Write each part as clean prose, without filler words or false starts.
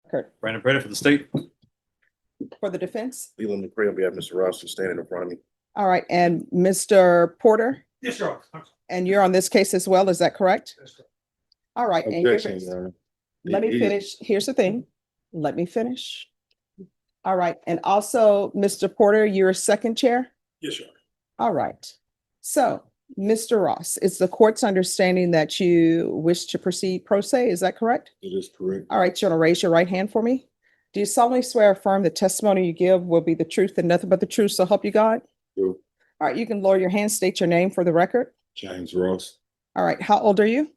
Kurt, Brandon Brady for the state. for the defense. Leland McCray on behalf of Mr. Ross, who's standing in front of me. All right, and Mr. Porter, Yes, sir. and you're on this case as well, is that correct? All right. and you're- Objection, Your Honor. Let me He- finish. Here's the thing. Let me finish. All right, and also, Mr. Porter, you're second chair? Yes, sir. All right. So, Mr. Ross, it's the court's understanding that you wish to proceed pro se, is that correct? It is correct. All right, you're gonna raise your right hand for me. Do you solemnly swear or affirm the testimony you give will be the truth and nothing but the truth, so help you God? Do. All right, you can lower your hand, state your name for the record. James Ross, All right, how old are you?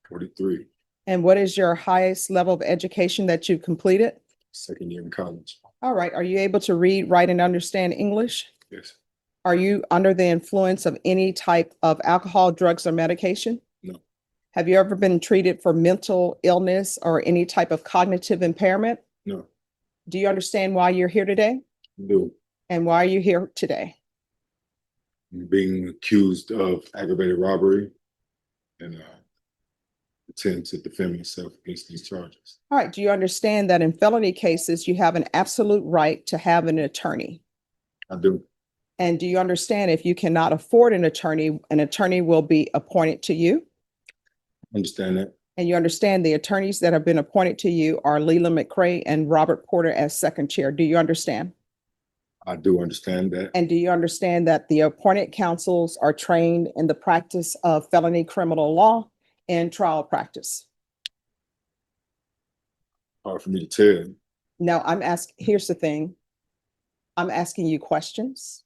43, And what is your highest level of education that you've completed? second year in college. All right, are you able to read, write, and understand English? Yes. Are you under the influence of any type of alcohol, drugs, or medication? No. Have you ever been treated for mental illness or any type of cognitive impairment? No. Do you understand why you're here today? Do. And why are you here today? Being accused of aggravated robbery and attempt to defend myself against these charges. All right, do you understand that in felony cases, you have an absolute right to have an attorney? I do. And do you understand if you cannot afford an attorney will be appointed to you? Understand that. And you understand the attorneys that have been appointed to you are Leland McCray and Robert Porter as second chair. Do you understand? I do understand that. And do you understand that the appointed counsels are trained in the practice of felony criminal law and trial practice? Hard for me to tell. Now, here's the thing. I'm asking you questions,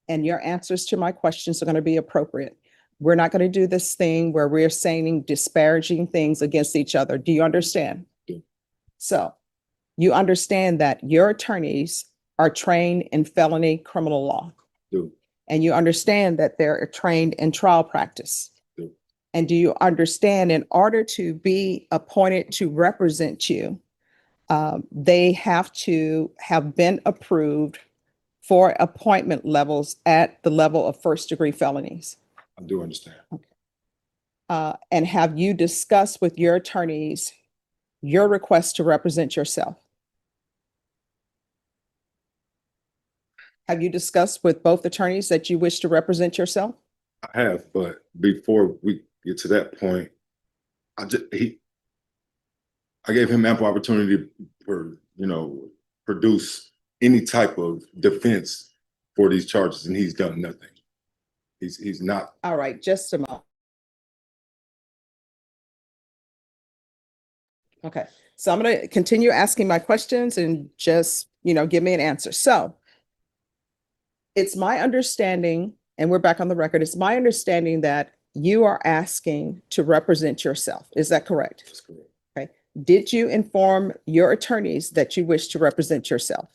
and your answers to my questions are going to be appropriate. We're not going to do this thing where we're saying disparaging things against each other. Do you understand? Yeah. So you understand that your attorneys are trained in felony criminal law. Do. And you understand that they're trained in trial practice. Do. And do you understand in order to be appointed to represent you, they have to have been approved for appointment levels at the level of first degree felonies? I do understand. And have you discussed with your attorneys your request to represent yourself? Have you discussed with both attorneys that you wish to represent yourself? I have, but before we get to that point, I gave him ample opportunity for, produce any type of defense for these charges, and he's done nothing. He's not. All right, just a moment. Okay, so I'm going to continue asking my questions and just, give me an answer. So it's my understanding, and we're back on the record, it's my understanding that you are asking to represent yourself. Is that correct? That's correct. Okay. Did you inform your attorneys that you wish to represent yourself?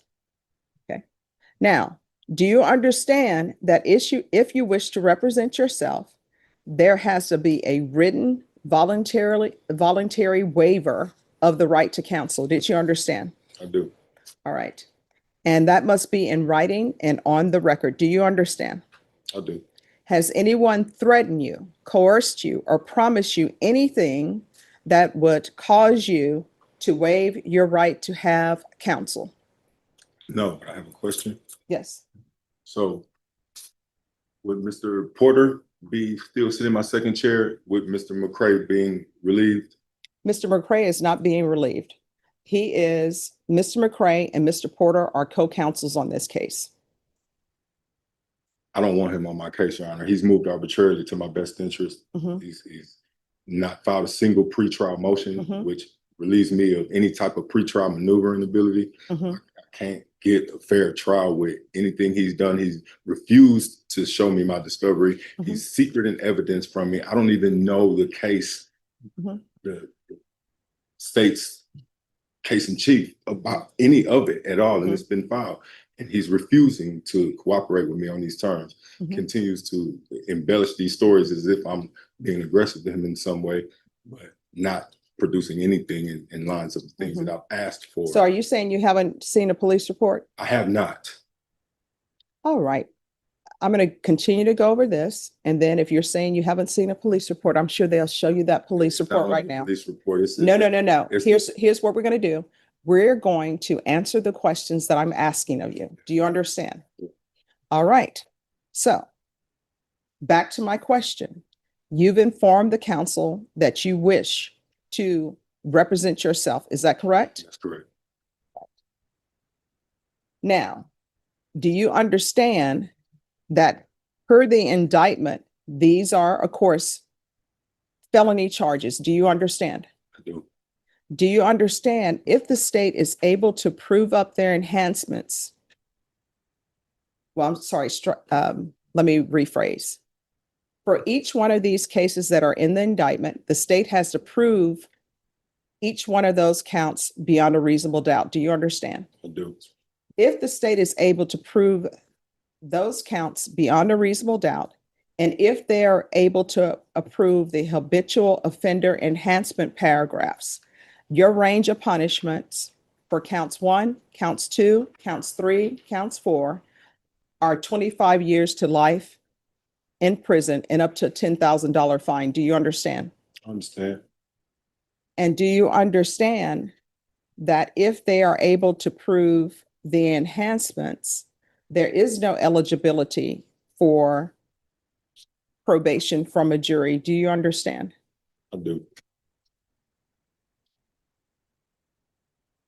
Okay. Now, do you understand that if you wish to represent yourself, there has to be a written voluntary waiver of the right to counsel? Did you understand? I do. All right. And that must be in writing and on the record. Do you understand? I do. Has anyone threatened you, coerced you, or promised you anything that would cause you to waive your right to have counsel? No, but I have a question. Yes. So would Mr. Porter be still sitting in my second chair with Mr. McCray being relieved? Mr. McCray is not being relieved. Mr. McCray and Mr. Porter are co-counsels on this case. I don't want him on my case, Your Honor. He's moved arbitrarily to my best interest. Mhm. He's not filed a single pretrial motion, Mhm. which relieves me of any type of pretrial maneuvering ability. Mhm. I can't get a fair trial with anything he's done. He's refused to show me my discovery. Mhm. He's secreting evidence from me. I don't even know the case, Mhm. the state's case in chief about any of it at all, and it's been filed. And he's refusing to cooperate with me on these terms. Mhm. Continues to embellish these stories as if I'm being aggressive to him in some way, but not producing anything in lines of the things that I've asked for. So are you saying you haven't seen a police report? I have not. All right. I'm going to continue to go over this. And then if you're saying you haven't seen a police report, I'm sure they'll show you that police It's not report on right the now. Police report. No. It's- Here's what we're going to do. We're going to answer the questions that I'm asking of you. Do you understand? All right. So back to my question. You've informed the council that you wish to represent yourself. Is that correct? That's correct. Now, do you understand that per the indictment, these are, of course, felony charges? Do you understand? I do. Do you understand if the state is able to prove up their enhancements? Well, I'm sorry, let me rephrase. For each one of these cases that are in the indictment, the state has to prove each one of those counts beyond a reasonable doubt. Do you understand? I do. If the state is able to prove those counts beyond a reasonable doubt, and if they are able to approve the habitual offender enhancement paragraphs, your range of punishments for counts 1, counts 2, counts 3, counts 4 are 25 years to life in prison and up to a $10,000 fine. Do you understand? I understand. And do you understand that if they are able to prove the enhancements, there is no eligibility for probation from a jury? Do you understand? I do.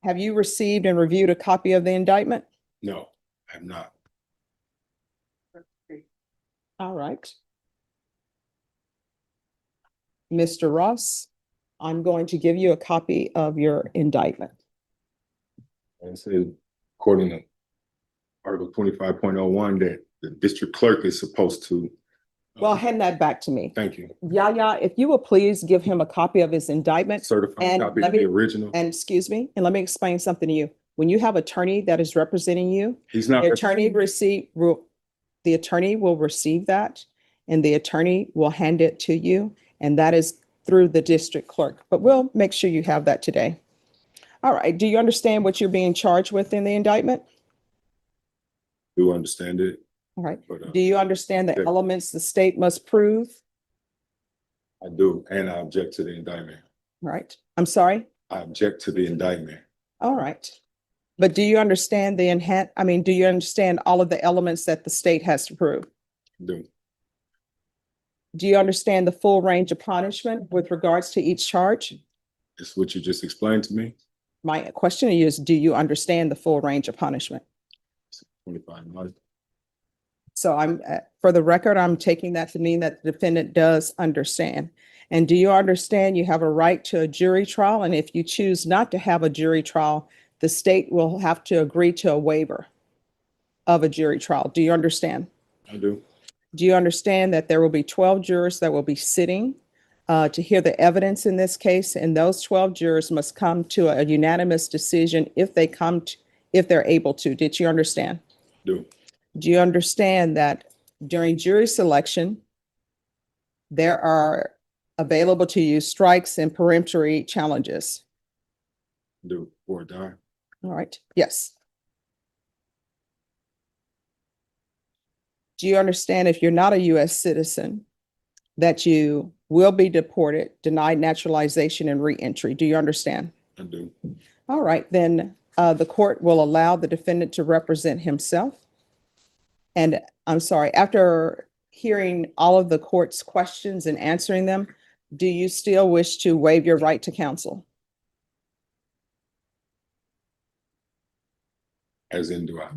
Have you received and reviewed a copy of the indictment? No, I have not. All right. Mr. Ross, I'm going to give you a copy of your indictment. And it says, according to Article 25.01, that the district clerk is supposed to. Well, hand that back to me. Thank you. Yaya, if you will please give him a copy of his indictment. Certified And copy let of the me- original. And excuse me, and let me explain something to you. When you have attorney that is representing you, He's not. the attorney will receive that, and the attorney will hand it to you, and that is through the district clerk. But we'll make sure you have that today. All right. Do you understand what you're being charged with in the indictment? Do understand it. All right. But, Do you understand the yeah. elements the state must prove? I do, and I object to the indictment. All right. I'm sorry. I object to the indictment. All right. But do you understand do you understand all of the elements that the state has to prove? I do. Do you understand the full range of punishment with regards to each charge? It's what you just explained to me. My question to you is, do you understand the full range of punishment? 25 months. So for the record, I'm taking that to mean that the defendant does understand. And do you understand you have a right to a jury trial? And if you choose not to have a jury trial, the state will have to agree to a waiver of a jury trial. Do you understand? I do. Do you understand that there will be 12 jurors that will be sitting to hear the evidence in this case? And those 12 jurors must come to a unanimous decision if they're able to. Did you understand? I do. Do you understand that during jury selection, there are available to you strikes and peremptory challenges? I do. Or die. All right. Yes. Do you understand if you're not a U.S. citizen, that you will be deported, denied naturalization, and reentry? Do you understand? I do. All right, then the court will allow the defendant to represent himself. And I'm sorry, after hearing all of the court's questions and answering them, do you still wish to waive your right to counsel? As in, do I?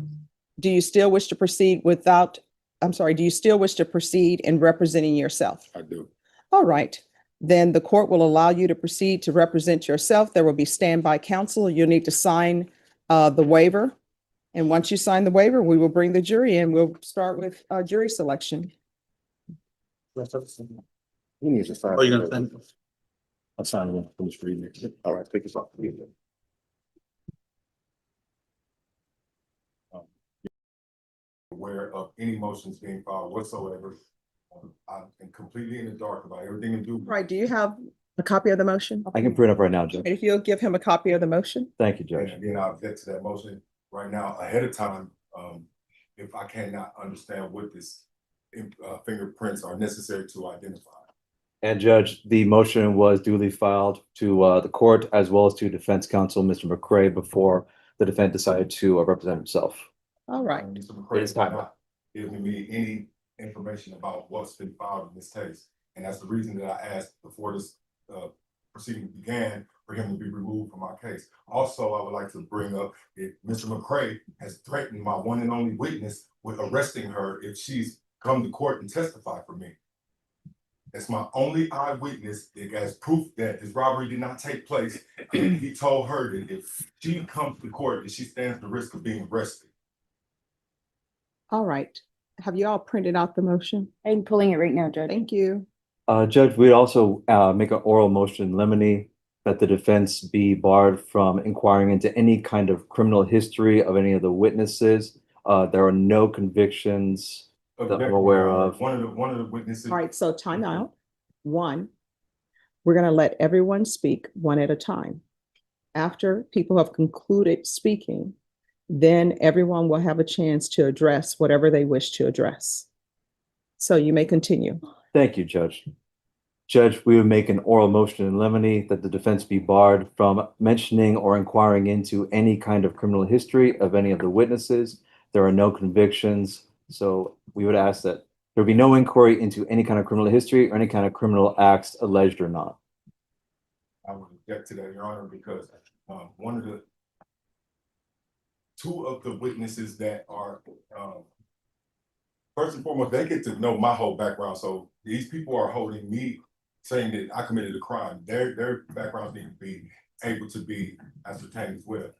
Do you still wish to proceed do you still wish to proceed in representing yourself? I do. All right, then the court will allow you to proceed to represent yourself. There will be standby counsel. You'll need to sign the waiver. And once you sign the waiver, we will bring the jury in. We'll start with jury selection. He needs to sign. Oh, you're gonna send? I'll sign one. Finish reading it. All right, take this off. Aware of any motions being filed whatsoever. I'm completely in the dark about everything to do. All right, do you have a copy of the motion? I can print up right now, Judge. And if you'll give him a copy of the motion? Thank you, And Judge. again, I'll get to that motion right now ahead of time. If I cannot understand what this fingerprints are necessary to identify. And Judge, the motion was duly filed to the court as well as to defense counsel, Mr. McCray, before the defendant decided to represent himself. All right. Mr. It McCray is is time. not giving me any information about what's been filed in this case. And that's the reason that I asked before this proceeding began for him to be removed from our case. Also, I would like to bring up if Mr. McCray has threatened my one and only witness with arresting her if she's come to court and testify for me. That's my only eyewitness that has proof that this robbery did not take place. He told her that if she comes to court, that she stands the risk of being arrested. All right. Have you all printed out the motion? I'm pulling it right now, Judge. Thank you. Judge, we'd also make an oral motion in limine that the defense be barred from inquiring into any kind of criminal history of any of the witnesses. There are no convictions that I'm aware of. One of the witnesses. All right, so time out. One, we're going to let everyone speak one at a time. After people have concluded speaking, then everyone will have a chance to address whatever they wish to address. So you may continue. Thank you, Judge. Judge, we would make an oral motion in limine that the defense be barred from mentioning or inquiring into any kind of criminal history of any of the witnesses. There are no convictions, so we would ask that there be no inquiry into any kind of criminal history or any kind of criminal acts alleged or not. I would object to that, Your Honor, because two of the witnesses that are first and foremost, they get to know my whole background. So these people are holding me, saying that I committed a crime. Their backgrounds need to be able to be ascertained as well.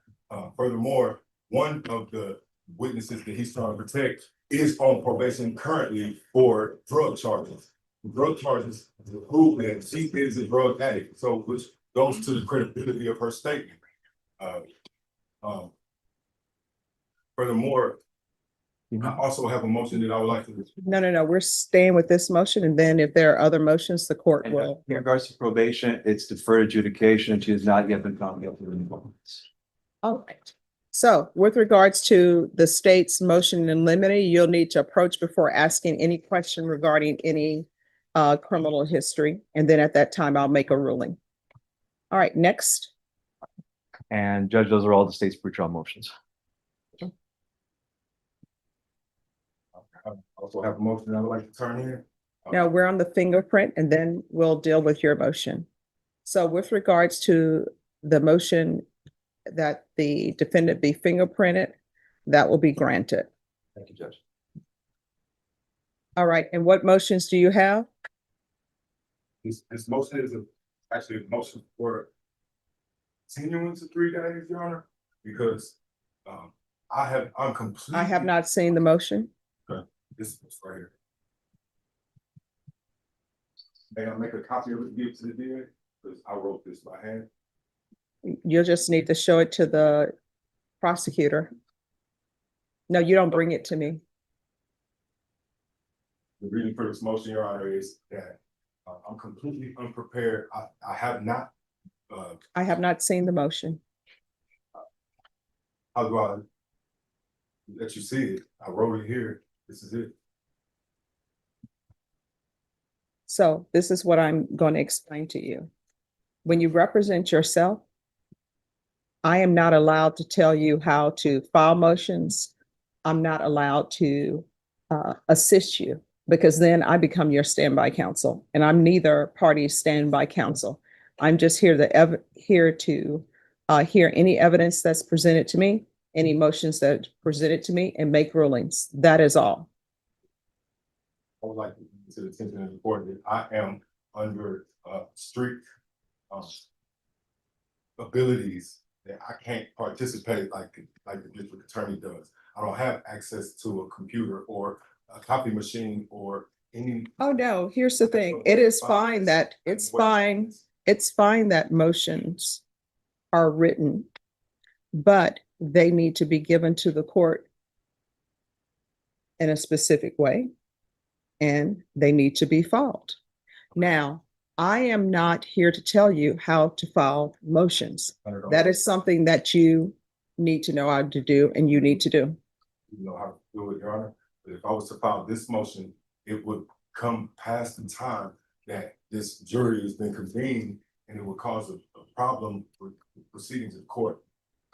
Furthermore, one of the witnesses that he's trying to protect is on probation currently for drug charges. Drug charges prove that she is a drug addict, so which goes to the credibility of her statement. Furthermore, I also have a motion that I would like to. No, we're staying with this motion, and then if there are other motions, the court And will. in regards to probation, it's deferred adjudication. She has not yet been found guilty of any offense. All right. So with regards to the state's motion in limine, you'll need to approach before asking any question regarding any criminal history. And then at that time, I'll make a ruling. All right, next. And Judge, those are all the state's pretrial motions. I also have a motion that I would like to turn in. Now we're on the fingerprint, and then we'll deal with your motion. So with regards to the motion that the defendant be fingerprinted, that will be granted. Thank you, Judge. All right, and what motions do you have? This motion is actually a motion for continuance of 3 days, Your Honor, because I'm completely. I have not seen the motion. This is right here. May I make a copy of it and give it to the DA? Because I wrote this by hand. You'll just need to show it to the prosecutor. No, you don't bring it to me. The reason for this motion, Your Honor, is that I'm completely unprepared. I have not. I have not seen the motion. How do I let you see it? I wrote it here. This is it. So this is what I'm going to explain to you. When you represent yourself, I am not allowed to tell you how to file motions. I'm not allowed to assist you, because then I become your standby counsel, and I'm neither party's standby counsel. I'm just here to hear any evidence that's presented to me, any motions that are presented to me, and make rulings. That is all. I would like to bring to the attention of the court that I am under strict abilities that I can't participate like the district attorney does. I don't have access to a computer or a copy machine or any. Oh, no, here's the thing. It is fine that, it's fine that motions are written, but they need to be given to the court in a specific way, and they need to be filed. Now, I am not here to tell you how to file motions. That is something that you need to know how to do, and you need to do. You know how to do it, Your Honor. But if I was to file this motion, it would come past the time that this jury has been convened and it would cause a problem with the proceedings of court.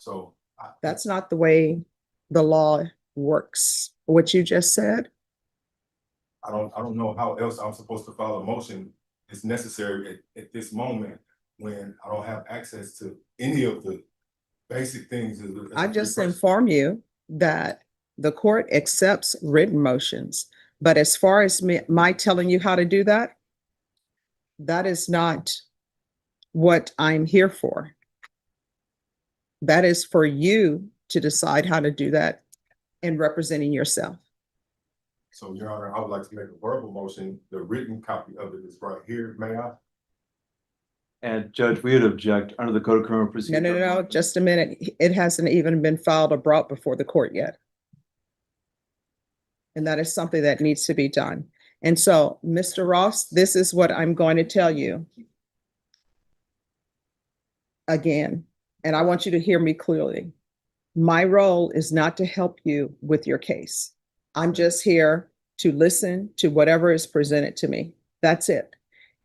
So That's not the way the law works. What you just said, I don't know how else I'm supposed to file a motion. It's necessary at this moment when I don't have access to any of the basic things. I just inform you that the court accepts written motions. But as far as my telling you how to do that, that is not what I'm here for. That is for you to decide how to do that in representing yourself. So, Your Honor, I would like to make a verbal motion. The written copy of it is right here. May I? And Judge, we would object under the Code of Criminal Procedure. No, just a minute. It hasn't even been filed or brought before the court yet. And that is something that needs to be done. And so, Mr. Ross, this is what I'm going to tell you again, and I want you to hear me clearly. My role is not to help you with your case. I'm just here to listen to whatever is presented to me. That's it.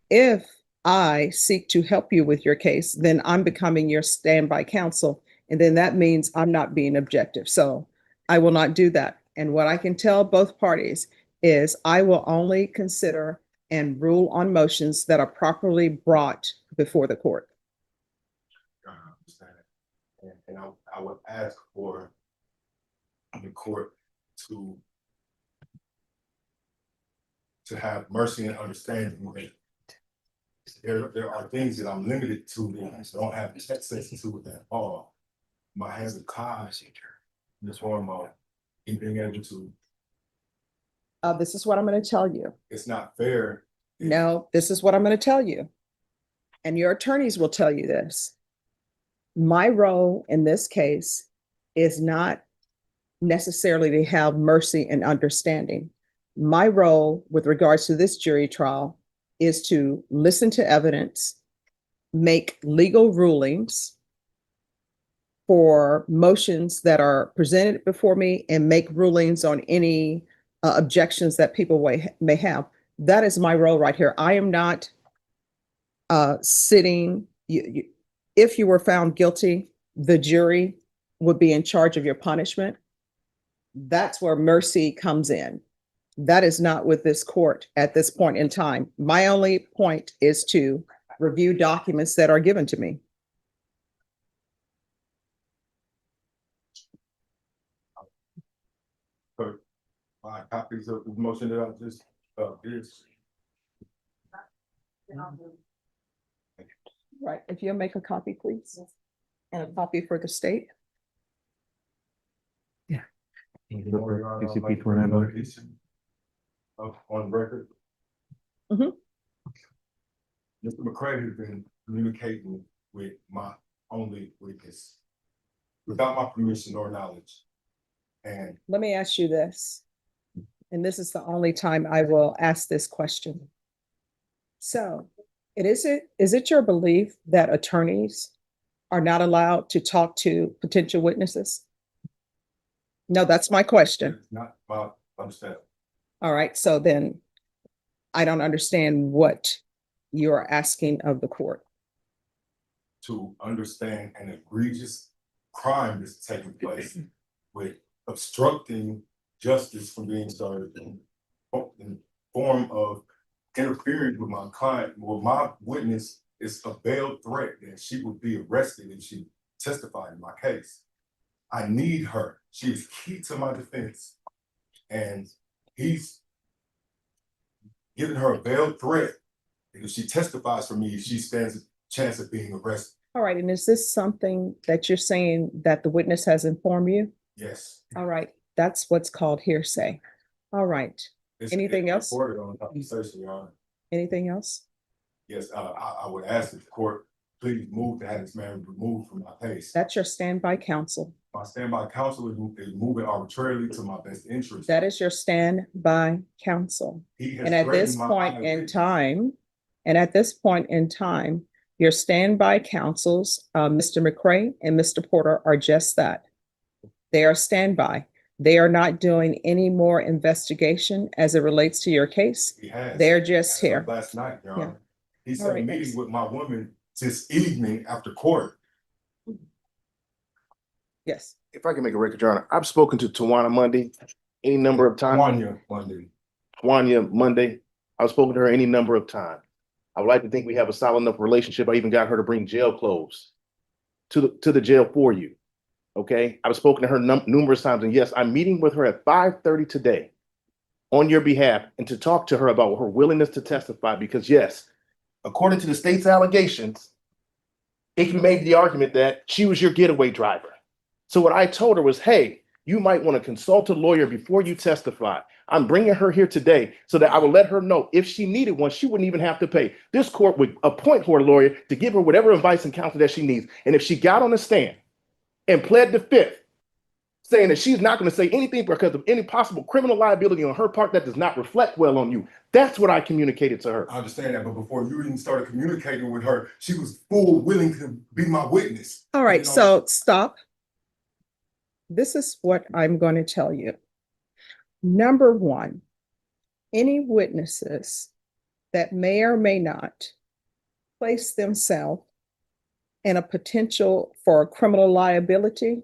If I seek to help you with your case, then I'm becoming your standby counsel. And then that means I'm not being objective. So I will not do that. And what I can tell both parties is I will only consider and rule on motions that are properly brought before the court. I understand it. And I would ask for the court to have mercy and understanding. There are things that I'm limited to that I don't have access to at all. My hands are tied in this form of being able to. This is what I'm going to tell you. It's not fair. No, this is what I'm going to tell you. And your attorneys will tell you this. My role in this case is not necessarily to have mercy and understanding. My role with regards to this jury trial is to listen to evidence, make legal rulings for motions that are presented before me, and make rulings on any objections that people may have. That is my role right here. I am not sitting. If you were found guilty, the jury would be in charge of your punishment. That's where mercy comes in. That is not with this court at this point in time. My only point is to review documents that are given to me. My copies of the motion that I just did. Right. If you'll make a copy, please. And a copy for the state. On record. Mhm. Mr. McCray has been communicating with my only witness without my permission or knowledge. And Let me ask you this, and this is the only time I will ask this question. So, is it your belief that attorneys are not allowed to talk to potential witnesses? No, that's my question. it's not my understanding. All right, so then I don't understand what you're asking of the court. To understand an egregious crime that's taking place with obstructing justice from being served in form of interfering with my client. Well, my witness is a veiled threat that she would be arrested if she testified in my case. I need her. She is key to my defense. And he's giving her a veiled threat. And if she testifies for me, she stands a chance of being arrested. All right, and is this something that you're saying that the witness has informed you? Yes. All right, that's what's called hearsay. All right, Anything else? Reported on the conversation, Your Honor. anything else? Yes, I would ask that the court please move to have this man removed from my case. That's your standby counsel. My standby counsel is moving arbitrarily to my best interest. That is your standby counsel. He has And at this threatened my point in eyewitness. time, your standby counsels, Mr. McCray and Mr. Porter, are just that. They are standby. They are not doing any more investigation as it relates to your case. He has. They're just As of here. last night, Your Yeah. Honor. He All said a right, meeting thanks. with my woman this evening after court. Yes. If I can make a record, Your Honor, I've spoken to Tawana Monday any number of times. Tawanya Monday. Monday. I've spoken to her any number of times. I would like to think we have a solid enough relationship. I even got her to bring jail clothes to the jail for you. Okay. I've spoken to her numerous times, and yes, I'm meeting with her at 5:30 today on your behalf and to talk to her about her willingness to testify. Because yes, according to the state's allegations, it can be made the argument that she was your getaway driver. So what I told her was, hey, you might want to consult a lawyer before you testify. I'm bringing her here today so that I will let her know if she needed one, she wouldn't even have to pay. This court would appoint her a lawyer to give her whatever advice and counsel that she needs. And if she got on the stand and pled the fifth, saying that she's not going to say anything because of any possible criminal liability on her part that does not reflect well on you, that's what I communicated to her. I understand that, but before you even started communicating with her, she was full willing to be my witness. All right, You know, so stop. This is what I'm going to tell you. Number one, any witnesses that may or may not place themselves in a potential for criminal liability,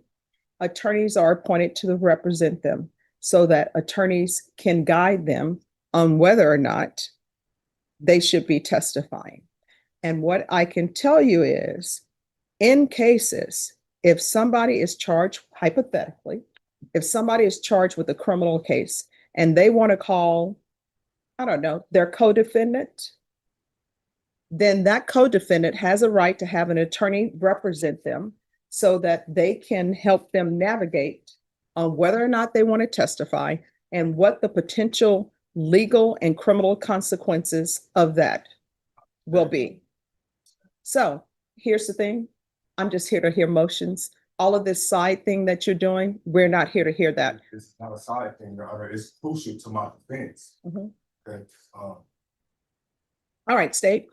attorneys are appointed to represent them so that attorneys can guide them on whether or not they should be testifying. And what I can tell you is, in cases, if somebody is charged, hypothetically, if somebody is charged with a criminal case and they want to call, I don't know, their co-defendant, then that co-defendant has a right to have an attorney represent them so that they can help them navigate on whether or not they want to testify and what the potential legal and criminal consequences of that will be. So here's the thing. I'm just here to hear motions. All of this side thing that you're doing, we're not here to hear that. It's not a side thing, Your Honor. It's crucial to my defense. Mhm. Okay. All right, State.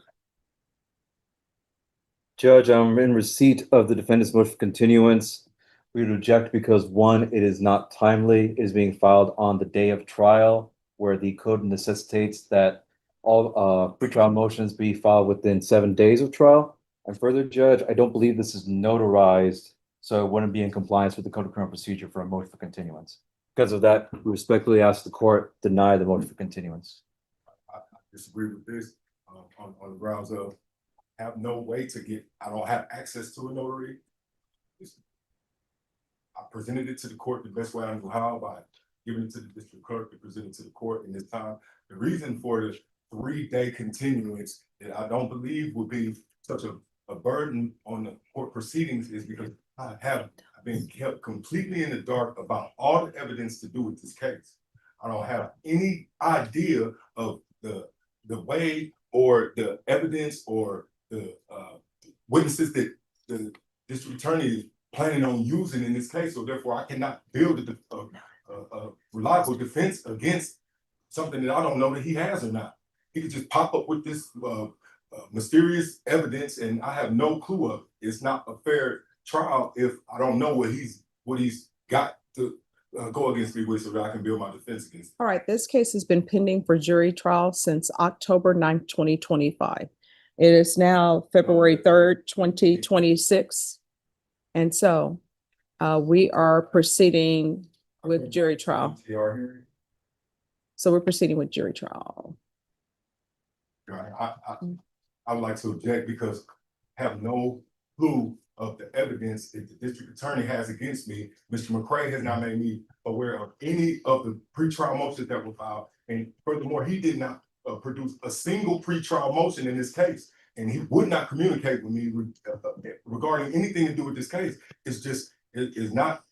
Judge, I'm in receipt of the defendant's motion for continuance. We would object because one, it is not timely, it is being filed on the day of trial, where the code necessitates that all pretrial motions be filed within 7 days of trial. And further, Judge, I don't believe this is notarized, so it wouldn't be in compliance with the Code of Criminal Procedure for a motion for continuance. Because of that, we respectfully ask the court deny the motion for continuance. I disagree with this on the grounds of have no way to get, I don't have access to a notary. I presented it to the court the best way I knew how by giving it to the district clerk to present it to the court in this time. The reason for the 3-day continuance that I don't believe would be such a burden on the court proceedings is because I've been kept completely in the dark about all the evidence to do with this case. I don't have any idea of the way or the evidence or the witnesses that the district attorney is planning on using in this case. So therefore, I cannot build a reliable defense against something that I don't know that he has or not. He could just pop up with this mysterious evidence, and I have no clue of it. It's not a fair trial if I don't know what he's got to go against me with so that I can build my defense against it. All right, this case has been pending for jury trial since October 9th, 2025. It is now February 3rd, 2026. And so we are proceeding with jury trial. So we're proceeding with jury trial. I would like to object because I have no clue of the evidence that the district attorney has against me. Mr. McCray has not made me aware of any of the pretrial motions that were filed. And furthermore, he did not produce a single pretrial motion in this case. And he would not communicate with me regarding anything to do with this case. It's just, it is not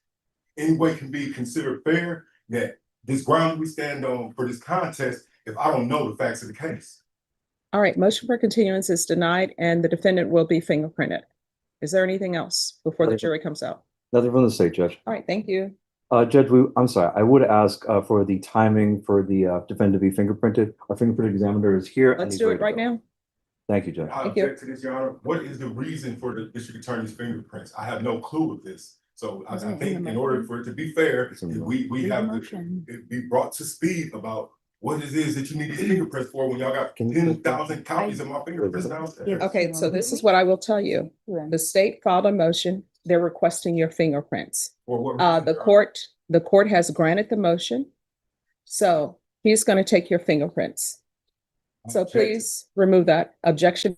any way can be considered fair that this ground we stand on for this contest if I don't know the facts of the case. All right, motion for continuance is denied and the defendant will be fingerprinted. Is there anything else before the jury comes out? Nothing from the state, Judge. All right, thank you. Judge, I'm sorry, I would ask for the timing for the defendant to be fingerprinted. Our fingerprint examiner is here. Let's do it right now. Thank you, Judge. I object to this, Your Honor. What is the reason for the district attorney's fingerprints? I have no clue of this. So I Isn't it in think the in order motion? for it to be fair, It's in the we Read the have to motion. be brought to speed about what it is that you need these fingerprints for when y'all got Can you- 10,000 copies of my fingerprints downstairs. Okay, so this is what I will tell you. The state filed a motion. They're requesting your fingerprints. For what The reason? the court has granted the motion. So he's going to take your fingerprints. So Objection. please remove that objection.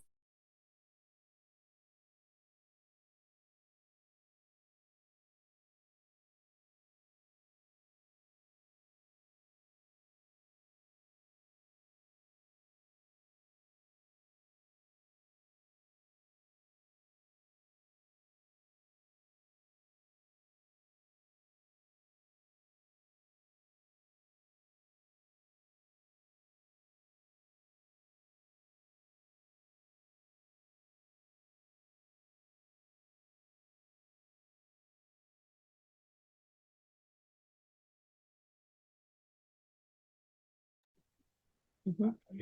Mhm. I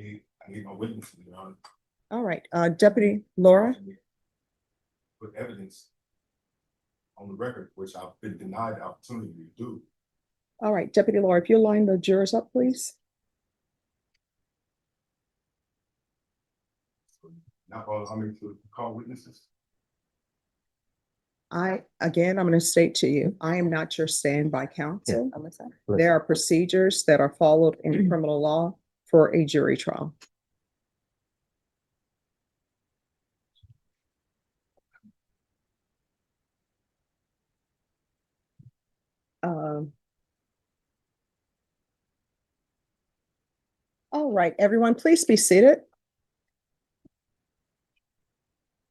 need my witnesses, Your Honor. All right, Deputy Laura. Put evidence on the record, which I've been denied the opportunity to do. All right, Deputy Laura, if you line the jurors up, please. Now, I'm going to call witnesses. Again, I'm going to state to you, I am not your standby counsel. Listen. There are procedures that are followed in criminal law for a jury trial. All right, everyone, please be seated.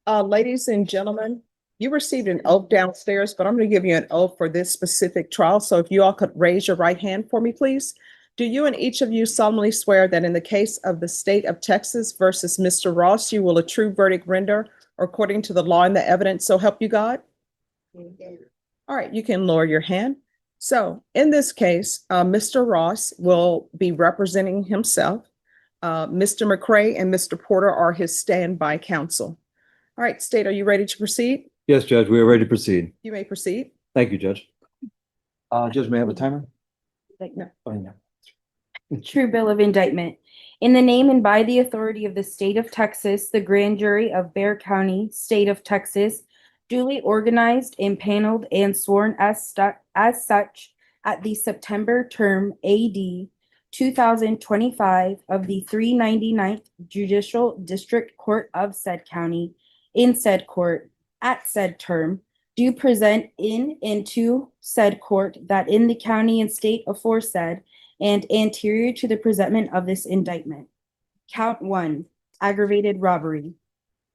Ladies and gentlemen, you received an oath downstairs, but I'm going to give you an oath for this specific trial. So if you all could raise your right hand for me, please. Do you and each of you solemnly swear that in the case of the state of Texas versus Mr. Ross, you will a true verdict render according to the law and the evidence, so help you God? All right, you can lower your hand. So in this case, Mr. Ross will be representing himself. Mr. McCray and Mr. Porter are his standby counsel. All right, State, are you ready to proceed? Yes, Judge, we are ready to proceed. You may proceed. Thank you, Judge. Judge, may I have a timer? No. Oh, no. True bill of indictment. In the name and by the authority of the state of Texas, the grand jury of Bexar County, state of Texas, duly organized, impaneled, and sworn as such at the September term AD 2025 of the 399th Judicial District Court of said county, in said court, at said term, do present in and to said court that in the county and state aforesaid and anterior to the presentment of this indictment. Count 1, aggravated robbery.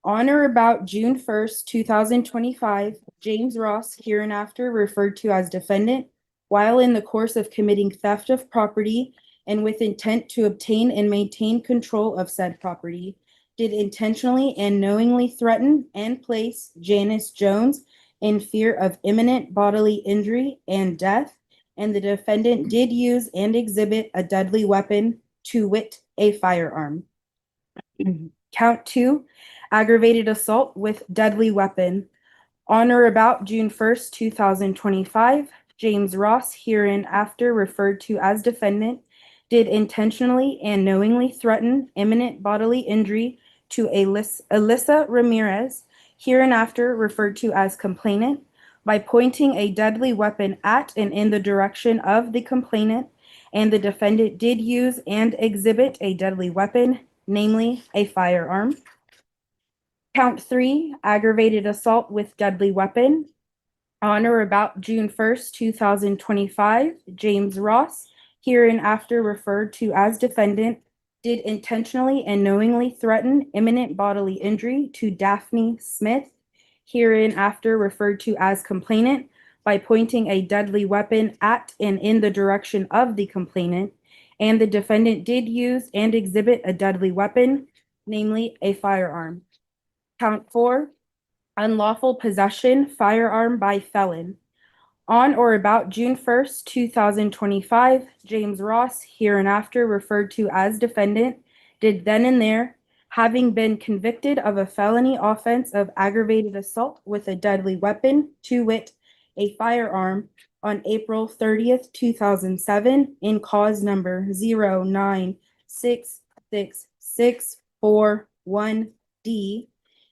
On or about June 1st, 2025, James Ross, hereinafter referred to as defendant, while in the course of committing theft of property and with intent to obtain and maintain control of said property, did intentionally and knowingly threaten and place Janice Jones in fear of imminent bodily injury and death, and the defendant did use and exhibit a deadly weapon, to wit, a firearm. Count 2, aggravated assault with deadly weapon. On or about June 1st, 2025, James Ross, hereinafter referred to as defendant, did intentionally and knowingly threaten imminent bodily injury to Alyssa Ramirez, hereinafter referred to as complainant, by pointing a deadly weapon at and in the direction of the complainant, and the defendant did use and exhibit a deadly weapon, namely a firearm. Count 3, aggravated assault with deadly weapon. On or about June 1st, 2025, James Ross, hereinafter referred to as defendant, did intentionally and knowingly threaten imminent bodily injury to Daphne Smith, hereinafter referred to as complainant, by pointing a deadly weapon at and in the direction of the complainant, and the defendant did use and exhibit a deadly weapon, namely a firearm. Count 4, unlawful possession firearm by felon. On or about June 1st, 2025, James Ross, hereinafter referred to as defendant, did then and there, having been convicted of a felony offense of aggravated assault with a deadly weapon, to wit, a firearm on April 30th, 2007 in cause number 09666641D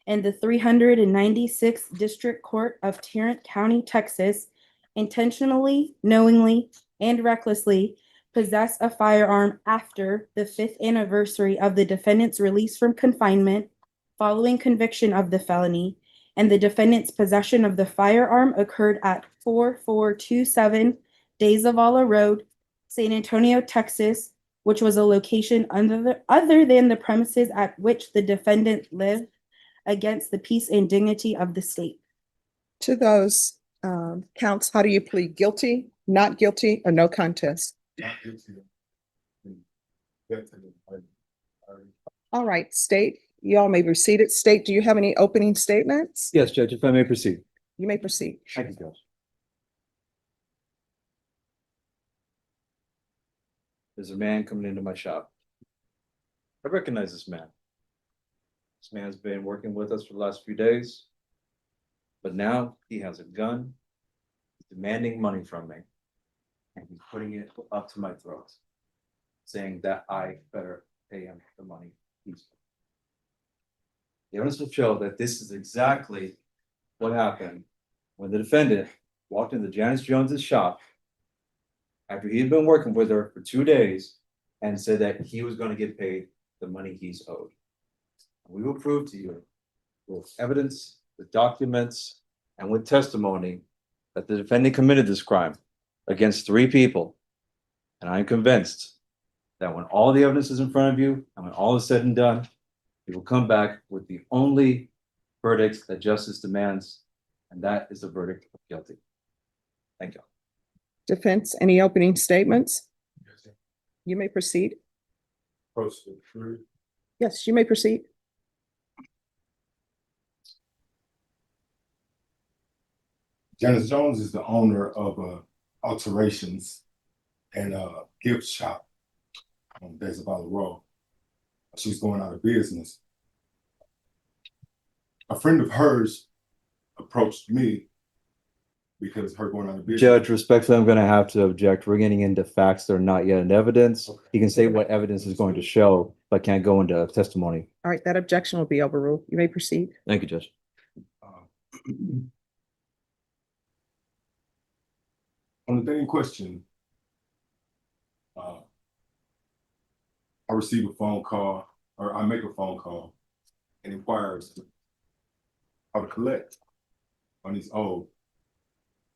and the 396th District Court of Tarrant County, Texas, intentionally, knowingly, and recklessly possess a firearm after the 5th anniversary of the defendant's release from confinement following conviction of the felony, and the defendant's possession of the firearm occurred at 4427 De Zavala Road, San Antonio, Texas, which was a location other than the premises at which the defendant lived, against the peace and dignity of the state. To those counts, how do you plead? Guilty, not guilty, or no contest? Not guilty. Definitely. All right, state, you all may be seated. State, do you have any opening statements? Yes, Judge, if I may proceed. You may proceed. Thank you, Judge. There's a man coming into my shop. I recognize this man. This man's been working with us for the last few days. But now he has a gun, demanding money from me. And he's putting it up to my throat, saying that I better pay him the money he's. The evidence will show that this is exactly what happened when the defendant walked into Janice Jones's shop after he had been working with her for 2 days and said that he was going to get paid the money he's owed. We will prove to you with evidence, with documents, and with testimony that the defendant committed this crime against 3 people. And I'm convinced that when all the evidence is in front of you and when all is said and done, you will come back with the only verdict that justice demands, and that is the verdict of guilty. Thank you. Defense, any opening statements? You may proceed. Yes, you may proceed. Janice Jones is the owner of Alterations and a gift shop on De Zavala Road. She's going out of business. A friend of hers approached me because her going out of business. Judge, respectfully, I'm going to have to object. We're getting into facts that are not yet in evidence. You can say what evidence is going to show, but can't go into testimony. All right, that objection will be overruled. You may proceed. Thank you, Judge. On the day in question, I receive a phone call, or I make a phone call and inquire as to how to collect on these owed.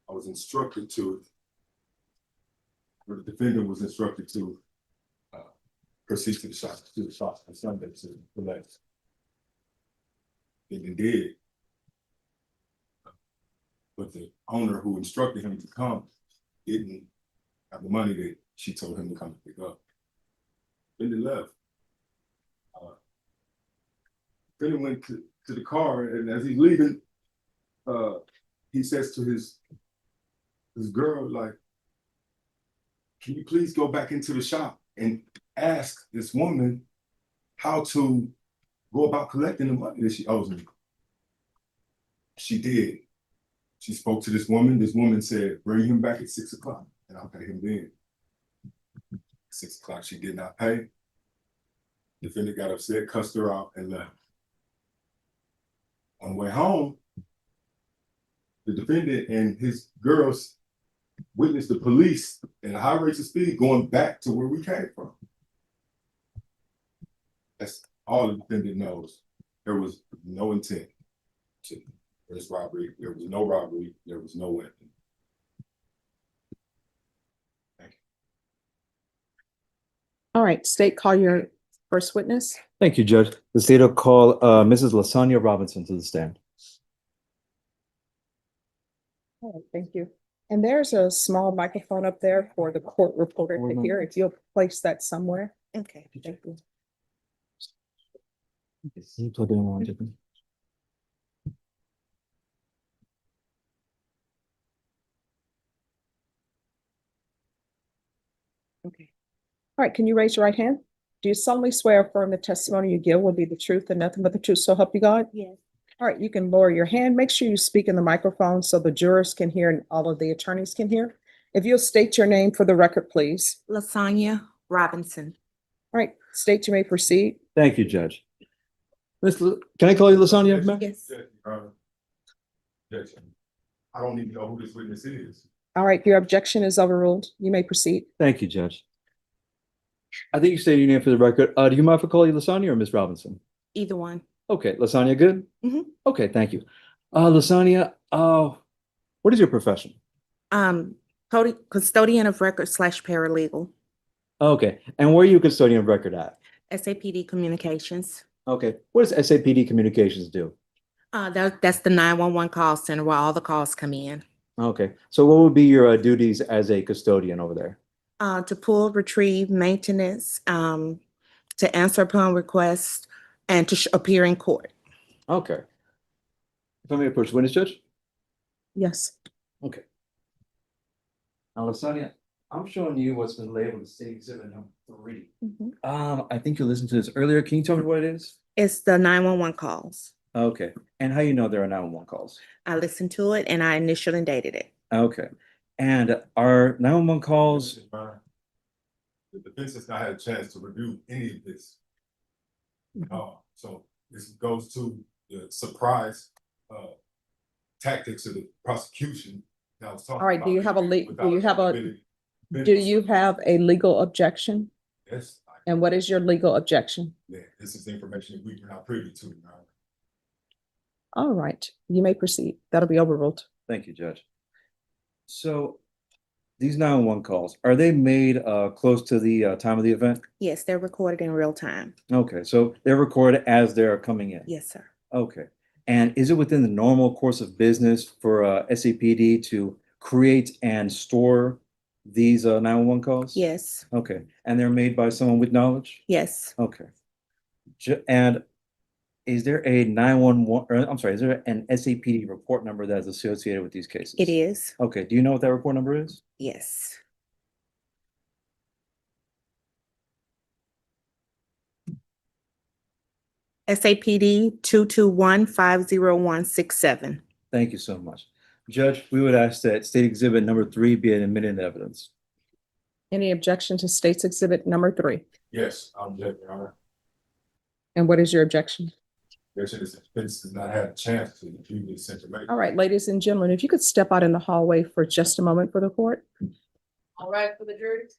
I was instructed to, or the defendant was instructed to proceed to the shop on Sunday to collect. And they did. But the owner who instructed him to come didn't have the money that she told him to come pick up. Then they left. Then he went to the car, and as he's leaving, he says to his girl, like, can you please go back into the shop and ask this woman how to go about collecting the money that she owes me? She did. She spoke to this woman. This woman said, bring him back at 6 o'clock and I'll pay him then. 6 o'clock, she did not pay. Defendant got upset, cussed her out, and left. On the way home, the defendant and his girls witnessed the police at a high rate of speed going back to where we came from. That's all the defendant knows. There was no intent to this robbery. There was no robbery. There was no weapon. Thank you. All right, state, call your first witness. Thank you, Judge. The state will call Mrs. Lasagna Robinson to the stand. All right, thank you. And there's a small microphone up there for the court reporter to hear. If you'll place that somewhere. Okay, thank you. Can you plug in one, Tiffany? Okay. All right, can you raise your right hand? Do you solemnly swear or affirm the testimony you give will be the truth and nothing but the truth, so help you God? Yes. All right, you can lower your hand. Make sure you speak in the microphone so the jurors can hear and all of the attorneys can hear. If you'll state your name for the record, please. Lasagna Robinson. All right, state you may proceed. Thank you, Judge. Can I call you Lasagna, ma'am? Yes. Objection, Your Honor. Objection. I don't even know who this witness is. All right, your objection is overruled. You may proceed. Thank you, Judge. I think you stated your name for the record. Do you mind if I call you Lasagna or Miss Robinson? Either one. Okay, Lasagna, good? Mhm. Okay, thank you. Lasagna, what is your profession? Custodian of record / paralegal. Okay, and where are you custodian of record at? SAPD Communications. Okay, what does SAPD Communications do? That's the 911 call center where all the calls come in. Okay, so what would be your duties as a custodian over there? To pull, retrieve, maintenance, to answer upon request, and to appear in court. Okay. If I may approach the witness, Judge? Yes. Okay. Now, Lasagna, I'm showing you what's been labeled as state exhibit number 3. I think you listened to this earlier. Can you tell me what it is? It's the 911 calls. Okay, and how you know there are 911 calls? I listened to it and I initialed and dated it. Okay, and are 911 calls? Your Honor. The defense has not had a chance to review any of this. So this goes to the surprise tactics of the prosecution that I was talking about. All right, do you have a without do you have a legal objection? Yes. And what is your legal objection? Yeah, this is information that we were not privy to, Your Honor. All right, you may proceed. That'll be overruled. Thank you, Judge. So these 911 calls, are they made close to the time of the event? Yes, they're recorded in real time. Okay, so they're recorded as they're coming in? Yes, sir. Okay, and is it within the normal course of business for SAPD to create and store these 911 calls? Yes, Okay, and they're made by someone with knowledge? yes. Okay. And is there a 911, or I'm sorry, is there an SAPD report number that is associated with these cases? It is. Okay, do you know what that report number is? Yes. SAPD 221-50167. Thank you so much. Judge, we would ask that state exhibit number 3 be admitted into evidence. Any objection to state's exhibit number 3? Yes, I'm object, Your Honor. And what is your objection? This defense has not had a chance to review this information. All right, ladies and gentlemen, if you could step out in the hallway for just a moment for the court. All right, for the jury.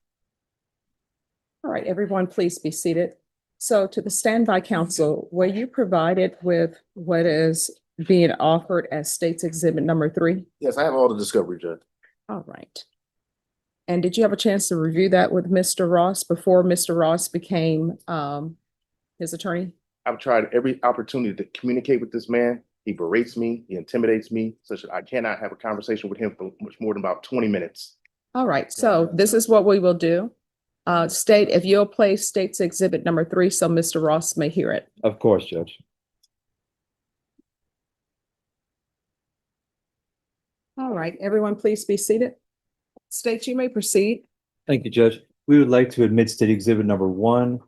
All right, everyone, please be seated. So to the standby counsel, were you provided with what is being offered as state's exhibit number 3? Yes, I have all the discovery, Judge. All right. And did you have a chance to review that with Mr. Ross before Mr. Ross became his attorney? I've tried every opportunity to communicate with this man. He berates me, he intimidates me, such that I cannot have a conversation with him for much more than about 20 minutes. All right, so this is what we will do. State, if you'll play state's exhibit number 3, so Mr. Ross may hear it. Of course, Judge. All right, everyone, please be seated. State, you may proceed. Thank you, Judge. We would like to admit state exhibit number 1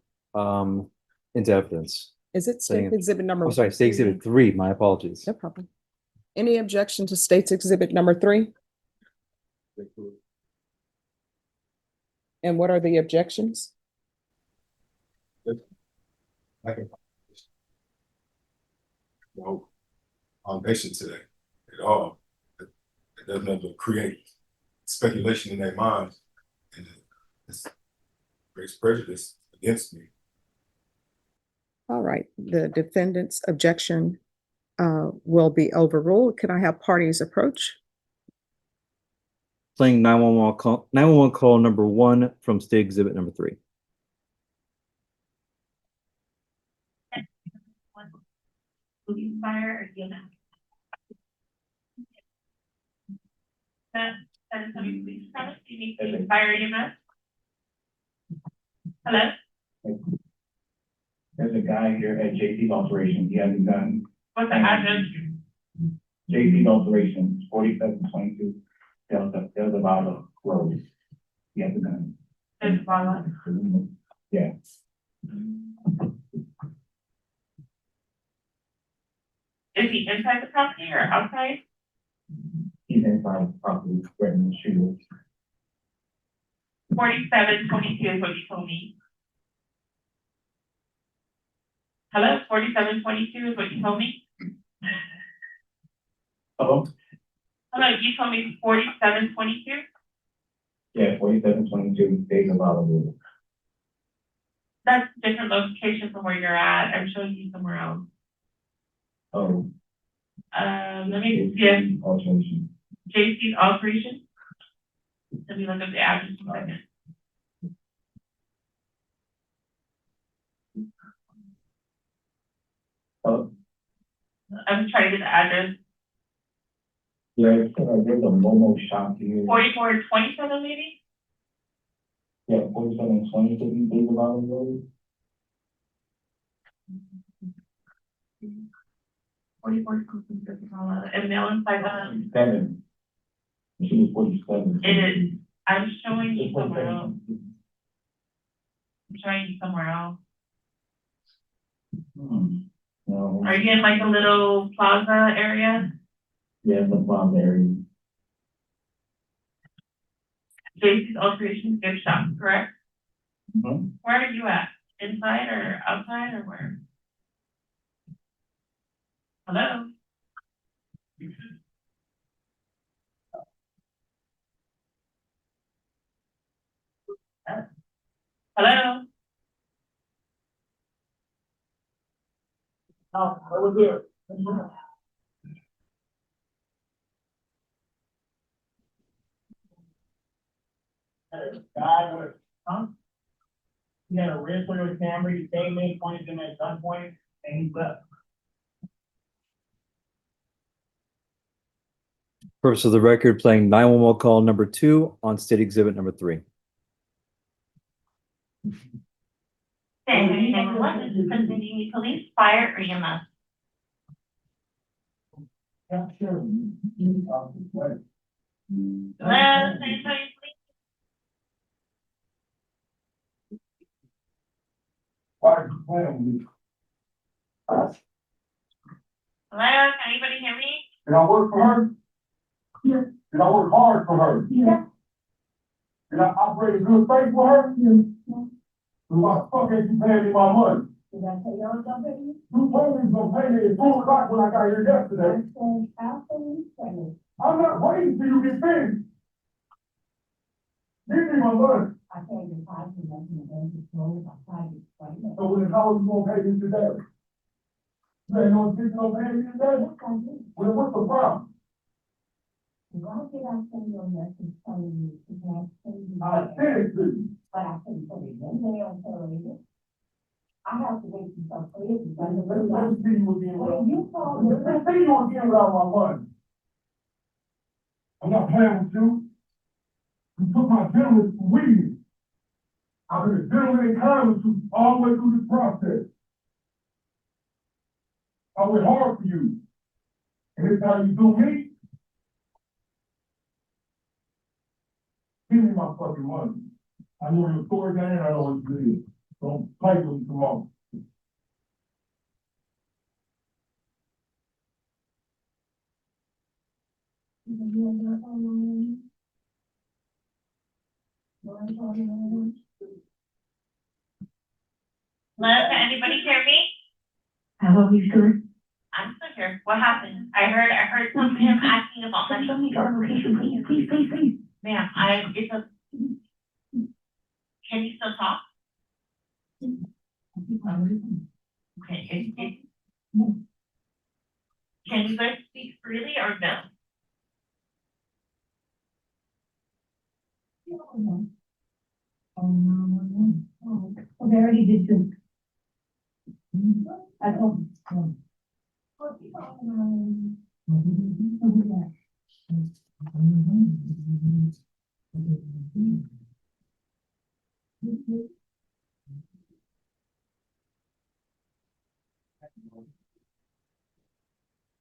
into evidence. Is it state Saying- exhibit number? I'm sorry, state exhibit 3, my apologies. No problem. Any objection to state's exhibit number 3? And what are the objections? I can. No foundation to that at all. It doesn't create speculation in their minds, and it creates prejudice against me. All right, the defendant's objection will be overruled. Can I have parties approach? Playing 911 call number 1 from state exhibit number 3. Moving fire or DMS? That is coming, please, you need to fire EMS? Hello? There's a guy here at JC's Alterations, he has a gun. What's the address? JC's Alterations, 4722 Delta Valla Road. He has a gun. There's Bala. Yeah. Is he inside the property or outside? He's inside the property, right in the street. 4722 is what you told me. Hello, 4722 is what you told me? Hello? Hello, you told me 4722? Yeah, 4722, days of Oliver. That's a different location from where you're at. I'm showing you somewhere else. Oh. Let me see if Alteration. JC's alteration. Let me look up the address in a second. Oh, I'm trying to get the address. yeah, there's a Momo shop here. 4427 maybe? Yeah, 4720, days of Oliver. 44 and mail inside the. 7. She was 47. It is. I'm showing you somewhere else. I'm showing you somewhere else. No. Are you in like a little plaza area? Yeah, the farm area. JC's Alterations gift shop, correct? Mhm. Where are you at? Inside or outside or where? Hello? Hello? Oh, over there. Guy, huh? He had a red Toyota Camry, he came in, pointed him at gunpoint, and he left. Purpose of the record, playing 911 call number 2 on state exhibit number 3. Sandy, number one, this is Pennsylvania Police, Fire, or EMS. Yeah, sure. Hello, San Antonio Police. Hello, can anybody hear me? Did I work for her? Yeah. Did I work hard for her? Yeah. Did I operate in good faith for her? Yeah. Then why the fuck ain't you paying me my money? Did I tell y'all something? You told me you was gonna pay me at 2 o'clock when I got here yesterday. Absolutely. I'm not waiting till you get finished. Give me my money. I paid the price and nothing against the flow, I tried to explain it. So when how are you gonna pay me today? You ain't gonna think you gonna pay me today? Well, what's the problem? Why did I send you a message telling you to have send you? I sent it to you. But I couldn't put it in there until later. I have to wait until later. Let's see you again without. You called me. Let's see you again without my money. I'm not playing with you. You took my gentleman for weed. I've been a gentleman in kind with you all the way through this process. I went hard for you. And this how you do me? Give me my fucking money. I know your story, man, I know what you did. Don't play with me tomorrow. Hello, can anybody hear me? Hello, you good? I'm still here. What happened? I heard something him asking about money. Tell me your location, please. Ma'am, it's a. Can you still talk? Okay, can you guys speak freely or no? Well, they already did too. I told them.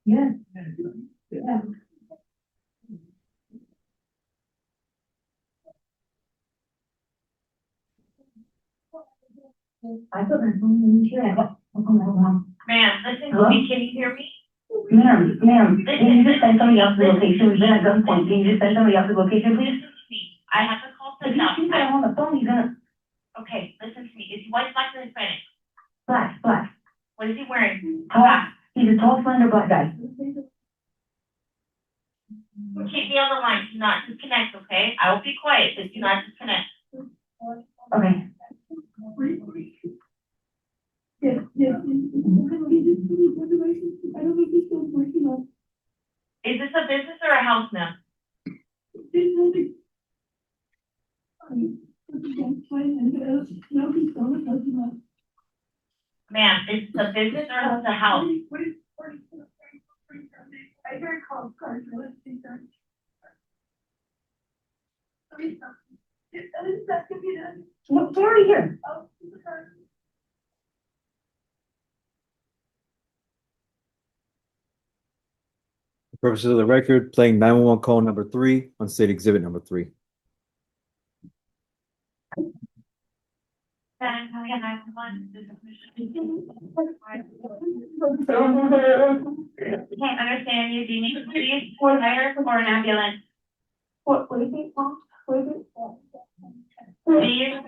Yeah. Yeah. I thought I was going to hear it. Ma'am, listen to me. Can you hear me? Ma'am, can you just send somebody else's location? We've been at gunpoint. Can you just send somebody else's location, please? Listen to me. I have to call If someone you else. keep that on the phone, he's gonna, Okay, listen to me. Is he white, black, or Hispanic? black. What is he wearing? Black. He's a tall, slender black guy. Keep me on the line. Do not disconnect, okay? I will be quiet, but do not disconnect. Okay. Is this a business or a house now? Ma'am, is this a business or is it a house? I heard calls, cars, let's see, sir. No, they're already here. For purposes of the record, playing 911 call number 3 on state exhibit number 3. Then, can we get 911? Can't understand you. Do you need police, fire, or an ambulance? What is it, Mom? What is it? Do you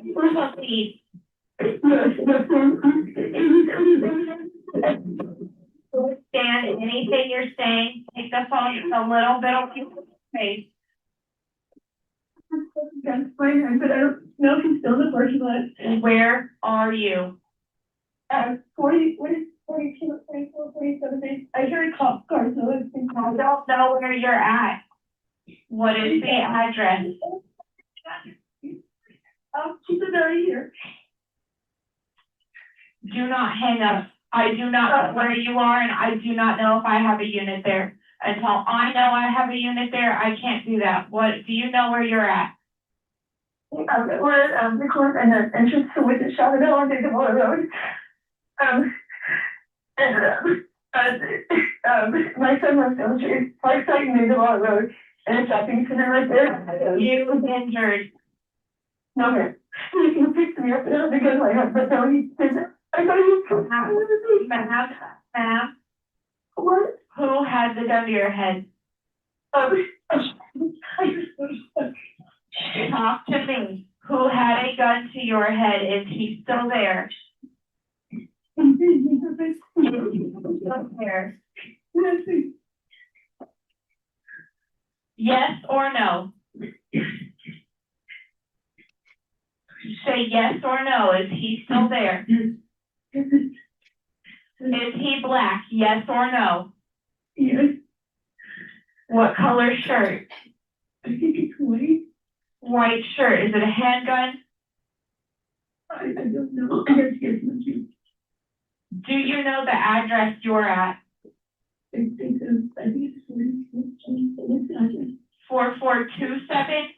need stand anything you're saying? Take the phone a little bit of your face. That's fine, but I don't know if he's still in the parking lot. Where are you? 42, 44, 47, I heard cop cars, so it's been I don't know where you're at. What is the address? She's already here. Do not hang up. I do not know where you are, and I do not know if I have a unit there. Until I know I have a unit there, I can't do that. What, do you know where you're at? We're at, the court and the entrance to Witness Shop and on Gavel Road. My son was illustrated, like, cycling the Gavel Road, and a shopping center right there. You was injured. No, man. He picked me up and I was because my husband, no, he didn't. I thought he was. Ma'am, What? who had the gun to your head? Talk to me. Who had a gun to your head? Is he still there? Still there. Yes or no? Say yes or no. Is he still there? Is he black? Yes or no? Yes, What color shirt? I think it's white. White shirt. Is it a handgun? I don't know. Yes, thank you. Do you know the address you're at? I think it's 4427?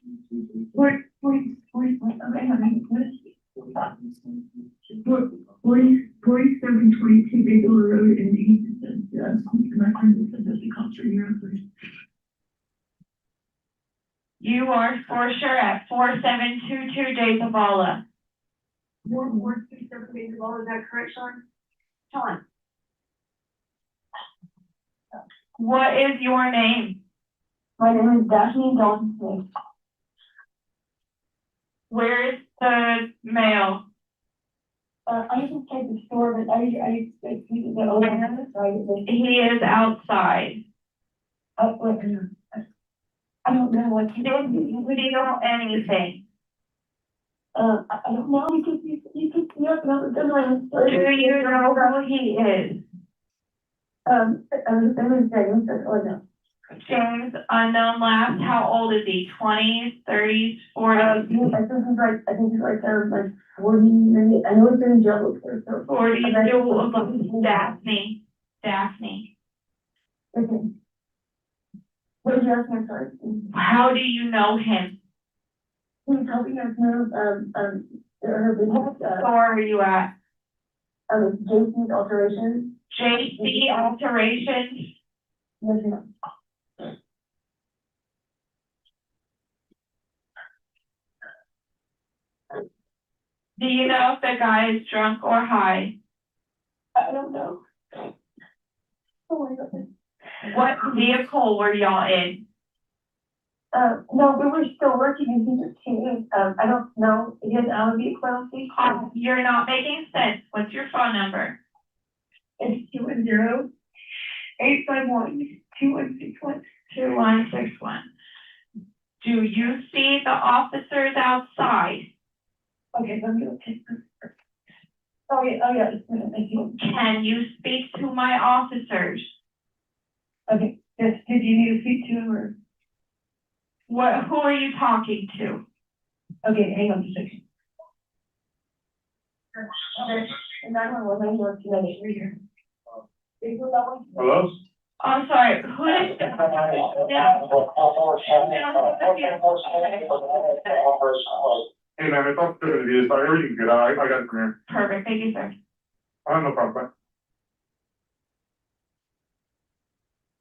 Okay, 4722 Bigelow Road in Easton. My friend said that the cops are here. You are for sure at 4722 De Zavala. Ward 37 Bigelow, is that correct, Sean? Sean. What is your name? My name is Daphne Dawn Smith. Where is the mail? I just tried the store, but I the owner, so He is outside. I don't know what Do you know anything? I don't know because you picked me up and I was done my own Do story. you know who he is? The name is James, that's all I know. James, unknown last. How old is he? 20s, 30s, 40s? I think he's like 40, maybe. I know he's been in jail before, so. 40s, Daphne. Daphne. Okay. What did you ask me, sorry? How do you know him? He's helping us move, her business, Where are you at? JC's alterations. JC Alterations. Yes, ma'am. Do you know if the guy is drunk or high? I don't know. Oh my goodness. What vehicle were y'all in? No, we were still working and he just came in. I don't know. He has alibi clemency. You're not making sense. What's your phone number? It's 210-851-2161. 2161. Do you see the officers outside? Okay, let me look at this. Oh, yeah, just a minute, thank you. Can you speak to my officers? Okay, yes, did you need to speak to him or? Who are you talking to? Okay, hang on just a second. 911, working on it, right here. Hello? I'm sorry, who is? Hey, man, it's all good. It is. I heard you can get out. I got it from here. Perfect, thank you, sir. No problem.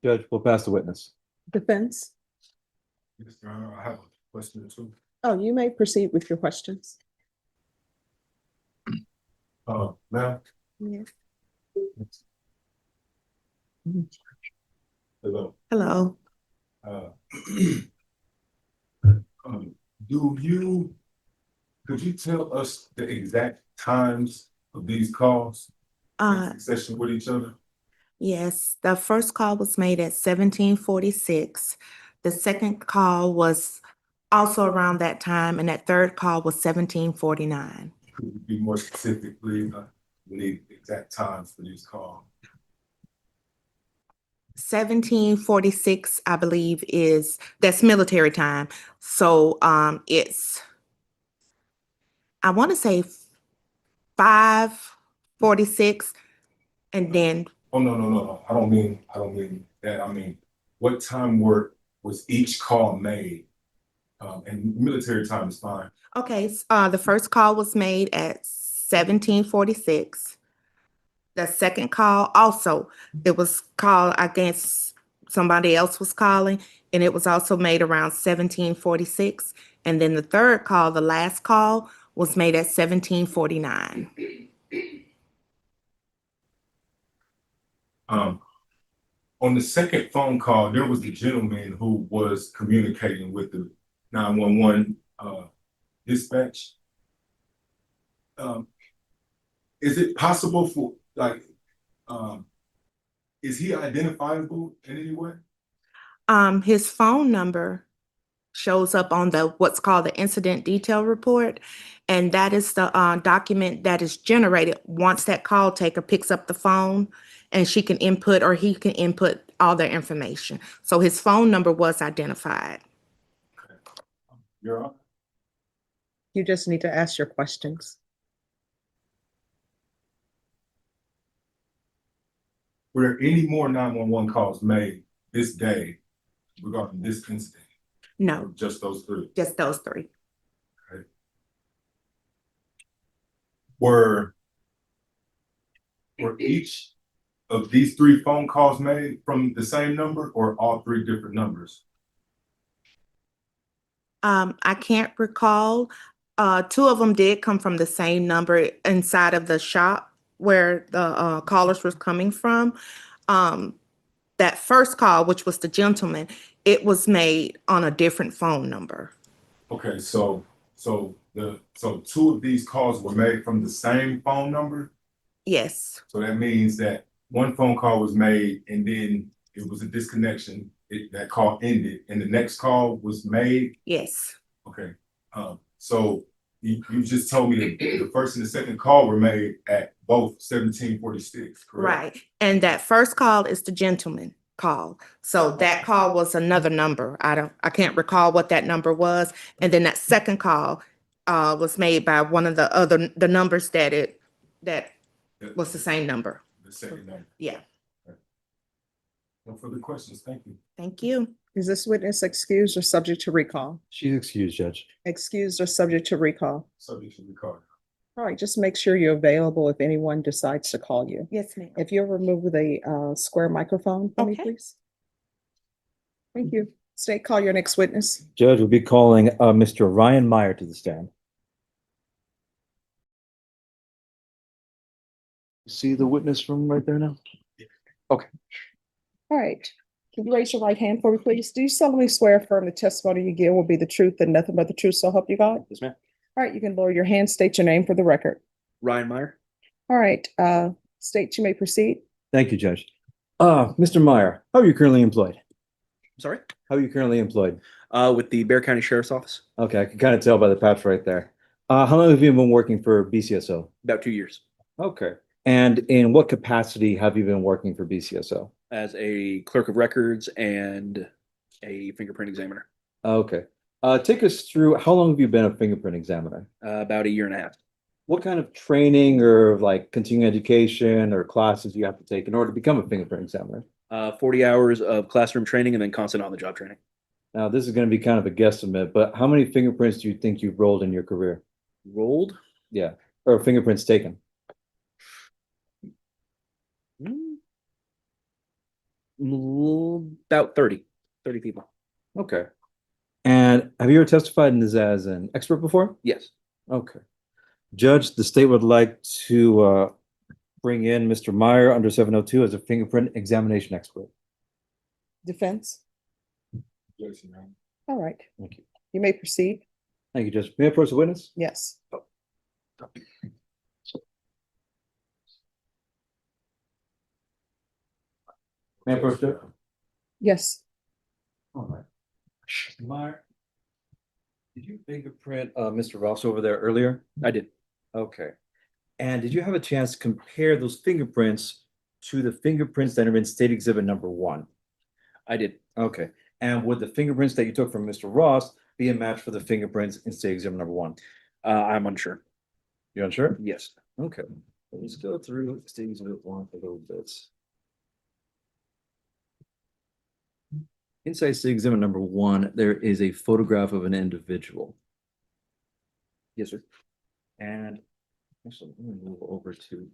Judge, we'll pass the witness. Defense? Yes, Your Honor, I have a question or two. Oh, you may proceed with your questions. Ma'am? Yes. Hello. Hello. Could you tell us the exact times of these calls Uh, in succession with each other? yes, the first call was made at 1746. The second call was also around that time, and that third call was 1749. Could you be more specifically, we need exact times for these calls? 1746, I believe, that's military time. So it's, I want to say 5:46, and then Oh, no. I don't mean that. I mean, what time was each call made? And military time is fine. okay, the first call was made at 1746. The second call also, it was called, I guess somebody else was calling, and it was also made around 1746. And then the third call, the last call, was made at 1749. On the second phone call, there was the gentleman who was communicating with the 911 dispatch. Is it possible for is he identifiable in any way? His phone number shows up on what's called the incident detail report, and that is the document that is generated once that call taker picks up the phone, and she can input or he can input all their information. So his phone number was identified. You're on. You just need to ask your questions. Were there any more 911 calls made this day regarding this incident? Or No, just those three? just those three. Were each of these three phone calls made from the same number or all three different numbers? I can't recall. Two of them did come from the same number inside of the shop where the callers was coming from. That first call, which was the gentleman, it was made on a different phone number. Okay, so two of these calls were made from the same phone number? Yes, So that means that one phone call was made and then it was a disconnection. That call ended and the next call was made. yes, Okay, so you just told me the first and the second call were made at both 1746, correct? right. And that first call is the gentleman call. So that call was another number. I can't recall what that number was. And then that second call was made by one of the numbers that was the same number. The second number. Yeah. No further questions. Thank you. Thank you. Is this witness excused or subject to recall? She's excused, Judge. Excused or subject to recall? Subject to record. All right, just make sure you're available if anyone decides to call you. Yes, ma'am. If you'll remove the square microphone for me, Okay. please. Thank you. State, call your next witness. Judge will be calling Mr. Ryan Meyer to the stand. See the witness from right there now? All right, Can you raise your right hand for me, please? Do you solemnly swear affirm the testimony you give will be the truth and nothing but the truth, so help you God? Yes, ma'am. All right, you can lower your hand, state your name for the record. Ryan Meyer. All right, state you may proceed. Thank you, Judge. Mr. Meyer, how are you currently employed? Sorry. How are you currently employed? With the Bexar County Sheriff's Office. Okay, I can kind of tell by the patch right there. How long have you been working for BCSO? About 2 years. Okay. And in what capacity have you been working for BCSO? As a clerk of records and a fingerprint examiner. Okay. Take us through, how long have you been a fingerprint examiner? About 1.5 years. What kind of training or like continuing education or classes you have to take in order to become a fingerprint examiner? 40 hours of classroom training and then constant on-the-job training. Now, this is going to be kind of a guesstimate, but how many fingerprints do you think you've rolled in your career? Rolled? Yeah, or fingerprints taken? About 30 people. Okay. And have you ever testified in this as an expert before? Yes. Okay. Judge, the state would like to bring in Mr. Meyer under 702 as a fingerprint examination expert. Defense? Yes, Your Honor. All right, Thank you. you may proceed. Thank you, Judge. May I approach the witness? Yes. May I approach the? Yes. All right. Mr. Meyer, did you fingerprint Mr. Ross over there earlier? I did. Okay. And did you have a chance to compare those fingerprints to the fingerprints that are in state exhibit number 1? I did. Okay. And would the fingerprints that you took from Mr. Ross be a match for the fingerprints in state exhibit number 1? I'm unsure. You're unsure? Yes. Okay. Let's go through state exhibit 1 a little bit. Inside state exhibit number 1, there is a photograph of an individual. Yes, sir. And actually, let me move over to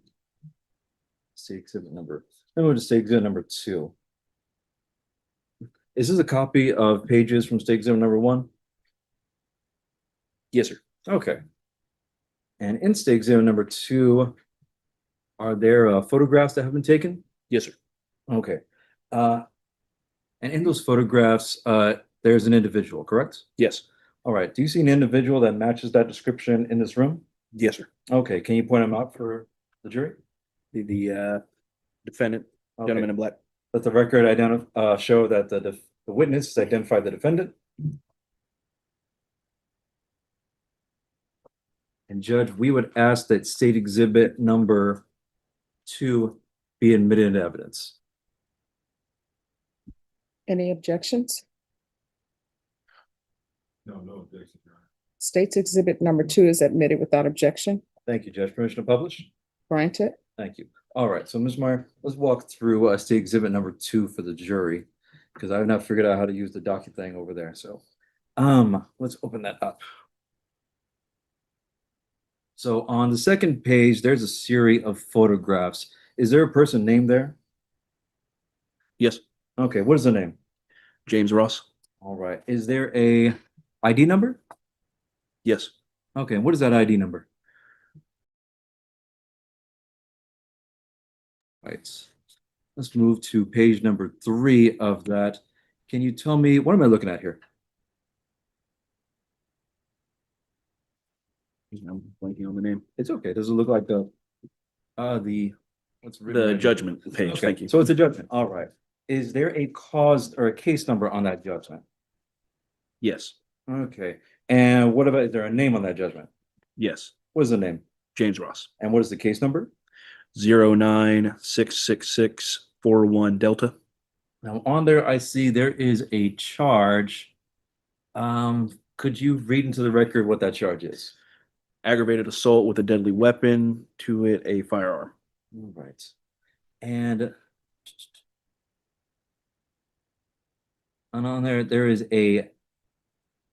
state exhibit number. Let me move to state exhibit number 2. Is this a copy of pages from state exhibit number 1? Yes, sir. Okay. And in state exhibit number 2, are there photographs that have been taken? Yes, sir. Okay. And in those photographs, there's an individual, correct? Yes. All right. Do you see an individual that matches that description in this room? Yes, sir. Okay. Can you point him out for the jury? The defendant, Okay. gentleman in black. Let the record show that the witness identified the defendant. And Judge, we would ask that state exhibit number 2 be admitted into evidence. Any objections? No objection, Your Honor. State's exhibit number 2 is admitted without objection. Thank you, Judge. Permission to publish? Granted. Thank you. All right, so Ms. Meyer, let's walk through state exhibit number 2 for the jury, because I have not figured out how to use the docket thing over there. So let's open that up. So on the second page, there's a series of photographs. Is there a person named there? Yes. Okay, what is the name? James Ross. All right. Is there a ID number? Yes. Okay, what is that ID number? Right. Let's move to page number 3 of that. Can you tell me, what am I looking at here? I'm blanking on the name. It's okay. Does it look like what's written The right judgment here? page. Okay, Thank you. So it's a judgment. All right. Is there a cause or a case number on that judgment? Yes. Okay. And what about, is there a name on that judgment? Yes. What is the name? James Ross. And what is the case number? 0966641 Delta. Now on there, I see there is a charge. Could you read into the record what that charge is? Aggravated assault with a deadly weapon, to it a firearm. All right. And on there, there's a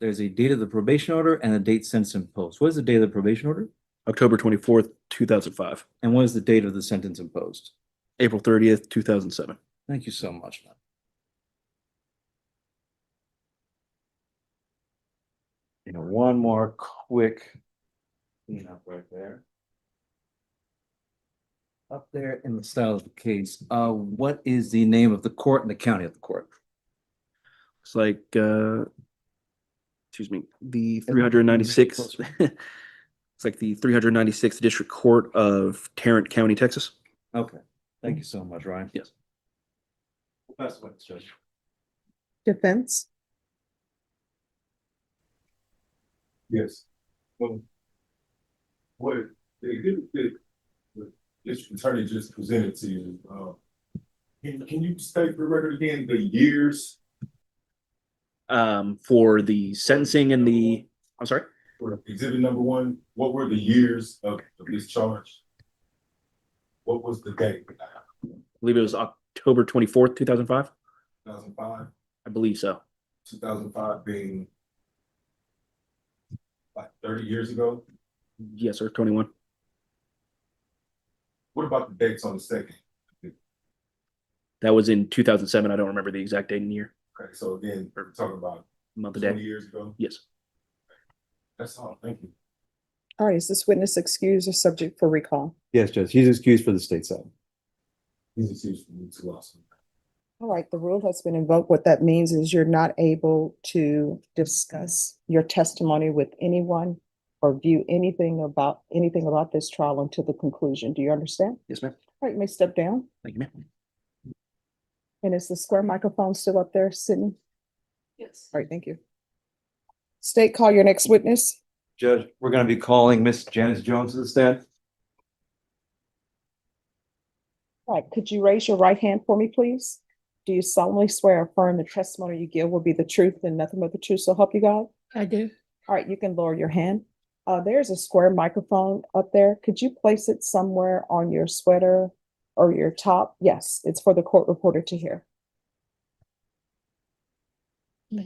date of the probation order and a date sentence imposed. What is the date of the probation order? October 24th, 2005. And what is the date of the sentence imposed? April 30th, 2007. Thank you so much, man. You know, one more quick cleanup right there. Up there in the style of the case, what is the name of the court and the county of the court? It's like, excuse me, the 396. It's like the 396th District Court of Tarrant County, Texas. Okay, thank you so much, Ryan. Yes. Pass the witness, Judge. Defense? Yes. What the exhibit that this attorney just presented to you, can you state for the record again, the years For the sentencing and the, I'm sorry, for exhibit number one? What were the years of this charge? What was the date? I believe it was October 24th, 2005. 2005, I believe so. 2005 being like 30 years ago. Yes, sir, 21. What about the dates on the second? That was in 2007. I don't remember the exact date and year, Okay, so again, we're talking about month of 20 day. years ago. Yes. That's all. Thank you. All right, is this witness excused or subject for recall? Yes, Judge, he's excused for the state side. He's excused from this lawsuit. All right, the rule has been invoked. What that means is you're not able to discuss your testimony with anyone or view anything about this trial until the conclusion. Do you understand? Yes, ma'am. All right, you may step down. Thank you, ma'am. And is the square microphone still up there, Sydney? Yes. All right, thank you. State, call your next witness. Judge, we're gonna be calling Miss Janice Jones to the stand. All right, could you raise your right hand for me, please? Do you solemnly swear or affirm the testimony you give will be the truth and nothing but the truth, so help you God? I do. All right, you can lower your hand. There's a square microphone up there. Could you place it somewhere on your sweater or your top? Yes, it's for the court reporter to hear.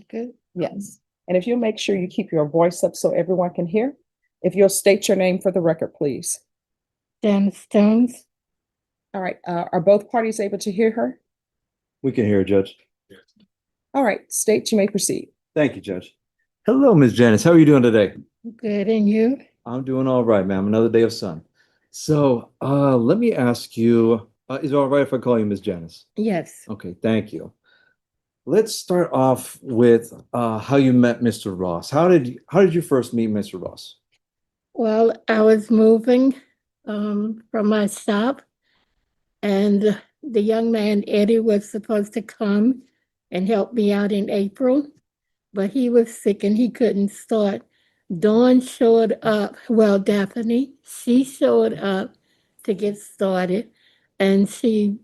Good. Yes. And if you make sure you keep your voice up so everyone can hear, if you'll state your name for the record, please. Janice Jones. All right, are both parties able to hear her? We can hear, Judge. All right, state, you may proceed. Thank you, Judge. Hello, Miss Janice. How are you doing today? Good, and you? I'm doing all right, ma'am. Another day of sun. So, let me ask you, is it all right if I call you Miss Janice? Yes. Okay, thank you. Let's start off with how you met Mr. Ross. How did you first meet Mr. Ross? Well, I was moving from my shop, and the young man, Eddie, was supposed to come and help me out in April, but he was sick and he couldn't start. Dawn showed up, well, Daphne, she showed up to get started, and she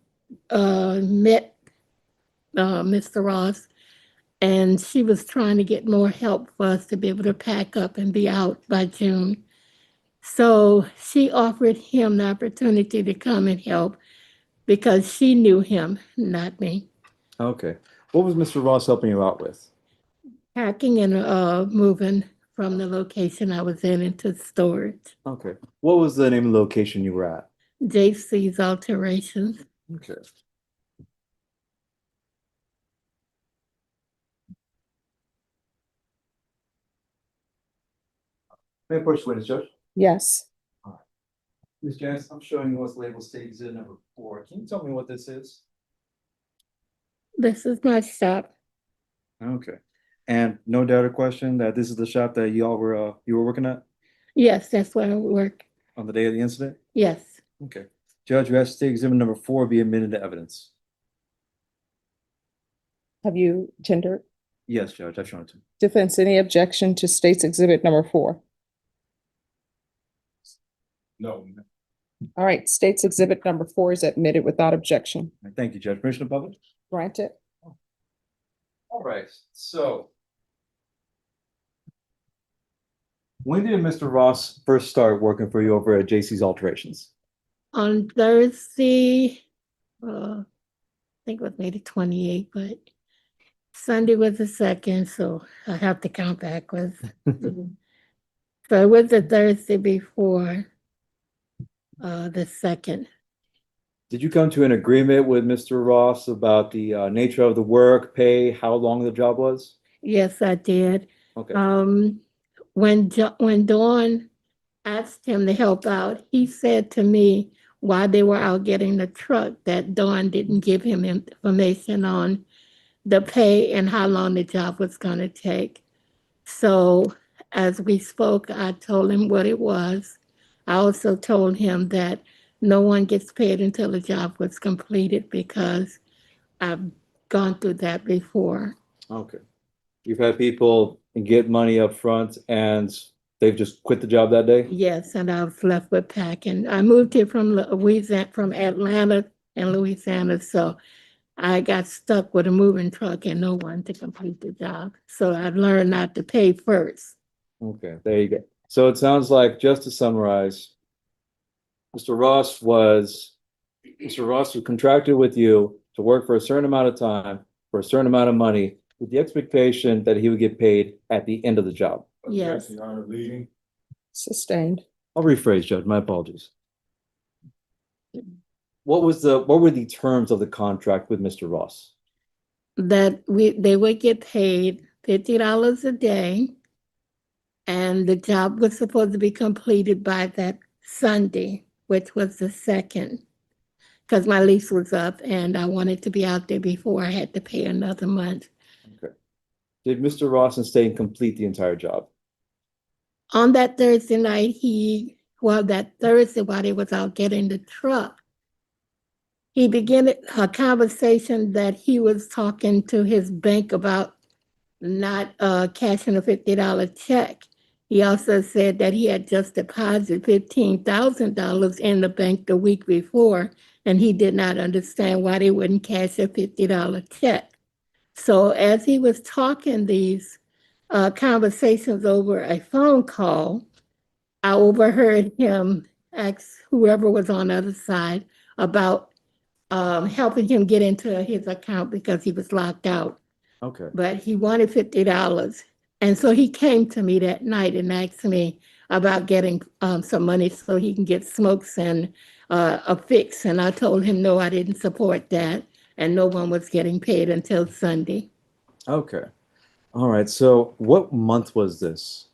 met Mr. Ross, and she was trying to get more help for us to be able to pack up and be out by June. So she offered him the opportunity to come and help because she knew him, not me. Okay. What was Mr. Ross helping you out with? Packing and moving from the location I was in into storage. Okay. What was the name of the location you were at? JC's Alterations. Okay. May I approach the witness, Judge? Yes. Ms. Janice, I'm showing you what's labeled state exhibit number 4. Can you tell me what this is? This is my shop. Okay. And no doubt or question that this is the shop that you were working at Yes, that's where I work. on the day of the incident? Yes. Okay. Judge, you asked state exhibit number 4 be admitted to evidence. Have you tendered? Yes, Judge, I've shown it to you. Defense, any objection to state's exhibit number 4? No. All right, state's exhibit number 4 is admitted without objection. Thank you, Judge. Permission to publish? Granted. All right, so when did Mr. Ross first start working for you over at JC's Alterations? On Thursday, I think it was maybe 28, but Sunday was the 2nd, so I have to count backwards. So it was the Thursday before the 2nd. Did you come to an agreement with Mr. Ross about the nature of the work, pay, how long the job was? Yes, I did. Okay, When Dawn asked him to help out, he said to me, while they were out getting the truck, that Dawn didn't give him information on the pay and how long the job was going to take. So as we spoke, I told him what it was. I also told him that no one gets paid until the job was completed because I've gone through that before. Okay. You've had people get money up front and they've just quit the job that day? Yes, and I was left with packing. I moved here from Louisiana, from Atlanta and Louisiana, so I got stuck with a moving truck and no one to complete the job. So I learned not to pay first. Okay, there you go. So it sounds like, just to summarize, Mr. Ross was contracted with you to work for a certain amount of time, for a certain amount of money, with the expectation that he would get paid at the end of the job. Yes. Objection, Your Honor, leading. Sustained. I'll rephrase, Judge, my apologies. What were the terms of the contract with Mr. Ross? That they would get paid $50 a day, and the job was supposed to be completed by that Sunday, which was the 2nd, because my lease was up and I wanted to be out there before I had to pay another month. Okay. Did Mr. Ross stay and complete the entire job? On that Thursday night, that Thursday while they was out getting the truck, he began a conversation that he was talking to his bank about not cashing a $50 check. He also said that he had just deposited $15,000 in the bank the week before, and he did not understand why they wouldn't cash a $50 check. So as he was talking these conversations over a phone call, I overheard him ask whoever was on the other side about helping him get into his account because he was locked out. Okay. But he wanted $50. And so he came to me that night and asked me about getting some money so he can get smokes and a fix. And I told him, no, I didn't support that. And no one was getting paid until Sunday. Okay. All right. So what month was this?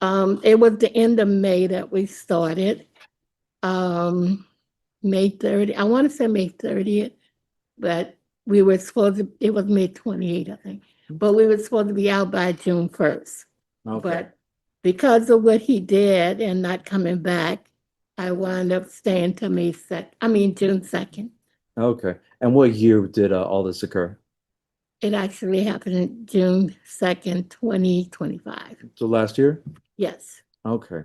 It was the end of May that we started. May 30th. I want to say May 30th, but we were supposed to, it was May 28th, I think. But we were supposed to be out by June 1st. Okay. But because of what he did and not coming back, I wound up staying till June 2nd. Okay. And what year did all this occur? It actually happened in June 2nd, 2025. So last year? Yes. Okay.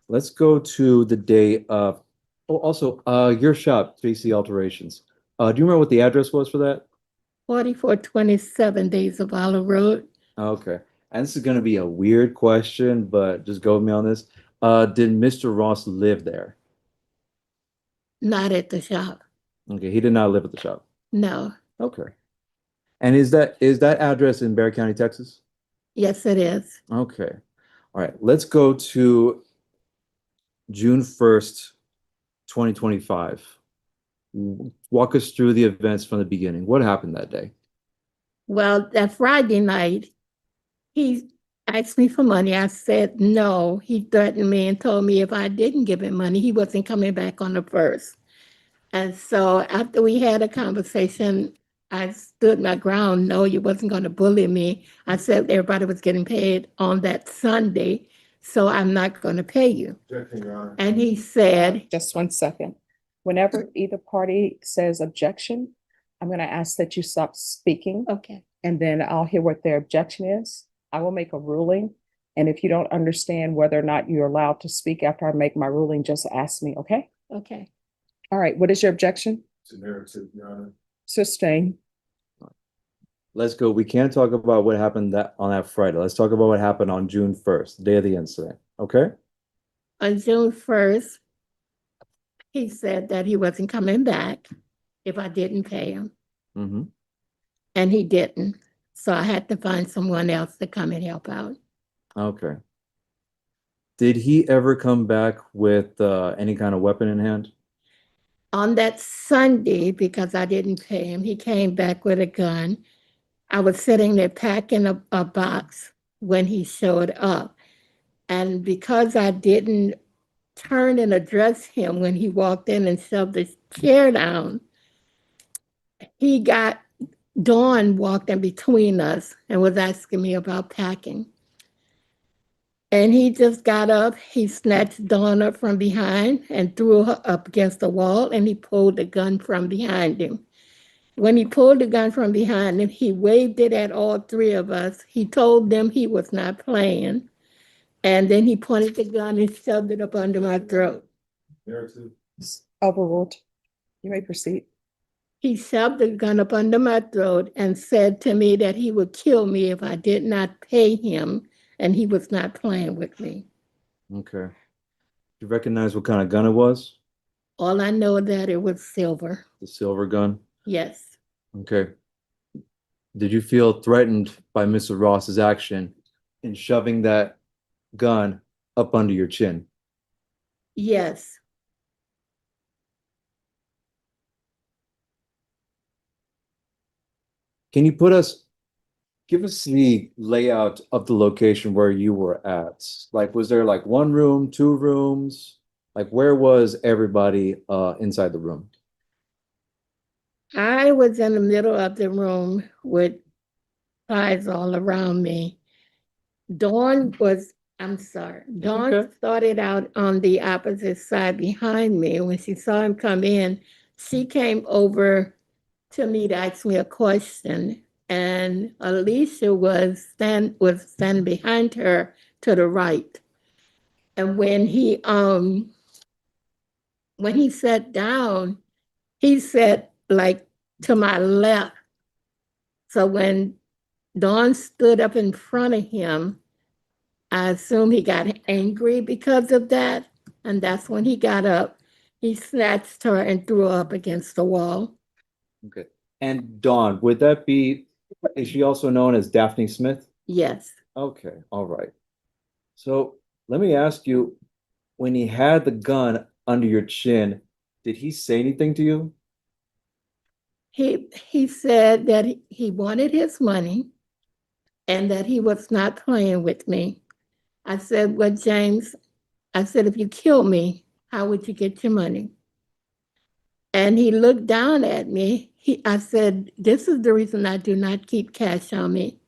Let's go to the day of, also, your shop, JC Alterations. Do you remember what the address was for that? 4427 Days of Olive Road. Okay. And this is going to be a weird question, but just go with me on this. Did Mr. Ross live there? Not at the shop. Okay, he did not live at the shop. No. Okay. And is that address in Bexar County, Texas? Yes, it is. Okay. All right. Let's go to June 1st, 2025. Walk us through the events from the beginning. What happened that day? Well, that Friday night, he asked me for money. I said no. He threatened me and told me if I didn't give him money, he wasn't coming back on the 1st. And so after we had a conversation, I stood my ground. No, you wasn't going to bully me. I said everybody was getting paid on that Sunday, so I'm not going to pay you. Objection, Your Honor. And he said, Just 1 second. Whenever either party says objection, I'm going to ask that you stop speaking, okay, and then I'll hear what their objection is. I will make a ruling. And if you don't understand whether or not you're allowed to speak after I make my ruling, just ask me, okay? okay. All right, what is your objection? To narrative, Your Honor. Sustain. Let's go. We can't talk about what happened on that Friday. Let's talk about what happened on June 1st, the day of the incident. Okay? On June 1st, he said that he wasn't coming back if I didn't pay him. Mm-hmm. And he didn't. So I had to find someone else to come and help out. Okay. Did he ever come back with any kind of weapon in hand? On that Sunday, because I didn't pay him, he came back with a gun. I was sitting there packing a box when he showed up. And because I didn't turned and addressed him when he walked in and shoved the chair down, Dawn walked in between us and was asking me about packing. And he just got up, he snatched Dawn up from behind and threw her up against the wall, and he pulled the gun from behind him. When he pulled the gun from behind him, he waved it at all three of us. He told them he was not playing. And then he pointed the gun and shoved it up under my throat. Overruled. You may proceed. He shoved the gun up under my throat and said to me that he would kill me if I did not pay him, and he was not playing with me. Okay. Do you recognize what kind of gun it was? All I know that it was silver. The silver gun? Yes. Okay. Did you feel threatened by Mr. Ross's action in shoving that gun up under your chin? Yes. Can you give us the layout of the location where you were at? Like, was there like one room, two rooms? Like, where was everybody inside the room? I was in the middle of the room with eyes all around me. Dawn Okay. started out on the opposite side behind me. When she saw him come in, she came over to me to ask me a question. And Alicia was standing behind her to the right. And when he sat down, he sat like to my left. So when Dawn stood up in front of him, I assume he got angry because of that. And that's when he got up. He snatched her and threw her up against the wall. Okay. And Dawn, is she also known as Daphne Smith? Yes. Okay, all right. So let me ask you, when he had the gun under your chin, did he say anything to you? He said that he wanted his money and that he was not playing with me. I said, well, James, if you kill me, how would you get your money? And he looked down at me. I said, this is the reason I do not keep cash on me,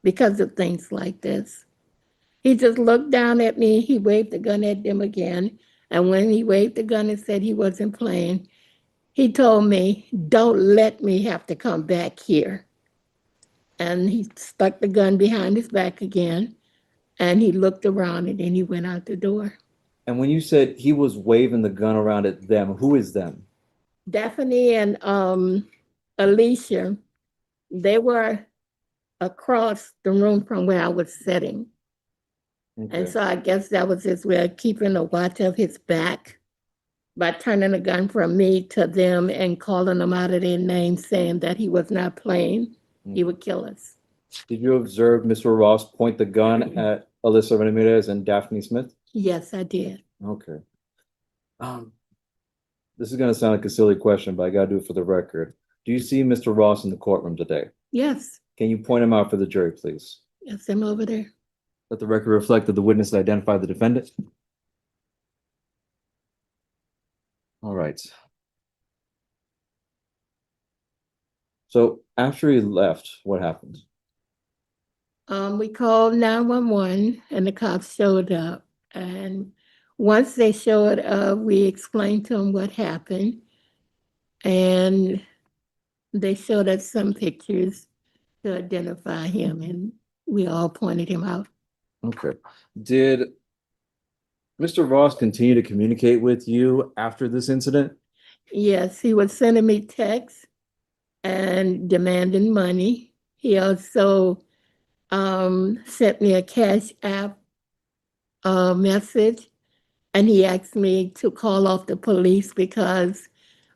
because of things like this. He just looked down at me. He waved the gun at them again. And when he waved the gun and said he wasn't playing, he told me, don't let me have to come back here. And he stuck the gun behind his back again. And he looked around and then he went out the door. And when you said he was waving the gun around at them, who is them? Daphne and Alicia, they were across the room from where I was sitting. Okay. And so I guess that was his way of keeping a watch of his back by turning the gun from me to them and calling them out of their names, saying that he was not playing. He would kill us. Did you observe Mr. Ross point the gun at Alyssa Ramirez and Daphne Smith? Yes, I did. Okay. This is going to sound like a silly question, but I got to do it for the record. Do you see Mr. Ross in the courtroom today? Yes. Can you point him out for the jury, please? Yes, I'm over there. Let the record reflect that the witness identified the defendant. All right. So after he left, what happened? We called 911 and the cops showed up. And once they showed up, we explained to them what happened. And they showed us some pictures to identify him, and we all pointed him out. Okay. Did Mr. Ross continue to communicate with you after this incident? Yes, he was sending me texts and demanding money. He also sent me a Cash App message, and he asked me to call off the police because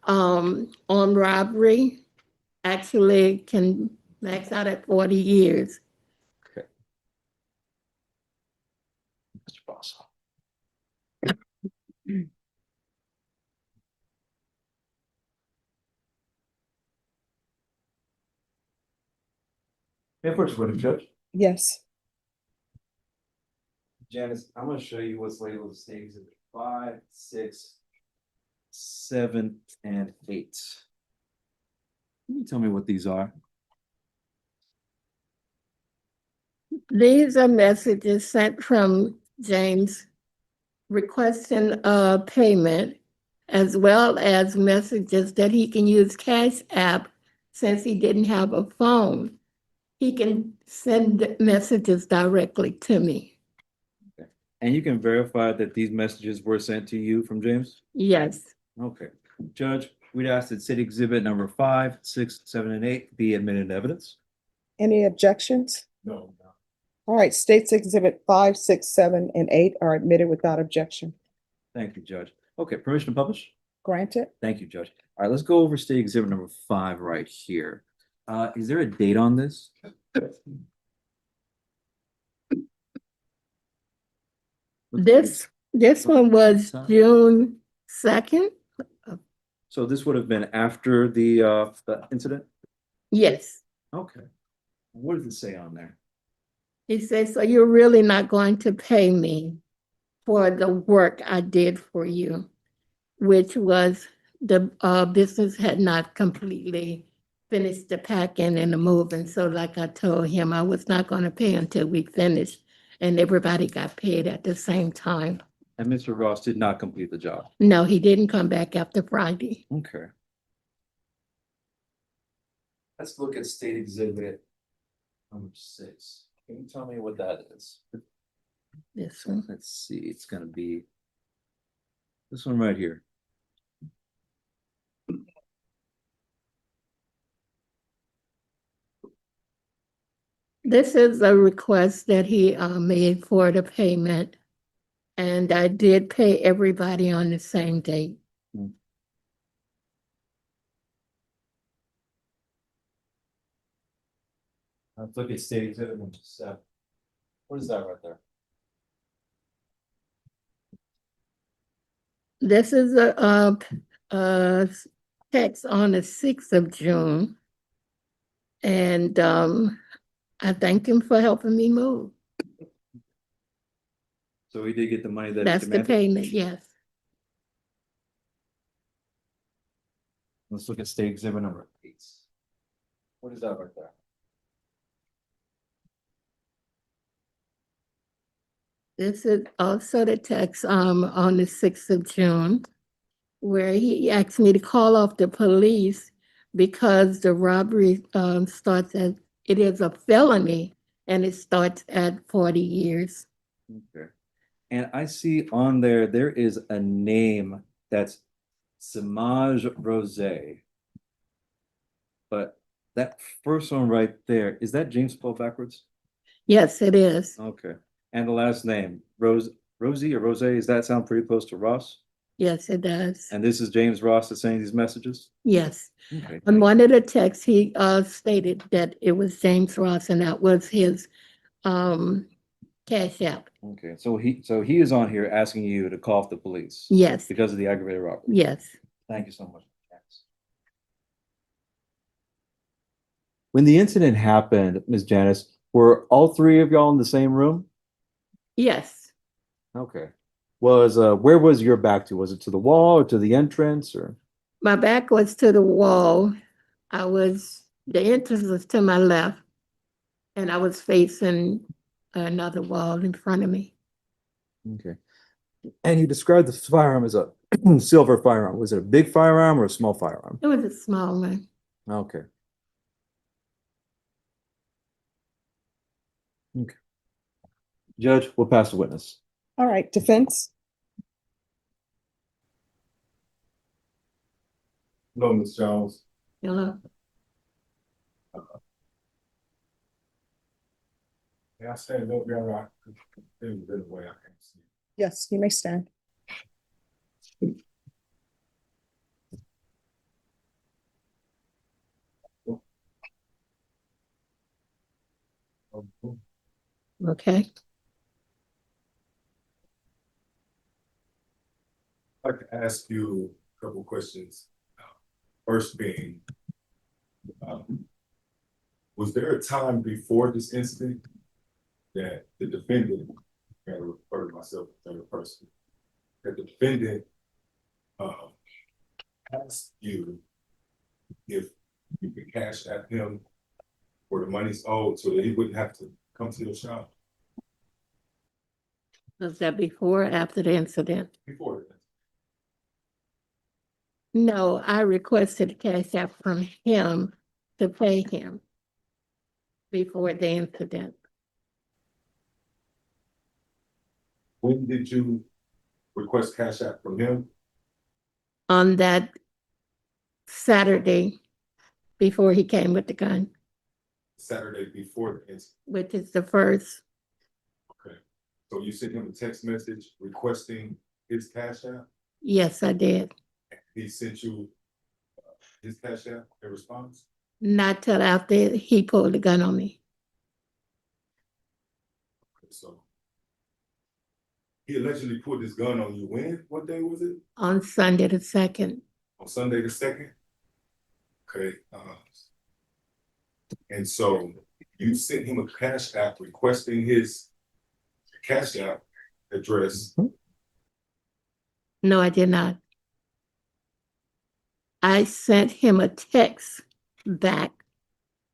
armed robbery actually can max out at 40 years. Okay. Mr. Ross. First, with Judge. Yes. Janice, I'm going to show you what's labeled as state exhibit 5, 6, 7, and 8. Can you tell me what these are? These are messages sent from James requesting a payment, as well as messages that he can use Cash App since he didn't have a phone. He can send messages directly to me. And you can verify that these messages were sent to you from James? Yes. Okay. Judge, we'd ask that City Exhibit number 5, 6, 7, and 8 be admitted into evidence. Any objections? No, no. All right, States Exhibit 5, 6, 7, and 8 are admitted without objection. Thank you, Judge. Okay, permission to publish? Granted. Thank you, Judge. All right, let's go over State Exhibit number 5 right here. Is there a date on this? This one was June 2nd. So this would have been after the incident? Yes. Okay. What does it say on there? He says, so you're really not going to pay me for the work I did for you, which was the business had not completely finished the packing and the moving. So like I told him, I was not going to pay until we finished, and everybody got paid at the same time. And Mr. Ross did not complete the job. No, he didn't come back after Friday. Okay. Let's look at State Exhibit number 6. Can you tell me what that is? This one. Let's see, it's gonna be this one right here. This is a request that he made for the payment, and I did pay everybody on the same date. Let's look at State Exhibit number 7. What is that right there? This is a text on the 6th of June. And I thank him for helping me move. So we did get the money that he That's the demanded? payment, yes. Let's look at State Exhibit number 8. What is that right there? This is also the text on the 6th of June, where he asked me to call off the police because the robbery starts at, it is a felony, and it starts at 40 years. Okay. And I see on there, there is a name that's Samaj Rose. But that first one right there, is that James spelled backwards? Yes, it is. Okay. And the last name, Rosie or Rose, does that sound pretty close to Ross? Yes, it does. And this is James Ross that's sending these messages? Yes. Okay. On one of the texts, he stated that it was James Ross, and that was his Cash App. Okay, so he is on here asking you to call off the police Yes, because of the aggravated robbery. yes. Thank you so much. When the incident happened, Ms. Janice, were all three of y'all in the same room? Yes. Okay. Where was your back to? Was it to the wall or to the entrance or? My back was to the wall. The entrance was to my left, and I was facing another wall in front of me. Okay. And you described the firearm as a silver firearm. Was it a big firearm or a small firearm? It was a small one. Okay. Okay. Judge, we'll pass the witness. All right, defense. No, Ms. Jones. Hello? Yeah, I stand up there. Right. There's a bit of way I can't see. Yes, you may stand. Okay. I'd like to ask you a couple questions. First being, was there a time before this incident that the defendant, I gotta refer to myself as a third person, that the defendant asked you if you could cash at him or the money's owed so that he wouldn't have to come to your shop Was that before or after the incident? before that? No, I requested cash app from him to pay him before the incident. When did you request cash app from him? On that Saturday before he came with the gun, Saturday before the incident. which is the first. Okay. So you sent him a text message requesting his cash app? Yes, I did. He sent you his cash app in response? Not till after he pulled the gun on me. Okay, so he allegedly pulled his gun on you when? What day was it? On Sunday the 2nd. On Sunday the 2nd? Okay, and so you sent him a cash app requesting his cash app address. No, I did not. I sent him a text back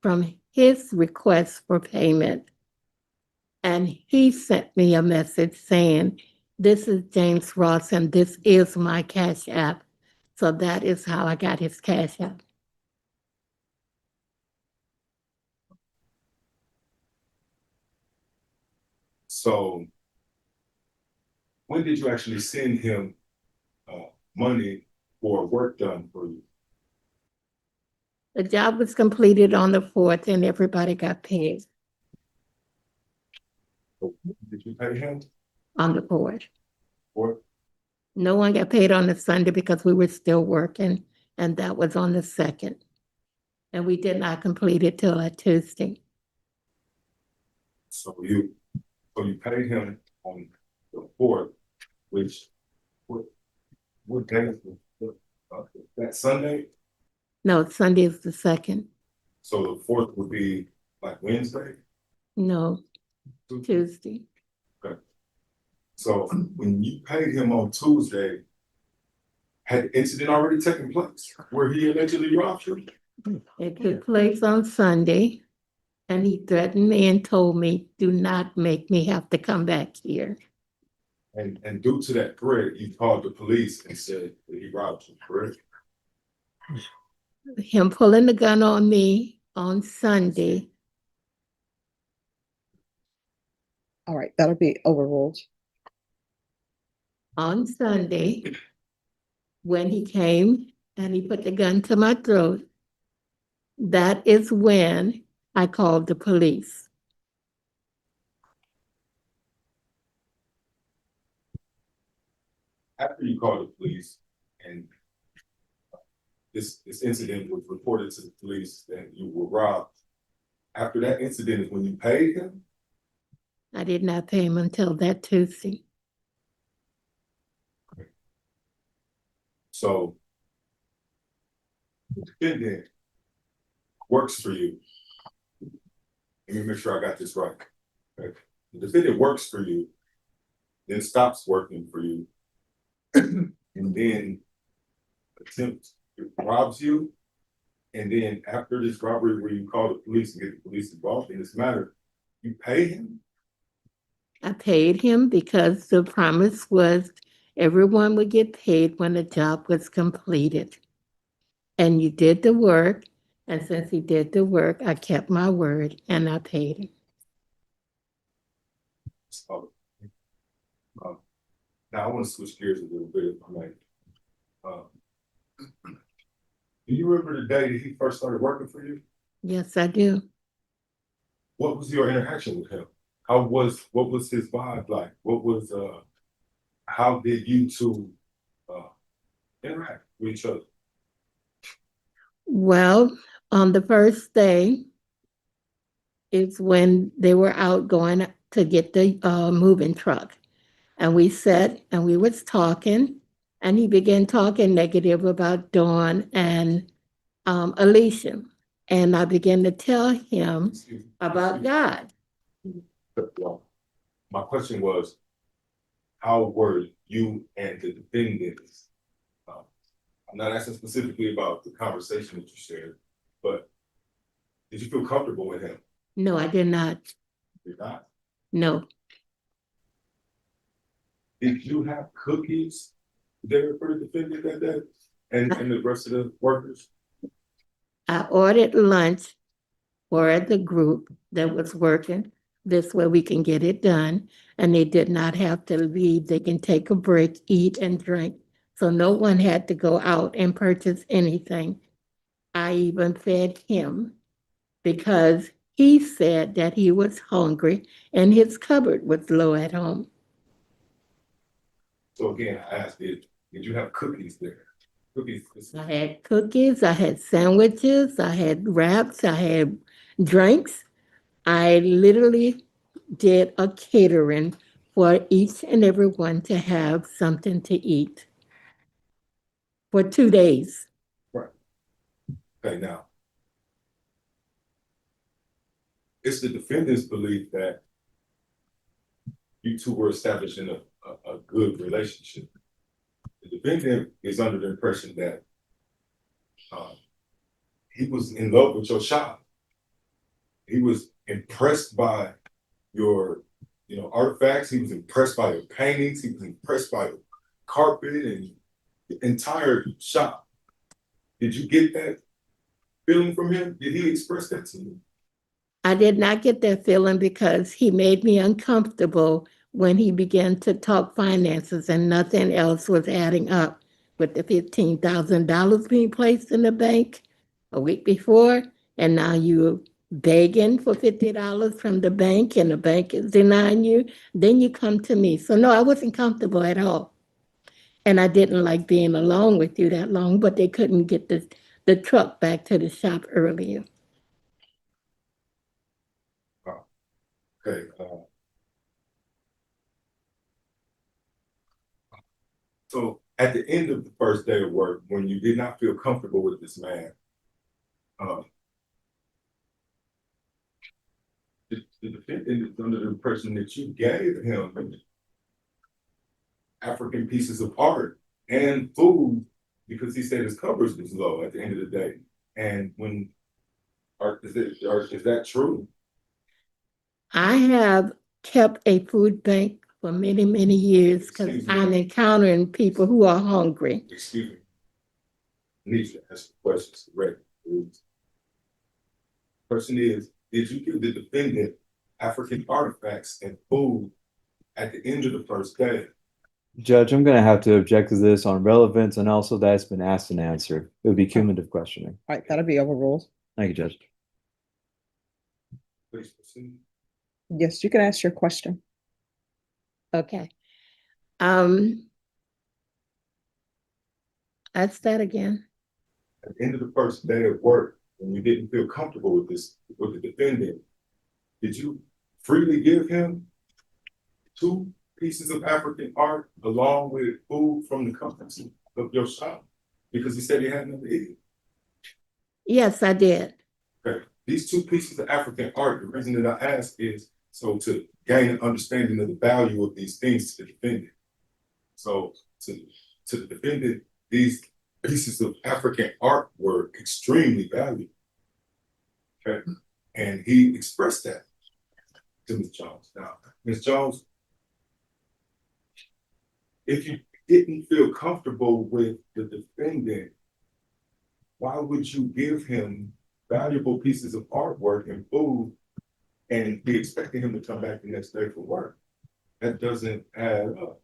from his request for payment. And he sent me a message saying, "This is James Ross and this is my cash app." So that is how I got his cash app. So when did you actually send him money for work done for you? The job was completed on the 4th and everybody got paid So did you pay him on the 4th. for? No one got paid on the Sunday because we were still working, and that was on the 2nd. And we did not complete it till a Tuesday. So you paid him on the 4th, which what day is that Sunday? No, Sunday is the 2nd. So the 4th would be like Wednesday? No, Tuesday. Okay. So when you paid him on Tuesday, had the incident already taken place where he allegedly robbed you? It took place on Sunday, and he threatened me and told me, "Do not make me have to come back here." And due to that threat, you called the police and said that he robbed you, correct? Him pulling the gun on me on Sunday. All right, that'll be overruled. On Sunday, when he came and he put the gun to my throat, that is when I called the police. After you called the police and this incident was reported to the police that you were robbed, after that incident is when you paid him? I did not pay him until that Tuesday. So the defendant works for you. Let me make sure I got this right. Okay. The defendant works for you, then stops working for you, and then robs you. And then after this robbery where you call the police and get the police involved in this matter, you pay him? I paid him because the promise was everyone would get paid when the job was completed. And you did the work, and since he did the work, I kept my word and I paid him. So, now I want to switch gears a little bit, if I may. Do you remember the day that he first started working for you? Yes, I do. What was your interaction with him? What was his vibe like? How did you two interact with each other? Well, on the first day is when they were out going to get the moving truck. And we sat and we was talking, and he began talking negative about Dawn and Alicia. And I began to tell him about God. My question was, how were you and the defendants, I'm not asking specifically about the conversation that you shared, but did you feel comfortable with him? No, I did not. Did not? No, Did you have cookies there for the defendant that day and the rest of the workers? I ordered lunch for the group that was working. This way we can get it done, and they did not have to leave. They can take a break, eat and drink. So no one had to go out and purchase anything. I even fed him because he said that he was hungry and his cupboard was low at home. So again, I asked, did you have cookies there? Cookies. I had cookies, I had sandwiches, I had wraps, I had drinks. I literally did a catering for each and every one to have something to eat for 2 days. Right. Okay, now. It's the defendant's belief that you two were establishing a good relationship. The defendant is under the impression that he was in love with your shop. He was impressed by your, artifacts. He was impressed by your paintings. He was impressed by your carpet and the entire shop. Did you get that feeling from him? Did he express that to you? I did not get that feeling because he made me uncomfortable when he began to talk finances and nothing else was adding up. With the $15,000 being placed in the bank a week before, and now you're begging for $50 from the bank and the bank is denying you, then you come to me. So no, I wasn't comfortable at all. And I didn't like being alone with you that long, but they couldn't get the truck back to the shop earlier. Okay. So at the end of the first day of work, when you did not feel comfortable with this man, the defendant is under the impression that you gave him African pieces of art and food because he said his covers was low at the end of the day. And is that true? I have kept a food bank for many, many years because Excuse me. I'm encountering people who are hungry. Excuse me. I need you to ask the questions correctly, please. Question is, did you give the defendant African artifacts and food at the end of the first day? Judge, I'm going to have to object to this on relevance and also that's been asked and answered. It would be cumulative questioning. All right, that'll be overruled. Thank you, Judge. Please proceed. Yes, you can ask your question. Okay. That's that again. At the end of the first day of work, when you didn't feel comfortable with the defendant, did you freely give him 2 pieces of African art along with food from the company of your shop? Because he said he had nothing to eat. Yes, I did. Okay. These 2 pieces of African art, the reason that I ask is so to gain an understanding of the value of these things to the defendant. So to the defendant, these pieces of African art were extremely valuable. Okay. And he expressed that to Ms. Jones. Now, Ms. Jones, if you didn't feel comfortable with the defendant, why would you give him valuable pieces of artwork and food and be expecting him to come back the next day for work? That doesn't add up.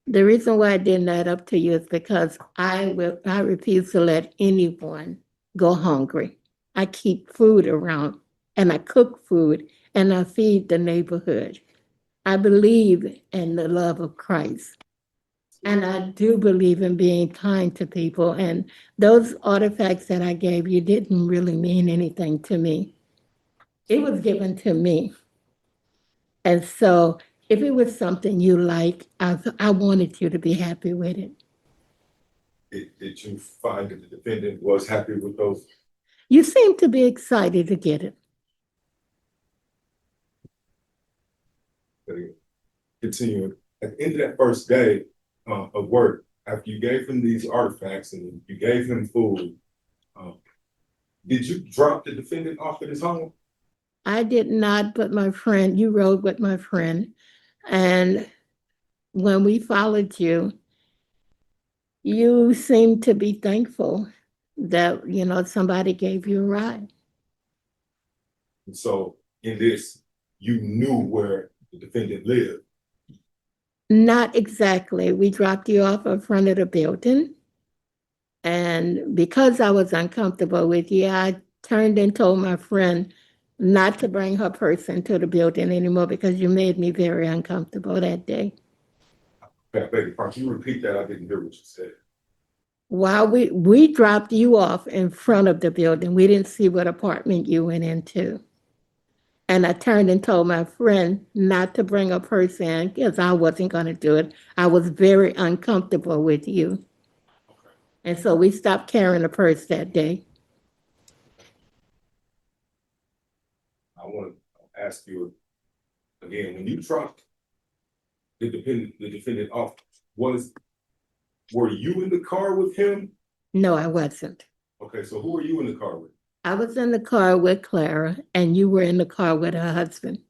The reason why I didn't add up to you is because I refuse to let anyone go hungry. I keep food around and I cook food and I feed the neighborhood. I believe in the love of Christ. And I do believe in being kind to people. And those artifacts that I gave you didn't really mean anything to me. It was given to me. And so if it was something you like, I wanted you to be happy with it. Did you find that the defendant was happy with those? You seem to be excited to get it. Continuing, at the end of that first day, of work, after you gave him these artifacts and you gave him food, did you drop the defendant off at his home? I did not, but my friend, you rode with my friend. And when we followed you, you seemed to be thankful that, somebody gave you a ride. And so in this, you knew where the defendant lived. Not exactly. We dropped you off in front of the building. And because I was uncomfortable with you, I turned and told my friend not to bring her purse into the building anymore because you made me very uncomfortable that day. I beg your pardon, can you repeat that? I didn't hear what you said. While we dropped you off in front of the building, we didn't see what apartment you went into. And I turned and told my friend not to bring a purse in because I wasn't going to do it. I was very uncomfortable with you. And so we stopped carrying a purse that day. I want to ask you again, when you dropped the defendant off, were you in the car with him? No, I wasn't. Okay, so who were you in the car with? I was in the car with Clara and you were in the car with her husband.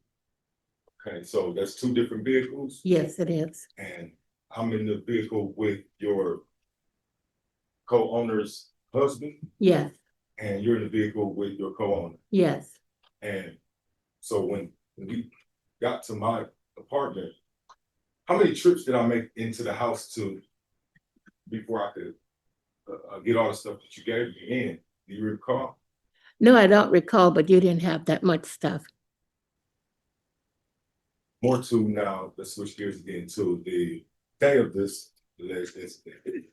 Okay, so that's two different vehicles? Yes, it is. And I'm in the vehicle with your co-owner's husband? Yes, And you're in the vehicle with your co-owner? yes. And so when we got to my apartment, how many trips did I make into the house before I could get all the stuff that you gave me in? Do you recall? No, I don't recall, but you didn't have that much stuff. More to now, let's switch gears again to the day of this alleged incident.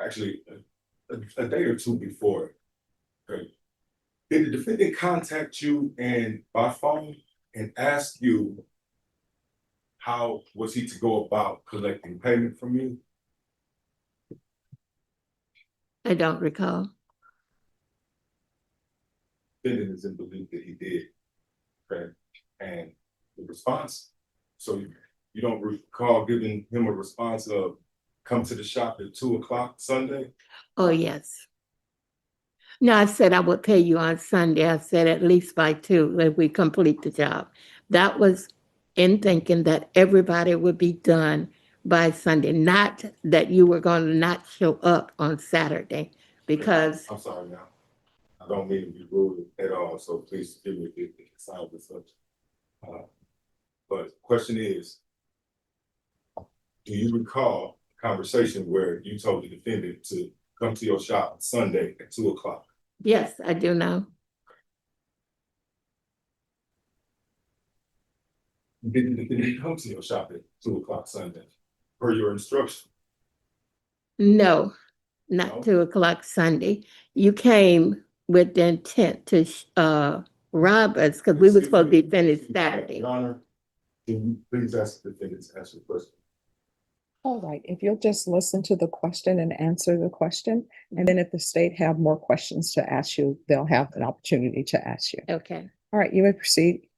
Actually, a day or two before. Okay. Did the defendant contact you by phone and ask you how was he to go about collecting payment from you? I don't recall. Defendant is in belief that he did. Okay. And the response, so you don't recall giving him a response of come to the shop at 2:00 Sunday? Oh, yes. No, I said I would pay you on Sunday. I said at least by 2 if we complete the job. That was in thinking that everybody would be done by Sunday, not that you were going to not show up on Saturday because I'm sorry now. I don't mean to be rude at all, so please forgive me if it sounds as such. But the question is, do you recall a conversation where you told the defendant to come to your shop on Sunday at 2:00? yes, I do know. Did the defendant come to your shop at 2:00 Sunday per your instruction? No, not No? 2:00 Sunday. You came with the intent to rob us because we were supposed to be finished Saturday. Your Honor, can you please ask the defendant to answer the question? All right, if you'll just listen to the question and answer the question, and then if the state have more questions to ask you, they'll have an opportunity to ask you. Okay. All right, you may proceed.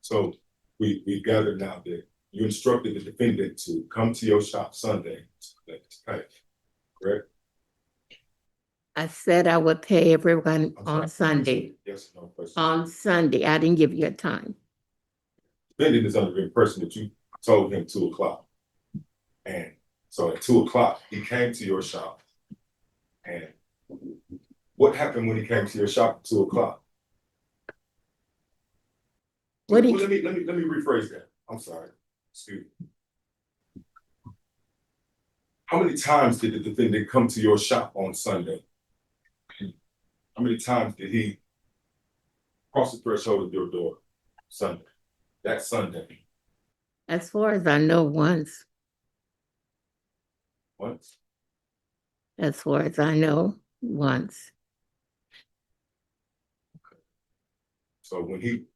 So we gathered now that you instructed the defendant to come to your shop Sunday to collect his pay, correct? I said I would pay everyone I'm on sorry. Sunday. Yes or no question? On Sunday, I didn't give you a time. Defendant is under the impression that you told him 2:00. And so at 2:00, he came to your shop. And what happened when he came to your shop at 2:00? What Well, did let me rephrase that. I'm sorry. Excuse me. How many times did the defendant come to your shop on Sunday? How many times did he cross the threshold of your door Sunday? That Sunday? As far as I know, once. Once? As far as I know, once. So when he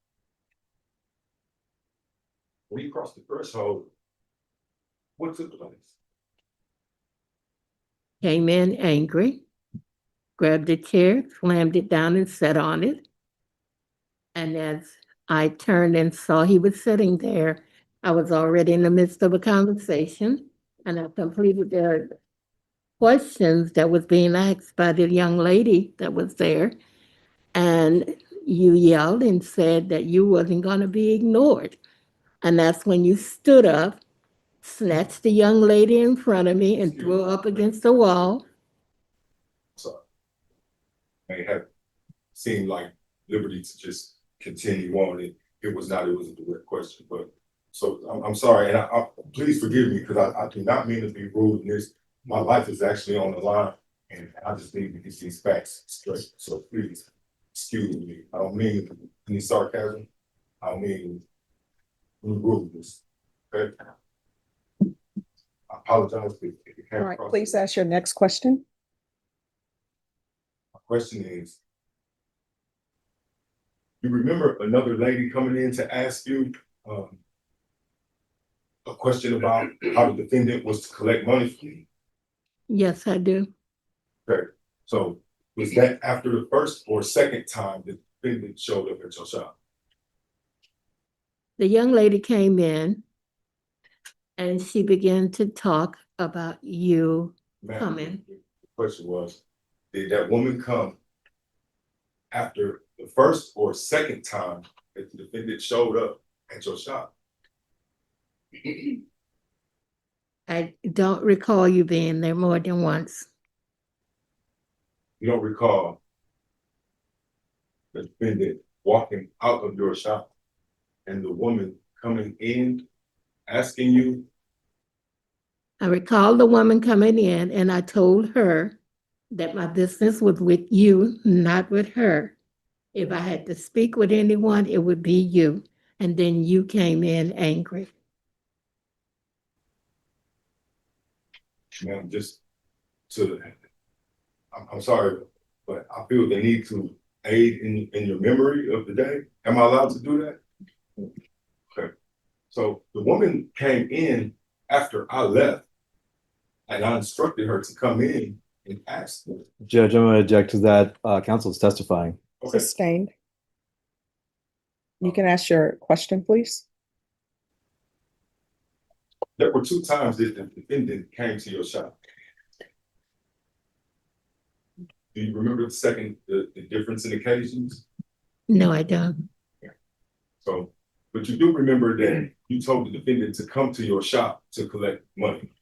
crossed the threshold, what took place? Came in angry, grabbed a chair, slammed it down and sat on it. And as I turned and saw he was sitting there. I was already in the midst of a conversation, and I completed the questions that was being asked by the young lady that was there. And you yelled and said that you wasn't going to be ignored. And that's when you stood up, snatched the young lady in front of me and threw her up against the wall. Sorry. May have seemed like liberty to just continue on. It was not, it was a direct question, but so I'm sorry, and I please forgive me because I do not mean to be rude in this. My life is actually on the line and I just need to get these facts straight. So please excuse me. I don't mean any sarcasm. I don't mean any rudeness. Okay? I apologize if it came All right, across. please ask your next question. My question is, you remember another lady coming in to ask you a question about how the defendant was to collect money from you? Yes, I do. Okay, so was that after the first or second time the defendant showed up at your shop? The young lady came in and she began to talk about you Ma'am, coming. the question was, did that woman come after the first or second time that the defendant showed up at your shop? I don't recall you being there more than once. You don't recall the defendant walking out of your shop and the woman coming in asking you? I recall the woman coming in and I told her that my business was with you, not with her. If I had to speak with anyone, it would be you. And then you came in angry. Ma'am, just to, I'm sorry, but I feel the need to aid in your memory of the day. Am I allowed to do that? Okay. So the woman came in after I left and I instructed her to come in and ask me. Judge, I'm going to object to that. Counsel is testifying. Okay. Sustained. You can ask your question, please. There were 2 times that the defendant came to your shop. Do you remember the difference in occasions? No, I don't. So, but you do remember that you told the defendant to come to your shop to collect money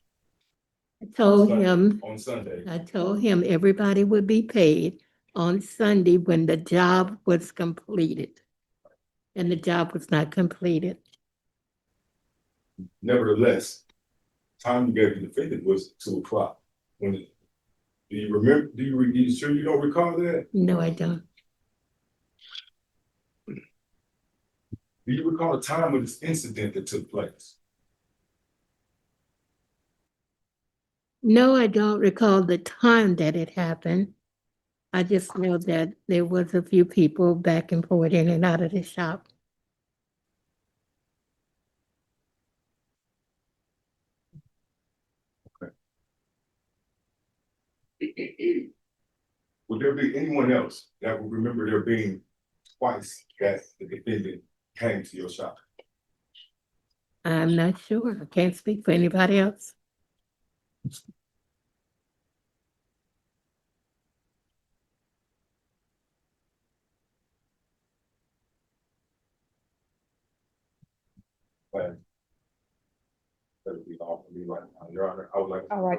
I told Sunday- him, on Sunday. I told him everybody would be paid on Sunday when the job was completed. And the job was not completed. Nevertheless, time you gave the defendant was 2 o'clock. Do you remember, you sure you don't recall that? No, I don't. Do you recall the time of this incident that took place? No, I don't recall the time that it happened. I just know that there was a few people back and forth in and out of the shop. Would there be anyone else that would remember there being twice that the defendant came to your shop? I'm not sure. I can't speak for anybody else. But that would be all for me right now, Your Honor. I would like. All right.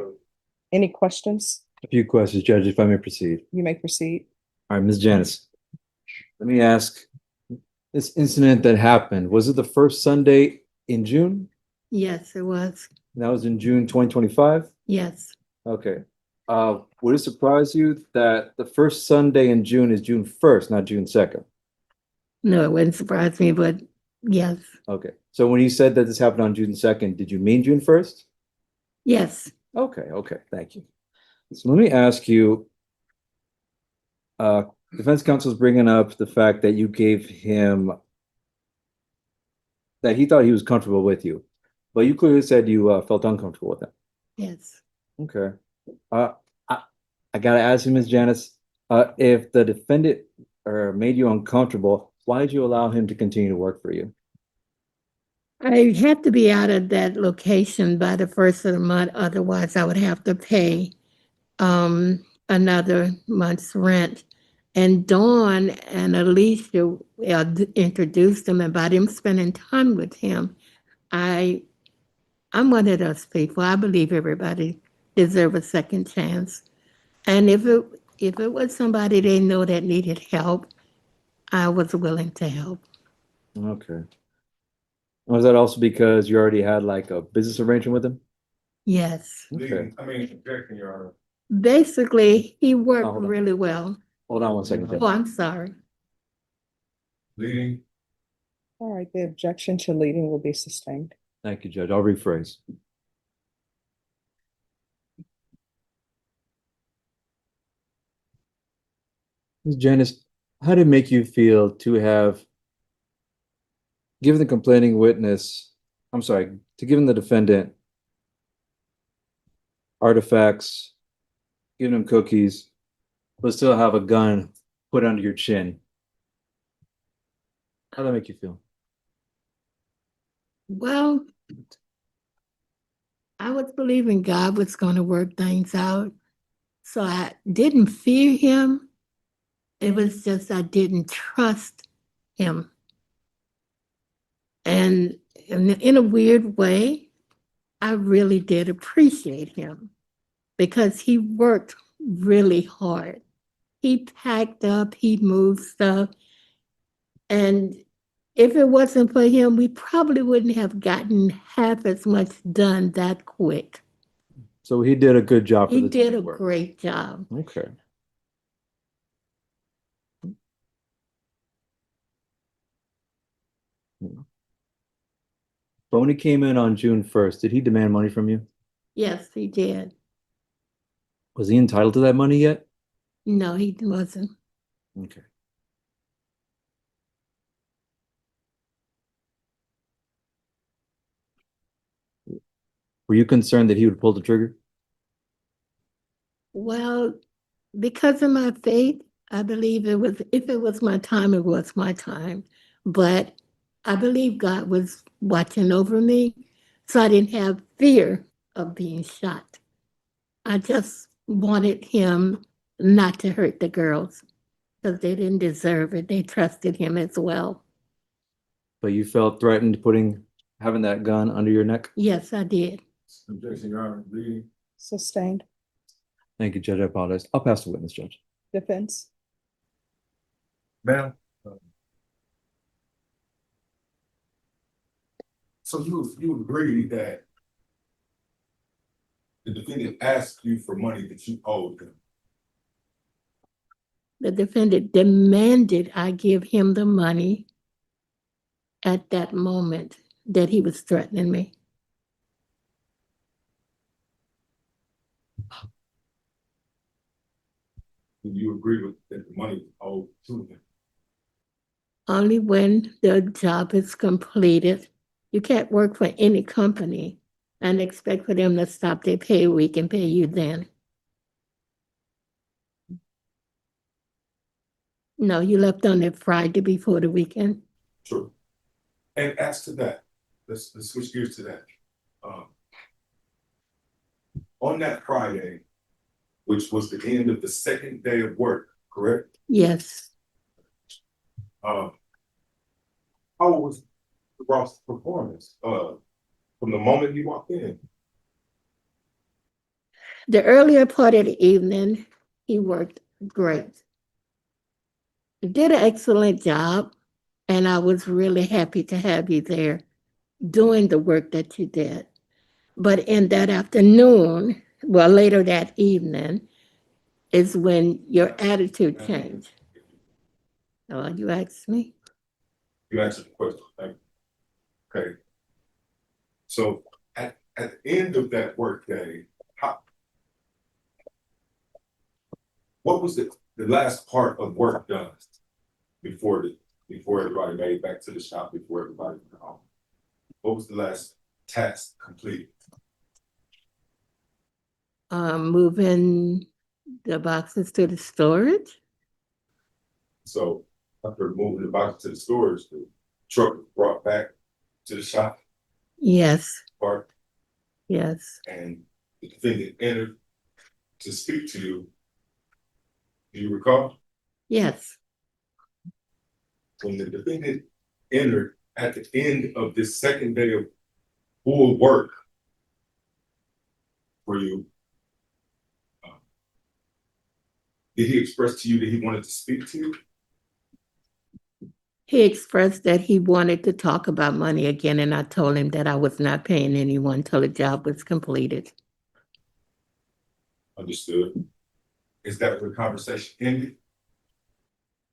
Any questions? A few questions, Judge, if I may proceed. You may proceed. All right, Ms. Janice, let me ask, this incident that happened, was it the first Sunday in June? Yes, it was. That was in June 2025? Yes. Okay. Would it surprise you that the first Sunday in June is June 1st, not June 2nd? No, it wouldn't surprise me, but yes. Okay. So when you said that this happened on June 2nd, did you mean June 1st? Yes. Okay, thank you. So let me ask you, defense counsel is bringing up the fact that you gave him, that he thought he was comfortable with you, but you clearly said you felt uncomfortable with him. Yes. Okay. I gotta ask you, Ms. Janice, if the defendant made you uncomfortable, Why did you allow him to continue to work for you? I had to be out of that location by the first of the month, otherwise I would have to pay another month's rent. And Dawn and Alicia introduced him, and by them spending time with him, I'm one of those people. I believe everybody deserves a second chance. And if it was somebody they know that needed help, I was willing to help. Okay. Was that also because you already had like a business arrangement with him? Yes. Okay. Objection, Your Honor. Basically, he worked Hold on. really well. Hold on one second. Judge. Oh, I'm sorry. Leading. All right, the objection to leading will be sustained. Thank you, Judge. I'll rephrase. Ms. Janice, how did it make you feel to have given the complaining witness, to giving the defendant artifacts, giving him cookies, but still have a gun put under your chin? How did that make you feel? Well, I was believing God was going to work things out. So I didn't fear him. It was just I didn't trust him. And in a weird way, I really did appreciate him because he worked really hard. He packed up, he moved stuff. And if it wasn't for him, we probably wouldn't have gotten half as much done that quick. So he did a good job. He did a great job. Okay. But when he came in on June 1st, did he demand money from you? Yes, he did. Was he entitled to that money yet? No, he wasn't. Okay. Were you concerned that he would pull the trigger? Well, because of my faith, I believe if it was my time, it was my time. But I believe God was watching over me, so I didn't have fear of being shot. I just wanted him not to hurt the girls because they didn't deserve it. They trusted him as well. But you felt threatened having that gun under your neck? Yes, I did. Objection, Your Honor. Leading. Sustained. Thank you, Judge. I apologize. I'll pass the witness, Judge. Defense. Ma'am. So you agree that the defendant asked you for money that you owed him? The defendant demanded I give him the money at that moment that he was threatening me. Do you agree with that the money was owed to him? Only when the job is completed. You can't work for any company and expect for them to stop their pay week and pay you then. No, you left on that Friday before the weekend. Sure. And as to that, let's switch gears to that. On that Friday, which was the end of the second day of work, correct? Yes. How was Ross' performance from the moment he walked in? The earlier part of the evening, he worked great. He did an excellent job, and I was really happy to have you there doing the work that you did. But in that afternoon, well, later that evening, is when your attitude changed. Oh, you asked me? You answered the question. Thank you. Okay. So at the end of that work day, what was the last part of work done before everybody made it back to the shop, before everybody went home? What was the last task completed? Moving the boxes to the storage. So After moving the box to the storage, the truck was brought back to the shop Yes, park, yes. and the defendant entered to speak to you. Do you recall? Yes, When the defendant entered at the end of this second day of full work for you, did he express to you that he wanted to speak to you? he expressed that he wanted to talk about money again, and I told him that I was not paying anyone till the job was completed. Understood. Is that where the conversation ended?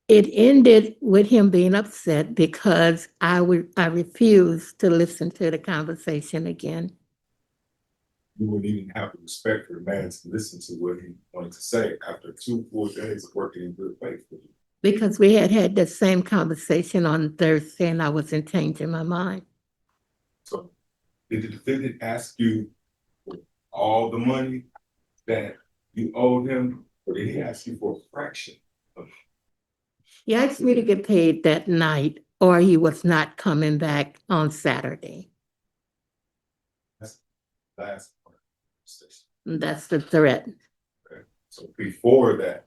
It ended with him being upset because I refused to listen to the conversation again. You wouldn't even have the respect for the man to listen to what he wanted to say after 2 full days of working in good faith with you. Because we had had the same conversation on Thursday and I wasn't changing my mind. So did the defendant ask you for all the money that you owed him, or did he ask you for a fraction of it? He asked me to get paid that night or he was not coming back on Saturday. That's the last part of the conversation. That's the threat. Okay. So before that,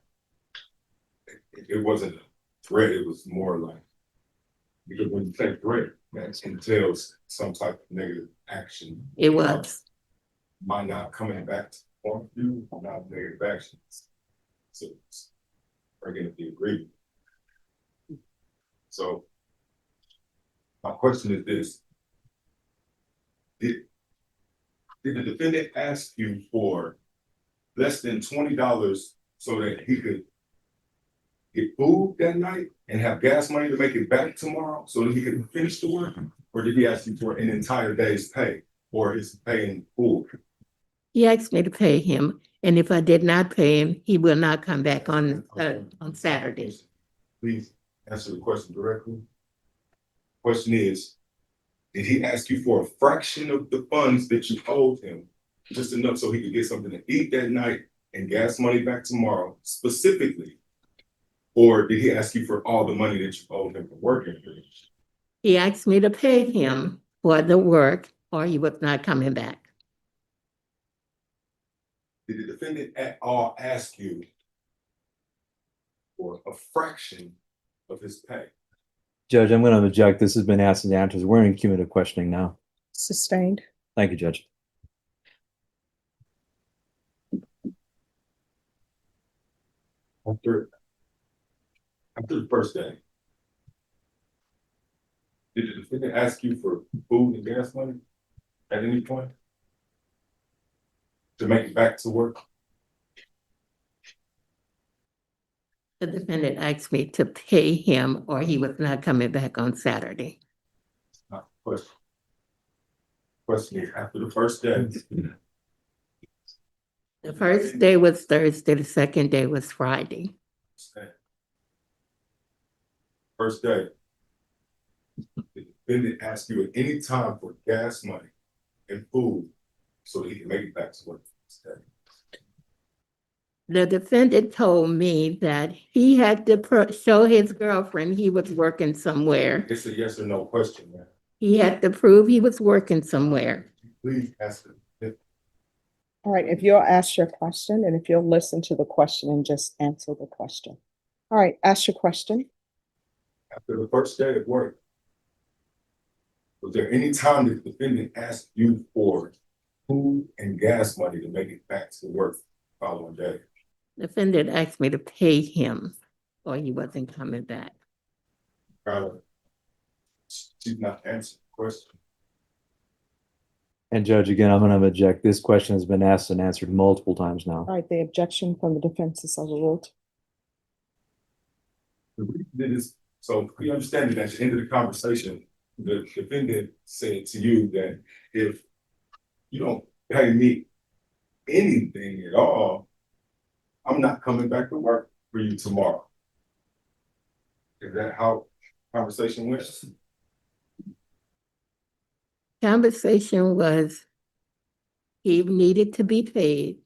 it wasn't a threat, it was more like, because when you say threat, that entails some type of negative action. It was. By not coming back to form you, not negative actions. So it's breaking up the agreement. So my question is this. Did the defendant ask you for less than $20 so that he could get food that night and have gas money to make it back tomorrow so that he could finish the work? Or did he ask you for an entire day's pay or his pay in full? He asked me to pay him, and if I did not pay him, he will not come back on Saturday. Please answer the question directly. Question is, did he ask you for a fraction of the funds that you owed him, just enough so he could get something to eat that night and gas money back tomorrow specifically? Or did he ask you for all the money that you owed him for working? He asked me to pay him for the work or he was not coming back. Did the defendant at all ask you for a fraction of his pay? Judge, I'm going to object. This has been asked and answered. We're in cumulative questioning now. Sustained. Thank you, Judge. After the first day, did the defendant ask you for food and gas money at any point to make it back to work? The defendant asked me to pay him or he was not coming back on Saturday. Not the question. Question is, after the first day, The first day was Thursday, the second day was Friday. first day, the defendant asked you at any time for gas money and food so that he can make it back to work the next day. The defendant told me that he had to show his girlfriend he was working somewhere. It's a yes or no question, man. He had to prove he was working somewhere. Please ask it. All right, if you'll ask your question and if you'll listen to the question and just answer the question. All right, ask your question. After the first day of work, was there any time that the defendant asked you for food and gas money to make it back to work the following day? The defendant asked me to pay him or he wasn't coming back. She's not answering the question. And Judge, again, I'm going to object. This question has been asked and answered multiple times now. All right, the objection from the defense is overruled. The reason it is, so we understand that at the end of the conversation, the defendant said to you that if you don't pay me anything at all, I'm not coming back to work for you tomorrow. Is that how conversation went? Conversation was he needed to be paid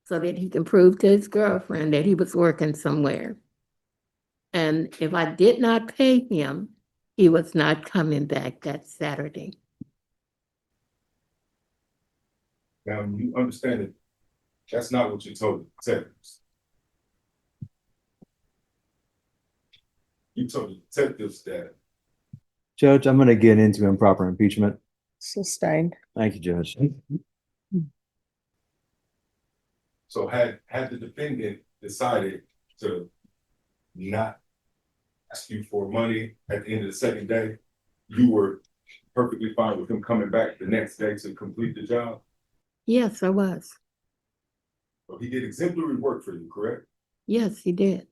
so that he can prove to his girlfriend that he was working somewhere. And if I did not pay him, he was not coming back that Saturday. Now, you understand that that's not what you told the detectives. You told the detectives that. Judge, I'm gonna get into improper impeachment. Sustained. Thank you, Judge. So had the defendant decided to not ask you for money at the end of the second day, you were perfectly fine with him coming back the next day to complete the job? Yes, I was. So he did exemplary work for you, correct? Yes, he did.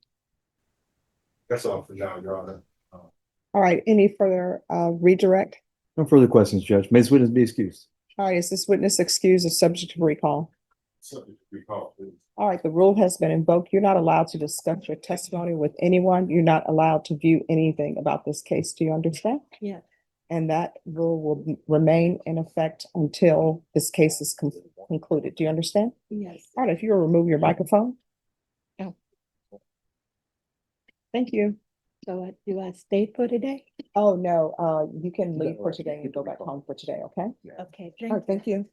That's all for now, Your Honor. All right, any further redirect? No further questions, Judge. May this witness be excused? All right, is this witness excused or subject to recall? Subject to recall, please. All right, the rule has been invoked. You're not allowed to discuss your testimony with anyone. You're not allowed to view anything about this case. Do you understand? Yes. And that rule will remain in effect until this case is concluded. Do you understand? Yes. All right, if you will remove your microphone. Oh. Thank you. So do I stay for today? Oh, no, you can leave for today and go back home for today, okay? Okay, All right, thank you.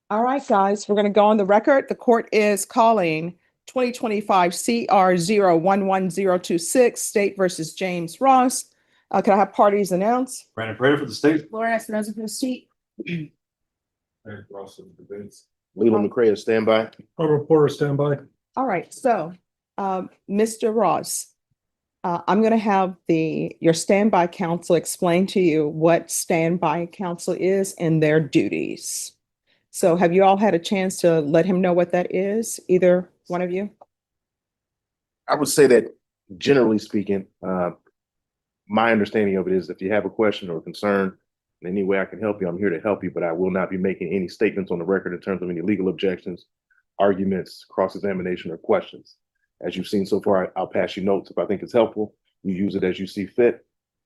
All right, guys, we're gonna go on the record. The court is calling 2025 CR 011026 State versus James Ross. Can I have parties announce? Brandon Prater for the state. Laura Espinoza for the state. And Ross of the debates. Leland McCray, stand by. Reporter, stand by. All right, so, Mr. Ross, I'm gonna have your standby counsel explain to you what standby counsel is and their duties. So have you all had a chance to let him know what that is? Either one of you? I would say that generally speaking, my understanding of it is if you have a question or a concern, in any way I can help you, I'm here to help you, but I will not be making any statements on the record in terms of any legal objections, arguments, cross-examination, or questions. As you've seen so far, I'll pass you notes if I think it's helpful. You use it as you see fit.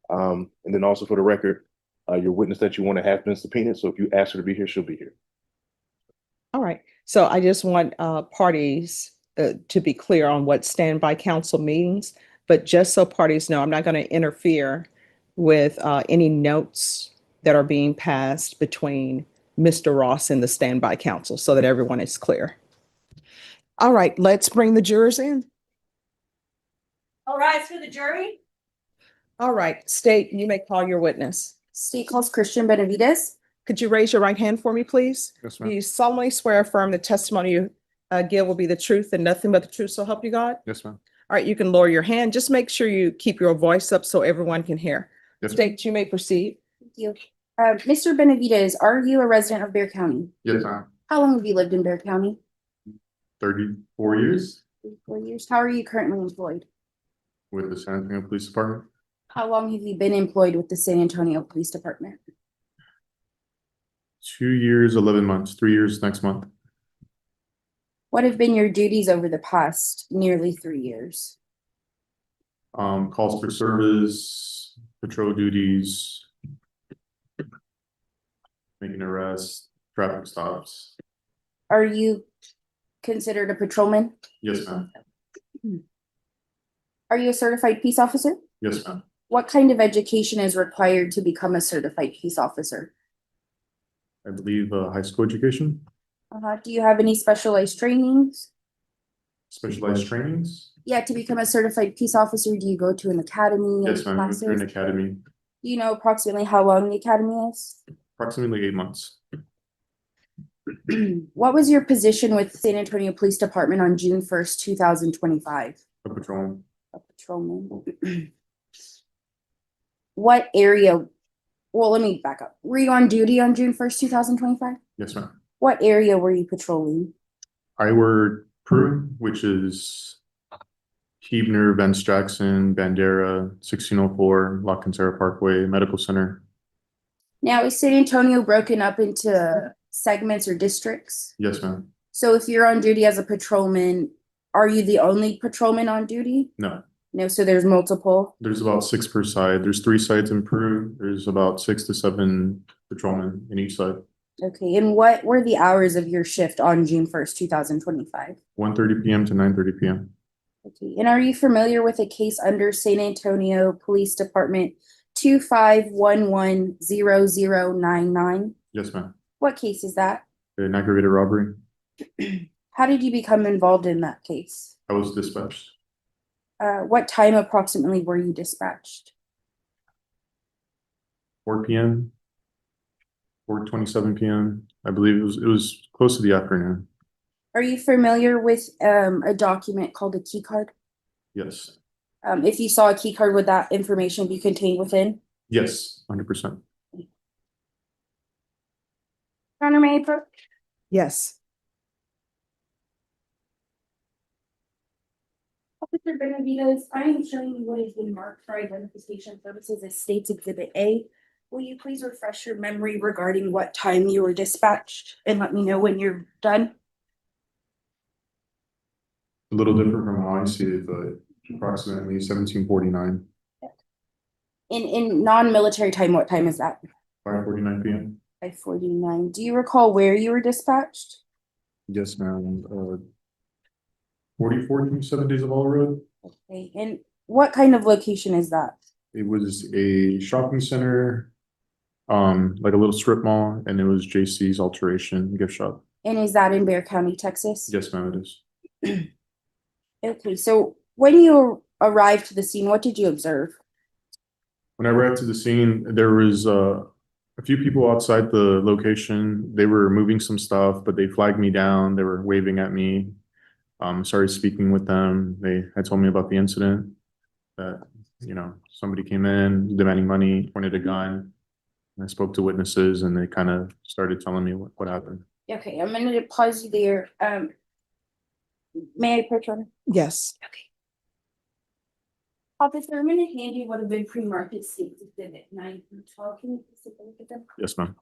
And then also for the record, your witness that you want to have been subpoenaed. So if you ask her to be here, she'll be here. All right, so I just want parties to be clear on what standby counsel means, but just so parties know, I'm not going to interfere with any notes that are being passed between Mr. Ross and the standby counsel so that everyone is clear. All right, let's bring the jurors in. All rise for the jury. All right, state, you may call your witness. State calls Christian Benavides. Could you raise your right hand for me, please? Yes, Do you solemnly swear affirm the testimony you give will be the truth and nothing but the truth, so help you God? Yes, ma'am. All right, you can lower your hand. Just make sure you keep your voice up so everyone can hear. Yes, ma'am. State, you may proceed. Thank you. Mr. Benavides, are you a resident of Bear County? Yes, ma'am. How long have you lived in Bear County? 34 years 4 years. How are you currently employed? with the San Antonio Police Department. How long have you been employed with the San Antonio Police Department? 2 years, 11 months, 3 years next month. What have been your duties over the past nearly 3 years? Calls for service, patrol duties, making arrests, traffic stops. Are you considered a patrolman? Yes, ma'am. Are you a certified peace officer? Yes, ma'am. What kind of education is required to become a certified peace officer? I believe high school education, Do you have any specialized trainings? specialized trainings. Yeah, to become a certified peace officer, do you go to an academy? Yes, ma'am. I went through an classes? academy, Do you know approximately how long the academy is? approximately 8 months. What was your position with San Antonio Police Department on June 1st, 2025? A patrolman. A patrolman. What area? Well, let me back up. Were you on duty on June 1st, 2025? Yes, ma'am. What area were you patrolling? I work Peru, which is Huebner, Vance Jackson, Bandera, 1604, La Cantera Parkway, Medical Center. Now, is San Antonio broken up into segments or districts? Yes, ma'am. So if you're on duty as a patrolman, are you the only patrolman on duty? No, No, so there's multiple. there's about 6 per side. There's 3 sides in Peru. There's about 6 to 7 patrolmen in each side. Okay, and what were the hours of your shift on June 1st, 2025? 1:30 p.m. to 9:30 p.m. Okay, and are you familiar with a case under San Antonio Police Department 25110099? Yes, ma'am. What case is that? An aggravated robbery. How did you become involved in that case? I was dispatched. What time approximately were you dispatched? 4 p.m. 4:27 p.m. I believe it was close to the afternoon. Are you familiar with a document called a key card? Yes. If you saw a key card, would that information be contained within? Yes, 100%. Honor, may I approach? Yes. Officer Benavides, I am showing you what has been marked for identification purposes as State's Exhibit A. Will you please refresh your memory regarding what time you were dispatched and let me know when you're done? A little different from how I see it, but approximately 17:49, In non-military time, what time is that? 5:49 p.m. 5:49. Do you recall where you were dispatched? Yes, ma'am. 4427 Days of All Road. Okay, and what kind of location is that? It was a shopping center, like a little strip mall, and it was JC's Alteration gift shop. And is that in Bear County, Texas? Yes, ma'am, it is. Okay, so when you arrived to the scene, what did you observe? When I arrived to the scene, there was a few people outside the location. They were moving some stuff, but they flagged me down. They were waving at me. Started speaking with them. They had told me about the incident that, somebody came in demanding money, pointed a gun. And I spoke to witnesses and they kind of started telling me what happened. Okay, I'm gonna pause you there. May I approach on? Yes. Okay. Officer, I'm gonna hand you what have been pre-marked as State's Exhibit 9 through 12. Can you please take a look at them? Yes, ma'am.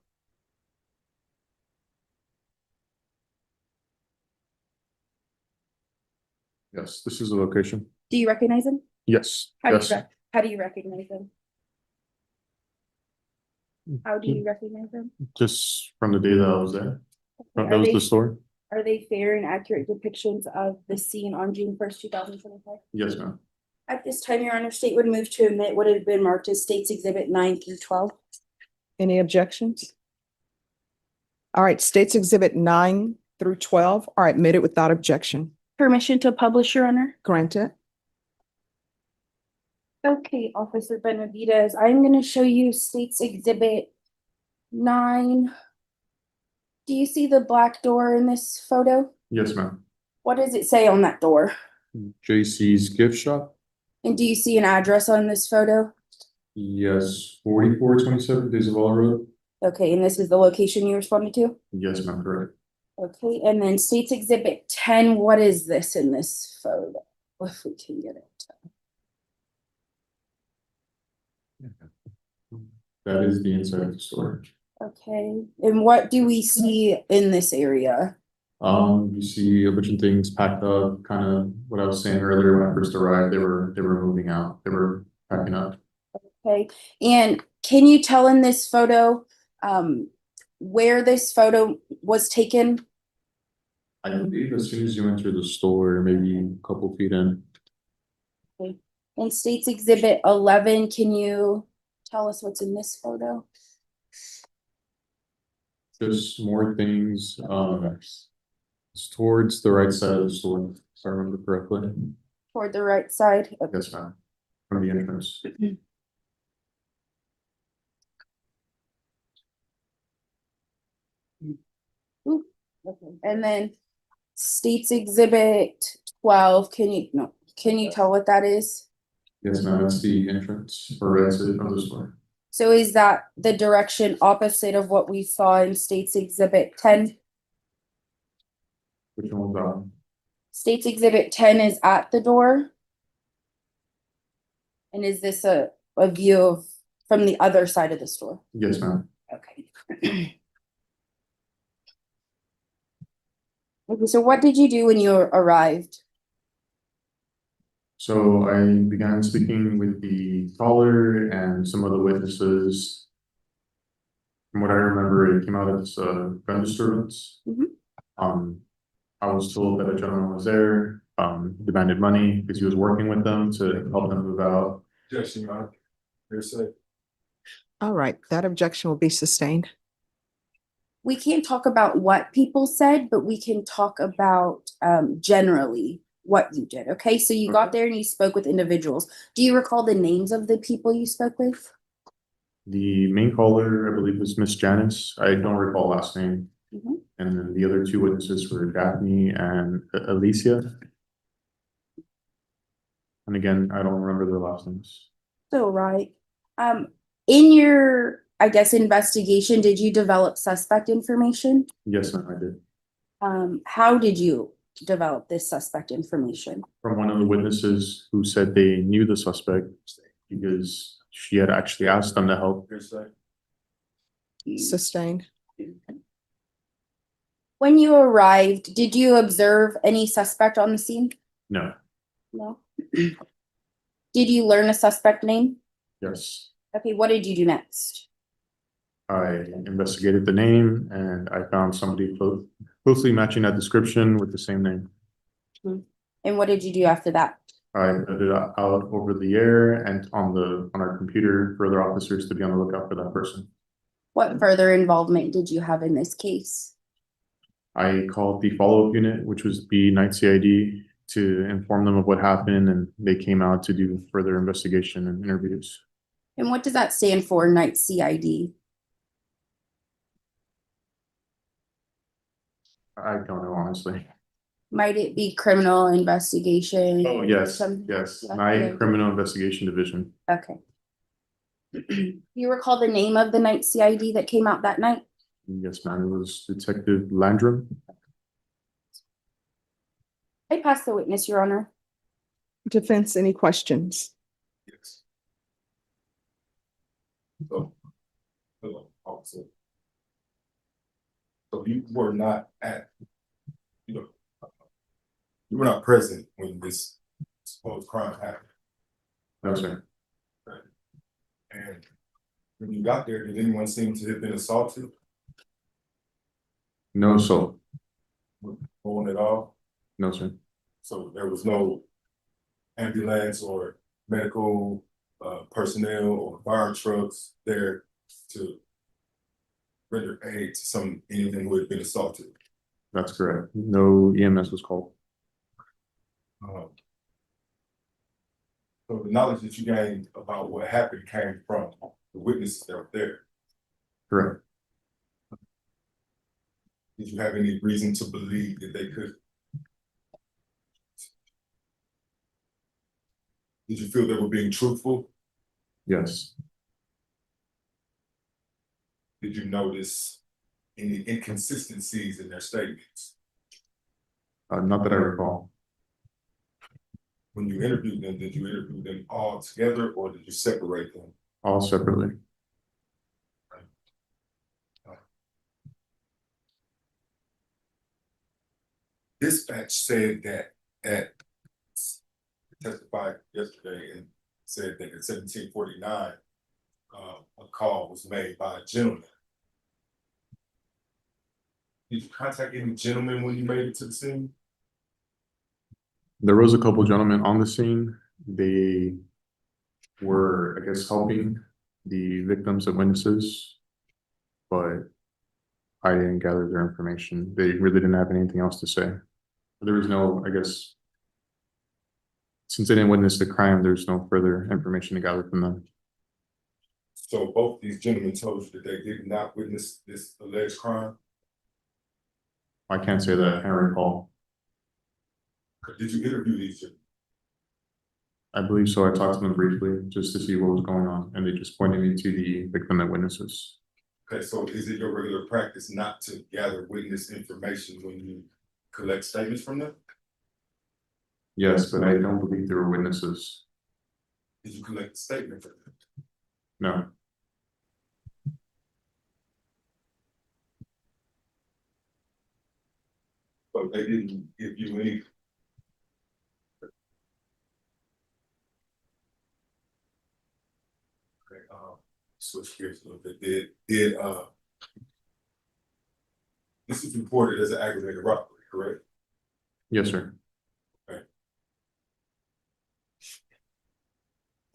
Yes, this is the location. Do you recognize them? Yes. How do Yes. how do you recognize them? How do you recognize them? Just from the day that I was there. That Are was they, the store. are they fair and accurate depictions of the scene on June 1st, 2025? Yes, ma'am. At this time, Your Honor, State would move to admit what had been marked as State's Exhibit 9 through 12. Any objections? All right, States Exhibit 9 through 12 are admitted without objection. Permission to publish, Your Honor. Granted. Okay, Officer Benavides, I'm gonna show you State's Exhibit 9. Do you see the black door in this photo? Yes, ma'am. What does it say on that door? JC's gift shop. And do you see an address on this photo? Yes, 4427 Days of All Road. Okay, and this is the location you responded to? Yes, ma'am, correct. Okay, and then State's Exhibit 10, what is this in this photo? If we can get it. That is the inside of the store. Okay, and what do we see in this area? You see a bunch of things packed up, kind of what I was saying earlier when I first arrived. They were moving out. They were packing up. Okay, and can you tell in this photo where this photo was taken? I believe as soon as you enter the store, maybe a couple feet in. Okay. In State's Exhibit 11, can you tell us what's in this photo? Just more things. It's towards the right side of the store, if I remember correctly. Toward the right side? Okay. Yes, ma'am. From the entrance. Ooh, okay. And then State's Exhibit 12, can you tell what that is? Yes, ma'am. It's the entrance or exit of the store. So is that the direction opposite of what we saw in State's Exhibit 10? Which one was that? State's Exhibit 10 is at the door. And is this a view of from the other side of the store? Yes, ma'am. Okay. Okay, so what did you do when you arrived? So I began speaking with the caller and some of the witnesses. From what I remember, it came out as gun disturbance. Mhm. I was told that a gentleman was there. demanded money because he was working with them to help them move out. Objection, Your Honor. Hearsay. All right, that objection will be sustained. We can't talk about what people said, but we can talk about generally what you did. Okay, so you got there and you spoke with individuals. Do you recall the names of the people you spoke with? The main caller, I believe, was Miss Janice. I don't recall last name. Mhm. And then the other two witnesses were Daphne and Alicia. And again, I don't remember their last names. So, right. In your, I guess, investigation, did you develop suspect information? Yes, ma'am, I did. How did you develop this suspect information? From one of the witnesses who said they knew the suspect because she had actually asked them to help. Hearsay. Sustained. When you arrived, did you observe any suspect on the scene? No, No. Did you learn a suspect name? yes. Okay, what did you do next? I investigated the name and I found somebody closely matching that description with the same name. And what did you do after that? I put it out over the air and on our computer for other officers to be on the lookout for that person. What further involvement did you have in this case? I called the follow-up unit, which was the night CID, to inform them of what happened, and they came out to do further investigation and interviews. And what does that stand for, night CID? I don't know, honestly. Might it be criminal investigation? Oh, yes, Some- yes, yeah, Night yeah. Criminal Investigation Division. Okay. You recall the name of the night CID that came out that night? Yes, ma'am, it was Detective Landrum. I pass the witness, Your Honor. Defense, any questions? Yes. So, hello, officer. So you were not at, you were not present when this supposed crime happened. No, sir. And when you got there, did anyone seem to have been assaulted? No, sir. Born at all? No, sir. So there was no ambulance or medical personnel or fire trucks there to render aid to anyone who had been assaulted. That's correct. No EMS was called. So the knowledge that you gained about what happened came from the witnesses that were there. Correct. Did you have any reason to believe that they could? Did you feel they were being truthful? Yes. Did you notice any inconsistencies in their statements? Not that I recall. When you interviewed them, did you interview them all together or did you separate them? All separately. Dispatch said that testified yesterday and said that in 1749, a call was made by a gentleman. Did you contact any gentleman when you made it to the scene? There was a couple gentlemen on the scene. They were, I guess, helping the victims and witnesses, but I didn't gather their information. They really didn't have anything else to say. There was no, I guess, since they didn't witness the crime, there's no further information to gather from them. So both these gentlemen told you that they did not witness this alleged crime? I can't say that, I can't recall. Did you interview these gentlemen? I believe so. I talked to them briefly just to see what was going on, and they just pointed me to the victim and witnesses. Okay, so is it your regular practice not to gather witness information when you collect statements from them? Yes, but I don't believe there were witnesses. Did you collect a statement from them? No. But they didn't give you any. Okay, switch gears a little bit. This is reported as an aggravated robbery, correct? Yes, sir. Okay.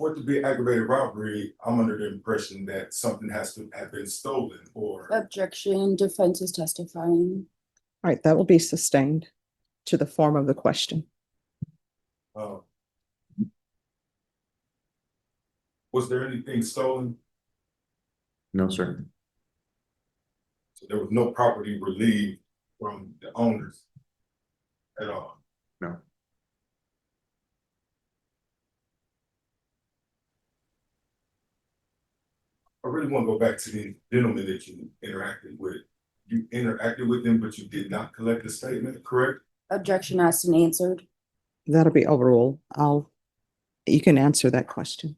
For it to be aggravated robbery, I'm under the impression that something has to have been stolen or, Objection, defense is testifying. All right, that will be sustained to the form of the question. was there anything stolen? No, sir. So there was no property relieved from the owners at all? No. I really want to go back to the gentleman that you interacted with. You interacted with him, but you did not collect a statement, correct? Objection asked and answered. That'll be overruled. You can answer that question.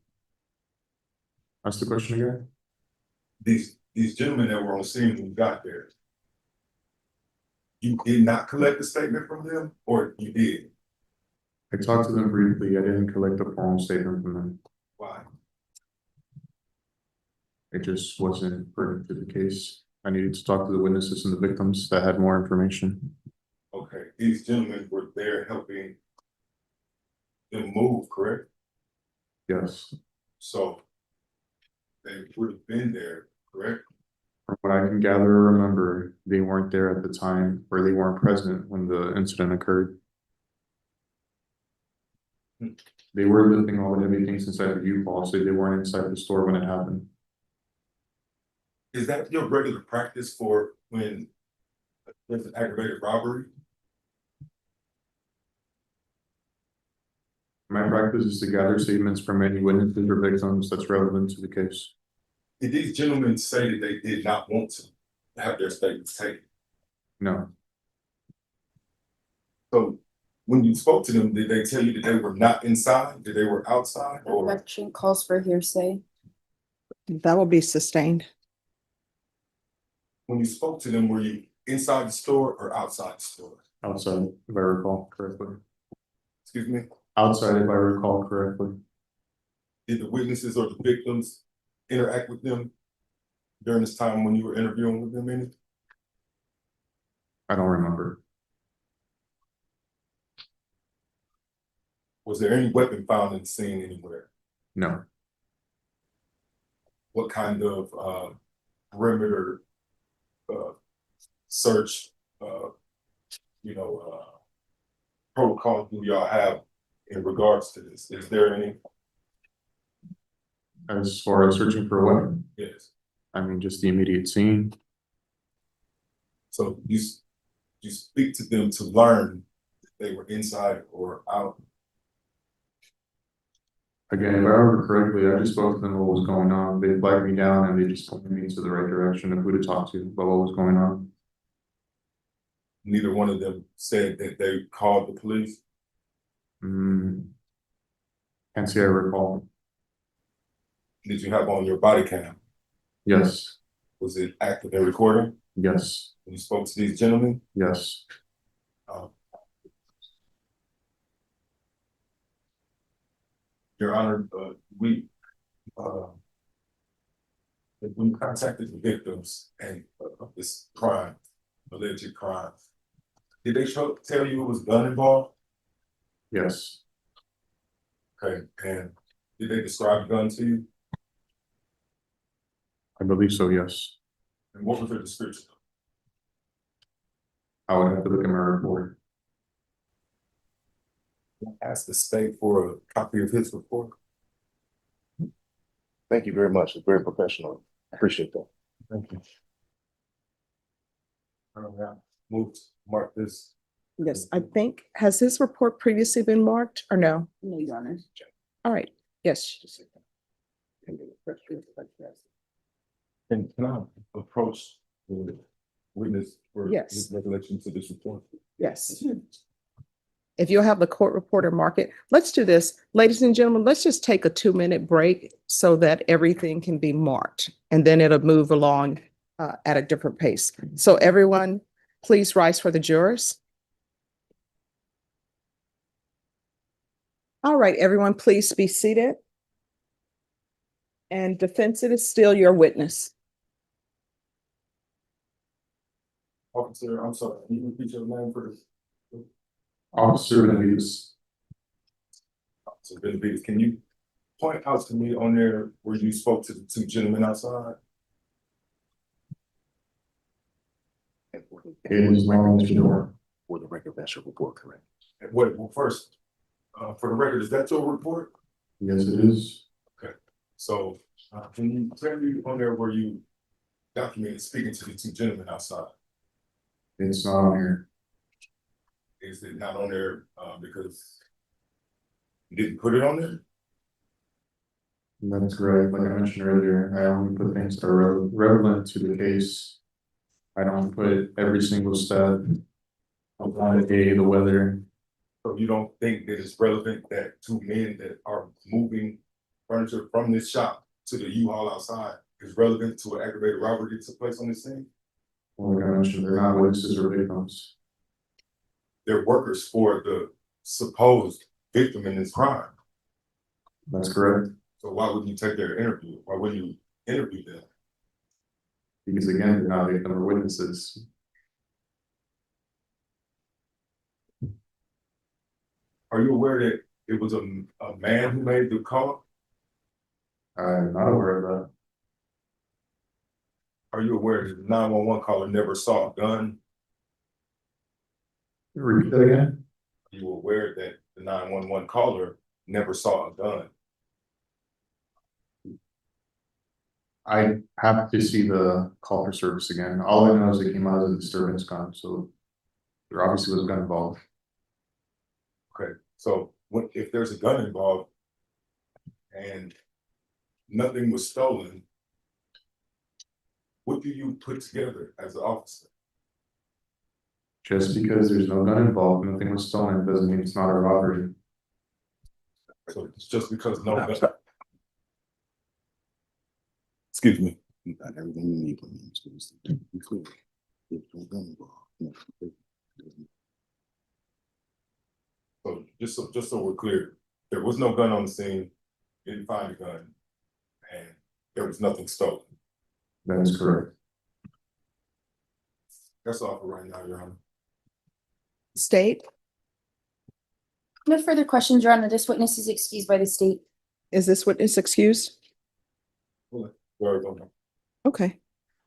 Ask the question again. These gentlemen that were on scene when you got there, you did not collect a statement from them, or you did? I talked to them briefly. I didn't collect a formal statement from them. Why? It just wasn't pertinent to the case. I needed to talk to the witnesses and the victims that had more information. Okay, these gentlemen were there helping them move, correct? Yes. So they would have been there, correct? From what I can gather or remember, they weren't there at the time, or they weren't present when the incident occurred. They were lifting all the heavy things inside the U-Haul, so they weren't inside the store when it happened. Is that your regular practice for when there's an aggravated robbery? My practice is to gather statements from any witnesses or victims that's relevant to the case. Did these gentlemen say that they did not want to have their statements taken? No, So when you spoke to them, did they tell you that they were not inside, that they were outside, or? Objection calls for hearsay. That will be sustained. When you spoke to them, were you inside the store or outside the store? outside, if I recall correctly. Excuse me? Outside, if I recall correctly. Did the witnesses or the victims interact with them during this time when you were interviewing with them? Any? I don't remember. Was there any weapon found in the scene anywhere? No. What kind of perimeter search protocol do y'all have in regards to this? Is there any? As far as searching for a weapon, Yes. I mean, just the immediate scene. So you speak to them to learn if they were inside or out? Again, if I remember correctly, I just spoke to them what was going on. They flagged me down and they just pointed me to the right direction of who to talk to about what was going on. Neither one of them said that they called the police? Can't say I recall. Did you have on your body cam? Yes, Was it active and recording yes, when you spoke to these gentlemen? yes. Your Honor, we contacted the victims and of this crime, alleged crime. Did they tell you it was gun involved? Yes, Okay, and did they describe the gun to you? I believe so, yes. And what was their description? I would have to look at my report. Ask the state for a copy of his report. Thank you very much. It's very professional. Appreciate that. Thank you. Move to mark this. Yes, I think, has his report previously been marked or no? No, Your Honor. All right, yes. And can I approach the witness for Yes. his recollection to this report? Yes. If you'll have the court reporter mark it, let's do this. Ladies and gentlemen, let's just take a 2-minute break so that everything can be marked and then it'll move along at a different pace. So everyone, please rise for the jurors. All right, everyone, please be seated. And defense, it is still your witness. Officer, I'm sorry, can you repeat your name for this? Officer Benavides. Officer Benavides, can you point out to me on there where you spoke to the two gentlemen outside? It is my manager door. For the record, that's your report, correct? And well, first, for the record, is that your report? Yes, it is. So, can you tell me on there where you documented speaking to the two gentlemen outside? It's not on here. Is it not on there, because you didn't put it on there? That's correct. Like I mentioned earlier, I only put things that are relevant to the case. I don't put every single step of the day, the weather. So you don't think that it's relevant that two men that are moving furniture from this shop to the U-Haul outside is relevant to an aggravated robbery that took place on this scene? Well, like I mentioned, they're not witnesses or victims. They're workers for the supposed victim in this crime. That's correct. So why wouldn't you take their interview? Why wouldn't you interview them? Because again, they're not victim or witnesses. Are you aware that it was a man who made the call? I'm not aware of that. Are you aware that the 911 caller never saw a gun? Repeat that again? Are you aware that the 911 caller never saw a gun? I have to see the call for service again. All I know is it came out as a disturbance gun, so there obviously was a gun involved. Okay, so if there's a gun involved and nothing was stolen, what do you put together as an officer? Just because there's no gun involved, nothing was stolen, doesn't mean it's not a robbery. So it's just because no gun. Excuse me. You got everything you need from me. It's to be clear. There's no gun involved. So just so we're clear, there was no gun on the scene, didn't find a gun, and there was nothing stolen. That is correct. That's all for right now, Your Honor. State, No further questions, Your Honor. This witness is excused by the state. is this witness excused? Very good. Okay.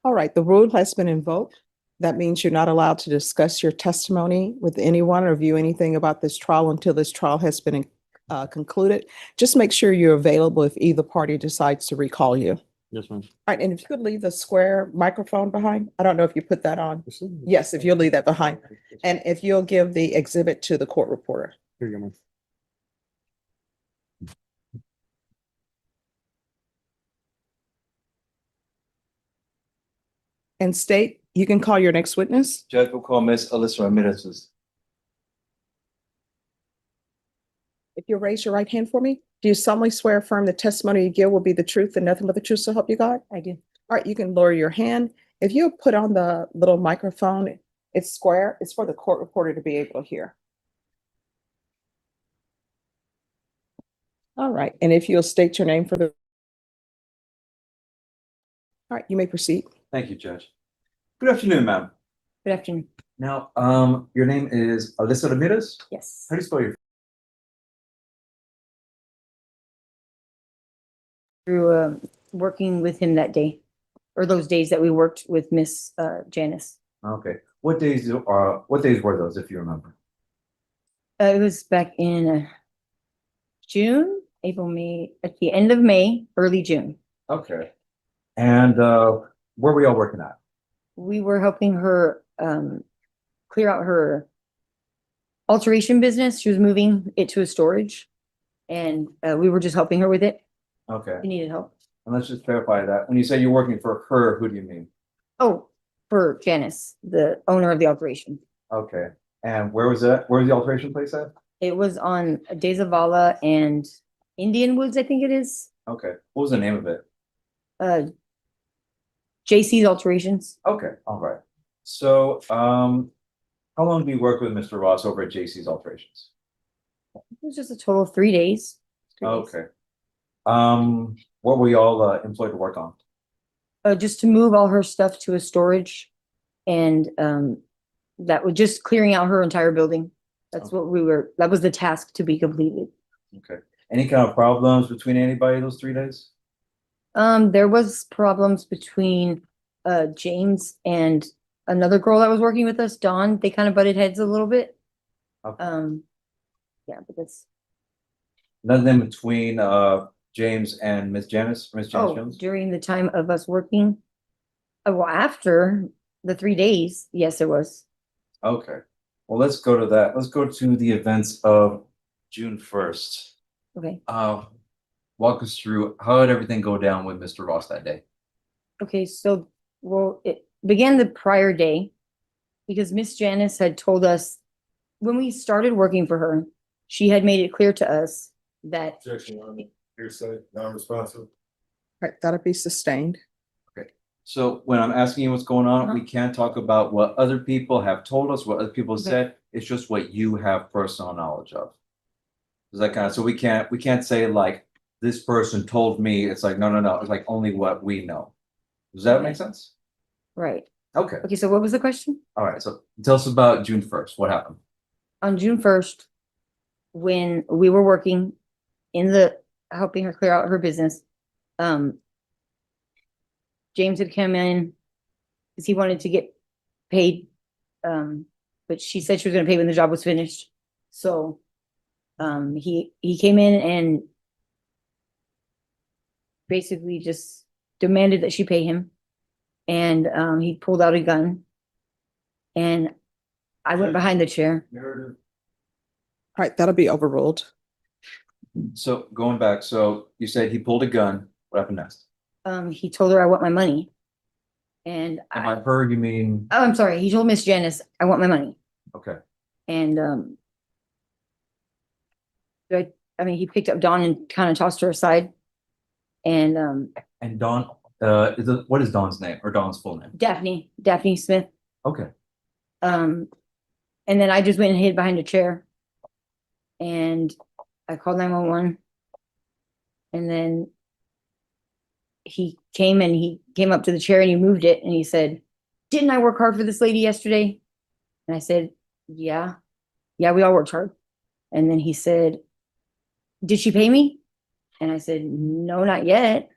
All right, the rule has been invoked. That means you're not allowed to discuss your testimony with anyone or view anything about this trial until this trial has been concluded. Just make sure you're available if either party decides to recall you. Yes, ma'am. All right, and if you could leave the square microphone behind, I don't know if you put that on. Yes, if you'll leave that behind. And if you'll give the exhibit to the court reporter. Here you go, ma'am. And state, you can call your next witness. Judge will call Miss Alyssa Ramirez. If you'll raise your right hand for me, do you solemnly swear affirm the testimony you give will be the truth and nothing but the truth, so help you God? I do. All right, you can lower your hand. If you put on the little microphone, it's square, it's for the court reporter to be able to hear. All right, and if you'll state your name for the. All right, you may proceed. Thank you, Judge. Good afternoon, ma'am. Good afternoon. Now, your name is Alyssa Ramirez? Yes. How do you spell your? Through working with him that day, or those days that we worked with Miss Janice. Okay, what days were those, if you remember? It was back in June, April, May, at the end of May, early June. Okay. And where were y'all working at? We were helping her clear out her alteration business. She was moving it to a storage, and we were just helping her with it. Okay, She needed help. and let's just clarify that. When you say you're working for her, who do you mean? Oh, for Janice, the owner of the alteration. Okay, and where was that? Where's the alteration place at? It was on De Zavala and Indian Woods, I think it is. Okay, what was the name of it? JC's Alterations. Okay, all right. So, how long do you work with Mr. Ross over at JC's Alterations? It was just a total of 3 days. 3 days. Okay. What were y'all employed to work on? Just to move all her stuff to a storage, and that was just clearing out her entire building. That's what that was the task to be completed. Okay. Any kind of problems between anybody those 3 days? There was problems between James and another girl that was working with us, Dawn. They kind of butted heads a little bit. Okay. Yeah, but that's Nothing between James and Miss Janice oh, Jones? during the time of us working. Well, after the 3 days, yes, it was. Okay, well, let's go to that. Let's go to the events of June 1st. Okay. Walk us through, how did everything go down with Mr. Ross that day? Okay, so well, it began the prior day because Miss Janice had told us when we started working for her, she had made it clear to us that Objection, Your Honor. Hearsay, non-responsive. Right, that'll be sustained. So when I'm asking you what's going on, we can't talk about what other people have told us, what other people Okay. said. It's just what you have personal knowledge of. Is that kind of, so we can't say like, this person told me, it's like, no, it's like only what we know. Does that make sense? right. Okay, Okay, so what was the question? all right, so tell us about June 1st, what happened? On June 1st, when we were working in the helping her clear out her business, James had come in because he wanted to get paid. But she said she was gonna pay when the job was finished. So he came in and basically just demanded that she pay him. And he pulled out a gun. And I went behind the chair. Narrative. All right, that'll be overruled. So going back, so you said he pulled a gun, what happened next? He told her I want my money. And And by her, you mean, oh, I'm sorry. He told Miss Janice, I want my money. okay, And I mean, he picked up Dawn and kind of tossed her aside. And and Dawn, what is Dawn's name, or Dawn's full name? Daphne Smith. Okay, And then I just went and hid behind a chair. And I called 911. And then he came up to the chair and he moved it and he said, "Didn't I work hard for this lady yesterday?" And I said, yeah, we all worked hard. And then he said, "Did she pay me?" And I said, "No, not yet."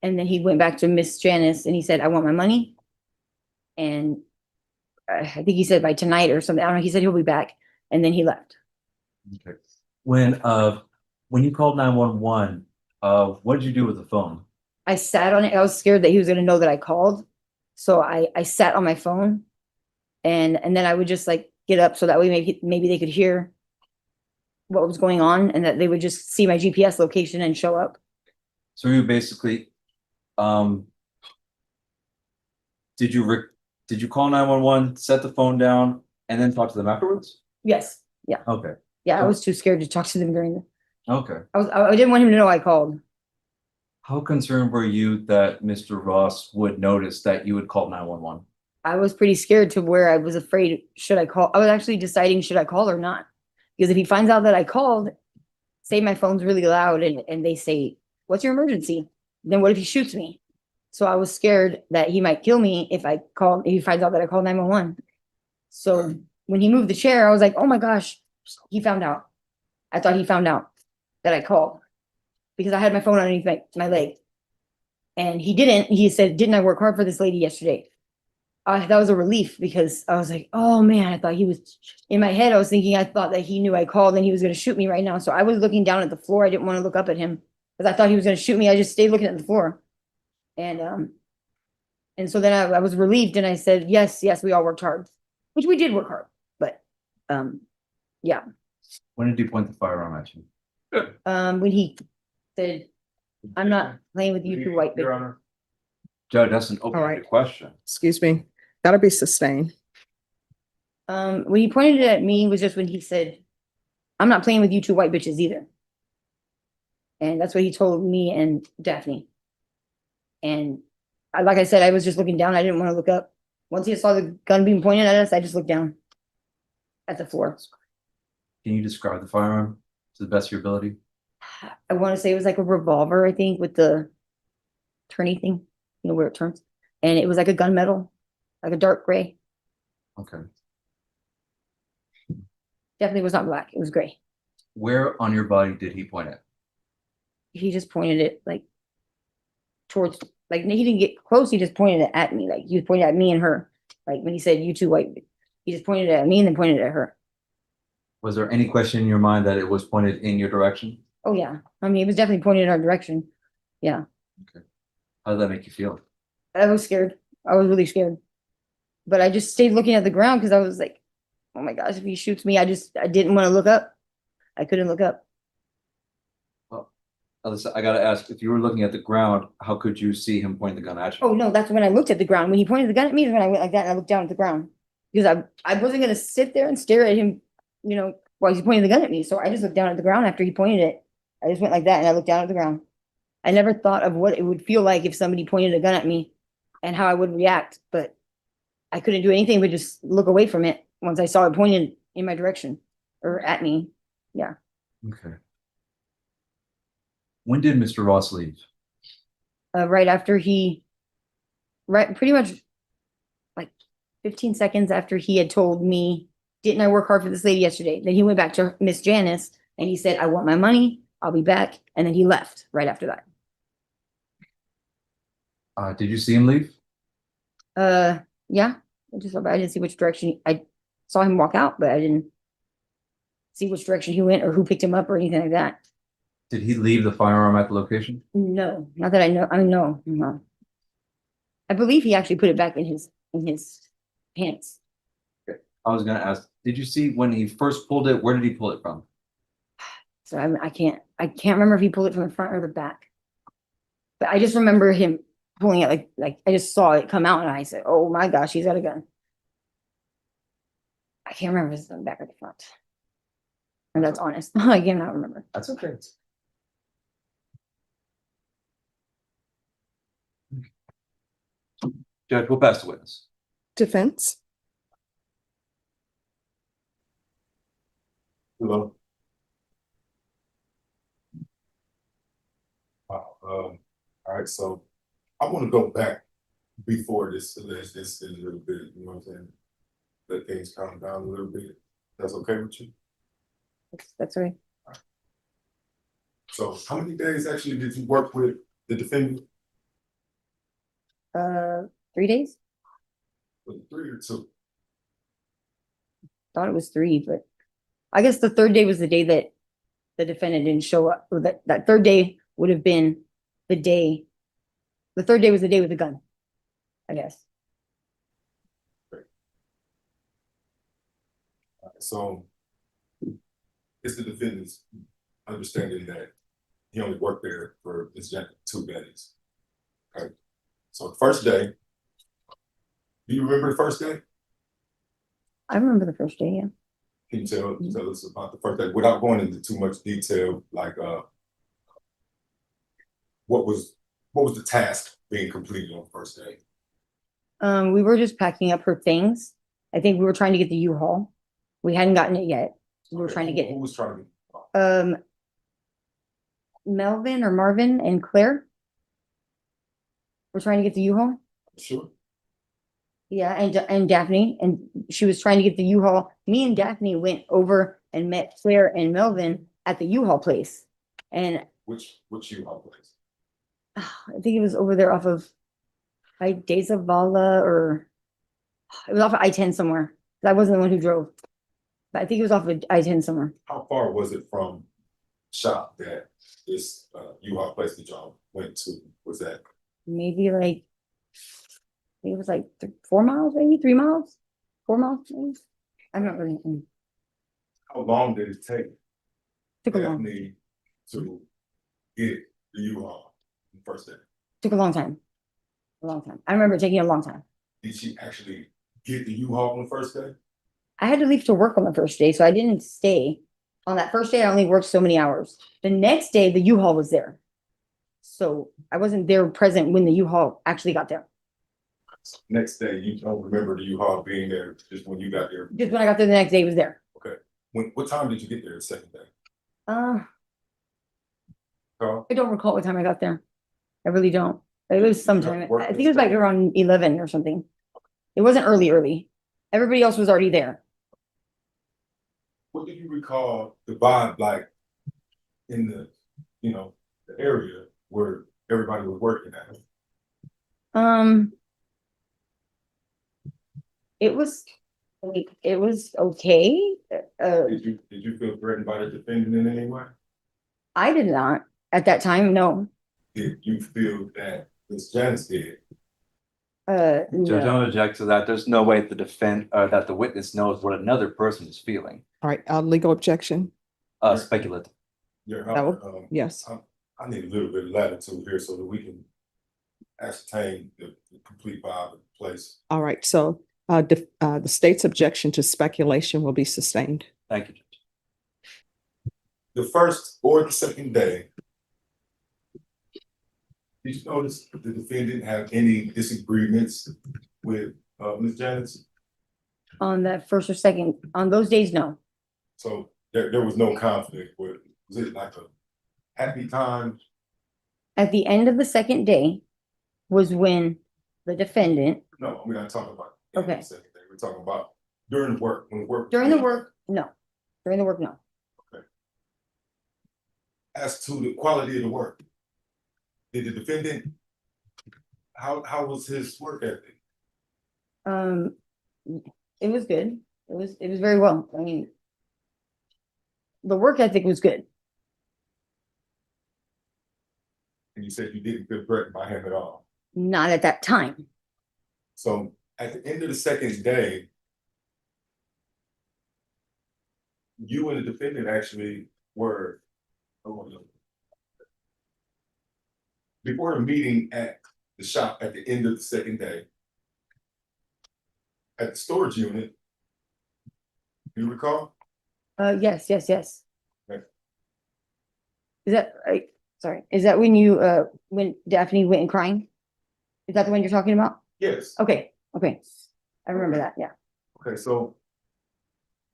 And then he went back to Miss Janice and he said, "I want my money." And I think he said by tonight or something. I don't know. He said he'll be back. And then he left. okay. When you called 911, what did you do with the phone? I sat on it. I was scared that he was going to know that I called. So I sat on my phone and then I would just like get up so that way maybe they could hear what was going on and that they would just see my GPS location and show up. So you basically, did you call 911, set the phone down, and then talk to them afterwards? Yes. Yeah. Okay, Yeah. I was too scared to talk to them during okay. I didn't want him to know I called. How concerned were you that Mr. Ross would notice that you had called 911? I was pretty scared to where I was afraid, should I call? I was actually deciding, should I call or not? Because if he finds out that I called, say my phone's really loud and they say, "What's your emergency?" Then what if he shoots me? So I was scared that he might kill me if he finds out that I called 911. So when he moved the chair, I was like, oh my gosh, he found out. I thought he found out that I called because I had my phone underneath my leg. And he didn't. He said, "Didn't I work hard for this lady yesterday?" That was a relief because I was like, oh man, I thought he was in my head. I was thinking, I thought that he knew I called and he was going to shoot me right now. So I was looking down at the floor. I didn't want to look up at him because I thought he was going to shoot me. I just stayed looking at the floor. And so then I was relieved and I said, yes, we all worked hard, which we did work hard. But yeah. When did you point the firearm at you? When he said, "I'm not playing with you two white Your bitches." Honor. Judge, that's an All right. open question. Excuse me, that'll be sustained. When he pointed it at me was just when he said, "I'm not playing with you two white bitches either." And that's what he told me and Daphne. And like I said, I was just looking down. I didn't want to look up. Once he saw the gun being pointed at us, I just looked down at the floor. Can you describe the firearm to the best of your ability? I want to say it was like a revolver, I think, with the turny thing, you know, where it turns. And it was like a gunmetal, like a dark gray. Okay. Definitely was not black. It was gray. Where on your body did he point at? He just pointed it like towards, like he didn't get close. He just pointed it at me. Like he was pointing at me and her. Like when he said, "You two white," he just pointed it at me and then pointed it at her. Was there any question in your mind that it was pointed in your direction? Oh yeah. I mean, it was definitely pointed in our direction. Yeah. How did that make you feel? I was scared. I was really scared. But I just stayed looking at the ground because I was like, oh my gosh, if he shoots me, I didn't want to look up. I couldn't look up. Well, Alyssa, I gotta ask, if you were looking at the ground, how could you see him pointing the gun at you? Oh no, that's when I looked at the ground. When he pointed the gun at me is when I went like that and I looked down at the ground. Because I wasn't gonna sit there and stare at him, while he's pointing the gun at me. So I just looked down at the ground after he pointed it. I just went like that and I looked down at the ground. I never thought of what it would feel like if somebody pointed a gun at me and how I would react, but I couldn't do anything but just look away from it once I saw it pointed in my direction or at me. Yeah. Okay. When did Mr. Ross leave? Right after pretty much like 15 seconds after he had told me, didn't I work hard for this lady yesterday? Then he went back to Miss Janice and he said, I want my money. I'll be back. And then he left right after that. Did you see him leave? Yeah. I didn't see which direction. I saw him walk out, but I didn't see which direction he went or who picked him up or anything like that. Did he leave the firearm at the location? No, not that I know. I mean, no. I believe he actually put it back in his pants. Okay. I was gonna ask, did you see when he first pulled it, where did he pull it from? So I can't remember if he pulled it from the front or the back. But I just remember him pulling it like I just saw it come out and I said, oh my gosh, he's got a gun. I can't remember if it's the back or the front. And that's honest. I cannot remember. That's okay. Judge, we'll pass the witness. Defense. Hello. Wow. All right, so I want to go back before this alleged incident a little bit, you know what I'm saying? Let things calm down a little bit. That's okay with you? That's right. So how many days actually did you work with the defendant? 3 days? Was it 3 or 2? Thought it was 3, but I guess the third day was the day that the defendant didn't show up. Or that third day would have been the day. The third day was the day with the gun, I guess. So it's the defendant's understanding that he only worked there for this 2 days. Okay. So the first day, do you remember the first day? I remember the first day, yeah. Can you tell us about the first day without going into too much detail? Like, what was the task being completed on the first day? We were just packing up her things. I think we were trying to get the U-Haul. We hadn't gotten it yet. We were trying to get Who it. was trying to get it? Melvin or Marvin and Claire. We're trying to get the U-Haul. Sure. Yeah, and Daphne, and she was trying to get the U-Haul. Me and Daphne went over and met Claire and Melvin at the U-Haul place. And Which U-Haul place? I think it was over there off of Zavala, or it was off of I-10 somewhere. I wasn't the one who drove. But I think it was off of I-10 somewhere. How far was it from shop that this U-Haul place that y'all went to? Was that? Maybe like, I think it was like 4 miles, maybe 3 miles, 4 miles. Maybe. I'm not really. How long did it take Took a long. Daphne to get the U-Haul the first day? Took a long time. A long time. I remember it taking a long time. Did she actually get the U-Haul on the first day? I had to leave to work on the first day, so I didn't stay. On that first day, I only worked so many hours. The next day, the U-Haul was there. So I wasn't there present when the U-Haul actually got there. Next day, you don't remember the U-Haul being there just when you got there? Just when I got there the next day, it was there. Okay. What time did you get there the second day? Carl? I don't recall what time I got there. I really don't. It was sometime. Work I think it was like around 11 or something. It wasn't early. Everybody else was already there. What do you recall the vibe like in the, the area where everybody was working at? It was, it was okay. Did you feel threatened by the defendant in any way? I did not at that time, no. Did you feel that Ms. Janice did? Judge, No. don't object to that. There's no way that the witness knows what another person is feeling. All right, legal objection. Speculative. Your No. Honor, Yes. I need a little bit of latitude here so that we can ascertain the complete vibe of the place. All right, so the state's objection to speculation will be sustained. Thank you, Judge. The first or the second day, did you notice the defendant have any disagreements with Ms. Janice? On that first or second, on those days, no. So there was no conflict with, was it like a happy time? At the end of the second day was when the defendant, No, we're not talking about. Okay. The second day. We're talking about during the work, when the work. during the work, no. During the work, no. As to the quality of the work, did the defendant, how was his work ethic? It was good. It was very well. I mean, the work ethic was good. And you said you didn't feel threatened by him at all. Not at that time. So at the end of the second day, you and the defendant actually were, before the meeting at the shop at the end of the second day, at the storage unit, you recall? Yes. Okay. Is that right? Sorry. Is that when you when Daphne went and crying? Is that the one you're talking about? Yes. Okay. I remember that, yeah. Okay, so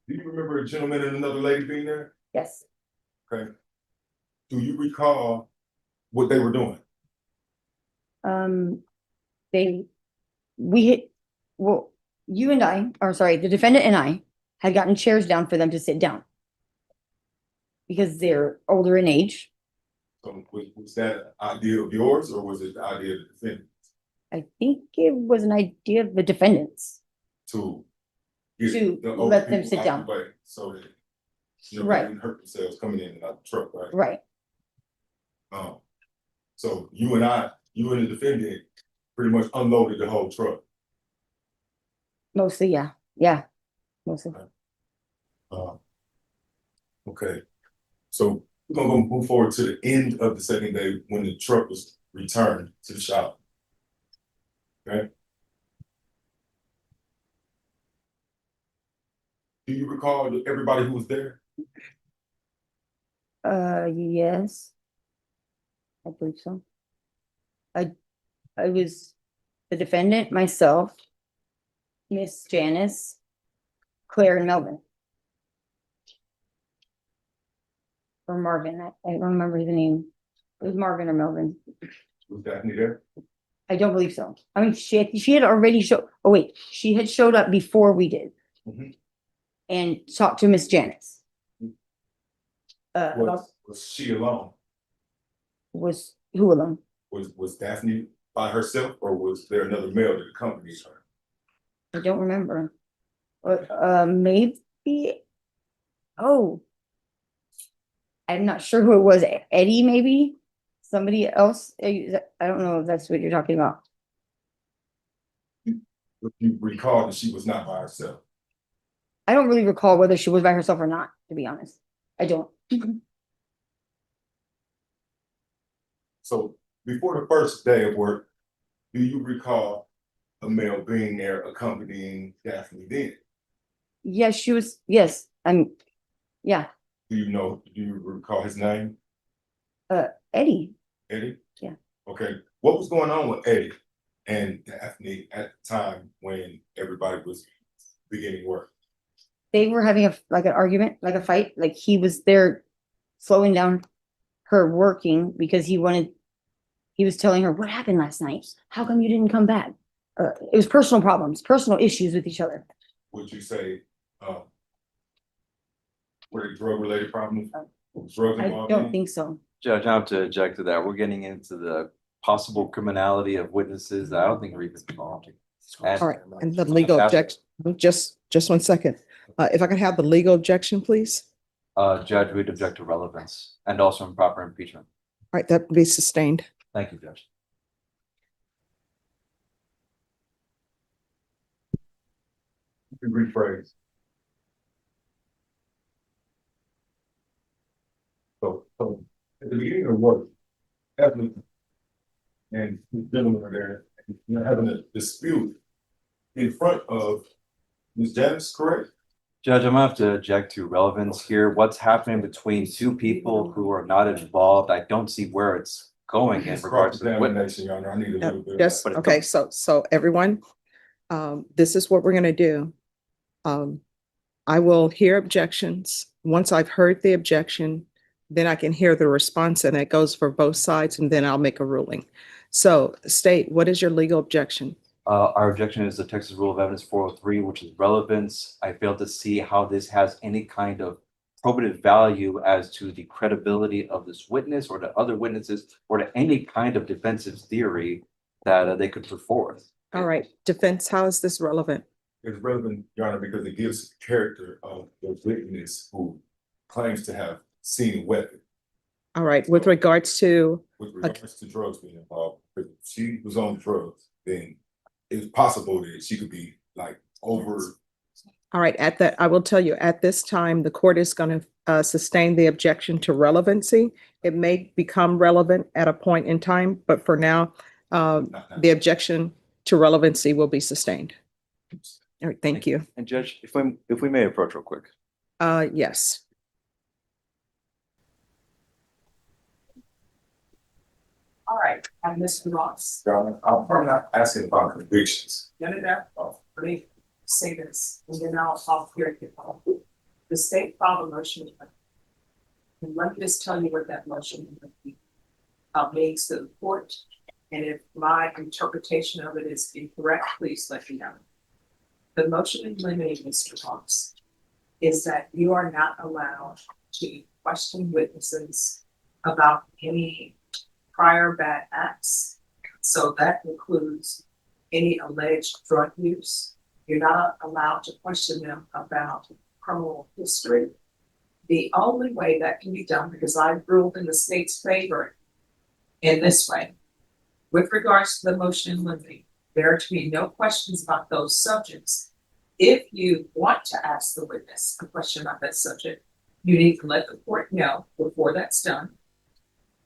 do you remember a gentleman and another lady being there? Yes. Okay. Do you recall what they were doing? You and I, or sorry, the defendant and I had gotten chairs down for them to sit down. Because they're older in age. So was that an idea of yours or was it the idea of the defendant I think it was an idea of the defendants. to To the older let them people sit out down. the way so that they Right. didn't hurt themselves coming in and out the truck, right? Right. So you and the defendant pretty much unloaded the whole truck. Mostly, yeah. Yeah. Mostly. Okay, so we're gonna move forward to the end of the second day when the truck was returned to the shop. Okay. Do you recall everybody who was there? Yes. I believe so. I was the defendant, myself, Miss Janice, Claire, and Melvin. Or Marvin, I don't remember his name. It was Marvin or Melvin. Was Daphne there? I don't believe so. I mean, she had already she had showed up before we did. Mhm. And talked to Miss Janice. Was she alone? Was who alone? Was Daphne by herself or was there another male that accompanied her? I don't remember. Maybe. Oh. I'm not sure who it was. Eddie, maybe? Somebody else? I don't know if that's what you're talking about. If you recall that she was not by herself. I don't really recall whether she was by herself or not, to be honest. I don't. So before the first day of work, do you recall a male being there accompanying Daphne then? Yes, she was. Yes. Yeah. Do you recall his name? Eddie. Eddie? Yeah. Okay, what was going on with Eddie and Daphne at the time when everybody was beginning work? They were having an argument, like a fight. Like he was there slowing down her working because he was telling her, what happened last night? How come you didn't come back? It was personal problems, personal issues with each other. Would you say Were there drug-related problems? Drugs I involved? don't think so. Judge, I have to object to that. We're getting into the possible criminality of witnesses that I don't think are even involved. All right, and the legal objection, just 1 second. If I could have the legal objection, please. Judge, we'd object to relevance and also improper impeachment. All right, that would be sustained. Thank you, Judge. Rephrase. So at the beginning of work, Evelyn and this gentleman are there, having a dispute in front of Ms. Janice, correct? Judge, I'm gonna have to object to relevance here. What's happening between two people who are not involved? I don't see where it's going in regards to the witness. Cross-examination, Your Honor. I need a little bit. of Yes, that. okay, so everyone, this is what we're gonna do. I will hear objections. Once I've heard the objection, then I can hear the response, and it goes for both sides, and then I'll make a ruling. So state, what is your legal objection? Our objection is the Texas Rule of Evidence 403, which is relevance. I fail to see how this has any kind of probative value as to the credibility of this witness or to other witnesses or to any kind of defensive theory that they could put forth. All right, defense, how is this relevant? It's relevant, Your Honor, because it gives character of the witness who claims to have seen a weapon. All right, with regards to, With regards to drugs being involved, if she was on drugs, then it's possible that she could be like over. all right, at that, I will tell you, at this time, the court is going to sustain the objection to relevancy. It may become relevant at a point in time, but for now, the objection to relevancy will be sustained. All right, thank you. And Judge, if we may approach real quick. Yes. All right, and Mr. Ross. Your Honor, I'm not asking about convictions. Let me say this, and then I'll hear it. The state filed a motion. And let me just tell you what that motion means to the court. And if my interpretation of it is incorrect, please let me know. The motion in limine, Mr. Ross, is that you are not allowed to question witnesses about any prior bad acts. So that includes any alleged drug use. You're not allowed to question them about criminal history. The only way that can be done, because I've ruled in the state's favor in this way, with regards to the motion in limine, there are to be no questions about those subjects. If you want to ask the witness a question about that subject, you need to let the court know before that's done.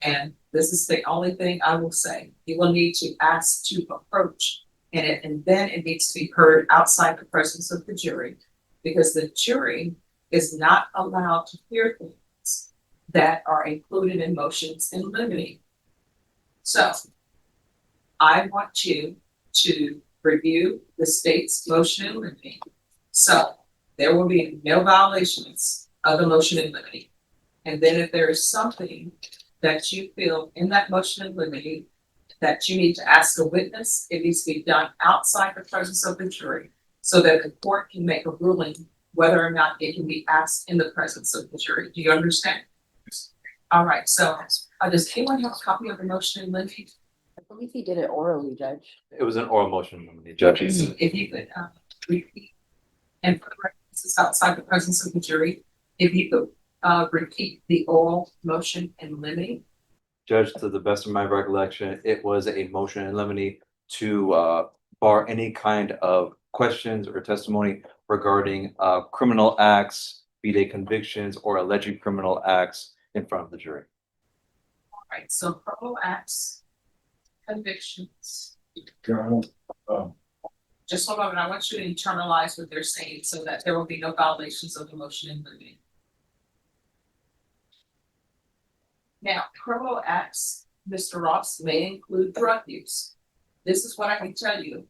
And this is the only thing I will say. You will need to ask to approach, and then it needs to be heard outside the presence of the jury, because the jury is not allowed to hear things that are included in motions in limine. So I want you to review the state's motion in limine. So there will be no violations of the motion in limine. And then if there is something that you feel in that motion in limine that you need to ask a witness, it needs to be done outside the presence of the jury so that the court can make a ruling whether or not it can be asked in the presence of the jury. Do you understand? All right, so does anyone have a copy of the motion in limine? I believe he did it orally, Judge. It was an oral motion, Judge. If you could repeat, and for the record, this is outside the presence of the jury, if you could repeat the oral motion in limine. Judge, to the best of my recollection, it was a motion in limine to bar any kind of questions or testimony regarding criminal acts, be they convictions or alleged criminal acts in front of the jury. All right, so criminal acts, convictions. Just hold on, I want you to internalize what they're saying so that there will be no violations of the motion in limine. Now, criminal acts, Mr. Ross, may include drug use. This is what I can tell you.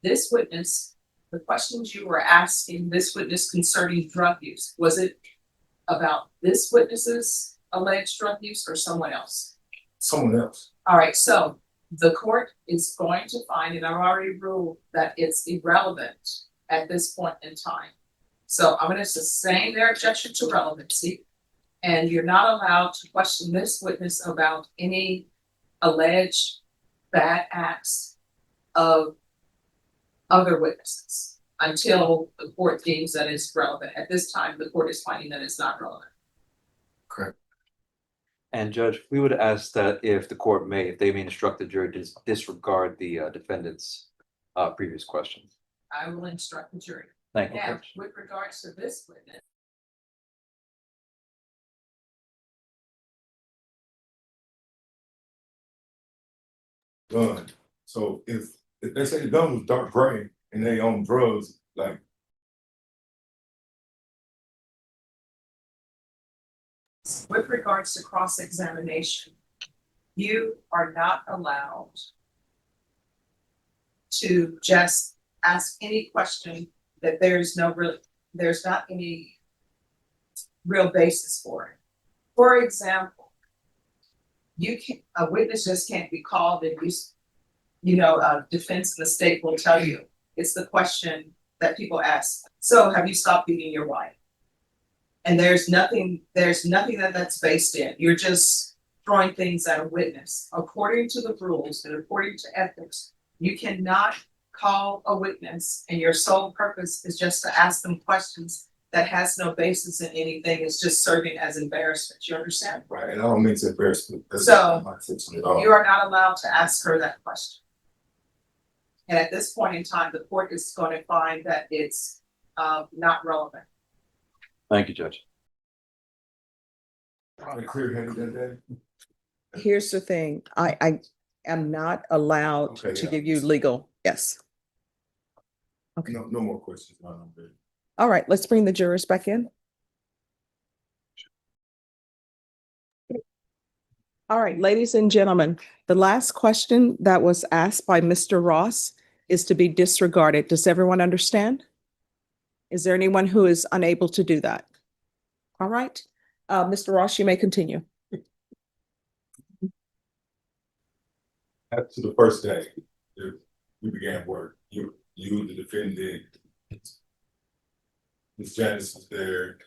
This witness, the questions you were asking this witness concerning drug use, was it about this witness's alleged drug use or someone else? Someone else. All right, so the court is going to find, and I've already ruled that it's irrelevant at this point in time. So I'm gonna sustain their objection to relevancy. And you're not allowed to question this witness about any alleged bad acts of other witnesses until the court deems that it's relevant. At this time, the court is finding that it's not relevant. Correct. And Judge, we would ask that if they may instruct the jury to disregard the defendant's previous questions. I will instruct the jury. Thank you, Now, Judge. with regards to this witness. Gun. So if they say the gun was dark gray and they own drugs, like. With regards to cross-examination, you are not allowed to just ask any question that there's not any real basis for it. For example, a witness just can't be called and defense in the state will tell you. It's the question that people ask. So have you stopped beating your wife? And there's nothing that's based in. You're just throwing things at a witness. According to the rules and according to ethics, you cannot call a witness and your sole purpose is just to ask them questions that has no basis in anything. It's just serving as embarrassment. You understand? Right, and I don't mean to embarrass you. So you are not allowed to ask her that question. And at this point in time, the court is going to find that it's not relevant. Thank you, Judge. Clear-headed that day? Here's the thing, I am not allowed Okay, to yeah. give you legal, yes. Okay. No more questions. No, I'm good. All right, let's bring the jurors back in. All right, ladies and gentlemen, the last question that was asked by Mr. Ross is to be disregarded. Does everyone understand? Is there anyone who is unable to do that? All right, Mr. Ross, you may continue. After the first day, we began work. You, the defendant, Ms. Janice was there,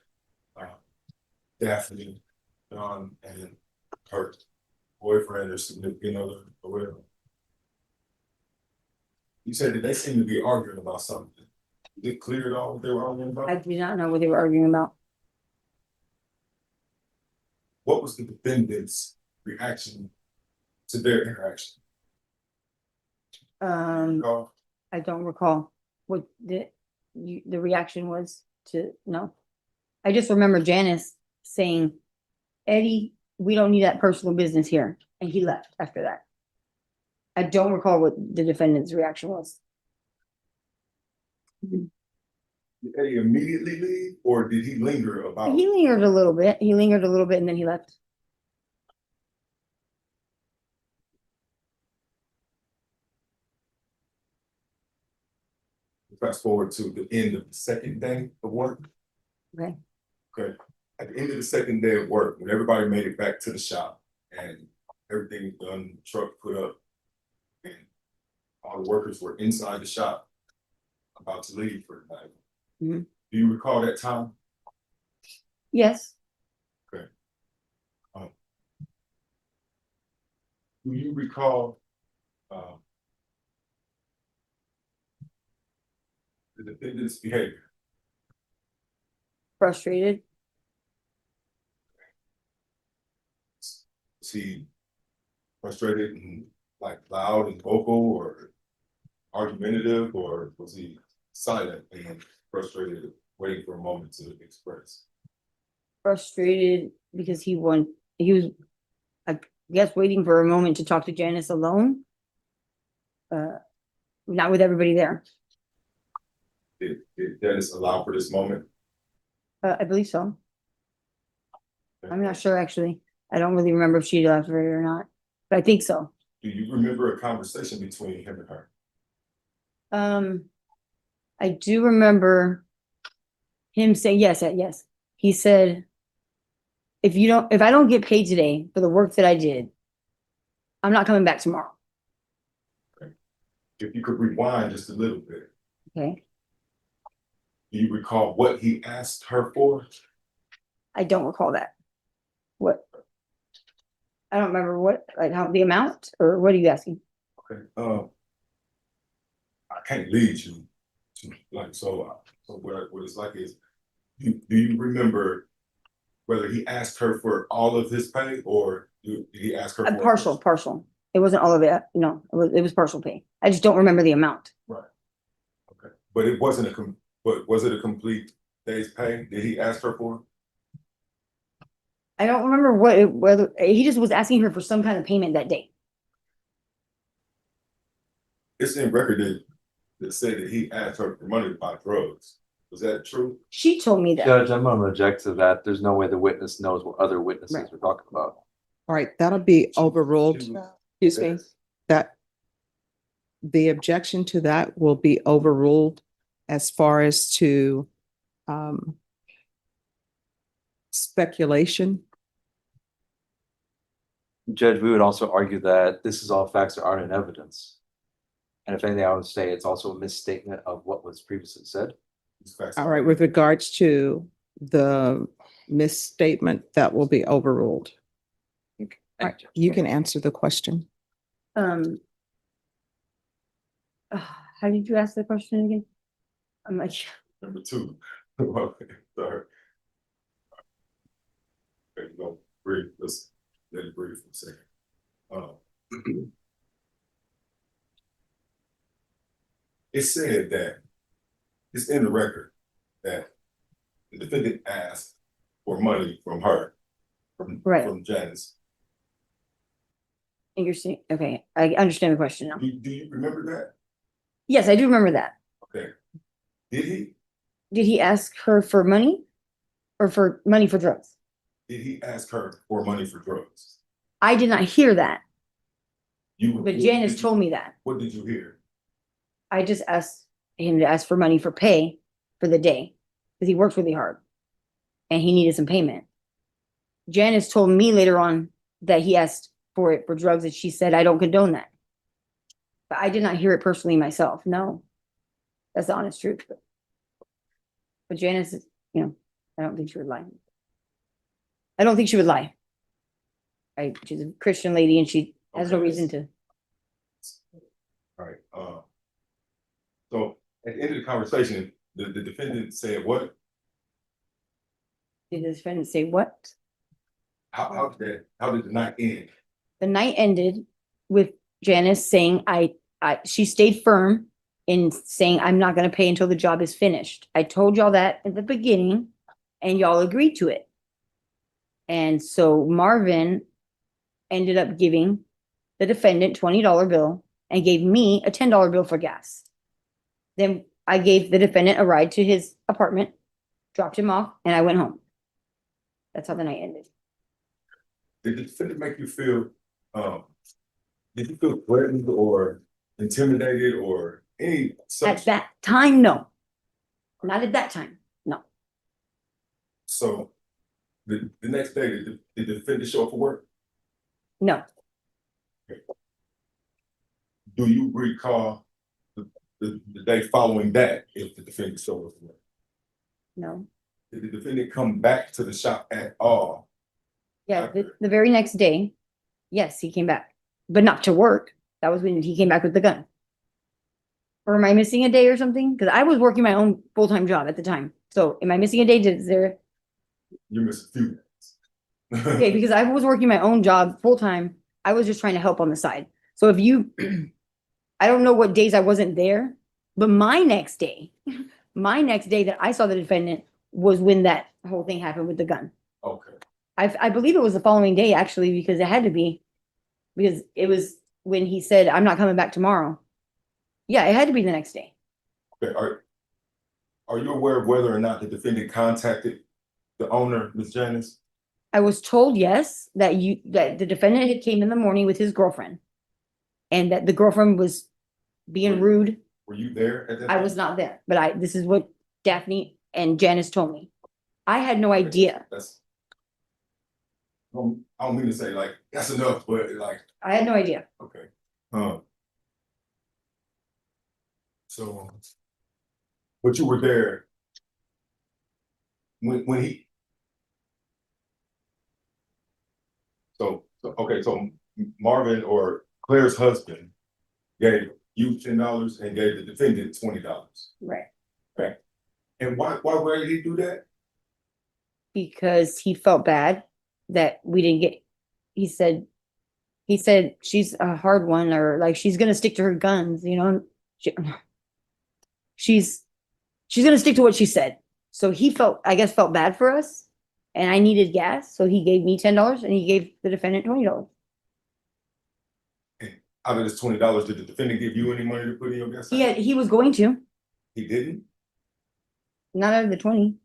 Daphne, John, and her boyfriend or significant other or whatever. You said that they seemed to be arguing about something. Is it clear at all what they were arguing about? I do not know what they were arguing about. What was the defendant's reaction to their interaction? Recall? I don't recall what the reaction was to, no. I just remember Janice saying, Eddie, we don't need that personal business here. And he left after that. I don't recall what the defendant's reaction was. Did Eddie immediately leave or did he linger about? He lingered a little bit. And then he left. Fast forward to the end of the second day of work. Okay. Okay. At the end of the second day of work, when everybody made it back to the shop and everything was done, truck put up, and all the workers were inside the shop about to leave for the night. Mhm. Do you recall that time? Yes. Okay. Do you recall the defendant's behavior? Frustrated. Was he frustrated and like loud and vocal or argumentative, or was he silent and frustrated, waiting for a moment to express? Frustrated because he was, I guess, waiting for a moment to talk to Janice alone. Not with everybody there. Did Dennis allow for this moment? I believe so. I'm not sure, actually. I don't really remember if she left for it or not, but I think so. Do you remember a conversation between him and her? I do remember him saying, yes. He said, if I don't get paid today for the work that I did, I'm not coming back tomorrow. Okay. If you could rewind just a little bit. Okay. Do you recall what he asked her for? I don't recall that. What? I don't remember what, like how, the amount, or what are you asking? Okay, I can't lead you to, like, so what it's like is, do you remember whether he asked her for all of his pay, or did he ask her? for Partial. It wasn't all of it, no, it was partial pay. I just don't remember the amount. Right. Okay, but it wasn't but was it a complete day's pay? Did he ask her for? I don't remember whether, he just was asking her for some kind of payment that day. It's in record that said that he asked her for money to buy drugs. Was that true? She told me that. Judge, I'm gonna object to that. There's no way the witness knows what other witnesses Right. we're talking about. All right, that'll be overruled. Excuse me, that the objection to that will be overruled as far as to speculation. Judge, we would also argue that this is all facts that aren't in evidence. And if anything, I would say it's also a misstatement of what was previously said. These facts All are- right, with regards to the misstatement, that will be overruled. All right, you can answer the question. How did you ask the question again? I'm like, Number two. Okay, sorry. Okay, go breathe. Let's let it breathe for a second. It said that it's in the record that the defendant asked for money from her, Right. from Janice. you're saying, okay, I understand the question now. Do you remember that? Yes, I do remember that. Okay. Did he? Did he ask her for money or for money for drugs? Did he ask her for money for drugs? I did not hear that, You. but Janice told me that. What did you hear? I just asked him to ask for money for pay for the day because he worked really hard and he needed some payment. Janice told me later on that he asked for it for drugs, and she said, I don't condone that. But I did not hear it personally myself. No, that's the honest truth. But Janice, you know, I don't think she would lie. I don't think she would lie. She's a Christian lady and she has no Okay. reason to. All right, so at the end of the conversation, the defendant said what? Did the defendant say what? How did the night end? The night ended with Janice saying, she stayed firm in saying, I'm not going to pay until the job is finished. I told y'all that at the beginning and y'all agreed to it. And so Marvin ended up giving the defendant $20 bill and gave me a $10 bill for gas. Then I gave the defendant a ride to his apartment, dropped him off, and I went home. That's how the night ended. Did the defendant make you feel, did you feel threatened or intimidated or any At such? that time, no. Not at that time, no. So the next day, did the defendant show up for work? No. Do you recall the day following that, if the defendant showed up for work? No. Did the defendant come back to the shop at all? Yeah, the very next day, yes, he came back, but not to work. That was when he came back with the gun. Or am I missing a day or something? Because I was working my own full-time job at the time. So am I missing a day? You missed a few days. Okay, because I was working my own job full-time. I was just trying to help on the side. So if you, I don't know what days I wasn't there, but my next day that I saw the defendant was when that whole thing happened with the gun. Okay. I believe it was the following day actually, because it had to be, because it was when he said, I'm not coming back tomorrow. Yeah, it had to be the next day. Okay, are you aware of whether or not the defendant contacted the owner, Ms. Janice? I was told, yes, that the defendant had came in the morning with his girlfriend. And that the girlfriend was being rude. Were you there at that? I was not there, but this is what Daphne and Janice told me. I had no idea. I don't mean to say like, that's enough, but like. I had no idea. Okay. So, but you were there when he. So Marvin or Claire's husband gave you $10 and gave the defendant $20. Right. Okay. And why did he do that? Because he felt bad that we didn't get, he said she's a hard one, or like she's gonna stick to her guns, you know. She's gonna stick to what she said. So he felt, I guess, felt bad for us, and I needed gas, so he gave me $10 and he gave the defendant $20. Out of this $20, did the defendant give you any money to put in your gas tank? He was going to, He didn't? not out of the 20.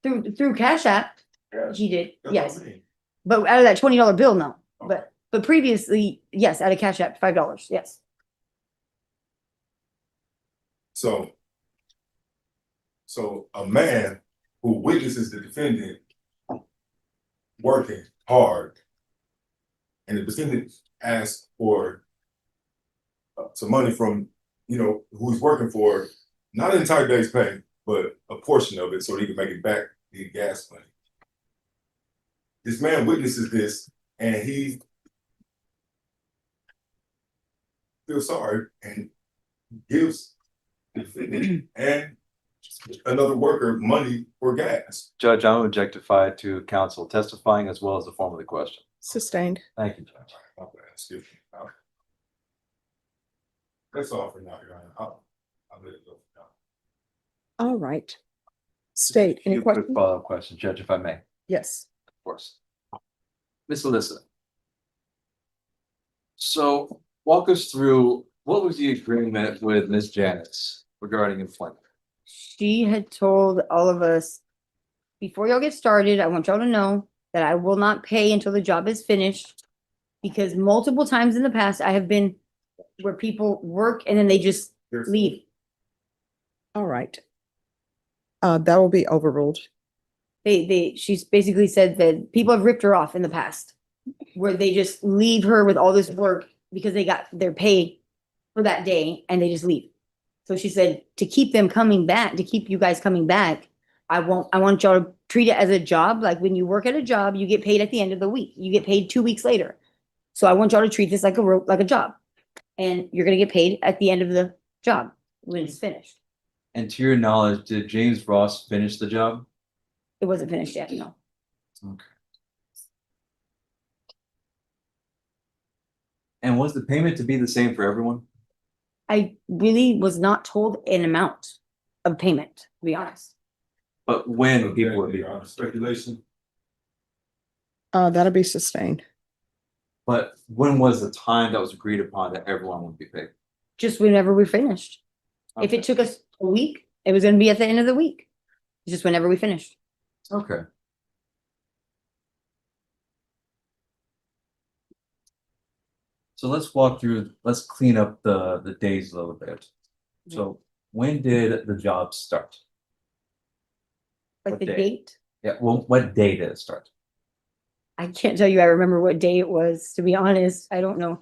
Through Cash App, he did, That's yes. what I mean. But out of that $20 bill, no. But previously, yes, out of Cash App, $5, yes. So a man who witnesses the defendant working hard, and the defendant asks for some money from, who he's working for, not an entire day's pay, but a portion of it so he can make it back, the gas money. This man witnesses this and he feels sorry and gives the defendant and another worker money for gas. Judge, I'm objectified to counsel testifying as well as the form of the question. Sustained. Thank you, Judge. Excuse me. That's all for now, Your Honor. I'll let it go for now. All right. State, any Few quick questions? follow-up questions, Judge, if I may, of Yes. course. Ms. Alyssa. So walk us through, what was the agreement with Ms. Janice regarding employment? She had told all of us, before y'all get started, I want y'all to know that I will not pay until the job is finished. Because multiple times in the past, I have been where people work and then they just leave. All right. That will be overruled. She's basically said that people have ripped her off in the past. Where they just leave her with all this work because they got their pay for that day and they just leave. So she said, to keep them coming back, to keep you guys coming back, I want y'all to treat it as a job. Like when you work at a job, you get paid at the end of the week. You get paid 2 weeks later. So I want y'all to treat this like a job. And you're gonna get paid at the end of the job when it's finished. And to your knowledge, did James Ross finish the job? It wasn't finished yet, no. Okay. And was the payment to be the same for everyone? I really was not told an amount of payment, to be honest. But when people would be, Your Honor, speculation. That'll be sustained. but when was the time that was agreed upon that everyone would be paid? Just whenever we finished. If Okay. it took us a week, it was gonna be at the end of the week. Just whenever we finished. Okay. So let's walk through, let's clean up the days a little bit. So when did the job start? Like What the day? date, Yeah, well, what day did it start? I can't tell you, I remember what day it was, to be honest, I don't know.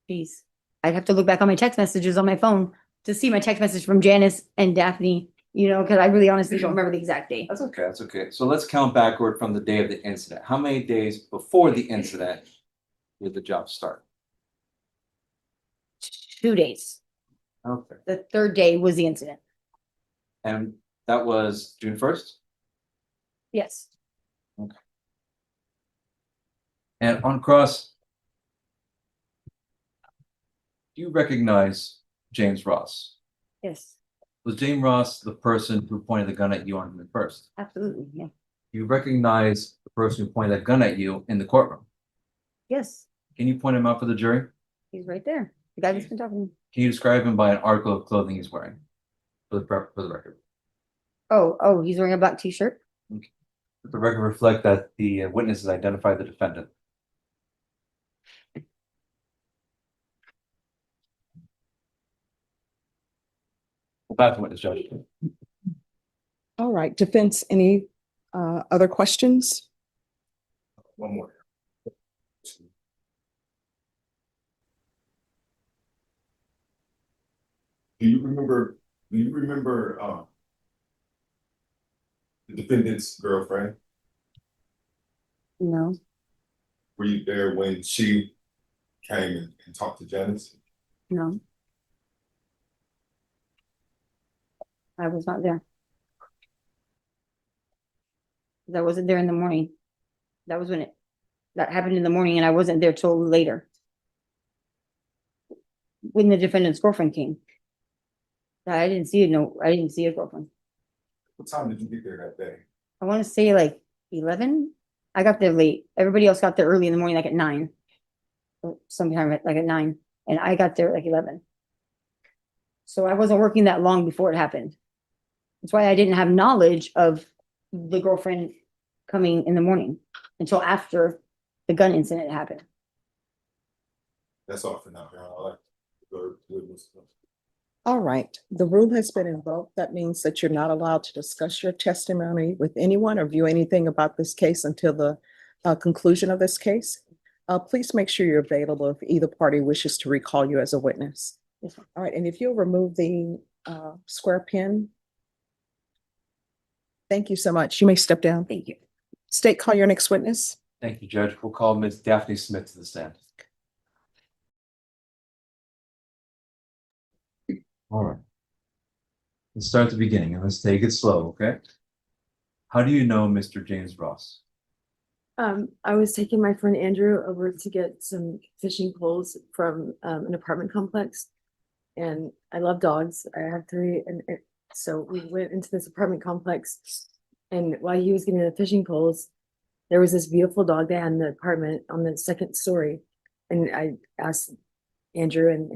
Geez, I'd have to look back on my text messages on my phone to see my text message from Janice and Daphne, cause I really honestly don't remember the exact date. That's okay, that's okay. So let's count backward from the day of the incident. How many days before the incident did the job start? 2 days. Okay. The third day was the incident. And that was June 1st? Yes, And on cross, do you recognize James Ross? yes, Was James Ross the person who pointed the gun at you on June 1st? absolutely, yeah, You recognize the person who pointed that gun at you in the courtroom. yes, Can you point him out for the jury? he's right there. The guy that's been talking to me. Can you describe him by an article of clothing he's wearing? For the record. Oh, he's wearing a black t-shirt. Let the record reflect that the witnesses identified the defendant. Back to witness, Judge. All right, defense, any other questions? One more. Do you remember defendant's girlfriend? No, Were you there when she came and talked to Janice? no. I was not there. I wasn't there in the morning. That was that happened in the morning and I wasn't there till later. When the defendant's girlfriend came. I didn't see it, no, I didn't see a girlfriend. What time did you get there that day? I want to say like 11. I got there late. Everybody else got there early in the morning, like at 9. Or sometime like at 9. And I got there like 11. So I wasn't working that long before it happened. That's why I didn't have knowledge of the girlfriend coming in the morning until after the gun incident happened. That's all for now. I like the witness. All right, the rule has been invoked. That means that you're not allowed to discuss your testimony with anyone or view anything about this case until the conclusion of this case. Please make sure you're available if either party wishes to recall you as a witness. Yes, All right, and if you'll remove the square pin. Thank you so much. You may step down. thank you. State, call your next witness. Thank you, Judge. We'll call Ms. Daphne Smith to the stand. All right. Let's start at the beginning and let's take it slow, okay? How do you know Mr. James Ross? I was taking my friend Andrew over to get some fishing poles from an apartment complex. And I love dogs. I have 3, and so we went into this apartment complex. And while he was getting the fishing poles, there was this beautiful dog they had in the apartment on the 2nd story. And I asked Andrew and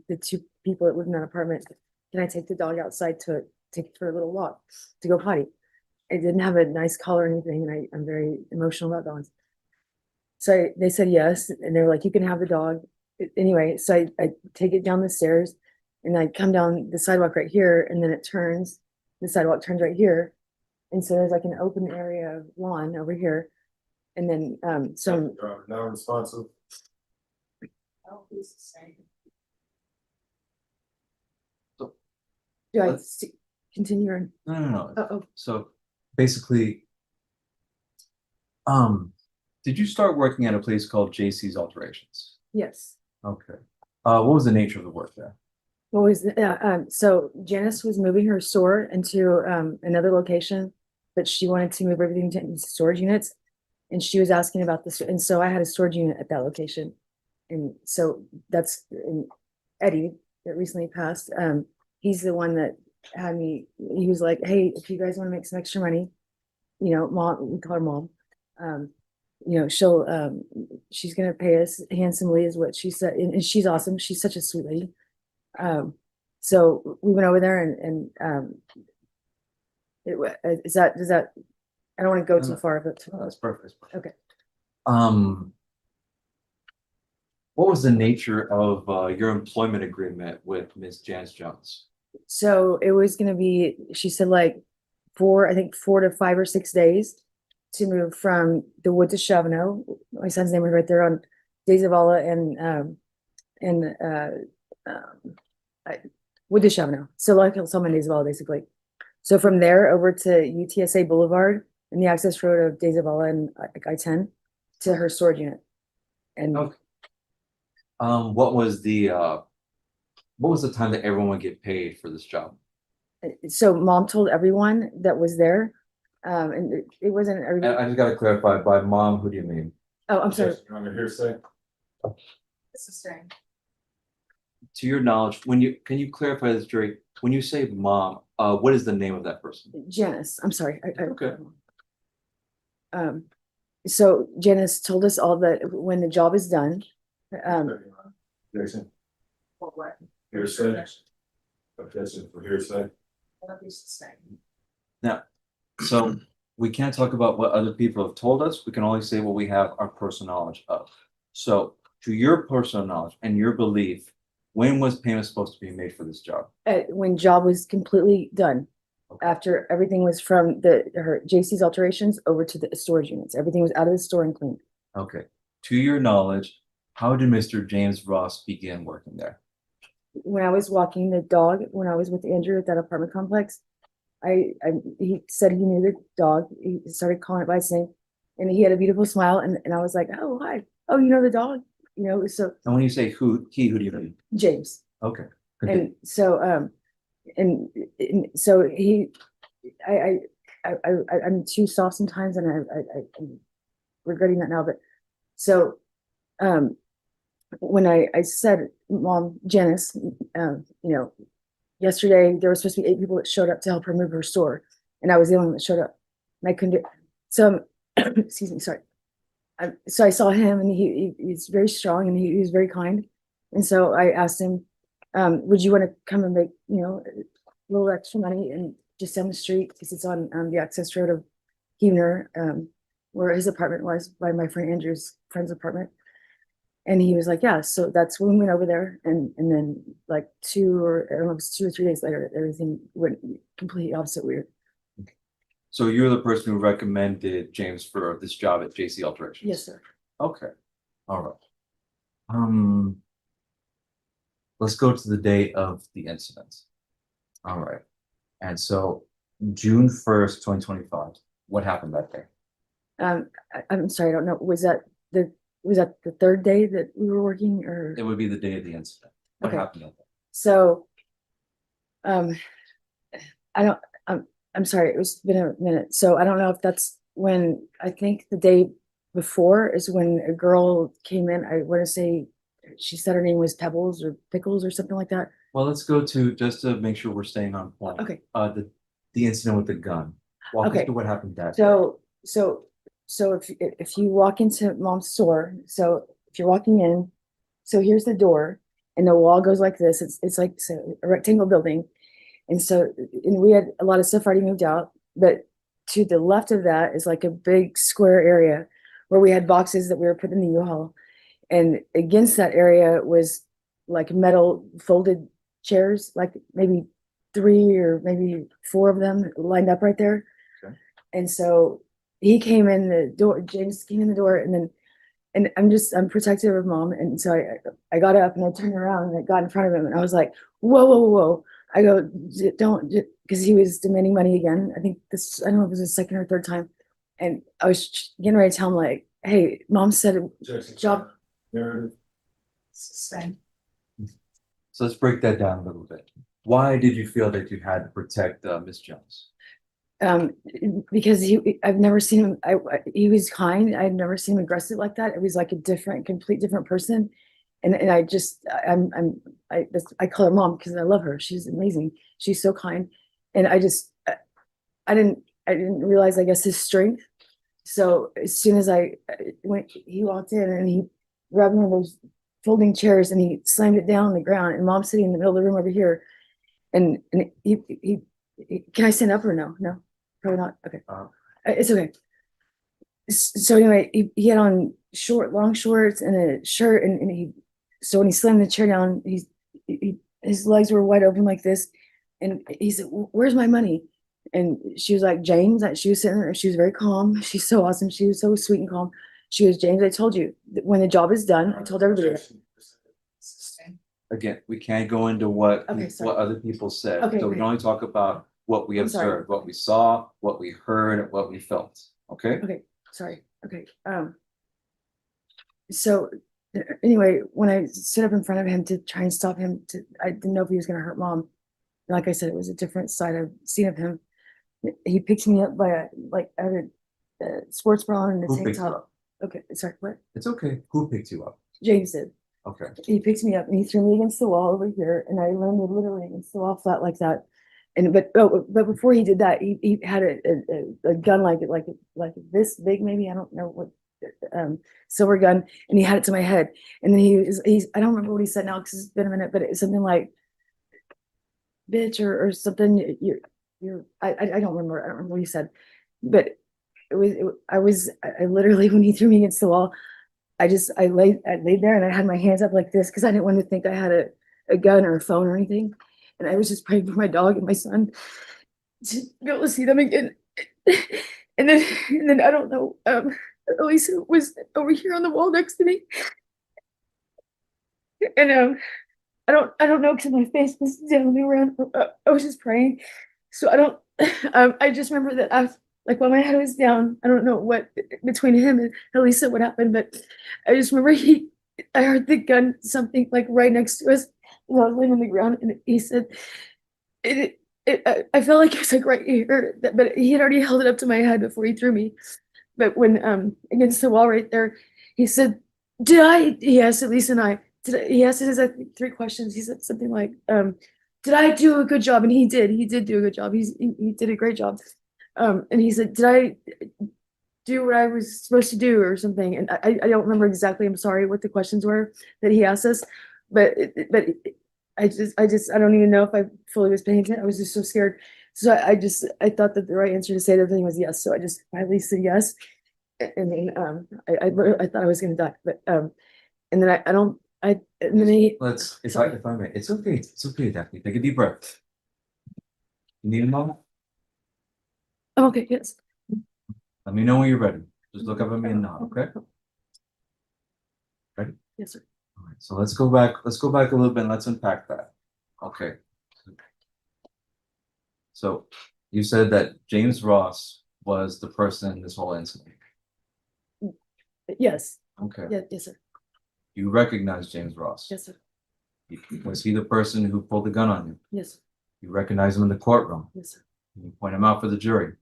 the 2 people that live in that apartment, can I take the dog outside to take it for a little walk to go potty? It didn't have a nice collar or anything, and I'm very emotional about dogs. So they said yes, and they were like, you can have the dog. Anyway, so I take it down the stairs, and I come down the sidewalk right here, and then the sidewalk turns right here. And so there's like an open area of lawn over here. And then some. Now responsive. Oh, he's the same. Do I Let's- continue on? No. Oh, So basically, did you start working at a place called JC's Alterations? yes. Okay. What was the nature of the work there? What was so Janice was moving her store into another location, but she wanted to move everything into storage units, and she was asking about this, and so I had a storage unit at that location, and so that's Eddie that recently passed. He's the one that had me. He was like, "Hey, if you guys want to make some extra money, you know, mom, we call her mom. You know, she's gonna pay us handsomely," is what she said, and she's awesome. She's such a sweet lady. So we went over there and does that, I don't want to go too far, but. Oh, that's perfect. Okay. What was the nature of your employment agreement with Ms. Janice Jones? So it was gonna be, she said like 4 to 5 or 6 days to move from the wood to Chavano. My son's name was right there on Days of Allah and wood to Chavano. So like Hillsong Days of Allah, basically. So from there over to UTSA Boulevard and the access road of Days of Allah and I-10 to her storage unit. And Okay. What was the time that everyone would get paid for this job? so mom told everyone that was there, and it wasn't everybody. I just gotta clarify, by mom, who do you mean? Oh, I'm sorry. You're on the hearsay. It's the same. To your knowledge, can you clarify this, jury? When you say mom, what is the name of that person? Janice, I'm sorry. Okay. So Janice told us all that when the job is done, Jason, For what? hearsay. Objection for hearsay. It's the same. Now, so we can't talk about what other people have told us. We can only say what we have our personal knowledge of. So to your personal knowledge and your belief, when was payment supposed to be made for this job? when job was completely done, after everything was from her JC's alterations over to the storage units, everything was out of the store and cleaned. Okay. To your knowledge, how did Mr. James Ross begin working there? When I was walking the dog, when I was with Andrew at that apartment complex, he said he knew the dog. He started calling it by its name, and he had a beautiful smile. And I was like, oh, hi. Oh, you know the dog? You know, so And when you say who do you mean? James. Okay. And so, and so I'm too soft sometimes, and I'm regretting that now. But so, when I said, Mom, Janice, you know, yesterday there were supposed to be 8 people that showed up to help her move her store, and I was the only one that showed up, and I couldn't do. So, excuse me, sorry. So I saw him, and he's very strong, and he was very kind, and so I asked him, would you want to come and make, you know, a little extra money and just down the street, because it's on the access road of Huebner, where his apartment was, by my friend Andrew's friend's apartment. And he was like, yeah. So that's when we went over there, and then like 2 or 3 days later, everything went completely opposite weird. So you're the person who recommended James for this job at JC Alterations? Yes, sir. Okay. All right. Let's go to the day of the incident. All right. And so June 1st, 2025, what happened that day? I'm sorry, I don't know. Was that the 3rd day that we were working, or? It would be the day of the incident. What Okay. happened that day? So, I'm sorry, it's been a minute. So I don't know if that's when, I think the day before is when a girl came in. I want to say she said her name was Pebbles or Pickles or something like that. Well, let's go to, just to make sure we're staying on point. Okay. The incident with the gun. Walk us Okay. through what happened that day. So if you walk into Mom's store, so if you're walking in, so here's the door, and the wall goes like this. It's like a rectangle building. And so, and we had a lot of stuff already moved out, but to the left of that is like a big square area where we had boxes that we were putting in the U-Haul. And against that area was like metal folded chairs, like maybe 3 or maybe 4 of them lined up right there. Okay. And so he came in the door, James came in the door, and I'm protective of Mom. And so I got up and I turned around and I got in front of him, and I was like, whoa, whoa, whoa. I go, don't, because he was demanding money again. I think I don't know if it was the 2nd or 3rd time. And I was getting ready to tell him, like, hey, Mom said job. Narrative. Suspend. So let's break that down a little bit. Why did you feel that you had to protect Miss Jones? Because I've never seen him. He was kind. I've never seen him aggressive like that. It was like a complete different person. And I call her Mom because I love her. She's amazing. She's so kind. And I didn't realize, I guess, his strength. So as soon as he walked in and he grabbed one of those folding chairs and he slammed it down on the ground, and Mom's sitting in the middle of the room over here. And he can I stand up or no? No, probably not. Okay. It's okay. So anyway, he had on long shorts and a shirt, and so when he slammed the chair down, his legs were wide open like this, and he said, "Where's my money?" And she was like, "James," she was sitting there, she was very calm. She's so awesome. She was so sweet and calm. She goes, "James, I told you that when the job is done, I told everybody that." Again, we can't go into what sorry. other people said. Okay, So we okay. can only talk about what we I'm sorry. observed, what we saw, what we heard, what we felt. Okay? Okay, sorry. Okay. So anyway, when I stood up in front of him to try and stop him, I didn't know if he was gonna hurt Mom. Like I said, it was a different side I've seen of him. He picked me up by I had a sports bra and a Who tank picked you top. up? Okay, sorry, what? It's okay. Who picked you up? James did. Okay. He picked me up and he threw me against the wall over here, and I landed literally against the wall flat like that. And but before he did that, he had a gun like this big, maybe, I don't know what, silver gun, and he had it to my head. And then he's I don't remember what he said now because it's been a minute, but it's something like bitch or something. I don't remember. I don't remember what he said, but I literally, when he threw me against the wall, I laid there and I had my hands up like this because I didn't want to think I had a gun or a phone or anything. And I was just praying for my dog and my son to be able to see them again. And then I don't know, Elisa was over here on the wall next to me. And I don't know, because my face was down around. I was just praying. So I don't, I just remember that I was, like, while my head was down, I don't know what, between him and Elisa, what happened, but I just remember I heard the gun, something like right next to us, while I was laying on the ground, and he said, I felt like it was like right here, but he had already held it up to my head before he threw me. But when, against the wall right there, he said, he asked Elisa and he asked us, I think, 3 questions. He said something like, did I do a good job? And he did do a good job. He did a great job. And he said, did I do what I was supposed to do or something? And I don't remember exactly, I'm sorry, what the questions were that he asked us, but I don't even know if I fully was paying attention. I was just so scared. So I thought that the right answer to say to everything was yes. So I just finally said yes. And then, I thought I was gonna die, but, and then and then If I may, it's okay, Daphne, take a deep breath. You need a moment? oh, okay, yes. Let me know when you're ready. Just look up at me and nod, okay? Ready? Yes, sir. All right, so let's go back a little bit and let's unpack that. Okay. So you said that James Ross was the person in this whole incident. Yes, Okay. yes, sir. You recognize James Ross? Yes, sir. Was he the person who pulled the gun on you? Yes, sir. You recognize him in the courtroom? Yes, sir. Can you point him out for the jury?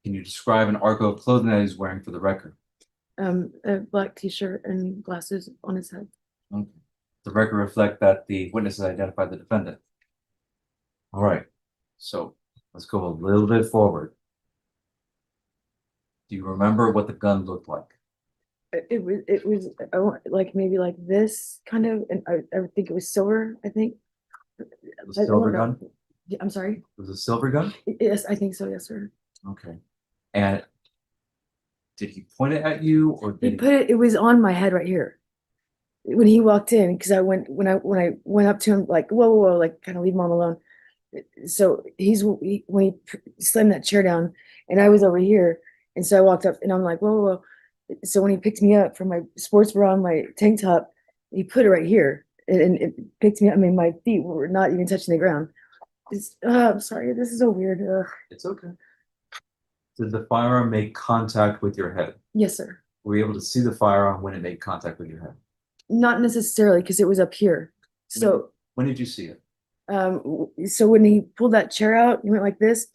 Can you describe an article of clothing that he's wearing for the record? A black t-shirt and glasses on his head. Okay. The record reflect that the witnesses identified the defendant. All right, so let's go a little bit forward. Do you remember what the gun looked like? It was like maybe like this kind of, and I think it was silver, I think. The I don't silver know. gun? Yeah, I'm sorry. It was a silver gun? Yes, I think so, yes, sir. Okay. And did he point it at you or He did put it was on my head right here. When he walked in, because when I went up to him, like, whoa, like kind of leave mom alone. So when he slammed that chair down and I was over here, and so I walked up and I'm like, whoa. So when he picked me up from my sports bra and my tank top, he put it right here and it picked me up. I mean, my feet were not even touching the ground. I'm sorry, this is so weird. It's okay. Did the firearm make contact with your head? Yes, sir. Were you able to see the firearm when it made contact with your head? Not necessarily, because it was up here. So When did you see it? so when he pulled that chair out, he went like this.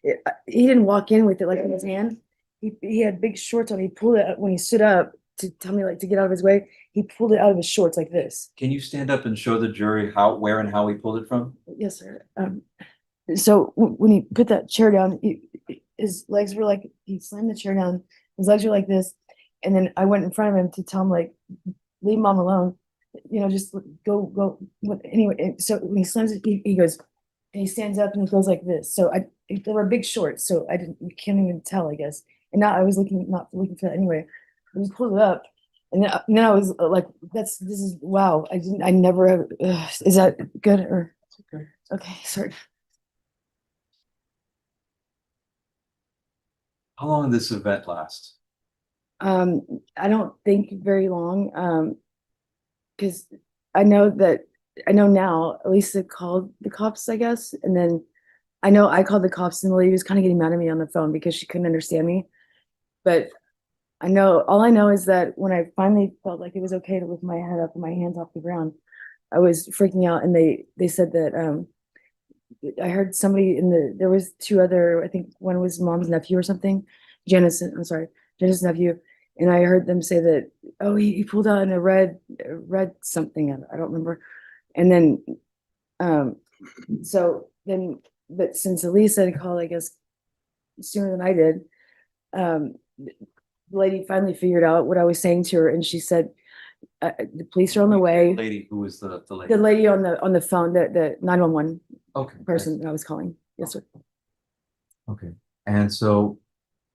He didn't walk in with it like in his hand. He had big shorts on. He pulled it when he stood up to tell me like to get out of his way. He pulled it out of his shorts like this. Can you stand up and show the jury where and how he pulled it from? Yes, sir. So when he put that chair down, his legs were like, he slammed the chair down. His legs were like this, and then I went in front of him to tell him like, leave mom alone. You know, just go. Anyway, so when he slams it, he goes, and he stands up and he goes like this. So there were big shorts, so you can't even tell, I guess. And now I was not looking for that anyway. He pulled it up, and then I was like, this is wow. I never have. Is that good or? Okay, sorry. How long did this event last? I don't think very long. Because I know now Elisa called the cops, I guess, and then I know I called the cops and the lady was kind of getting mad at me on the phone because she couldn't understand me. But all I know is that when I finally felt like it was okay to lift my head up and my hands off the ground, I was freaking out, and they said that I heard somebody there was 2 other, I think one was mom's nephew or something, Janice nephew. And I heard them say that, oh, he pulled out in a red something, I don't remember. And then, but since Elisa had called, I guess, sooner than I did, the lady finally figured out what I was saying to her, and she said, the police are on the way. The lady who was the lady? The lady on the phone, the 911 Okay. person that I was calling. Yes, sir. Okay. And so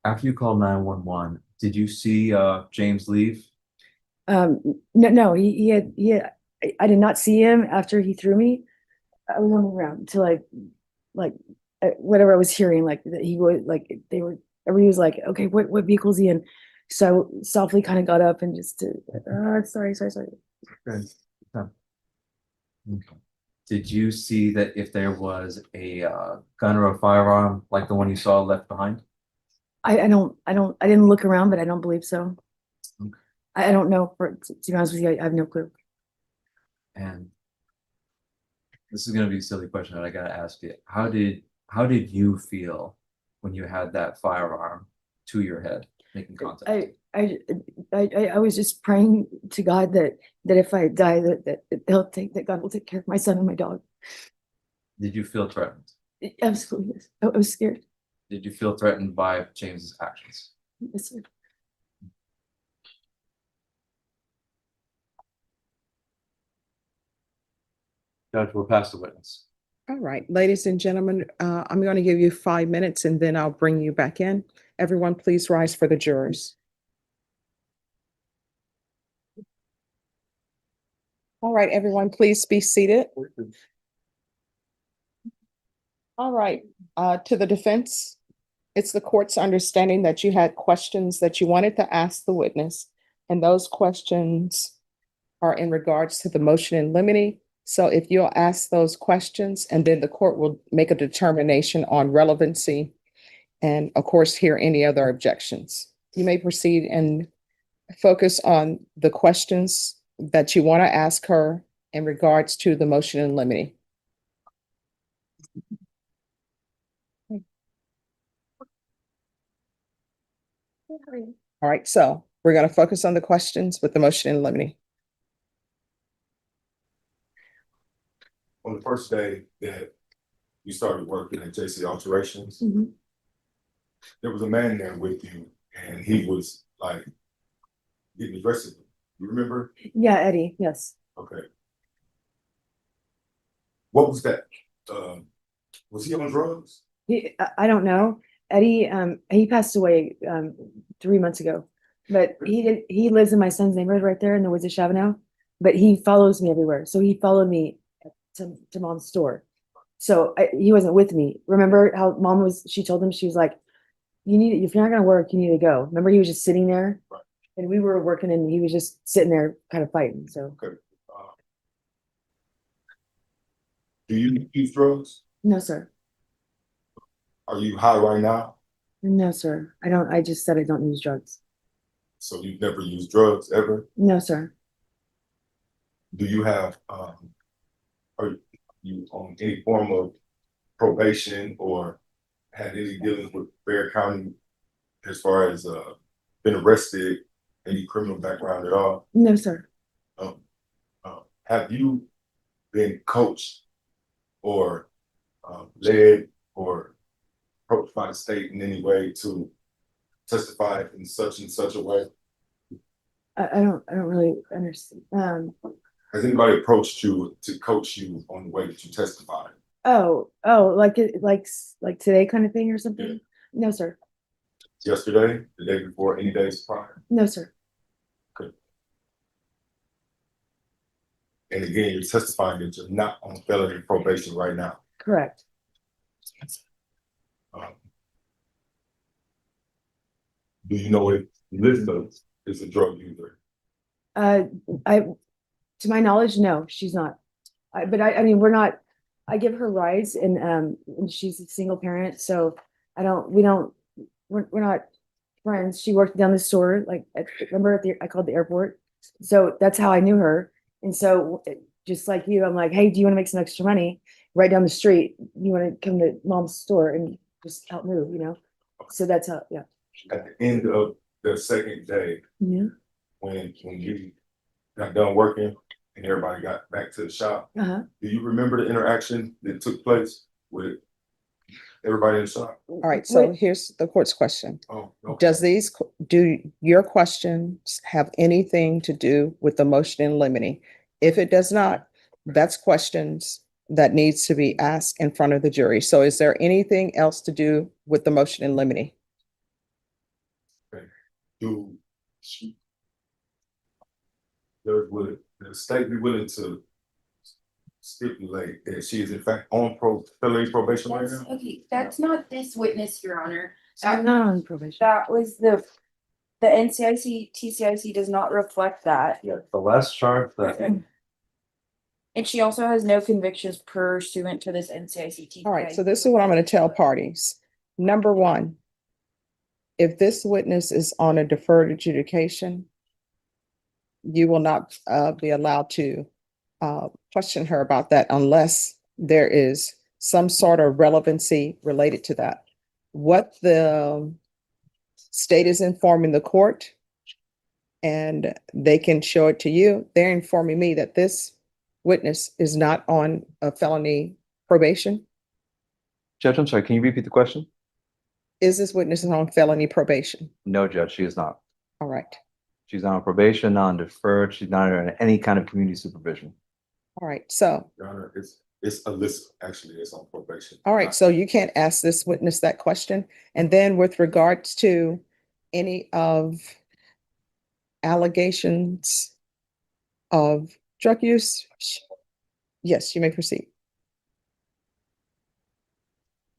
after you called 911, did you see James leave? No, he had I did not see him after he threw me. I was on the ground until whatever I was hearing, like that he would, like everybody was like, okay, what vehicle's he in? So I softly kind of got up and just sorry. Okay. Okay. Did you see that if there was a gun or a firearm like the one you saw left behind? I didn't look around, but I don't believe so. Okay. I don't know, to be honest with you, I have no clue. And this is gonna be a silly question that I gotta ask you. How did you feel when you had that firearm to your head making contact? I was just praying to God that if I die, that God will take care of my son and my dog. Did you feel threatened? Absolutely, yes. I was scared. Did you feel threatened by James's actions? Yes, sir. Judge, we're past the witness. All right, ladies and gentlemen, I'm going to give you 5 minutes and then I'll bring you back in. Everyone, please rise for the jurors. All right, everyone, please be seated. All right, to the defense, it's the court's understanding that you had questions that you wanted to ask the witness, and those questions are in regards to the motion in limine. So if you'll ask those questions, and then the court will make a determination on relevancy and, of course, hear any other objections. You may proceed and focus on the questions that you want to ask her in regards to the motion in limine. All right, so we're going to focus on the questions with the motion in limine. On the first day that you started working at JC Alterations, there was a man there with you, and he was like getting aggressive. You remember? Yeah, Eddie, yes. Okay. What was that? Was he on drugs? I don't know. Eddie, he passed away 3 months ago, but he lives in my son's neighborhood right there in the woods of Chavano, but he follows me everywhere. So he followed me to mom's store. So he wasn't with me. Remember how mom she told him, she was like, if you're not gonna work, you need to go. Remember, he was just sitting there, right, and we were working and he was just sitting there kind of fighting. So okay. Do you use drugs? no, sir. Are you high right now? No, sir. I don't. I just said I don't use drugs. So you've never used drugs ever? No, sir. Do you have are you on any form of probation or had any dealings with Bexar County as far as been arrested, any criminal background at all? No, sir. Have you been coached or led or approached by the state in any way to testify in such and such a way? I don't really understand. Has anybody approached you to coach you on the way that you testify? Oh, like today kind of thing or something? No, sir. Yesterday, the day before, any days prior? No, sir. Good. And again, you're testifying that you're not on felony probation right now. Correct. Do you know if Elizabeth is a drug user? To my knowledge, no, she's not. But I mean, we're not. I give her rides, and she's a single parent, so we're not friends. She worked down the store, like remember I called the airport, so that's how I knew her. And so just like you, I'm like, hey, do you want to make some extra money right down the street? You want to come to mom's store and just help move, So that's how, yeah. At the end of the second day, Yeah. when you got done working and everybody got back to the shop, Uh-huh. do you remember the interaction that took place with everybody in the shop? All right, so here's the court's question. Oh, okay. Do your questions have anything to do with the motion in limine? If it does not, that's questions that needs to be asked in front of the jury. So is there anything else to do with the motion in limine? Would the state be willing to stipulate that she is in fact on felony probation right now? Okay, that's not this witness, Your Honor. I'm not on probation. That was the NCIC, TCIC does not reflect that. Yeah, the last chart that And she also has no convictions pursuant to this NCICT. All right, so this is what I'm going to tell parties. Number one, if this witness is on a deferred adjudication, you will not be allowed to question her about that unless there is some sort of relevancy related to that. What the state is informing the court, and they can show it to you, they're informing me that this witness is not on a felony probation. Judge, I'm sorry, can you repeat the question? Is this witness on felony probation? No, Judge, she is not. All right. She's not on probation, not on deferred. She's not on any kind of community supervision. All right. So, Your Honor, it's Alyssa, actually, it's on probation. all right. So you can't ask this witness that question. And then with regards to any of allegations of drug use, yes, you may proceed.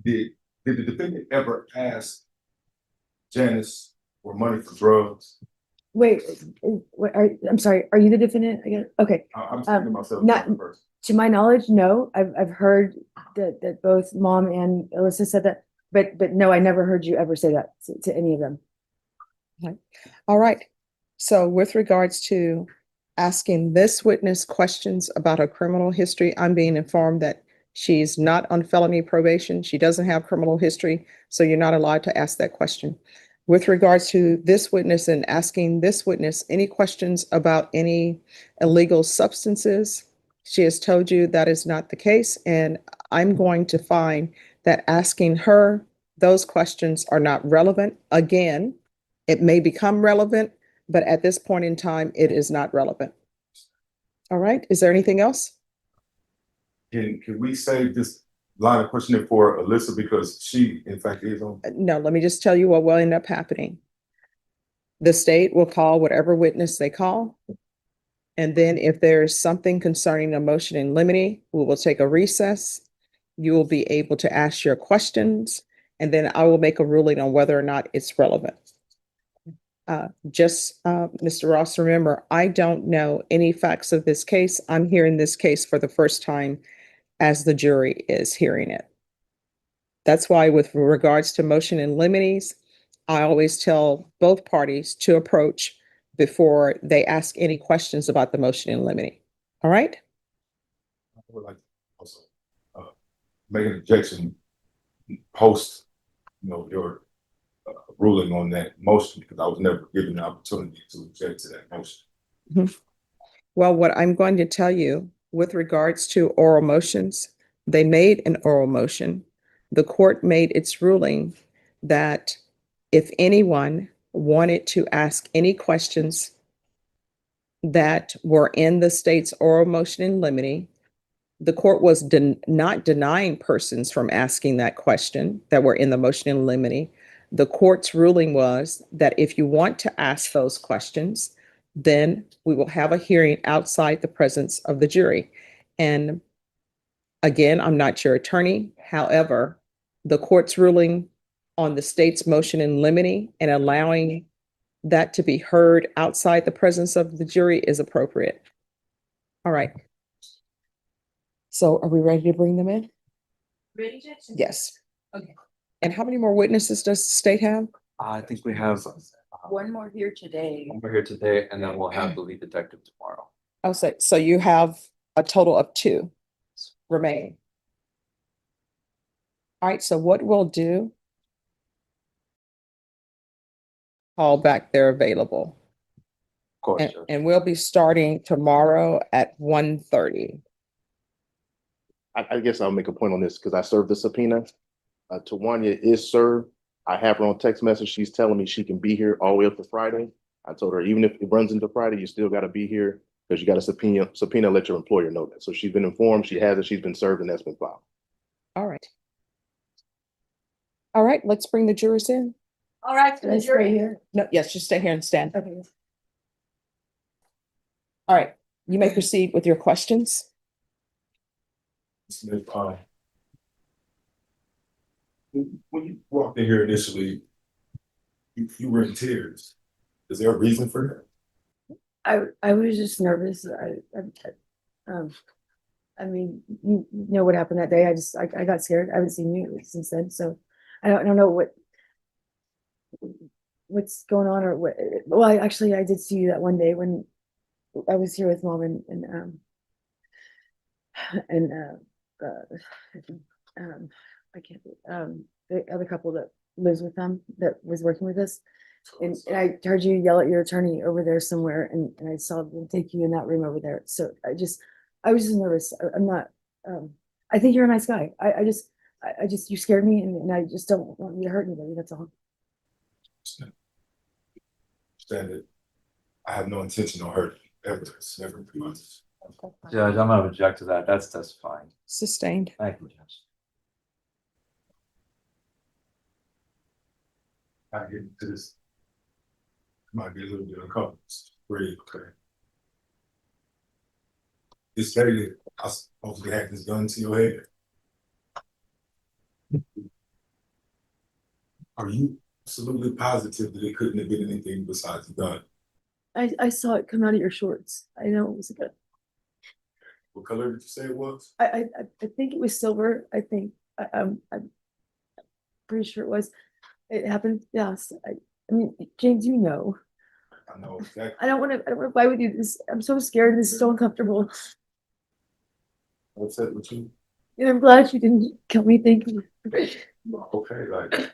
Did the defendant ever ask Janice for money for drugs? Wait, I'm sorry, are you the defendant again? Okay. I'm speaking to myself not- first. To my knowledge, no. I've heard that both Mom and Alyssa said that, but no, I never heard you ever say that to any of them. All right. So with regards to asking this witness questions about her criminal history, I'm being informed that she's not on felony probation. She doesn't have criminal history, so you're not allowed to ask that question. With regards to this witness and asking this witness any questions about any illegal substances, she has told you that is not the case, and I'm going to find that asking her those questions are not relevant. Again, it may become relevant, but at this point in time, it is not relevant. All right, is there anything else? Can we save this line of questioning for Alyssa because she, in fact, is on? No, let me just tell you what will end up happening. The state will call whatever witness they call. And then if there's something concerning a motion in limine, we will take a recess. You will be able to ask your questions, and then I will make a ruling on whether or not it's relevant. Mr. Ross, remember, I don't know any facts of this case. I'm hearing this case for the first time as the jury is hearing it. That's why with regards to motion in limines, I always tell both parties to approach before they ask any questions about the motion in limine. All right? I would like to also make an objection post, your ruling on that motion because I was never given the opportunity to object to that motion. Well, what I'm going to tell you with regards to oral motions, they made an oral motion. The court made its ruling that if anyone wanted to ask any questions that were in the state's oral motion in limine, the court was not denying persons from asking that question that were in the motion in limine. The court's ruling was that if you want to ask those questions, then we will have a hearing outside the presence of the jury. And again, I'm not your attorney. However, the court's ruling on the state's motion in limine and allowing that to be heard outside the presence of the jury is appropriate. All right. So are we ready to bring them in? Ready, Jackson? Yes. Okay. And how many more witnesses does the state have? I think we have One more here today. one more here today, and then we'll have the lead detective tomorrow. I'll say, so you have a total of 2 remaining. All right, so what we'll do, call back they're available. Of course, And, Judge. and we'll be starting tomorrow at 1:30. I guess I'll make a point on this because I served the subpoena. Tawanya is served. I have her on text message. She's telling me she can be here all the way up to Friday. I told her, even if it runs into Friday, you still got to be here because you got a subpoena, let your employer know that. So she's been informed, she has it, she's been served, and that's been filed. All right. All right, let's bring the jurors in. All right, Can I stay here? No, yes, just stay here and stand. Okay. All right, you may proceed with your questions. Smith, when you walked in here initially, you were in tears. Is there a reason for that? I was just nervous. I mean, you know what happened that day. I got scared. I haven't seen you since then, so I don't know what's going on or what. Well, I did see you that one day when I was here with mom and I can't, the other couple that lives with them that was working with us. And I heard you yell at your attorney over there somewhere and I saw them take you in that room over there. So I was just nervous. I'm not, I think you're a nice guy. I just, you scared me and I just don't want you to hurt anybody. That's all. Understand it. I have no intention of hurting you, ever, never in 3 months. Judge, I'm gonna object to that. That's testifying. Sustained. Thank you, Judge. I get into this. Might be a little bit uncomfortable. Really, okay. This lady, I supposedly had this gun to your head. Are you absolutely positive that it couldn't have been anything besides a gun? I saw it come out of your shorts. I know it was a gun. What color did you say it was? I think it was silver. I think I'm pretty sure it was. It happened. Yes. I mean, James, you know. I know exactly. I don't want to fight with you. I'm so scared. This is so uncomfortable. I'm upset with you. And I'm glad you didn't kill me. Thank you. Okay, like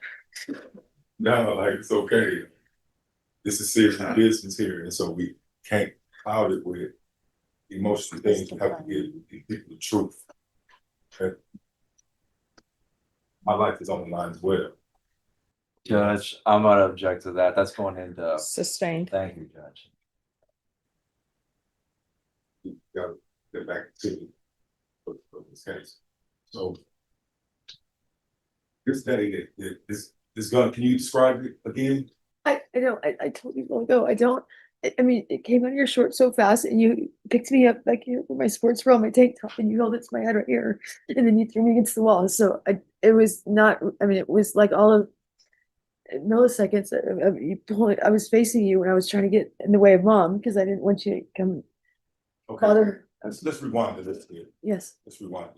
no, like it's okay. This is serious business here, and so we can't cloud it with emotional things. We have to give people the truth. Okay? My life is on the line as well. Judge, I'm gonna object to that. That's going into. Sustained. Thank you, Judge. We gotta get back to this case. So this day, this gun, can you describe it again? I don't. I told you long ago. I don't. I mean, it came out of your shorts so fast, and you picked me up like you with my sports bra, my tank top, and you held it to my head right here, and then you threw me against the wall. So it was not. I mean, it was like all of milliseconds of you pulling. I was facing you when I was trying to get in the way of mom because I didn't want you to come Okay, bother. let's rewind to this here. Yes. Let's rewind.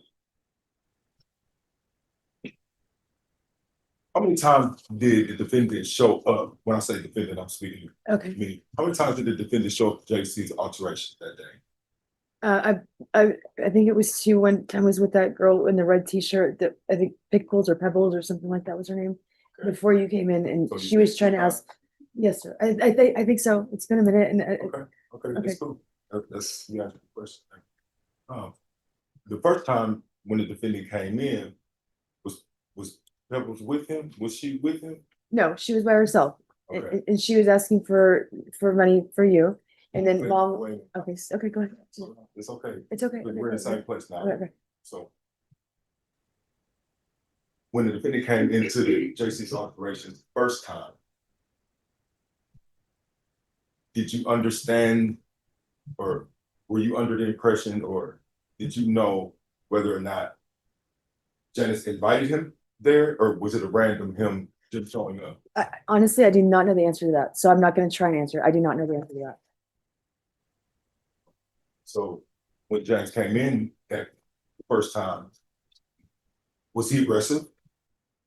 How many times did the defendant show up? When I say defendant, I'm speaking. Okay. Me. How many times did the defendant show up to JC's alteration that day? I think it was two. One time was with that girl in the red t-shirt that I think Pickles or Pebbles or something like that was her name. Okay. Before you came in, and So you she was think trying to two ask. Yes, sir. I think so. It's been a minute, and Okay, that's cool. That's you answered the question. The first time when the defendant came in, was Pebbles with him? Was she with him? no, she was by herself, Okay. and she was asking for money for you, and then Wait, mom. wait. Okay, okay, go ahead. It's okay. It's okay. Look, we're in the same place now. Okay. So when the defendant came into the JC's operations first time, did you understand or were you under the impression or did you know whether or not Janice invited him there or was it a random him just showing up? Honestly, I do not know the answer to that, so I'm not going to try and answer. I do not know the answer to that. So when Janice came in that first time, was he aggressive?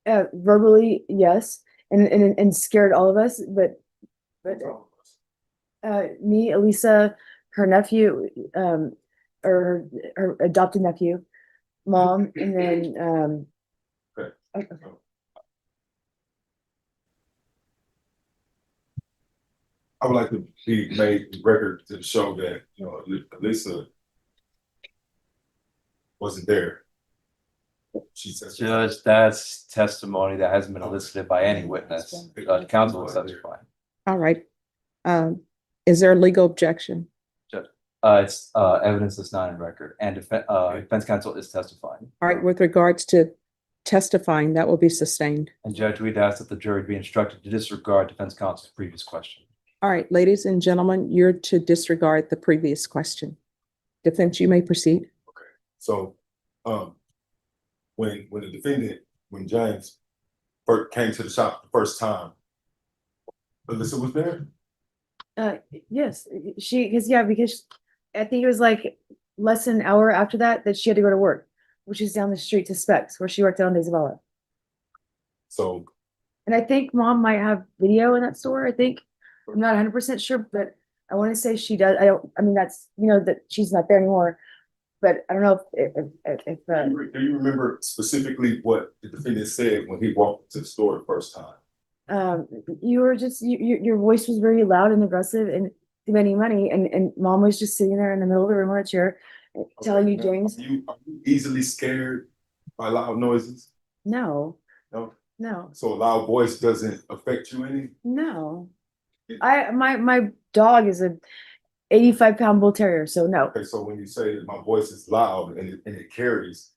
Verbally, yes, and scared all of us, but me, Elisa, her nephew, or her adopted nephew, mom, and then Okay. I would like to be made record to show that, you know, Elisa wasn't there. She says. Judge, that's testimony that hasn't been elicited by any witness. Counsel will testify. All right. Is there a legal objection? Judge, it's evidence that's not in record and defense counsel is testifying. All right, with regards to testifying, that will be sustained. And Judge, we'd ask that the jury be instructed to disregard defense counsel's previous question. All right, ladies and gentlemen, you're to disregard the previous question. Defense, you may proceed. Okay, so when the defendant, when James first came to the shop the first time, Alyssa was there? yes, because I think it was like less than an hour after that she had to go to work, which is down the street to Specs, where she worked out on Days of Allah. So, And I think mom might have video in that store. I think, I'm not 100% sure, but I want to say she does. I mean, that's, that she's not there anymore. But I don't know if do you remember specifically what the defendant said when he walked to the store the first time? you were just, your voice was very loud and aggressive and demanding money. And mom was just sitting there in the middle of the room on a chair telling you, James. Are you easily scared by loud noises? No, No. no, So a loud voice doesn't affect you any? no. My dog is a 85-pound bull terrier, so no. Okay, so when you say that my voice is loud and it carries.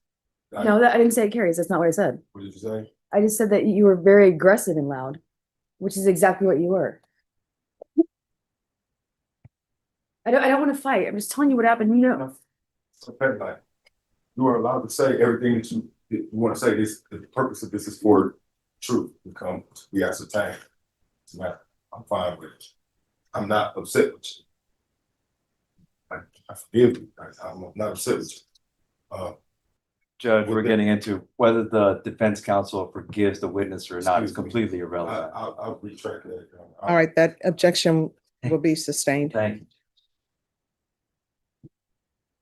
No, I didn't say it carries. That's not what I said. What did you say? I just said that you were very aggressive and loud, which is exactly what you were. I don't want to fight. I'm just telling you what happened. Okay, like, you are allowed to say everything that you want to say. The purpose of this is for truth to be ascertained. I'm fine with it. I'm not upset with you. I forgive you. I'm not upset with you. Judge, we're getting into whether the defense counsel forgives the witness or not is completely irrelevant. I'll retract that. All right, that objection will be sustained. Thank you.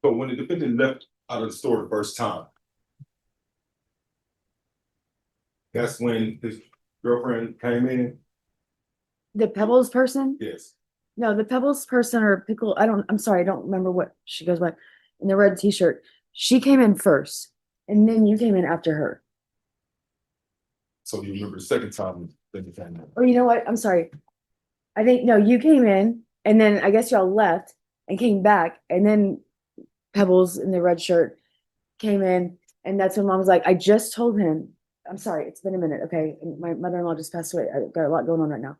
So when the defendant left out of the store the first time, that's when his girlfriend came in? The Pebbles person? Yes. No, the Pebbles person or Pickle, I'm sorry, I don't remember what she goes by in the red t-shirt. She came in first and then you came in after her. So you remember the second time that you came in? Or you know what? I'm sorry. I think, no, you came in and then I guess y'all left and came back and then Pebbles in the red shirt came in and that's when mom was like, I just told him, I'm sorry, it's been a minute, okay? And my mother-in-law just passed away. I've got a lot going on right now.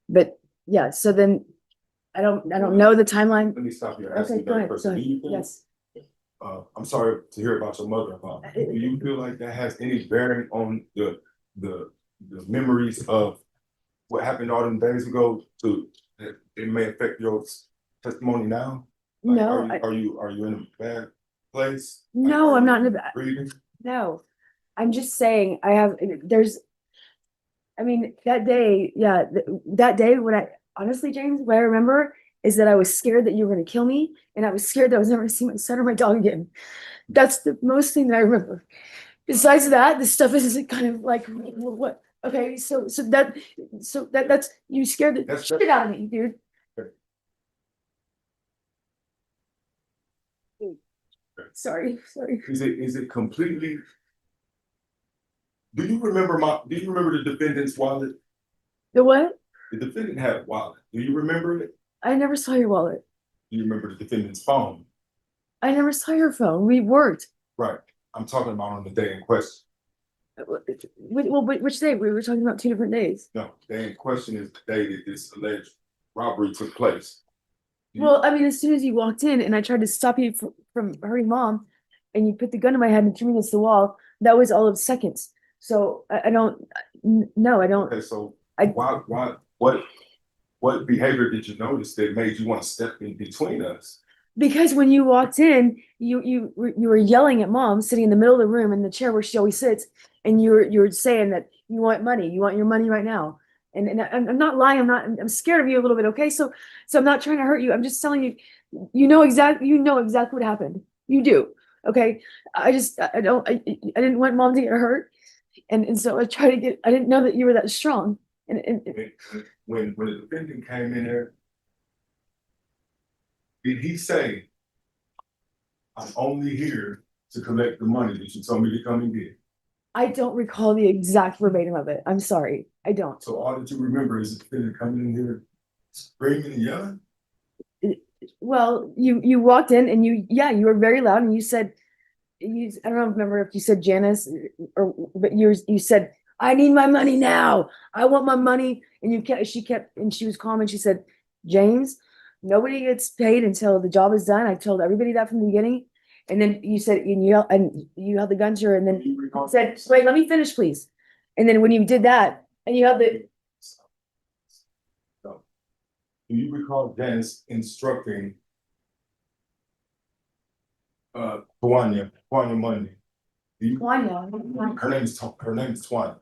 But yeah, so then I don't know the timeline. Let me stop you. Okay, go ahead. Go ahead. Yes. I'm sorry to hear about your mother-in-law. Do you feel like that has any bearing on the memories of what happened all them days ago that it may affect your testimony now? Like, No. are you in a bad place? No, I'm not in a bad. Breathing? No, I'm just saying I mean, that day, yeah, that day honestly, James, what I remember is that I was scared that you were going to kill me. And I was scared that I was never going to see my son or my dog again. That's the most thing that I remember. Besides that, the stuff is kind of like, what? Okay, so that's, you scared the shit out of me, dude. Sorry. Is it completely? Do you remember the defendant's wallet? The what? The defendant had a wallet. Do you remember it? I never saw your wallet. Do you remember the defendant's phone? I never saw your phone. We worked. Right. I'm talking about on the day in question. Well, which day? We were talking about 2 different days. No, the day in question is the day that this alleged robbery took place. Well, I mean, as soon as you walked in and I tried to stop you from hurting mom and you put the gun in my head and threw me against the wall, that was all of seconds. So I don't. Okay, so what behavior did you notice that made you want to step in between us? Because when you walked in, you were yelling at mom sitting in the middle of the room in the chair where she always sits, and you were saying that you want money, you want your money right now. And I'm not lying. I'm scared of you a little bit. Okay, so I'm not trying to hurt you. I'm just telling you, you know exactly what happened. You do. Okay, I didn't want mom to get hurt, and so I didn't know that you were that strong. And when the defendant came in there, did he say, "I'm only here to collect the money that you told me to come and get"? I don't recall the exact verbatim of it. I'm sorry. I don't. So all that you remember is the defendant coming in here screaming and yelling? Well, you walked in and you were very loud and you said, I don't remember if you said Janice but you said, I need my money now. I want my money. And she was calm and she said, James, nobody gets paid until the job is done. I told everybody that from the beginning. And then you said, and you held the gun to her and then you said, wait, let me finish, please. And then when you did that and you held the. Do you recall Janice instructing Tawanya Monday. Wanya. Her name is Tawanya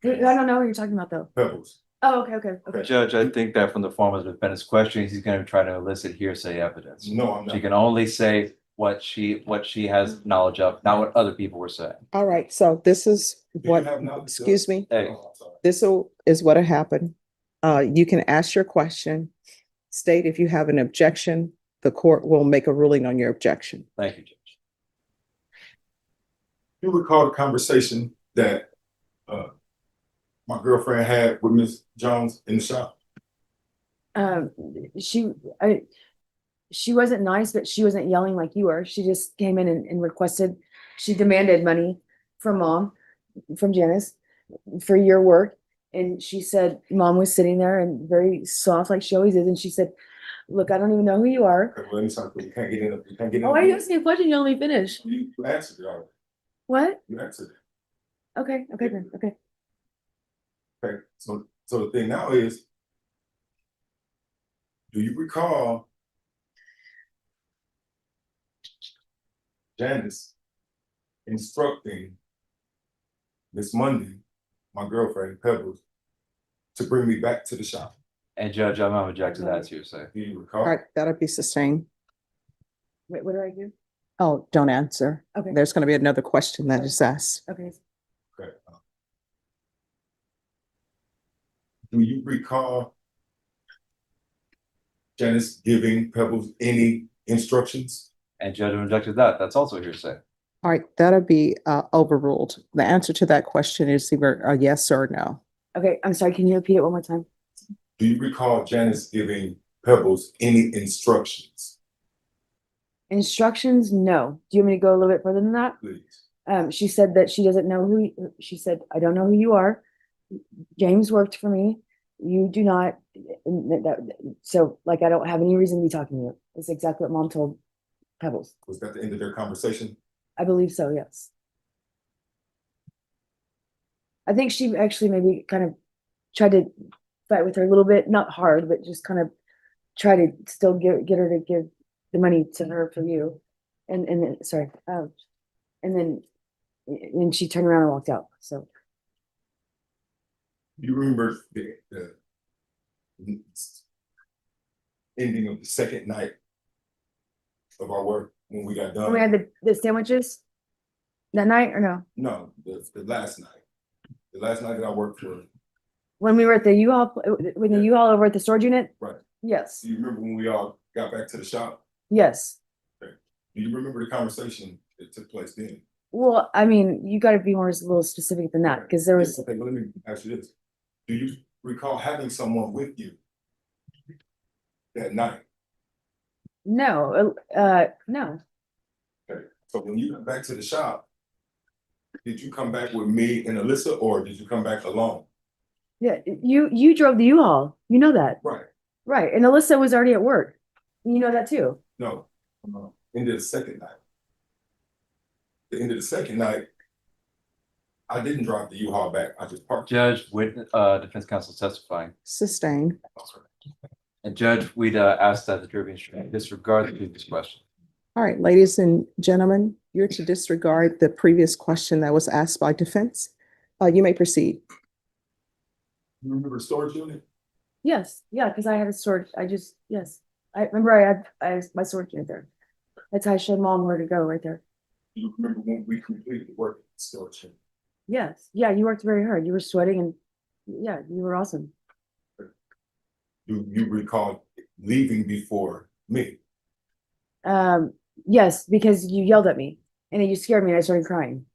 I don't know what you're talking about though. Pebbles. Oh, okay. Judge, I think that from the form of the defendant's questions, he's gonna try to elicit hearsay evidence. No, I'm She not. can only say what she has knowledge of, not what other people were saying. All right, so this is Do you what, have knowledge of- excuse me, Hey. Oh, I'm sorry. this is what happened. You can ask your question, state if you have an objection, the court will make a ruling on your objection. Thank you, Judge. You recall the conversation that my girlfriend had with Miss Jones in the shop? She wasn't nice, but she wasn't yelling like you were. She just came in and requested, she demanded money from mom, from Janice, for your work. And she said, mom was sitting there and very soft like she always is. And she said, look, I don't even know who you are. Okay, well, let me stop. You can't get in. You can't get in. Oh, why are you asking me a question? You only finish. You answered it already. What? You answered it. Okay, then, okay. Okay, so the thing now is, do you recall Janice instructing Miss Monday, my girlfriend, Pebbles, to bring me back to the shop? And Judge, I'm not objecting to that hearsay. Do you All recall? right, that'll be sustained. Wait, what do I do? Oh, don't answer. Okay. There's going to be another question that is asked. Okay. Okay. Do you recall Janice giving Pebbles any instructions? And Judge, I'm objecting to that. That's also hearsay. All right, that'll be overruled. The answer to that question is either a yes or no. Okay, I'm sorry, can you repeat it one more time? Do you recall Janice giving Pebbles any instructions? Instructions? No. Do you want me to go a little bit further than that? Please. She said that she doesn't know she said, I don't know who you are. James worked for me. You do not. So like, I don't have any reason to be talking to you. That's exactly what mom told Pebbles. Was that the end of their conversation? I believe so, yes. I think she actually maybe kind of tried to fight with her a little bit, not hard, but just kind of try to still get her to give the money to her for you. And then, sorry. And then she turned around and walked out, so. You remember the ending of the second night of our work when we got done? When we had the sandwiches that night or no? No, the last night. The last night that I worked for. When we were at the U-Haul, when the U-Haul over at the storage unit? Right. Yes, Do you remember when we all got back to the shop? yes. Do you remember the conversation that took place then? Well, I mean, you gotta be more a little specific than that, because there was, Okay, well, let me ask you this. Do you recall having someone with you that night? no. Okay, so when you got back to the shop, did you come back with me and Alyssa, or did you come back alone? Yeah, you drove the U-Haul, you know that, Right. right, and Alyssa was already at work. You know that too. No, end of the second night. The end of the second night, I didn't drive the U-Haul back. I just parked. Judge, defense counsel testifying. Sustained. And Judge, we'd ask that the jury disregard the previous question. All right, ladies and gentlemen, you're to disregard the previous question that was asked by defense. You may proceed. You remember the storage unit? Yes, yeah, because I had a storage, yes. I remember I had my storage unit there. That's how I showed mom where to go, right there. You remember when we completed the work at the storage unit? Yes, yeah, you worked very hard. You were sweating and, yeah, you were awesome. Do you recall leaving before me? Yes, because you yelled at me and then you scared me and I started crying.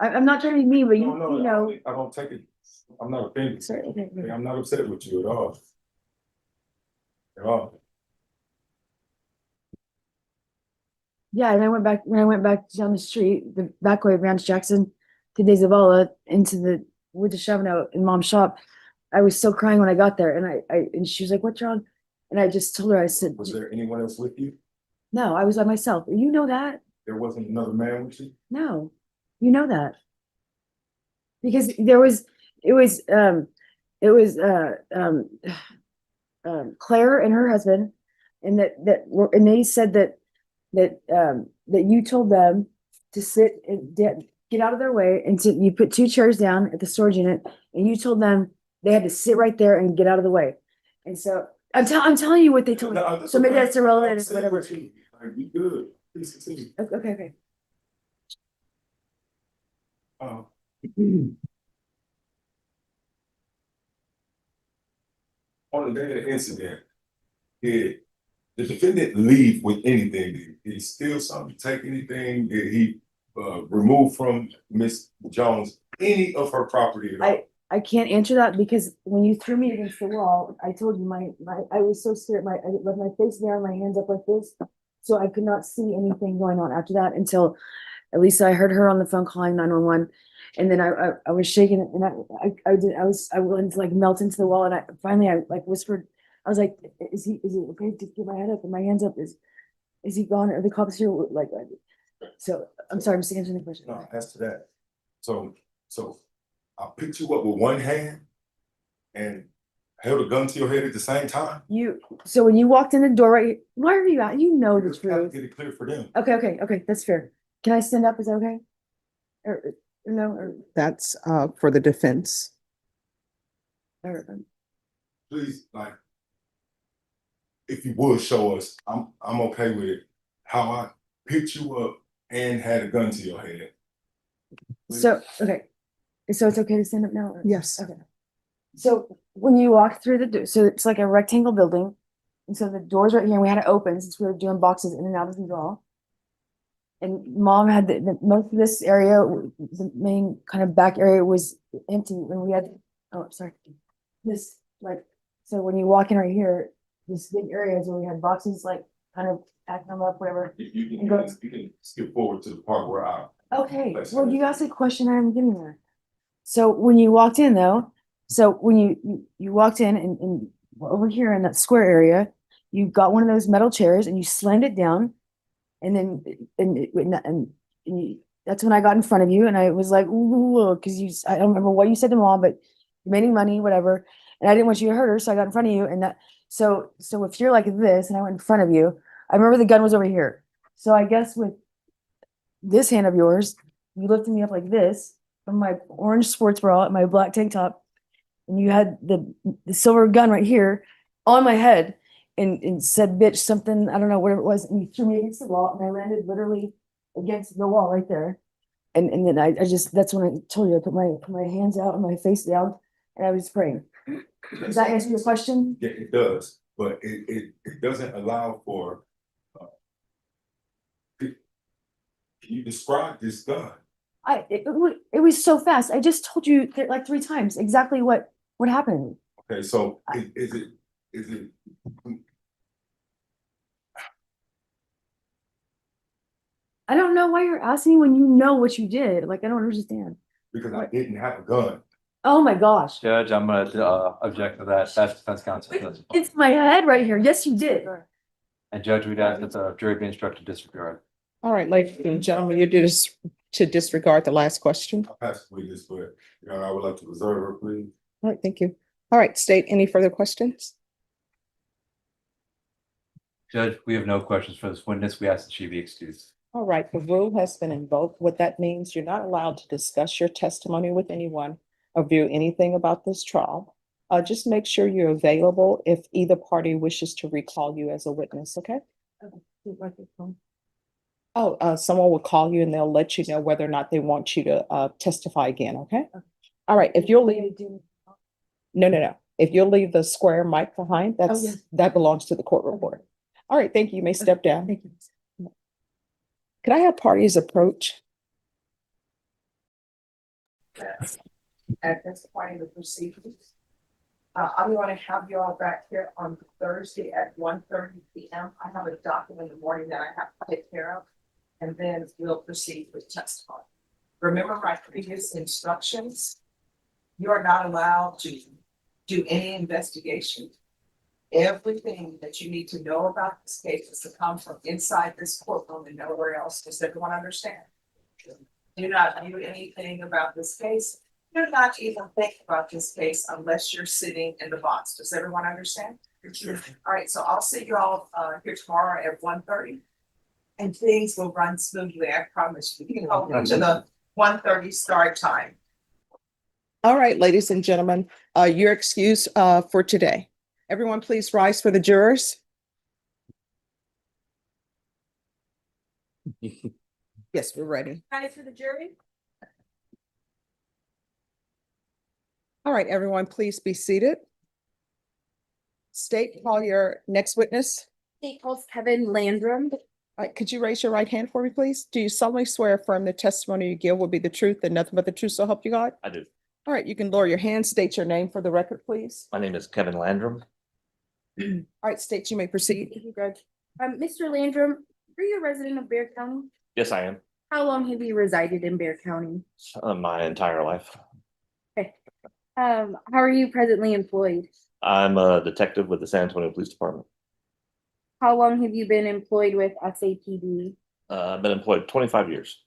I'm not trying to be mean, but you know. I don't take it. I'm not offended. Sorry, okay. I'm not upset with you at all. At all. Yeah, and when I went back down the street, the back way of Ranch Jackson to De Zavala with the Chavano in mom's shop, I was still crying when I got there, and she was like, "What's wrong?" And I just told her, I said, Was there anyone else with you? "No, I was by myself." You know that? There wasn't another man with you? No, you know that because Claire and her husband, and and they said that you told them to sit and get out of their way, and you put two chairs down at the storage unit, and you told them they had to sit right there and get out of the way. And so I'm telling you what they told me. So maybe that's irrelevant, whatever. Like, we good. Please continue. Okay. On the day of the incident, did the defendant leave with anything? Did he steal something, take anything? Did he remove from Miss Jones any of her property at all? I can't answer that because when you threw me against the wall, I told you I was so scared. I left my face down, my hands up like this, so I could not see anything going on after that until at least I heard her on the phone calling 911, and then I was shaking and I went to like melt into the wall, and I finally like whispered, I was like, is it okay to get my head up and my hands up? Is he gone? Are the cops here? Like, so I'm sorry, I'm just answering the question. No, as to that. So I picked you up with one hand and held a gun to your head at the same time. So when you walked in the door, right? Why are you out? You know the Just gotta truth. get it clear for them. Okay, that's fair. Can I stand up? Is that okay? Or no? Or That's for the defense. Please, like, if you would show us, I'm okay with it. How I picked you up and had a gun to your head. so okay. So it's okay to stand up now? Or- Yes. Okay. So when you walk through the door, so it's like a rectangle building. And so the door's right here, and we had it open since we were doing boxes in and out of the draw. And mom had the most of this area, the main kind of back area was empty when we had, oh, sorry. This, like, so when you walk in right here, this big area is where we had boxes, like, kind of acting them up, whatever. You can skip forward to the part where I. Okay, well, you asked a question, I'm getting there. So when you walked in though, so when you walked in and over here in that square area, you got one of those metal chairs and you slammed it down. And then that's when I got in front of you and I was like, ooh, because I don't remember what you said to mom, but you're making money, whatever. And I didn't want you to hurt her, so I got in front of you. And so if you're like this and I went in front of you, I remember the gun was over here. So I guess with this hand of yours, you lifted me up like this from my orange sports bra and my black tank top, and you had the silver gun right here on my head and said bitch something, I don't know whatever it was, and you threw me against the wall and I landed literally against the wall right there. And then I just, that's when I told you I put my hands out and my face down and I was praying. Does that answer your question? Yeah, it does, but it doesn't allow for. Can you describe this gun? It was so fast. I just told you like 3 times exactly what happened. Okay, so is it? I don't know why you're asking when you know what you did. Like, I don't understand. Because I didn't have a gun. Oh my gosh. Judge, I'm gonna object to that. That's defense counsel. It's my head right here. Yes, you did. And Judge, we'd ask that the jury be instructed to disregard. All right, ladies and gentlemen, you did this to disregard the last question. I passed away this, but I would like to reserve her, please. All right, thank you. All right, state any further questions? Judge, we have no questions for this witness. We ask that she be excused. All right, the rule has been invoked. What that means, you're not allowed to discuss your testimony with anyone or view anything about this trial. Just make sure you're available if either party wishes to recall you as a witness, okay? Oh, someone will call you and they'll let you know whether or not they want you to testify again, okay? All right, if you'll leave. No. If you'll leave the square mic behind, that belongs to the court report. All right, thank you. You may step down. Thank you. Could I have parties approach? At this point in the proceedings, I'm going to have you all back here on Thursday at 1:30 p.m. I have a document in the morning that I have to take care of, and then we'll proceed with testimony. Remember my previous instructions. You are not allowed to do any investigation. Everything that you need to know about this case is to come from inside this courtroom and nowhere else. Does everyone understand? Do not view anything about this case. Do not even think about this case unless you're sitting in the box. Does everyone understand? All right, so I'll see you all here tomorrow at 1:30. And things will run smoothly, I promise you. You can hold them to the 1:30 start time. All right, ladies and gentlemen, you're excused for today. Everyone, please rise for the jurors. Yes, we're ready. Rise for the jury. All right, everyone, please be seated. State, call your next witness. State calls Kevin Landrum. All right, could you raise your right hand for me, please? Do you solemnly swear or affirm the testimony you give will be the truth and nothing but the truth, so help you God? I do. All right, you can lower your hand, state your name for the record, please. My name is Kevin Landrum. All right, state, you may proceed. Thank you, Judge. Mr. Landrum, are you a resident of Bear County? Yes, I am. How long have you resided in Bear County? My entire life. Okay. How are you presently employed? I'm a detective with the San Antonio Police Department. How long have you been employed with SAPD? I've been employed 25 years.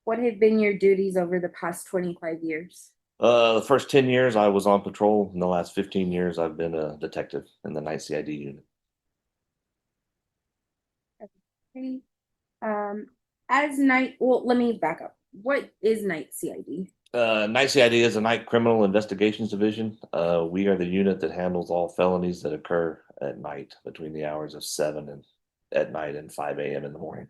What have been your duties over the past 25 years? The first 10 years I was on patrol. In the last 15 years, I've been a detective in the night CID unit. Okay. Let me back up. What is night CID? Night CID is a night criminal investigations division. We are the unit that handles all felonies that occur at night between the hours of 7 and at night and 5 a.m. in the morning.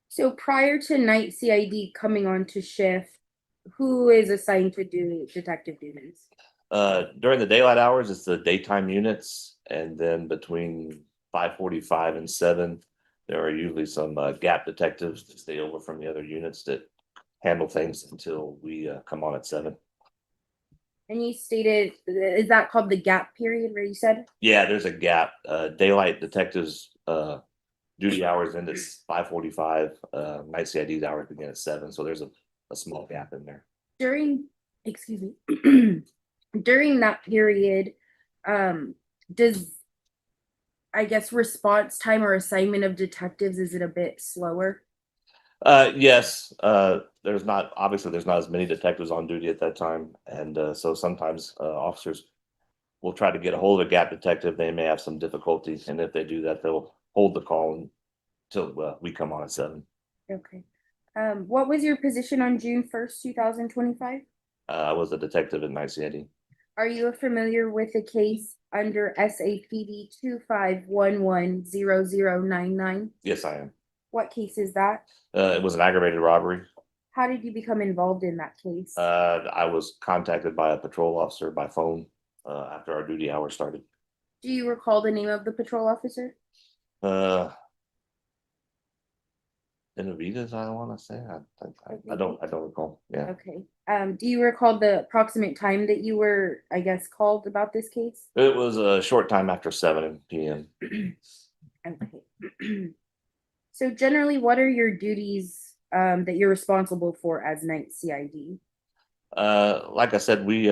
So prior to night CID coming on to shift, who is assigned to do detective duties? During the daylight hours, it's the daytime units, and then between 5:45 and 7, there are usually some gap detectives that stay over from the other units that handle things until we come on at 7. And you stated, is that called the gap period where you said? Yeah, there's a gap. Daylight detectives duty hours end at 5:45. Night CID's hours begin at 7, so there's a small gap in there. During that period, does, I guess, response time or assignment of detectives, is it a bit slower? Yes, there's not as many detectives on duty at that time, and so sometimes officers will try to get a hold of a gap detective. They may have some difficulties, and if they do that, they'll hold the call until we come on at 7. Okay. What was your position on June 1st, 2025? I was a detective at night CID. Are you familiar with a case under SAPD 25110099? Yes, I am. What case is that? It was an aggravated robbery. How did you become involved in that case? I was contacted by a patrol officer by phone after our duty hours started. Do you recall the name of the patrol officer? Benavides, I want to say. I don't recall. Yeah. Okay. Do you recall the approximate time that you were, I guess, called about this case? It was a short time after 7 p.m. Okay. So generally, what are your duties that you're responsible for as night CID? Like I said, we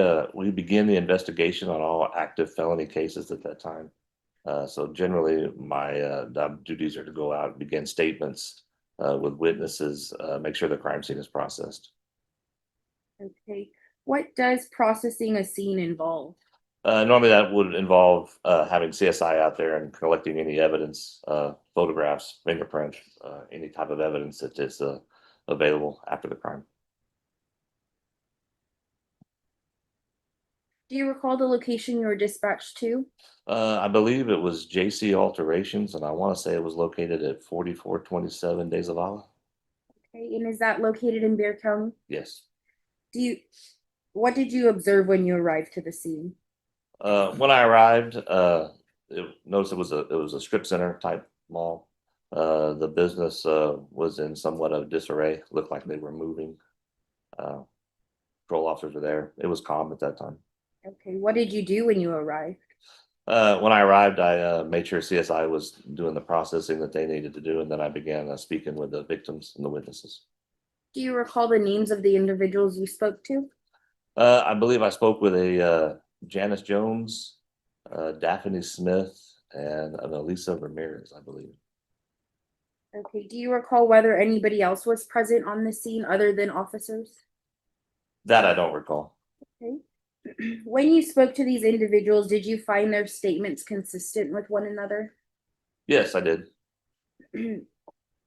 begin the investigation on all active felony cases at that time. So generally, my duties are to go out and begin statements with witnesses, make sure the crime scene is processed. Okay. What does processing a scene involve? Normally that would involve having CSI out there and collecting any evidence, photographs, fingerprints, any type of evidence that is available after the crime. Do you recall the location you were dispatched to? I believe it was JC Alterations, and I want to say it was located at 4427 De Zavala. Okay, and is that located in Bear County? Yes. What did you observe when you arrived to the scene? When I arrived, noticed it was a strip center type mall. The business was in somewhat of disarray. Looked like they were moving. Patrol officers were there. It was calm at that time. Okay, what did you do when you arrived? When I arrived, I made sure CSI was doing the processing that they needed to do, and then I began speaking with the victims and the witnesses. Do you recall the names of the individuals you spoke to? I believe I spoke with a Janice Jones, Daphne Smith, and an Elisa Ramirez, I believe. Okay, do you recall whether anybody else was present on the scene other than officers? That I don't recall. Okay. When you spoke to these individuals, did you find their statements consistent with one another? Yes, I did.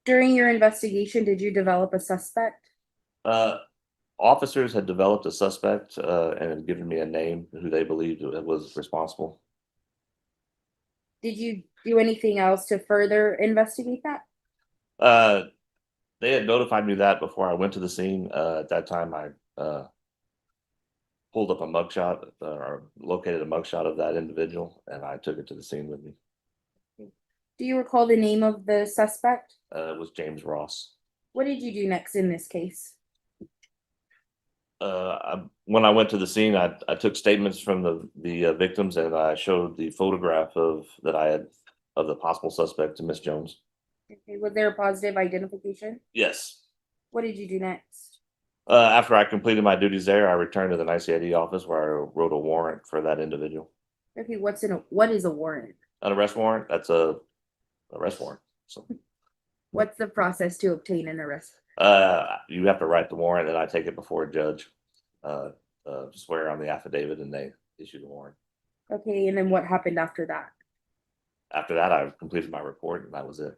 During your investigation, did you develop a suspect? Officers had developed a suspect and had given me a name who they believed was responsible. Did you do anything else to further investigate that? They had notified me that before I went to the scene. At that time, I pulled up a mugshot or located a mugshot of that individual, and I took it to the scene with me. Do you recall the name of the suspect? It was James Ross. What did you do next in this case? When I went to the scene, I took statements from the victims, and I showed the photograph that I had of the possible suspect to Miss Jones. Okay, was there a positive identification? Yes. What did you do next? After I completed my duties there, I returned to the ICID office where I wrote a warrant for that individual. Okay, what is a warrant? An arrest warrant? That's a arrest warrant. So What's the process to obtain an arrest? you have to write the warrant, and I take it before a judge, swear on the affidavit, and they issue the warrant. Okay, and then what happened after that? After that, I completed my report, and that was it.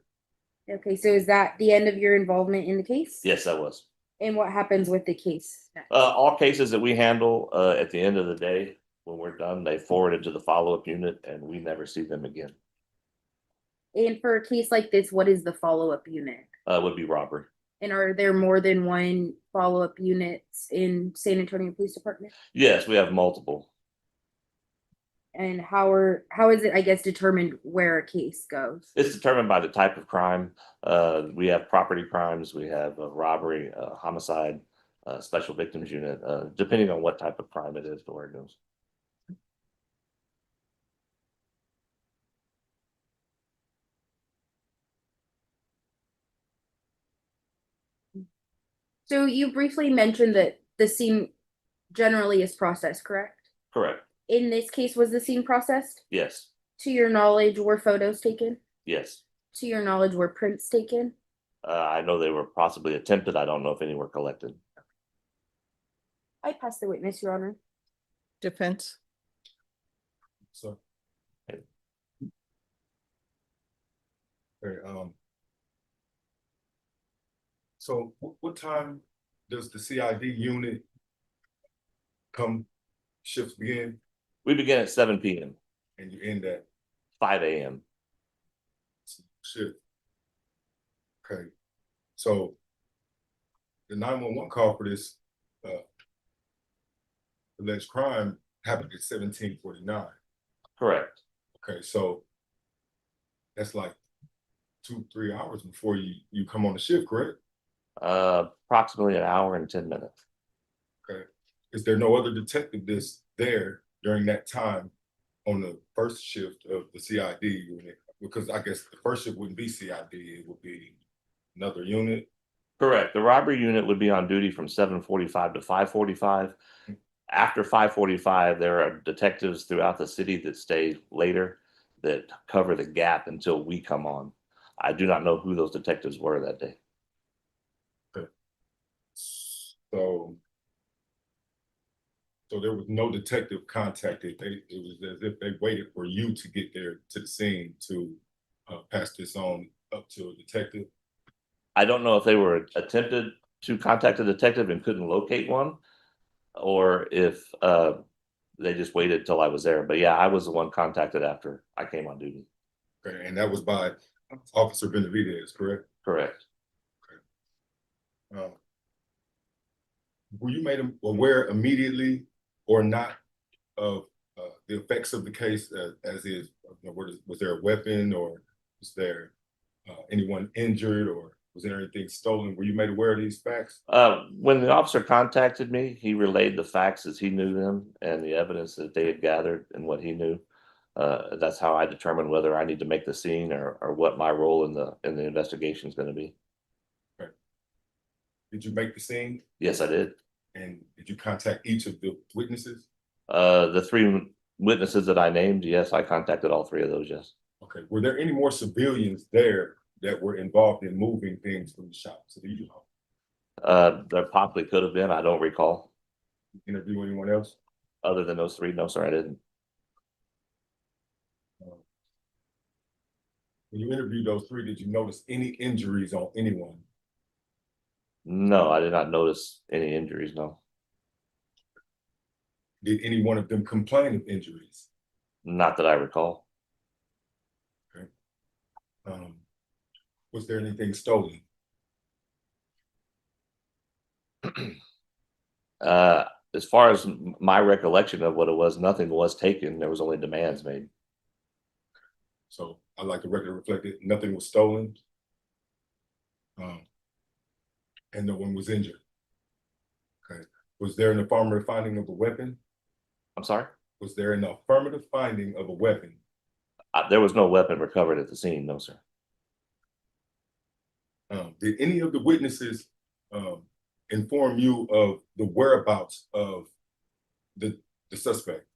Okay, so is that the end of your involvement in the case? Yes, that was. And what happens with the case next? All cases that we handle at the end of the day, when we're done, they forward it to the follow-up unit, and we never see them again. And for a case like this, what is the follow-up unit? Would be robbery. And are there more than one follow-up units in San Antonio Police Department? Yes, we have multiple. And how is it, I guess, determined where a case goes? It's determined by the type of crime. We have property crimes, we have robbery, homicide, special victims unit, depending on what type of crime it is to where it goes. So you briefly mentioned that the scene generally is processed, correct? Correct. In this case, was the scene processed? Yes. To your knowledge, were photos taken? Yes. To your knowledge, were prints taken? I know they were possibly attempted. I don't know if any were collected. I pass the witness, Your Honor. Defense. So. Okay, so what time does the CID unit come, shifts begin? We begin at 7 p.m. And you end at 5 a.m. shift. Okay, so the 911 call for this alleged crime happened at 17:49. Correct. Okay, so that's like 2-3 hours before you come on the shift, correct? Approximately an hour and 10 minutes. Okay, is there no other detective that's there during that time on the first shift of the CID unit? Because I guess the first shift wouldn't be CID, it would be another unit. Correct. The robbery unit would be on duty from 7:45 to 5:45. After 5:45, there are detectives throughout the city that stay later that cover the gap until we come on. I do not know who those detectives were that day. Okay. So there was no detective contacted. It was as if they waited for you to get there to the scene to pass this on up to a detective. I don't know if they were attempted to contact a detective and couldn't locate one, or if they just waited till I was there. But yeah, I was the one contacted after I came on duty. Okay, and that was by Officer Benavidez, correct? Correct. Okay. Were you made aware immediately or not of the effects of the case as is? Was there a weapon, or was there anyone injured, or was there anything stolen? Were you made aware of these facts? When the officer contacted me, he relayed the facts as he knew them and the evidence that they had gathered and what he knew. That's how I determined whether I need to make the scene or what my role in the investigation is going to be. Okay. Did you make the scene? Yes, I did. And did you contact each of the witnesses? The 3 witnesses that I named, yes, I contacted all 3 of those, yes. Okay. Were there any more civilians there that were involved in moving things from the shop to the U-Haul? There possibly could have been. I don't recall. Interview anyone else? Other than those three, no, sir, I didn't. When you interviewed those three, did you notice any injuries on anyone? No, I did not notice any injuries, no. Did any one of them complain of injuries? Not that I recall. Okay. Was there anything stolen? As far as my recollection of what it was, nothing was taken. There was only demands made. So I like the record reflected, nothing was stolen. And no one was injured. Okay. Was there an affirmative finding of a weapon? I'm sorry? Was there an affirmative finding of a weapon? There was no weapon recovered at the scene, no, sir. Did any of the witnesses inform you of the whereabouts of the suspect?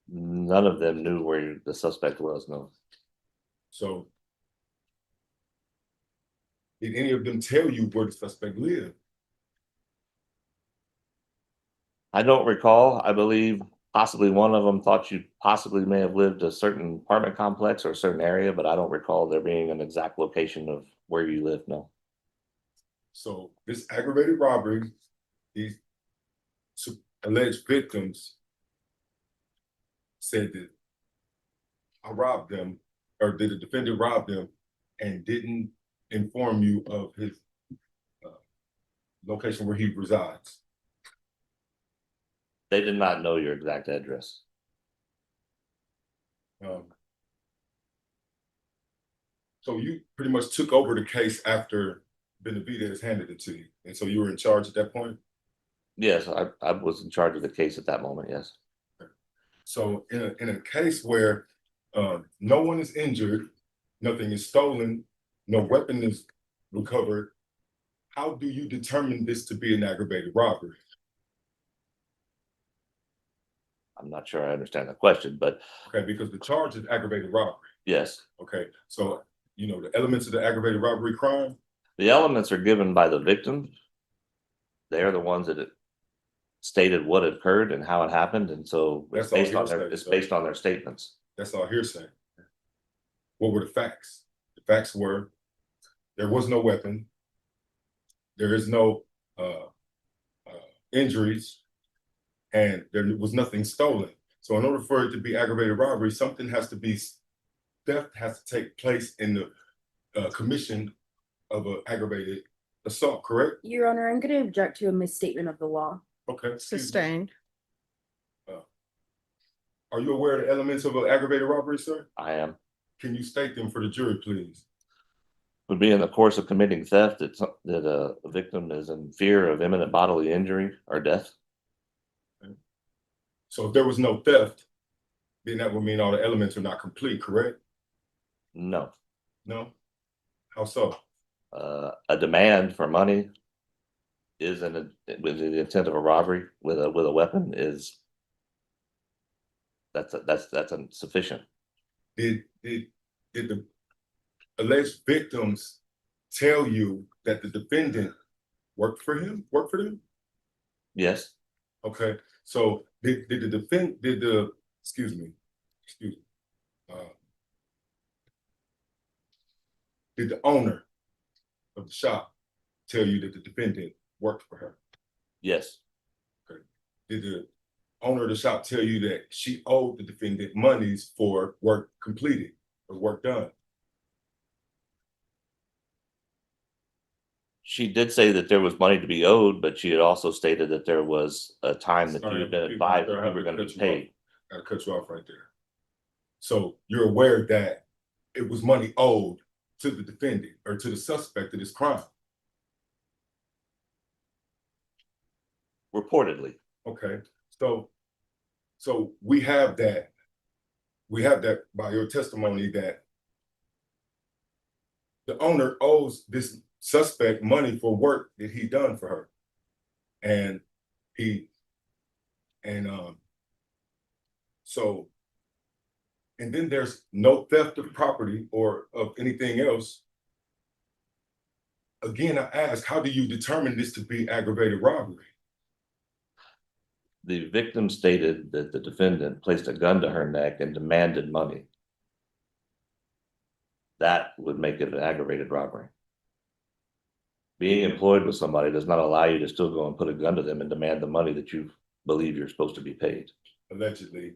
None of them knew where the suspect was, no. So did any of them tell you where the suspect lived? I don't recall. I believe possibly one of them thought you possibly may have lived a certain apartment complex or a certain area, but I don't recall there being an exact location of where you live, no. So this aggravated robbery, these alleged victims said that I robbed them, or did the defendant rob them and didn't inform you of his location where he resides? They did not know your exact address. So you pretty much took over the case after Benavidez handed it to you, and so you were in charge at that point? Yes, I was in charge of the case at that moment, yes. So in a case where no one is injured, nothing is stolen, no weapon is recovered, how do you determine this to be an aggravated robbery? I'm not sure I understand the question, but Okay, because the charge is aggravated robbery. yes. Okay, so you know the elements of the aggravated robbery crime. The elements are given by the victim. They're the ones that stated what occurred and how it happened, and so That's all it's hearsay, based on their statements. That's all hearsay. What were the facts? The facts were there was no weapon, there is no injuries, and there was nothing stolen. So in order for it to be aggravated robbery, something has to be, theft has to take place in the commission of an aggravated assault, correct? Your Honor, I'm going to object to a misstatement of the law. Okay. excuse me. Sustained. Are you aware of the elements of an aggravated robbery, sir? I am. Can you state them for the jury, please? Would be in the course of committing theft that a victim is in fear of imminent bodily injury or death. Okay. So if there was no theft, then that would mean all the elements are not complete, correct? No. No? How so? A demand for money is with the intent of a robbery with a weapon is that's insufficient. Did the alleged victims tell you that the defendant worked for them? Yes. Okay. So did the owner of the shop tell you that the defendant worked for her? Yes. Okay. Did the owner of the shop tell you that she owed the defendant monies for work completed or work done? She did say that there was money to be owed, but she had also stated that there was a time that you had been advised that you were going to be paid. Gotta cut you off right there. So you're aware that it was money owed to the defendant or to the suspect of this crime? Reportedly. Okay. So we have that by your testimony that the owner owes this suspect money for work that he done for her. And and then there's no theft of property or of anything else. Again, I ask, how do you determine this to be aggravated robbery? The victim stated that the defendant placed a gun to her neck and demanded money. That would make it an aggravated robbery. Being employed with somebody does not allow you to still go and put a gun to them and demand the money that you believe you're supposed to be paid. Allegedly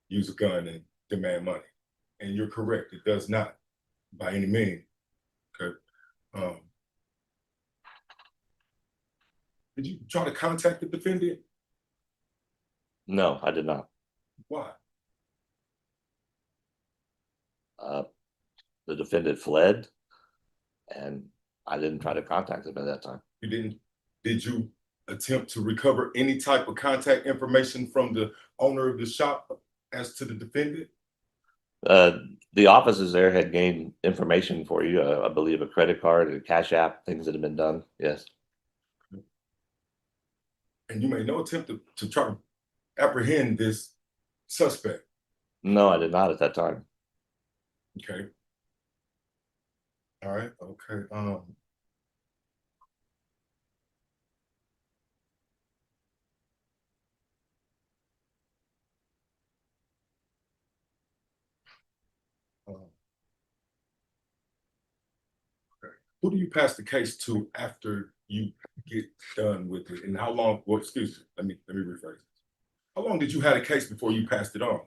use a gun and demand money. And you're correct, it does not by any means. Okay. Did you try to contact the defendant? No, I did not. Why? The defendant fled and I didn't try to contact him at that time. You didn't? Did you attempt to recover any type of contact information from the owner of the shop as to the defendant? The officers there had gained information for you, I believe a credit card, a cash app, things that have been done, yes. And you made no attempt to try to apprehend this suspect? No, I did not at that time. Okay. All right, okay. Who do you pass the case to after you get done with it? And how long, well, excuse me, let me rephrase this. How long did you have a case before you passed it on?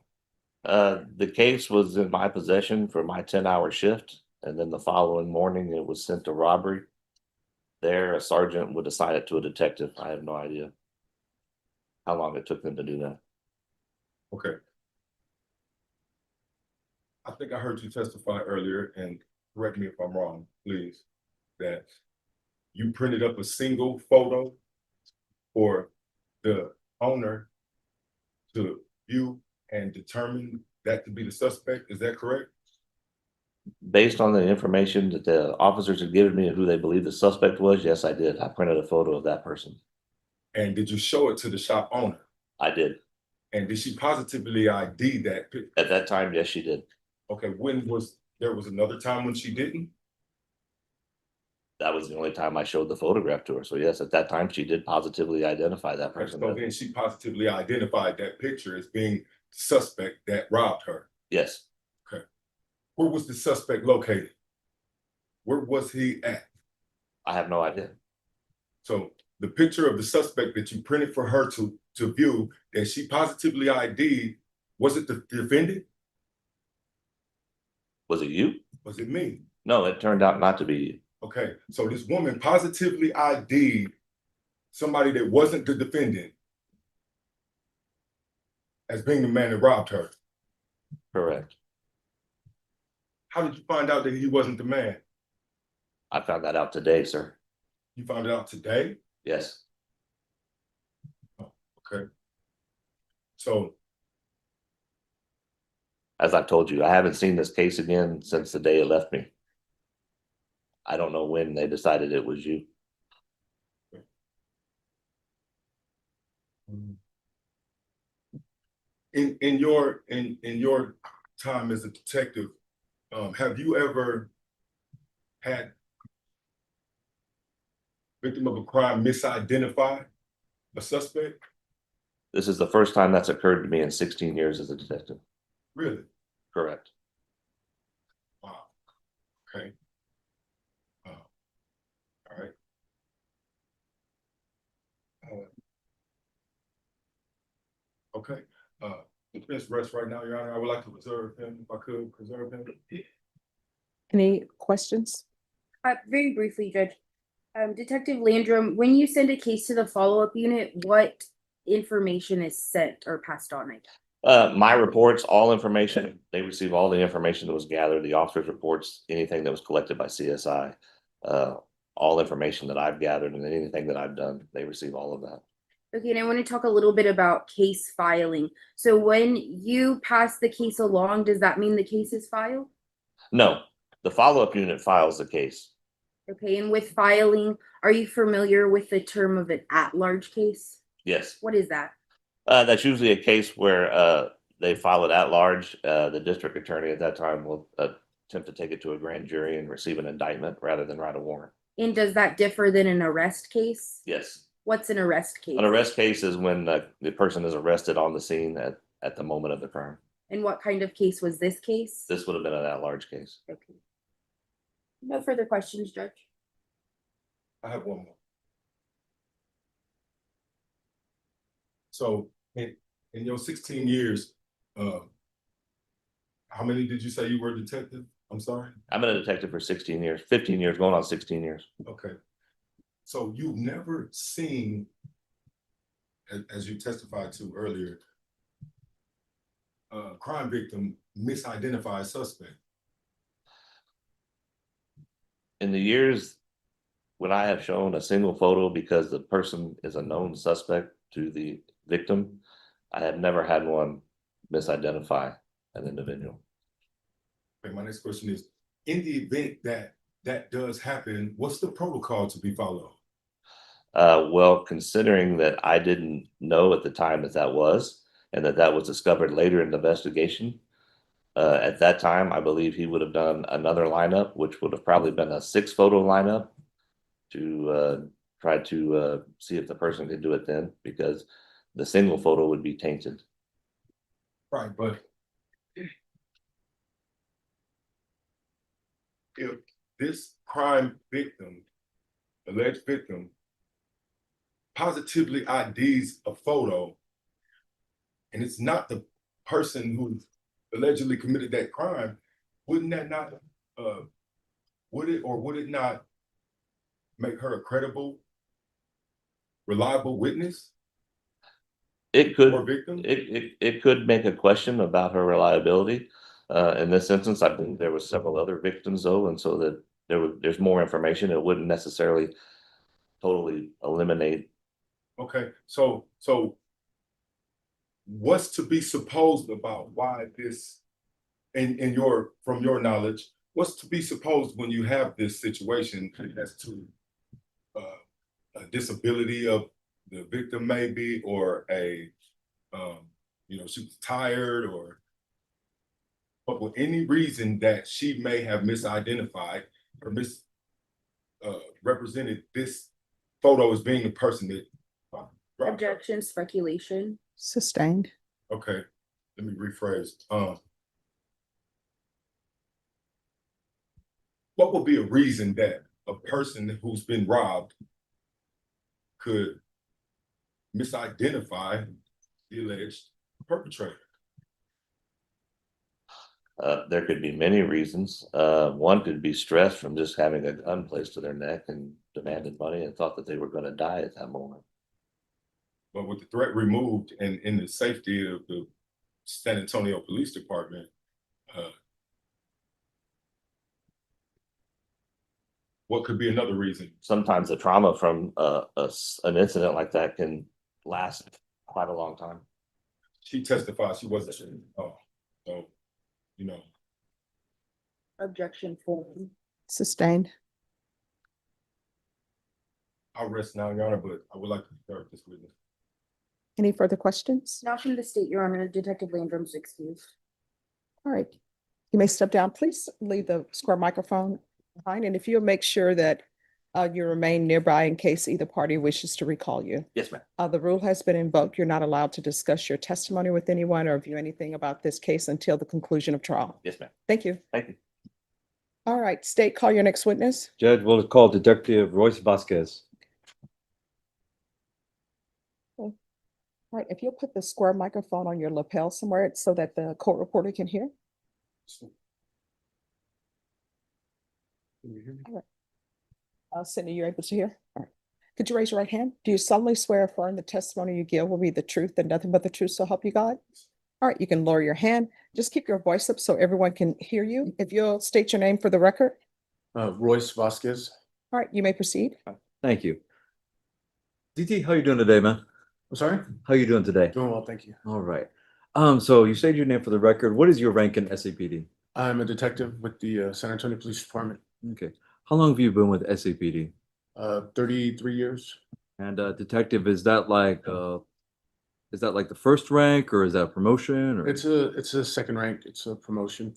The case was in my possession for my 10-hour shift. And then the following morning it was sent to robbery. There, a sergeant would assign it to a detective. I have no idea how long it took them to do that. Okay. I think I heard you testify earlier, and correct me if I'm wrong, please, that you printed up a single photo for the owner to view and determine that to be the suspect. Is that correct? Based on the information that the officers had given me and who they believe the suspect was, yes, I did. I printed a photo of that person. And did you show it to the shop owner? I did. And did she positively ID that picture? At that time, yes, she did. Okay, there was another time when she didn't? That was the only time I showed the photograph to her. So yes, at that time, she did positively identify that person. So then she positively identified that picture as being the suspect that robbed her? Yes. Okay. Where was the suspect located? Where was he at? I have no idea. So the picture of the suspect that you printed for her to view, that she positively ID'd, was it the defendant? Was it you? Was it me? No, it turned out not to be you. Okay, so this woman positively ID'd somebody that wasn't the defendant as being the man that robbed her. Correct. How did you find out that he wasn't the man? I found that out today, sir. You found it out today? Yes. Oh, okay. So, as I've told you, I haven't seen this case again since the day it left me. I don't know when they decided it was you. in your time as a detective, have you ever had victim of a crime misidentify a suspect? This is the first time that's occurred to me in 16 years as a detective. Really? Correct. Wow. Okay. All right. Okay. Defense rests right now, Your Honor. I would like to preserve him, if I could preserve him. Any questions? Very briefly, Judge. Detective Landrum, when you send a case to the follow-up unit, what information is sent or passed on? My reports, all information, they receive all the information that was gathered, the officer's reports, anything that was collected by CSI, all information that I've gathered and anything that I've done, they receive all of that. Okay, and I want to talk a little bit about case filing. So when you pass the case along, does that mean the case is filed? No, the follow-up unit files the case. Okay, and with filing, are you familiar with the term of an at-large case? Yes. What is that? That's usually a case where they file it at large. The district attorney at that time will attempt to take it to a grand jury and receive an indictment rather than write a warrant. And does that differ than an arrest case? Yes. What's an arrest case? An arrest case is when the person is arrested on the scene at the moment of the crime. And what kind of case was this case? This would have been an at-large case. Okay. No further questions, Judge. I have one more. So in your 16 years, how many did you say you were a detective? I'm sorry. I've been a detective for 16 years, 15 years, going on 16 years. Okay. So you've never seen, as you testified to earlier, a crime victim misidentify a suspect. In the years when I have shown a single photo because the person is a known suspect to the victim, I have never had one misidentify an individual. Okay, my next question is, in the event that that does happen, what's the protocol to be followed? Well, considering that I didn't know at the time that that was, and that was discovered later in the investigation, at that time, I believe he would have done another lineup, which would have probably been a 6-photo lineup to try to see if the person could do it then, because the single photo would be tainted. Right, but if this crime victim, alleged victim, positively IDs a photo, and it's not the person who allegedly committed that crime, wouldn't that not, would it not make her a credible, reliable witness? It could, or victim? it could make a question about her reliability. In this instance, I think there was several other victims though, and so that there's more information. It wouldn't necessarily totally eliminate. Okay, so what's to be supposed about why this, from your knowledge, what's to be supposed when you have this situation as to a disability of the victim maybe, or a, she was tired, or, but for any reason that she may have misidentified or represented this photo as being the person that. Objection, speculation. Sustained. Okay, let me rephrase. What would be a reason that a person who's been robbed could misidentify the alleged perpetrator? There could be many reasons. One could be stress from just having a gun placed to their neck and demanded money and thought that they were going to die at that moment. But with the threat removed and in the safety of the San Antonio Police Department, what could be another reason? Sometimes the trauma from an incident like that can last quite a long time. She testified she wasn't sure. Oh, so, Objection form. Sustained. I'll rest now, Your Honor, but I would like to start this witness. Any further questions? Not from the state, Your Honor. Detective Landrum's excused. All right. You may step down. Please leave the square microphone behind. And if you'll make sure that you remain nearby in case either party wishes to recall you. Yes, ma'am. The rule has been invoked. You're not allowed to discuss your testimony with anyone or view anything about this case until the conclusion of trial. Yes, ma'am. Thank you. Thank you. All right, state, call your next witness. Judge will call Detective Royce Vasquez. All right, if you'll put the square microphone on your lapel somewhere so that the court reporter can hear. All right. Cindy, you're able to hear? All right. Could you raise your right hand? Do you solemnly swear or affirm the testimony you give will be the truth and nothing but the truth, so help you God? All right, you can lower your hand. Just keep your voice up so everyone can hear you. If you'll state your name for the record. Royce Vasquez. All right, you may proceed. Thank you. DT, how you doing today, man? I'm sorry? How you doing today? Doing well, thank you. All right. So you stated your name for the record. What is your rank in SAPD? I'm a detective with the San Antonio Police Department. Okay. How long have you been with SAPD? 33 years. And detective, is that like the first rank, or is that a promotion? Or? It's a second rank. It's a promotion.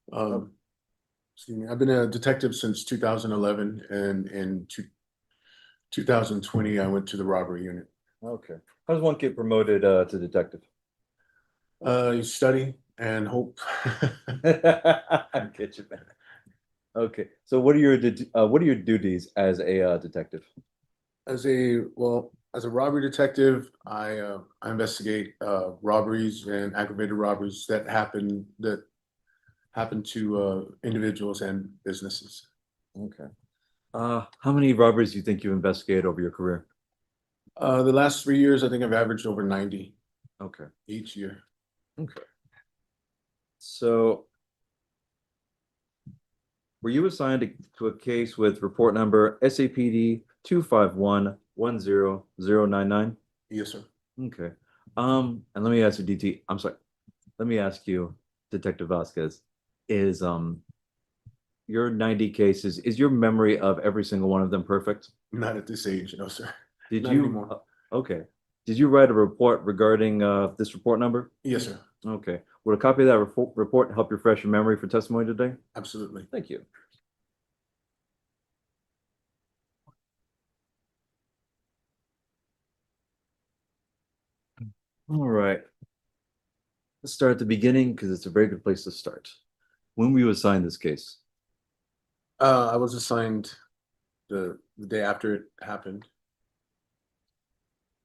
Excuse me. I've been a detective since 2011, and in 2020, I went to the robbery unit. Okay. How does one get promoted to detective? You study and hope. I get you, man. Okay. So what are your duties as a detective? As a robbery detective, I investigate robberies and aggravated robberies that happen to individuals and businesses. Okay. How many robberies do you think you investigated over your career? The last 3 years, I think I've averaged over 90 Okay. each year. Okay. So were you assigned to a case with report number SAPD 251100099? Yes, sir. Okay. And let me ask you, DT, I'm sorry. Let me ask you, Detective Vasquez, is your 90 cases, is your memory of every single one of them perfect? Not at this age, no, sir. Did Not you anymore. okay. Did you write a report regarding this report number? Yes, sir. Okay. Would a copy of that report help refresh your memory for testimony today? Absolutely. Thank you. All right. Let's start at the beginning because it's a very good place to start. When were you assigned this case? I was assigned the day after it happened.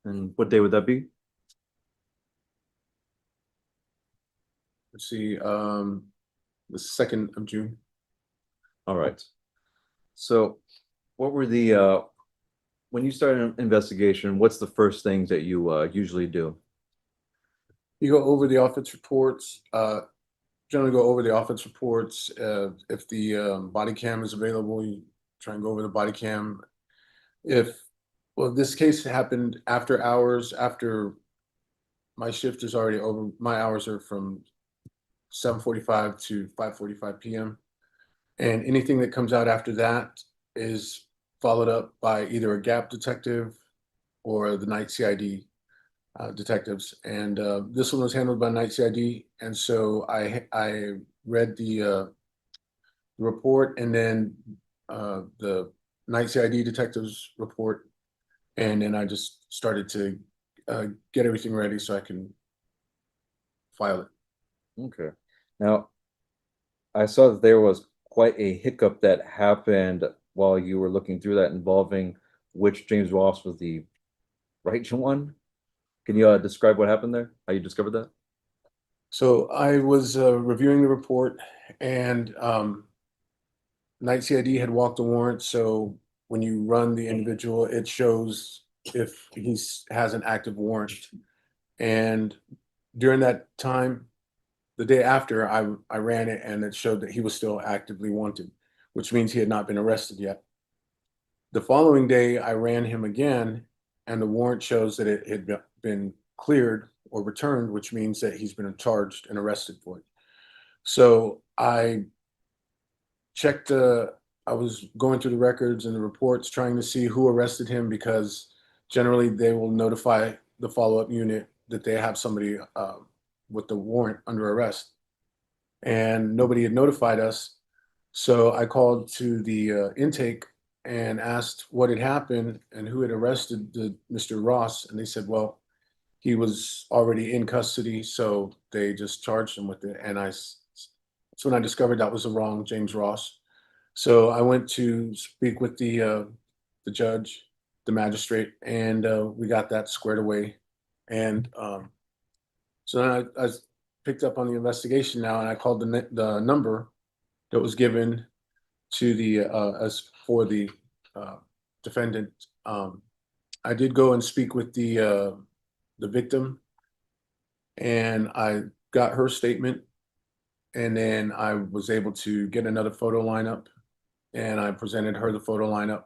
And what day would that be? Let's see, the 2nd of June. All right. So what were when you start an investigation, what's the first things that you usually do? You go over the offense reports, generally go over the offense reports. If the body cam is available, you try and go over the body cam. This case happened after hours, after my shift is already over. My hours are from 7:45 to 5:45 p.m. And anything that comes out after that is followed up by either a gap detective or the night CID detectives. And this one was handled by night CID. And so I read the report and then the night CID detectives report. And then I just started to get everything ready so I can file it. Okay. Now, I saw that there was quite a hiccup that happened while you were looking through that involving which James Ross was the right one. Can you describe what happened there? How you discovered that? So I was reviewing the report and night CID had walked the warrant. So when you run the individual, it shows if he has an active warrant. And during that time, the day after, I ran it and it showed that he was still actively wanted, which means he had not been arrested yet. The following day, I ran him again and the warrant shows that it had been cleared or returned, which means that he's been charged and arrested for it. So I checked, I was going through the records and the reports trying to see who arrested him because generally they will notify the follow-up unit that they have somebody with the warrant under arrest. And nobody had notified us. So I called to the intake and asked what had happened and who had arrested Mr. Ross. And they said, well, he was already in custody, so they just charged him with it. And that's when I discovered that was the wrong James Ross. So I went to speak with the judge, the magistrate, and we got that squared away. And so then I picked up on the investigation now, and I called the number that was given to the as for the defendant. I did go and speak with the victim, and I got her statement, and then I was able to get another photo lineup, and I presented her the photo lineup,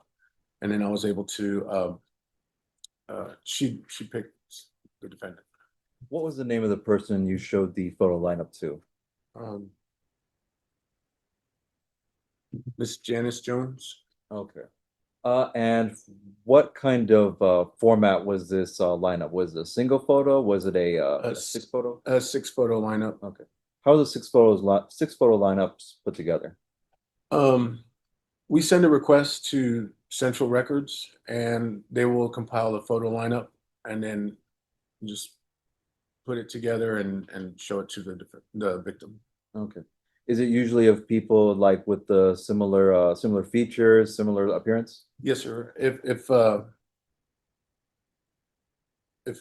and then I was able to. She picked the defendant. What was the name of the person you showed the photo lineup to? Miss Janice Jones. Okay. And what kind of format was this lineup? Was it a single photo? Was it a 6 photo? A 6 photo lineup. Okay. How are the 6 photo lineups put together? We send a request to Central Records and they will compile a photo lineup and then just put it together and show it to the victim. Okay. Is it usually of people like with the similar features, similar appearance? Yes, sir. If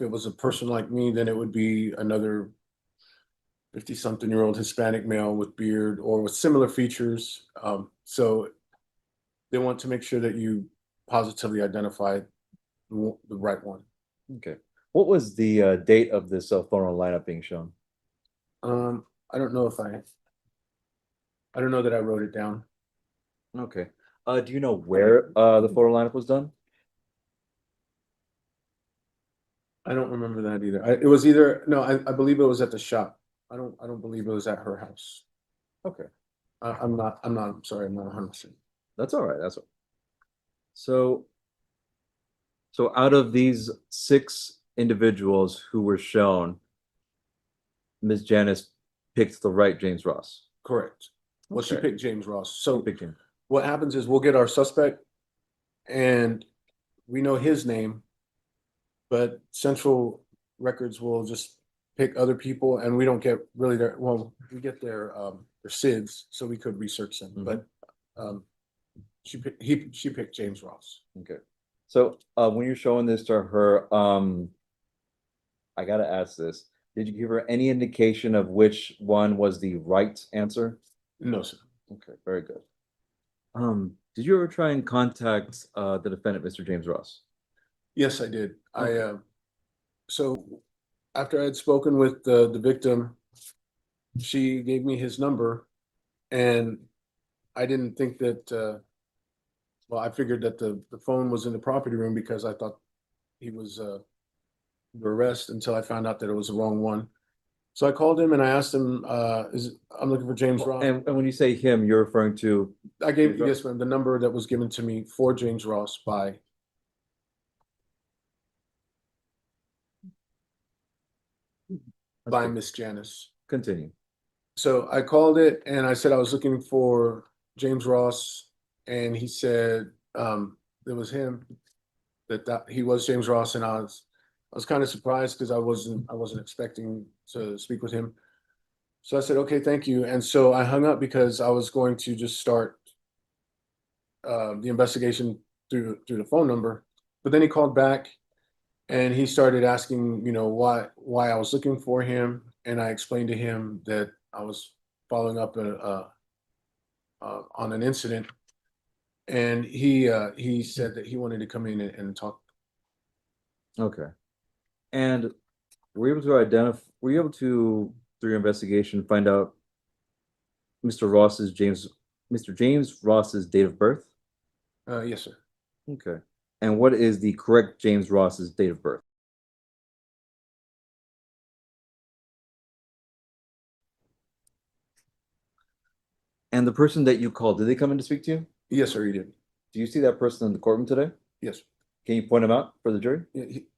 it was a person like me, then it would be another 50-something-year-old Hispanic male with beard or with similar features. So they want to make sure that you positively identify the right one. Okay. What was the date of this photo lineup being shown? I don't know I don't know that I wrote it down. Okay. Do you know where the photo lineup was done? I don't remember that either. It was either, no, I believe it was at the shop. I don't believe it was at her house. Okay. I'm sorry, I'm not 100%. That's all right. That's all. So out of these 6 individuals who were shown, Ms. Janice picked the right James Ross. Correct. Well, she Okay. picked James Ross. So Picked him. what happens is we'll get our suspect and we know his name, but Central Records will just pick other people and we don't get really we get their SIDs, so we could research them. But she picked James Ross. Okay. So when you're showing this to her, I gotta ask this. Did you give her any indication of which one was the right answer? No, sir. Okay, very good. Did you ever try and contact the defendant, Mr. James Ross? Yes, I did. So after I had spoken with the victim, she gave me his number, and I didn't think that. Well, I figured that the phone was in the property room because I thought he was under arrest until I found out that it was the wrong one. So I called him and I asked him, I'm looking for James Ross. And when you say him, you're referring to? I gave, yes, ma'am, the number that was given to me for James Ross by. By Miss Janice. Continue. So I called it and I said I was looking for James Ross, and he said it was him, that he was James Ross, and I was kind of surprised because I wasn't expecting to speak with him. So I said, okay, thank you. And so I hung up because I was going to just start the investigation through the phone number. But then he called back and he started asking, why I was looking for him. And I explained to him that I was following up on an incident. And he said that he wanted to come in and talk. Okay. And were you able to, through your investigation, find out Mr. James Ross's date of birth? Yes, sir. Okay. And what is the correct James Ross's date of birth? And the person that you called, did they come in to speak to you? Yes, sir, he did. Do you see that person in the courtroom today? Yes. Can you point him out for the jury?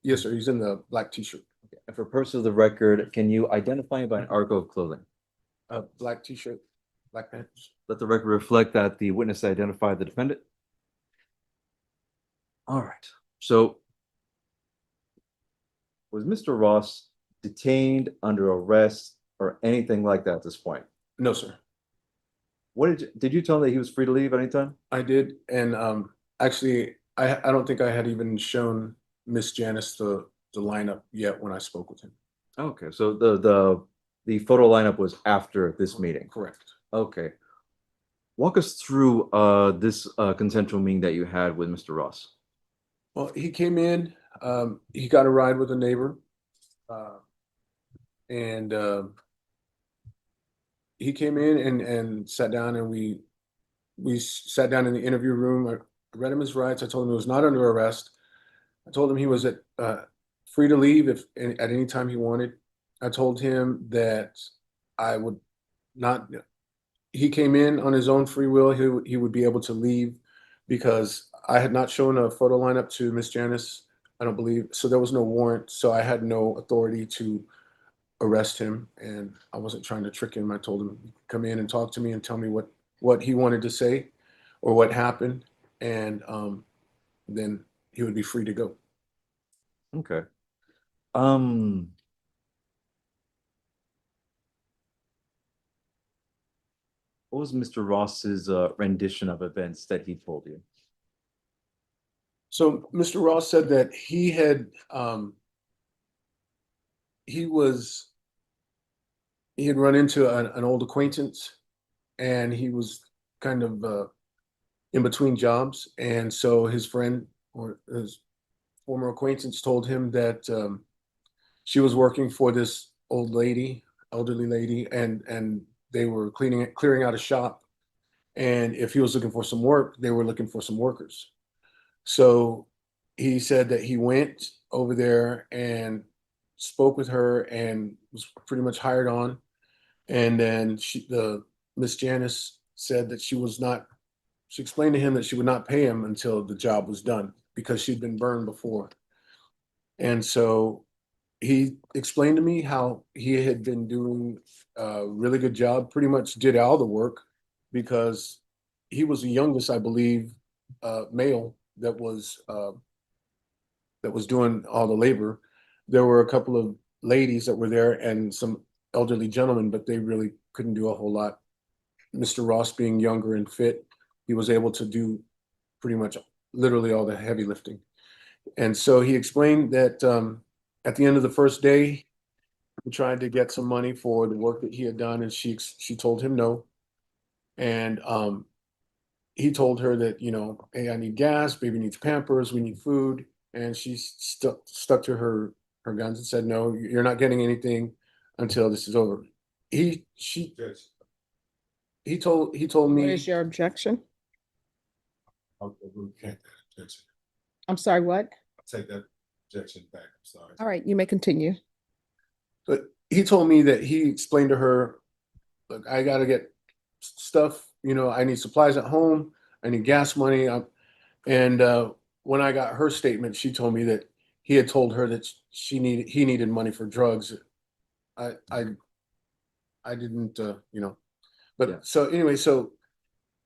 Yes, sir. He's in the black t-shirt. Okay. And for purposes of the record, can you identify him by an article of clothing? Black t-shirt, black pants. Let the record reflect that the witness identified the defendant. All right. So was Mr. Ross detained, under arrest, or anything like that at this point? No, sir. What did you tell him that he was free to leave anytime? I did, and actually, I don't think I had even shown Miss Janice the lineup yet when I spoke with him. Okay, so the photo lineup was after this meeting. Correct. Okay. Walk us through this consensual meeting that you had with Mr. Ross. Well, he came in, he got a ride with a neighbor, and he came in and sat down, and we sat down in the interview room. I read him his rights. I told him he was not under arrest. I told him he was free to leave at any time he wanted. I told him that I would not. He came in on his own free will. He would be able to leave because I had not shown a photo lineup to Miss Janice, I don't believe. So there was no warrant. So I had no authority to arrest him, and I wasn't trying to trick him. I told him, come in and talk to me and tell me what he wanted to say or what happened, and then he would be free to go. Okay. What was Mr. Ross's rendition of events that he told you? So Mr. Ross said that he had he had run into an old acquaintance, and he was kind of in between jobs, and so his friend or his former acquaintance told him that she was working for this old lady, elderly lady, and they were clearing out a shop, and if he was looking for some work, they were looking for some workers. So he said that he went over there and spoke with her and was pretty much hired on. And then Miss Janice said that she explained to him that she would not pay him until the job was done because she'd been burned before. And so he explained to me how he had been doing a really good job, pretty much did all the work because he was the youngest, I believe, male that was doing all the labor. There were a couple of ladies that were there and some elderly gentlemen, but they really couldn't do a whole lot. Mr. Ross being younger and fit, he was able to do pretty much literally all the heavy lifting. And so he explained that at the end of the first day, he tried to get some money for the work that he had done, and she told him no. And he told her that, hey, I need gas, baby needs Pampers, we need food. And she stuck to her guns and said, no, you're not getting anything until this is over. He told me. What is your objection? I'll recant that objection. I'm sorry, what? I'll take that objection back. I'm sorry. All right, you may continue. But he told me that he explained to her, look, I got to get stuff, I need supplies at home, I need gas money. And when I got her statement, she told me that he had told her that he needed money for drugs. I didn't, but yeah. So anyway, so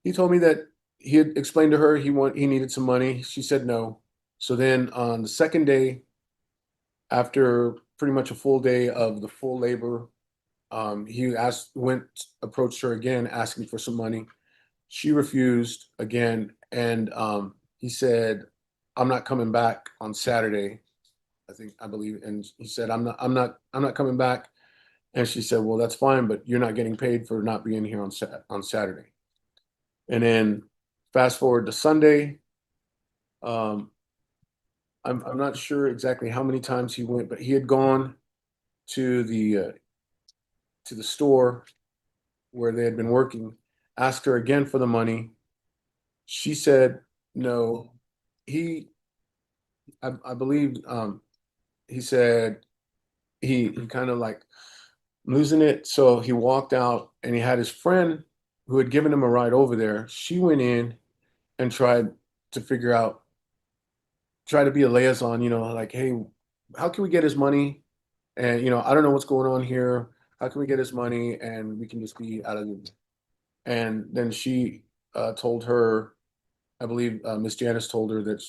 he told me that he had explained to her he needed some money. She said no. So then on the second day, after pretty much a full day of the full labor, he approached her again, asking for some money. She refused again, and he said, "I'm not coming back on Saturday." I believe, and he said, "I'm not coming back." And she said, "Well, that's fine, but you're not getting paid for not being here on Saturday." And then fast forward to Sunday. I'm not sure exactly how many times he went, but he had gone to the store where they had been working, asked her again for the money. She said no. I believe he said he kind of like losing it. So he walked out and he had his friend who had given him a ride over there. She went in and tried to be a liaison, like, hey, how can we get his money? And, I don't know what's going on here. How can we get his money? And we can just be out of it. And then she told her, I believe Miss Janice told her that,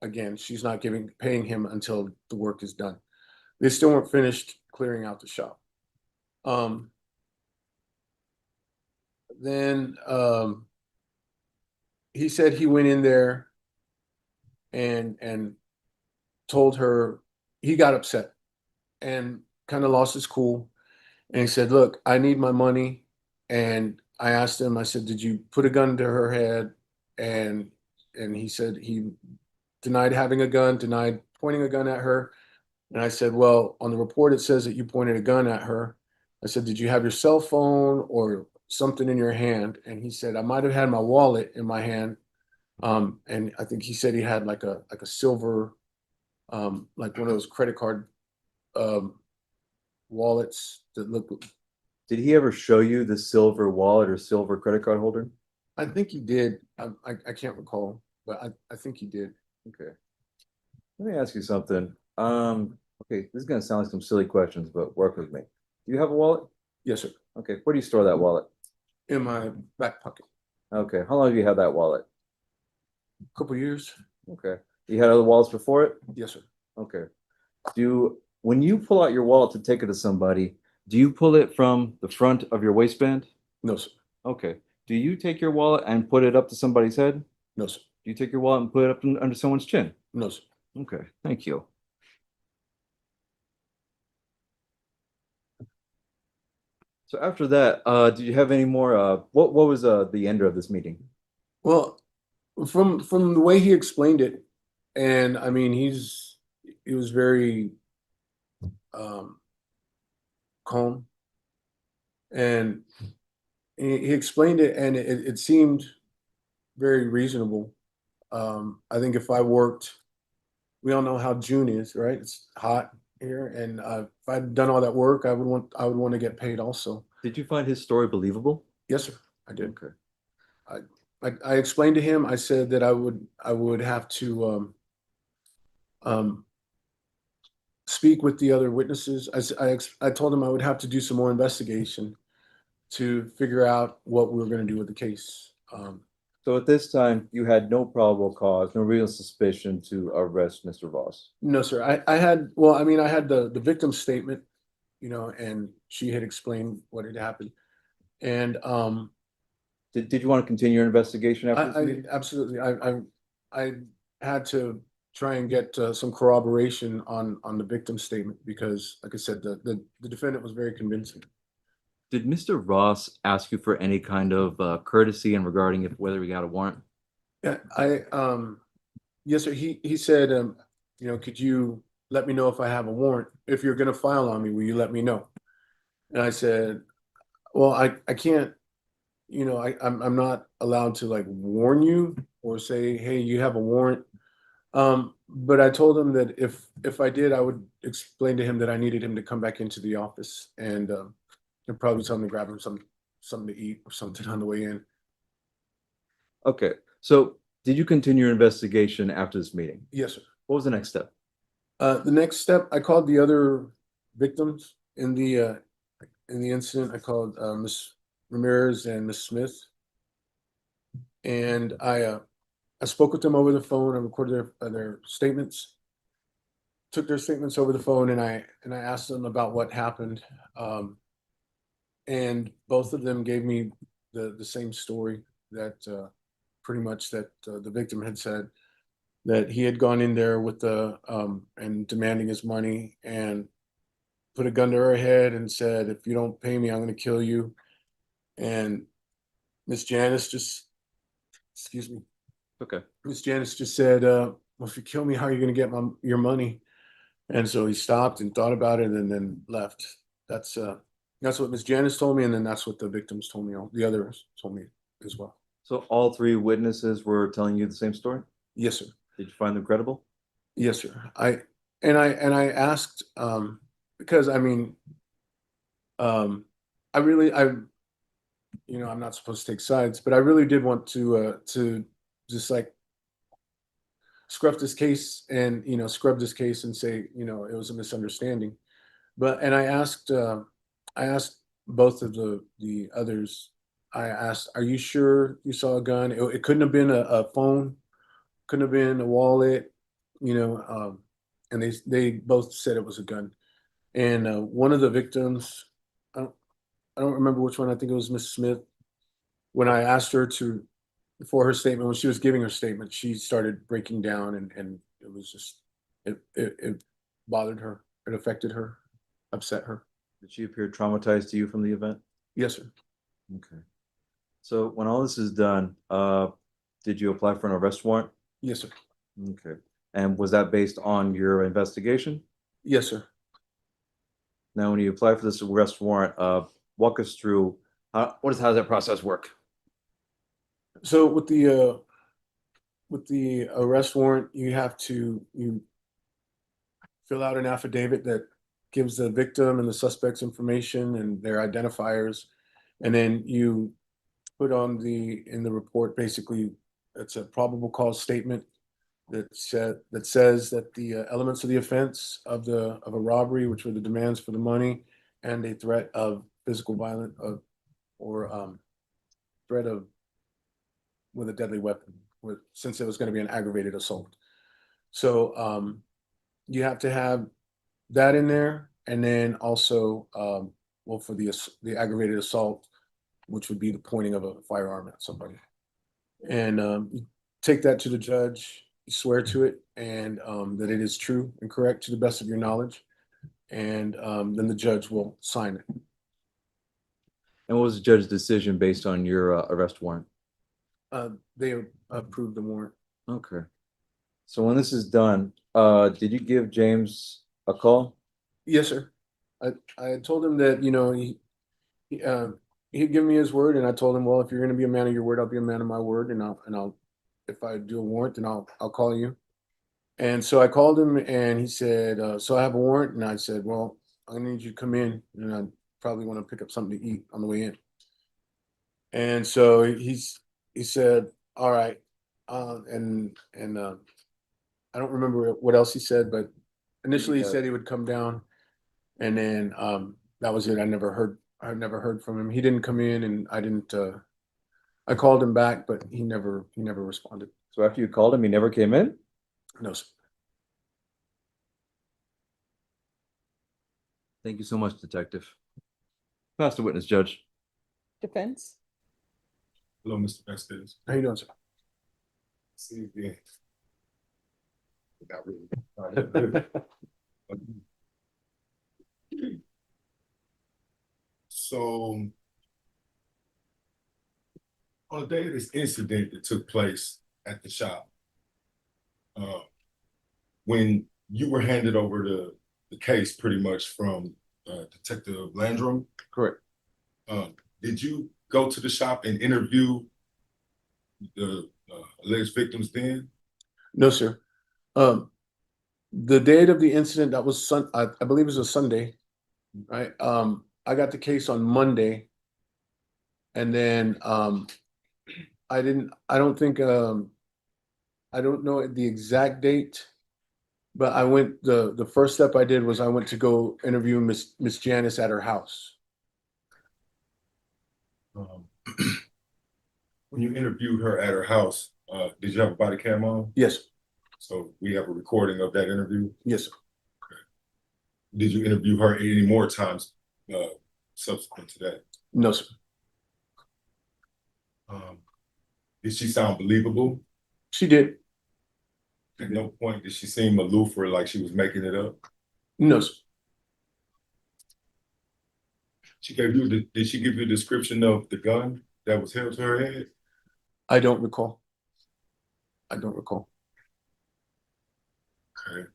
again, she's not paying him until the work is done. They still weren't finished clearing out the shop. Then he said he went in there and told her, he got upset and kind of lost his cool. And he said, look, I need my money. And I asked him, I said, did you put a gun to her head? And he said he denied having a gun, denied pointing a gun at her. And I said, well, on the report, it says that you pointed a gun at her. I said, did you have your cell phone or something in your hand? And he said, I might have had my wallet in my hand. And I think he said he had like a silver, like one of those credit card wallets that look. Did he ever show you the silver wallet or silver credit card holder? I think he did. I can't recall, but I think he did. Okay. Let me ask you something. Okay, this is gonna sound like some silly questions, but work with me. Do you have a wallet? Yes, sir. Okay, where do you store that wallet? In my back pocket. Okay, how long have you had that wallet? Couple years. Okay. You had other wallets before it? Yes, sir. Okay. When you pull out your wallet to take it to somebody, do you pull it from the front of your waistband? No, sir. Okay. Do you take your wallet and put it up to somebody's head? No, sir. Do you take your wallet and put it up under someone's chin? No, sir. Okay, thank you. So after that, did you have any more, what was the end of this meeting? Well, from the way he explained it, and I mean, he was very calm, and he explained it, and it seemed very reasonable. I think if I worked, we all know how June is, right? It's hot here, and if I'd done all that work, I would want to get paid also. Did you find his story believable? Yes, sir, I did. Okay. I explained to him, I said that I would have to speak with the other witnesses. I told him I would have to do some more investigation to figure out what we were going to do with the case. So at this time, you had no probable cause, no real suspicion to arrest Mr. Voss? No, sir. I had the victim's statement, and she had explained what had happened. And Did you want to continue your investigation after this meeting? absolutely. I had to try and get some corroboration on the victim's statement because, like I said, the defendant was very convincing. Did Mr. Ross ask you for any kind of courtesy in regarding whether he got a warrant? Yeah, yes, sir. He said, could you let me know if I have a warrant? If you're going to file on me, will you let me know? And I said, well, I can't, I'm not allowed to like warn you or say, hey, you have a warrant. But I told him that if I did, I would explain to him that I needed him to come back into the office and probably tell him to grab him something to eat or something on the way in. Okay, so did you continue your investigation after this meeting? Yes, sir. What was the next step? The next step, I called the other victims in the incident. I called Miss Ramirez and Miss Smith, and I spoke with them over the phone. I recorded their statements, took their statements over the phone, and I asked them about what happened. And both of them gave me the same story that pretty much that the victim had said, that he had gone in there with and demanding his money and put a gun to her head and said, if you don't pay me, I'm going to kill you. And Miss Janice excuse me. Okay. Miss Janice just said, well, if you kill me, how are you going to get your money? And so he stopped and thought about it and then left. That's what Miss Janice told me. And then that's what the victims told me. The others told me as well. So all three witnesses were telling you the same story? Yes, sir. Did you find them credible? Yes, sir. I asked because I mean, I'm not supposed to take sides, but I really did want to just like scrub this case and say, it was a misunderstanding. And I asked both of the others. I asked, are you sure you saw a gun? It couldn't have been a phone, couldn't have been a wallet, and they both said it was a gun. And one of the victims, I don't remember which one. I think it was Miss Smith. When I asked her for her statement, when she was giving her statement, she started breaking down, and it was just it bothered her. It affected her, upset her. Did she appear traumatized to you from the event? Yes, sir. Okay. So when all this is done, did you apply for an arrest warrant? Yes, sir. Okay. And was that based on your investigation? Yes, sir. Now, when you apply for this arrest warrant, walk us through how does that process work? So with the arrest warrant, you fill out an affidavit that gives the victim and the suspect's information and their identifiers, and then you put on in the report, basically it's a probable cause statement that says that the elements of the offense of a robbery, which were the demands for the money, and a threat of physical violence or threat of with a deadly weapon since it was gonna be an aggravated assault. So, you have to have that in there, and then also, well, for the aggravated assault, which would be the pointing of a firearm at somebody. And, you take that to the judge, you swear to it, and, that it is true and correct to the best of your knowledge. And, then the judge will sign it. And what was the judge's decision based on your arrest warrant? They approved the warrant. Okay. So when this is done, did you give James a call? Yes, sir. I told him that, you know, he'd given me his word, and I told him, well, if you're gonna be a man of your word, I'll be a man of my word, and I'll if I do a warrant, then I'll call you. And so I called him, and he said, so I have a warrant, and I said, well, I need you to come in, and I probably want to pick up something to eat on the way in. And so he said, all right, and I don't remember what else he said, but initially he said he would come down, and then that was it. I never heard from him. He didn't come in, and I didn't. I called him back, but he never responded. So after you called him, he never came in? No, sir. Thank you so much, Detective. Pass the witness, Judge. Defense? Hello, Mr. Bexar. How you doing, sir? See you again. Not really. So, on the day of this incident that took place at the shop, when you were handed over the case pretty much from Detective Landrum, correct? Did you go to the shop and interview the alleged victims then? No, sir. The date of the incident, that was I believe it was a Sunday, right? I got the case on Monday, and then I don't think I don't know the exact date, but I went, the first step I did was I went to go interview Miss Janice at her house. When you interviewed her at her house, did you have a body cam on? Yes. So we have a recording of that interview? Yes, sir. Okay. Did you interview her any more times subsequent to that? No, sir. Did she sound believable? She did. At no point did she seem aloof or like she was making it up? No, sir. Did she give you a description of the gun that was held to her head? I don't recall. I don't recall. Okay.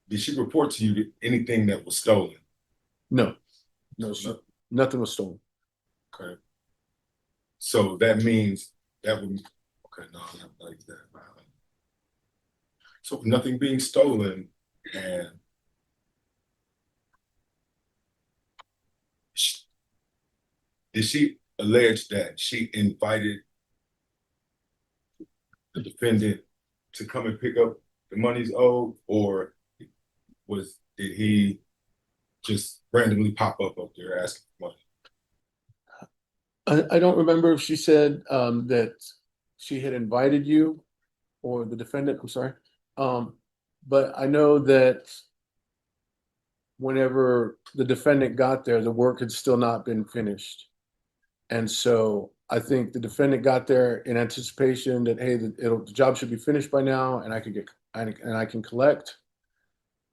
Did she report to you anything that was stolen? No. No, sir. Nothing was stolen. Okay. So that means that would, okay, no, not like that. So nothing being stolen, and did she allege that she invited the defendant to come and pick up the monies owed, or did he just randomly pop up there asking for money? I don't remember if she said that she had invited you or the defendant, I'm sorry. But I know that whenever the defendant got there, the work had still not been finished. And so I think the defendant got there in anticipation that, hey, the job should be finished by now, and I can collect.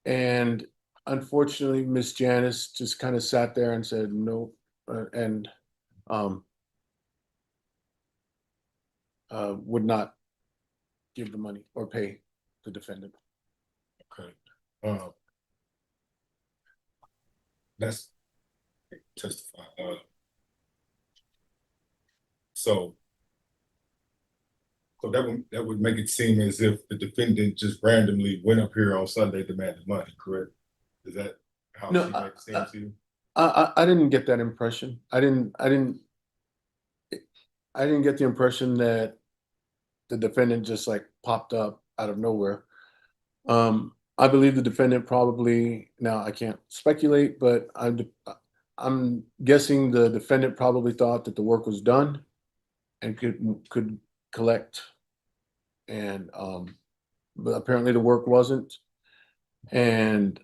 And unfortunately, Miss Janice just kind of sat there and said no, and would not give the money or pay the defendant. Okay. That's testify. So that would make it seem as if the defendant just randomly went up here on Sunday demanding money, correct? Is that how she makes it seem to you? I didn't get that impression. I didn't get the impression that the defendant just like popped up out of nowhere. I believe the defendant probably, now I can't speculate, but I'm guessing the defendant probably thought that the work was done and could collect. And but apparently the work wasn't. And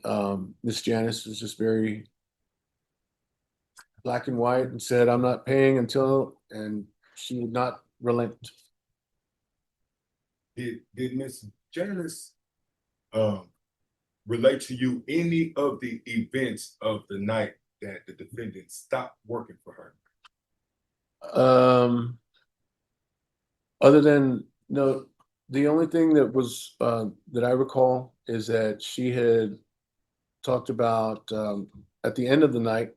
Miss Janice was just very black and white and said, I'm not paying until, and she would not relent. Did Miss Janice relate to you any of the events of the night that the defendant stopped working for her? Other than, no, the only thing that was that I recall is that she had talked about at the end of the night,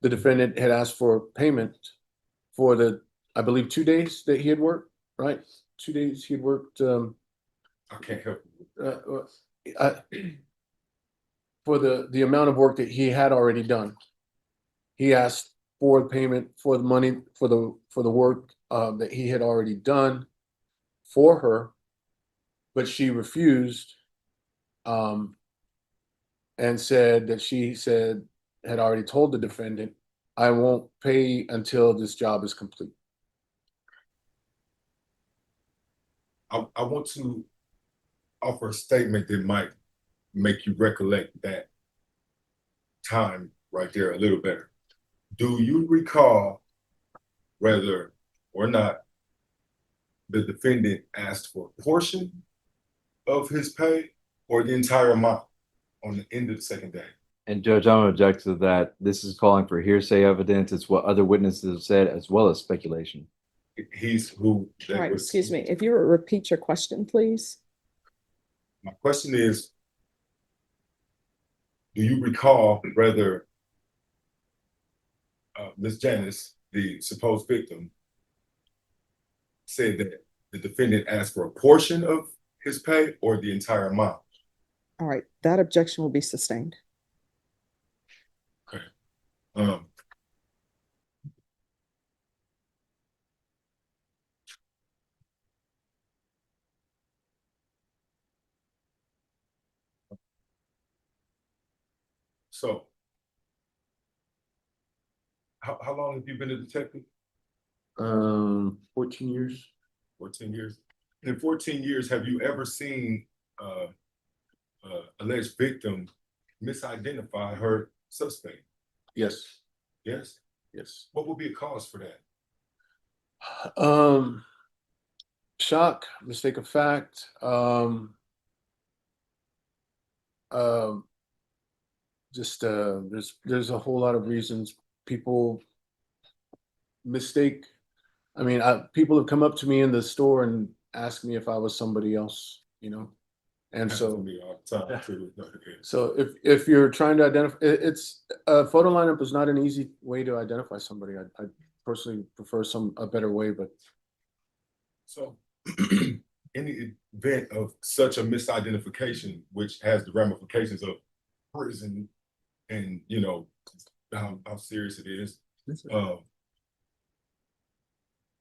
the defendant had asked for payment for the, I believe, 2 days that he had worked, right? 2 days he had worked. I can't help for the amount of work that he had already done. He asked for the payment for the money for the work that he had already done for her, but she refused, and said that she said had already told the defendant, I won't pay until this job is complete. I want to offer a statement that might make you recollect that time right there a little better. Do you recall whether or not the defendant asked for a portion of his pay or the entire amount on the end of the second day? And Judge, I'm gonna object to that. This is calling for hearsay evidence. It's what other witnesses have said as well as speculation. He's who. All right, excuse me. If you would repeat your question, please. My question is, do you recall whether Ms. Janice, the supposed victim, said that the defendant asked for a portion of his pay or the entire amount? All right, that objection will be sustained. Okay. So, how long have you been a detective? 14 years. 14 years. In 14 years, have you ever seen alleged victim misidentify her suspect? Yes. Yes. Yes. What would be a cause for that? Shock, mistake of fact, just there's a whole lot of reasons people mistake. I mean, people have come up to me in the store and asked me if I was somebody else, you know. And Happens so to me all the time, too. so if you're trying to identify, it's a photo lineup is not an easy way to identify somebody. I personally prefer a better way, but so in the event of such a misidentification, which has the ramifications of prison and you know how serious it is,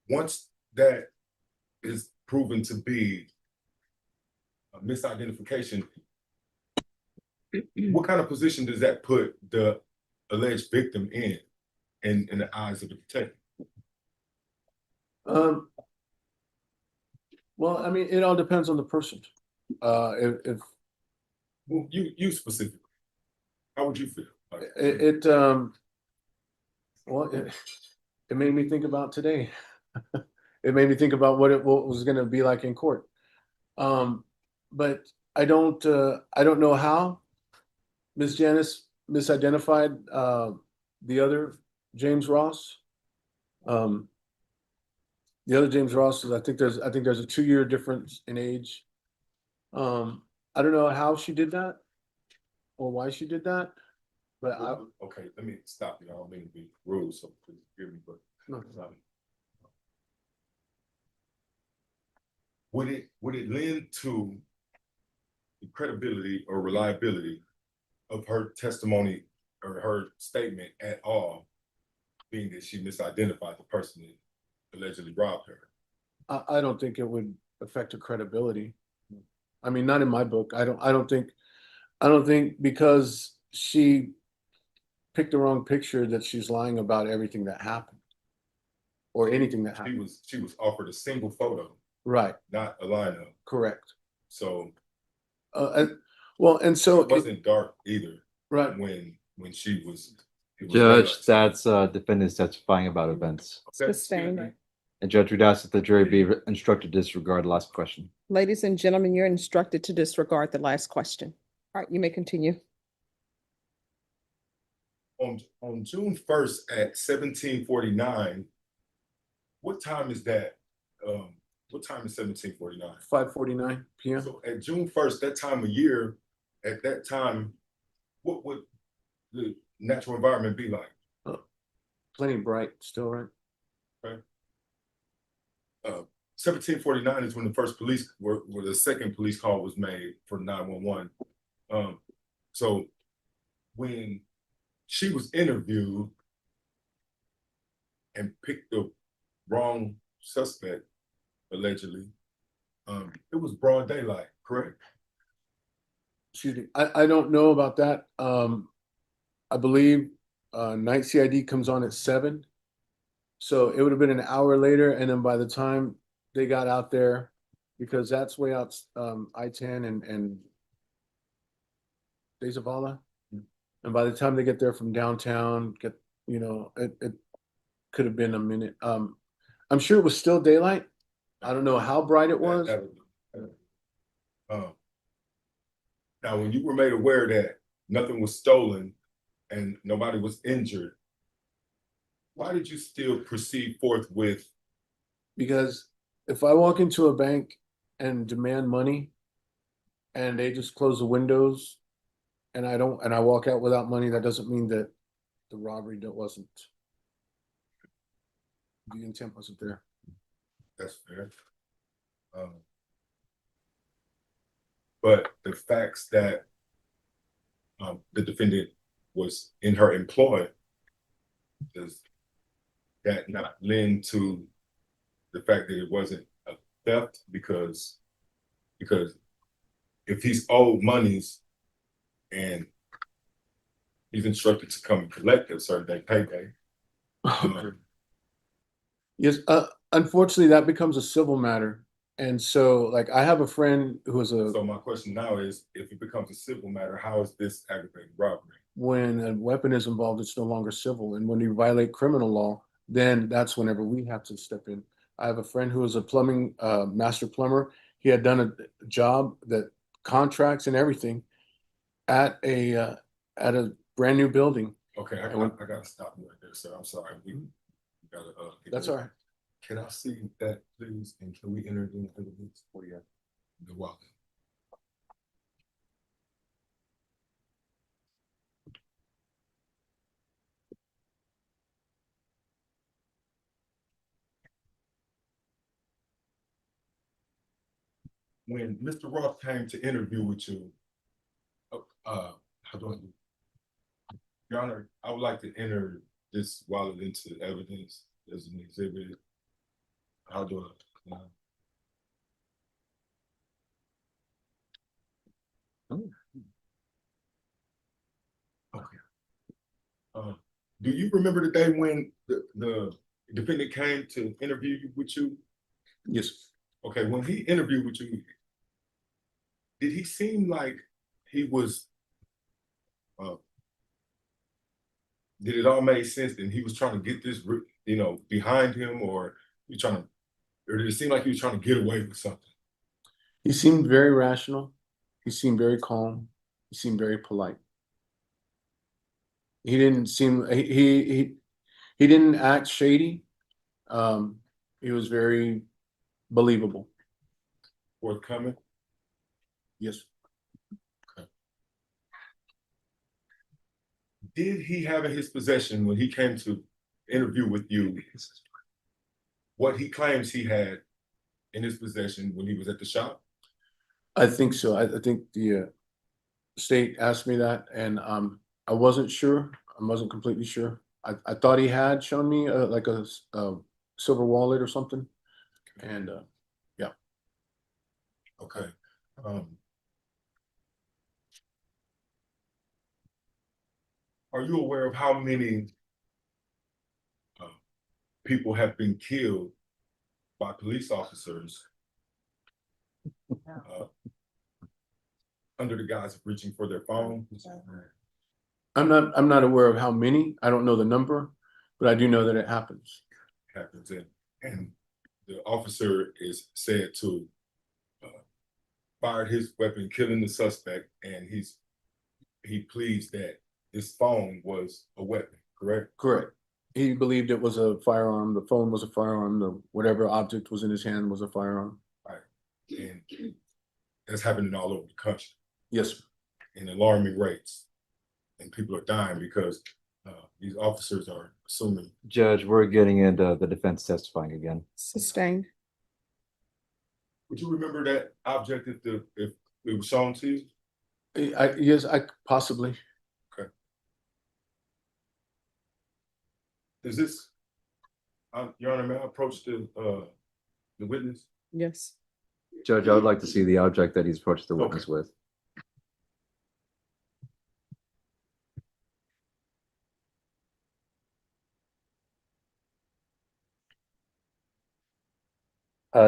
once that is proven to be a misidentification, what kind of position does that put the alleged victim in the eyes of the detective? well, I mean, it all depends on the person. If well, you specifically, how would you feel? Well, it made me think about today. It made me think about what was going to be like in court. But I don't know how Ms. Janice misidentified the other James Ross. The other James Ross is, I think there's a 2-year difference in age. I don't know how she did that or why she did that, but okay, let me stop you. I don't mean to be rude, so please forgive me, but no. Would it lend to the credibility or reliability of her testimony or her statement at all, being that she misidentified the person that allegedly robbed her? I don't think it would affect her credibility. I mean, not in my book. I don't think because she picked the wrong picture that she's lying about everything that happened, or anything that She happened. she was offered a single photo, Right, not a lineup. correct. So And so it wasn't dark either right. when she was. It was Judge, daylight. that's defendants testifying about events. Okay, Sustained. excuse me. And Judge, we'd ask that the jury be instructed to disregard the last question. Ladies and gentlemen, you're instructed to disregard the last question. All right, you may continue. On June 1st at 17:49, what time is that? What time is 17:49? 5:49 p.m. So at June 1st, that time of year, at that time, what would the natural environment be like? Plenty bright still, right? Okay. 17:49 is when the first police where the second police call was made for 911. So when she was interviewed and picked the wrong suspect, allegedly, it was broad daylight, correct? Excuse me. I don't know about that. I believe night CID comes on at 7. So it would have been an hour later, and then by the time they got out there, because that's way out I-10 and De Zavala. And by the time they get there from downtown, it could have been a minute. I'm sure it was still daylight. I don't know how bright it was. Now, when you were made aware that nothing was stolen and nobody was injured, why did you still proceed forth with? Because if I walk into a bank and demand money and they just close the windows and I walk out without money, that doesn't mean that the robbery wasn't, the intent wasn't there. That's fair. But the facts that the defendant was in her employ, does that not lend to the fact that it wasn't a theft? Because if he's owed monies and he's instructed to come and collect a certain day payday. Yes, unfortunately, that becomes a civil matter. And so, like, I have a friend who is So my question now is, if it becomes a civil matter, how is this aggravated robbery? when a weapon is involved, it's no longer civil. And when you violate criminal law, then that's whenever we have to step in. I have a friend who is a plumbing master plumber. He had done a job that contracts and everything at a brand new building. Okay, I gotta stop you right there, sir. I'm sorry. We gotta That's all right. Can I see that, please? And can we enter the evidence for you? The wallet. When Mr. Roth came to interview with you, how do I do? Your Honor, I would like to enter this wallet into evidence as an exhibit. How do I? Okay. Do you remember the day when the defendant came to interview with you? Yes. Okay, when he interviewed with you, did he seem like he was, did it all make sense and he was trying to get this, behind him, or or did it seem like he was trying to get away with something? He seemed very rational. He seemed very calm. He seemed very polite. He didn't seem he didn't act shady. He was very believable. Forthcoming? Yes. Okay. Did he have in his possession, when he came to interview with you, what he claims he had in his possession when he was at the shop? I think so. I think the state asked me that, and I wasn't sure. I wasn't completely sure. I thought he had shown me like a silver wallet or something, and yeah. Okay. Are you aware of how many people have been killed by police officers under the guise of reaching for their phone. I'm not aware of how many. I don't know the number, but I do know that it happens. Happens and the officer is said to fired his weapon, killing the suspect, and he pleads that his phone was a weapon, correct? Correct. He believed it was a firearm. The phone was a firearm. The whatever object was in his hand was a firearm. Right. And that's happening all over the country. Yes, sir. In alarming rates. And people are dying because these officers are assuming. Judge, we're getting into the defense testifying again. Sustained. Would you remember that object if it was shown to you? Yes, I possibly. Okay. Is this, Your Honor, may I approach the witness? Yes. Judge, I would like to see the object that he's approached the witness with.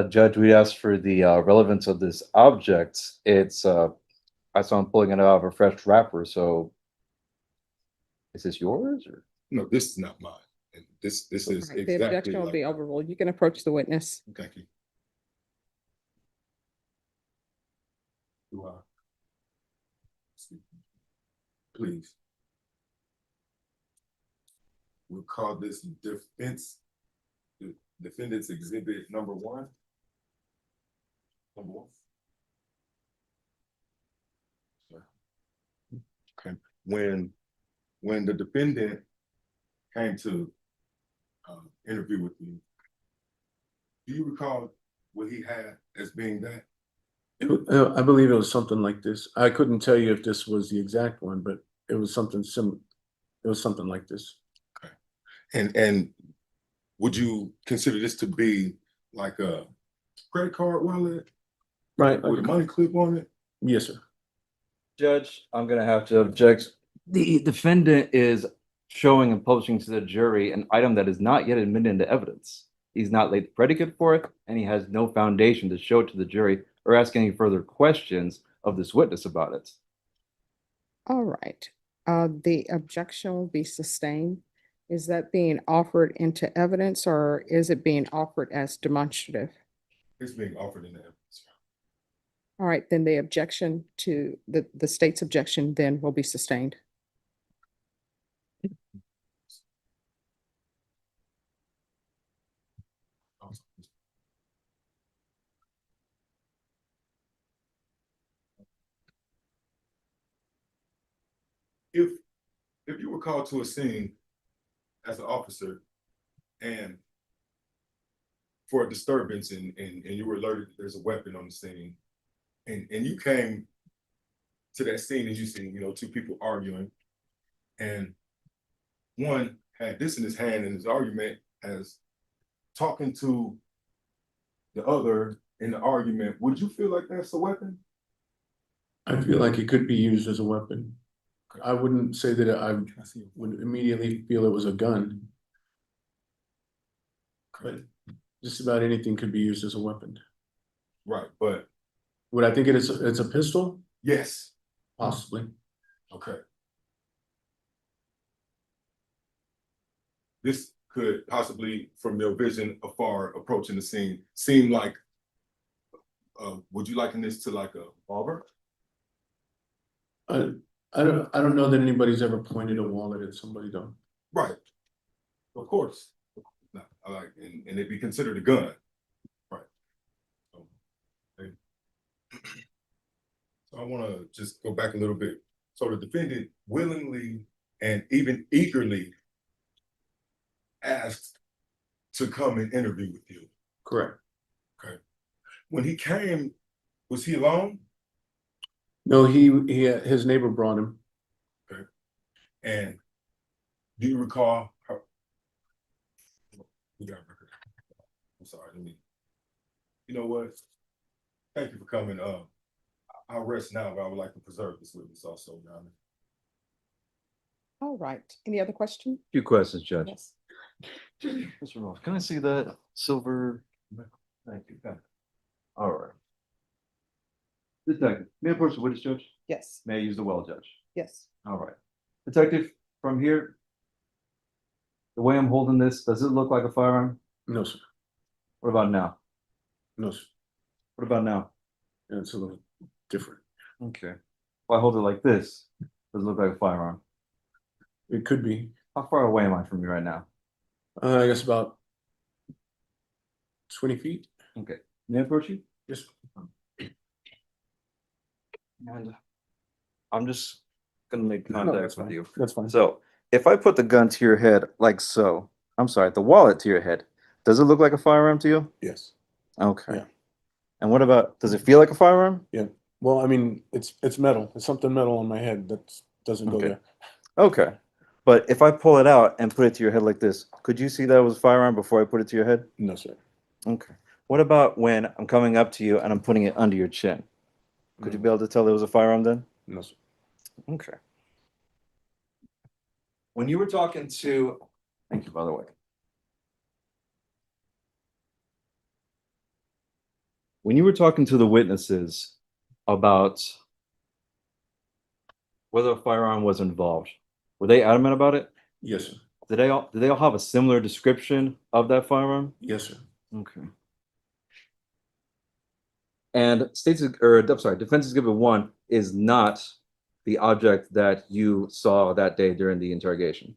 Judge, we asked for the relevance of this object. It's I saw him pulling it out of a fresh wrapper. So, is this yours or? No, this is not mine. And this is Right, exactly. the objection will be overruled. You can approach the witness. Thank you. Please. We'll call this defendant's exhibit number one. Okay. When the defendant came to interview with you, do you recall what he had as being that? I believe it was something like this. I couldn't tell you if this was the exact one, but it was something similar. It was something like this. Okay. And would you consider this to be like a credit card wallet? Right. With a money clip on it? Yes, sir. Judge, I'm gonna have to object. The defendant is showing and publishing to the jury an item that is not yet admitted into evidence. He's not laid the predicate for it, and he has no foundation to show it to the jury or ask any further questions of this witness about it. All right. The objection will be sustained. Is that being offered into evidence or is it being offered as demonstrative? It's being offered in the evidence. All right, then the objection to the state's objection then will be sustained. If you were called to a scene as an officer and for a disturbance and you were alerted that there's a weapon on the scene and you came to that scene as you see, two people arguing and one had this in his hand and his argument as talking to the other in the argument, would you feel like that's a weapon? I feel like it could be used as a weapon. I wouldn't say that I would immediately feel it was a gun. But just about anything could be used as a weapon. Right, but would I think it's a pistol? Yes. Possibly. Okay. This could possibly, from your vision afar approaching the scene, seem like, would you liken this to like a revolver? I don't know that anybody's ever pointed a wallet at somebody though. Right. Of course. I like and it'd be considered a gun. Right. So I want to just go back a little bit. So the defendant willingly and even eagerly asked to come and interview with you. Correct. Okay. When he came, was he alone? No, his neighbor brought him. Okay. And do you recall how? I'm sorry. You know what? Thank you for coming. I'll rest now, but I would like to preserve this witness also, Your Honor. All right. Any other question? Few questions, Judge. Yes. Mr. Ross, can I see that silver? Thank you. All right. Detective, may I approach the witness, Judge? Yes, May I use the well, Judge? yes. All right. Detective, from here, the way I'm holding this, does it look like a firearm? No, sir. What about now? No, sir. What about now? Yeah, it's a little different. Okay. If I hold it like this, does it look like a firearm? It could be. How far away am I from you right now? I guess about 20 feet. Okay. May I approach you? Yes. And I'm just gonna make No, contact that's with fine. you. That's fine. So if I put the gun to your head like so, I'm sorry, the wallet to your head, does it look like a firearm to you? Yes. Okay. Yeah. And what about, does it feel like a firearm? Yeah. Well, I mean, it's metal. It's something metal on my head that doesn't go Okay. there. Okay. But if I pull it out and put it to your head like this, could you see that it was a firearm before I put it to your head? No, sir. Okay. What about when I'm coming up to you and I'm putting it under your chin? Could you be able to tell there was a firearm then? No, sir. Okay. When you were talking to, thank you, by the way. When you were talking to the witnesses about whether a firearm was involved, were they adamant about it? Yes, sir. Did they all have a similar description of that firearm? Yes, sir. Okay. And Defense Exhibit 1 is not the object that you saw that day during the interrogation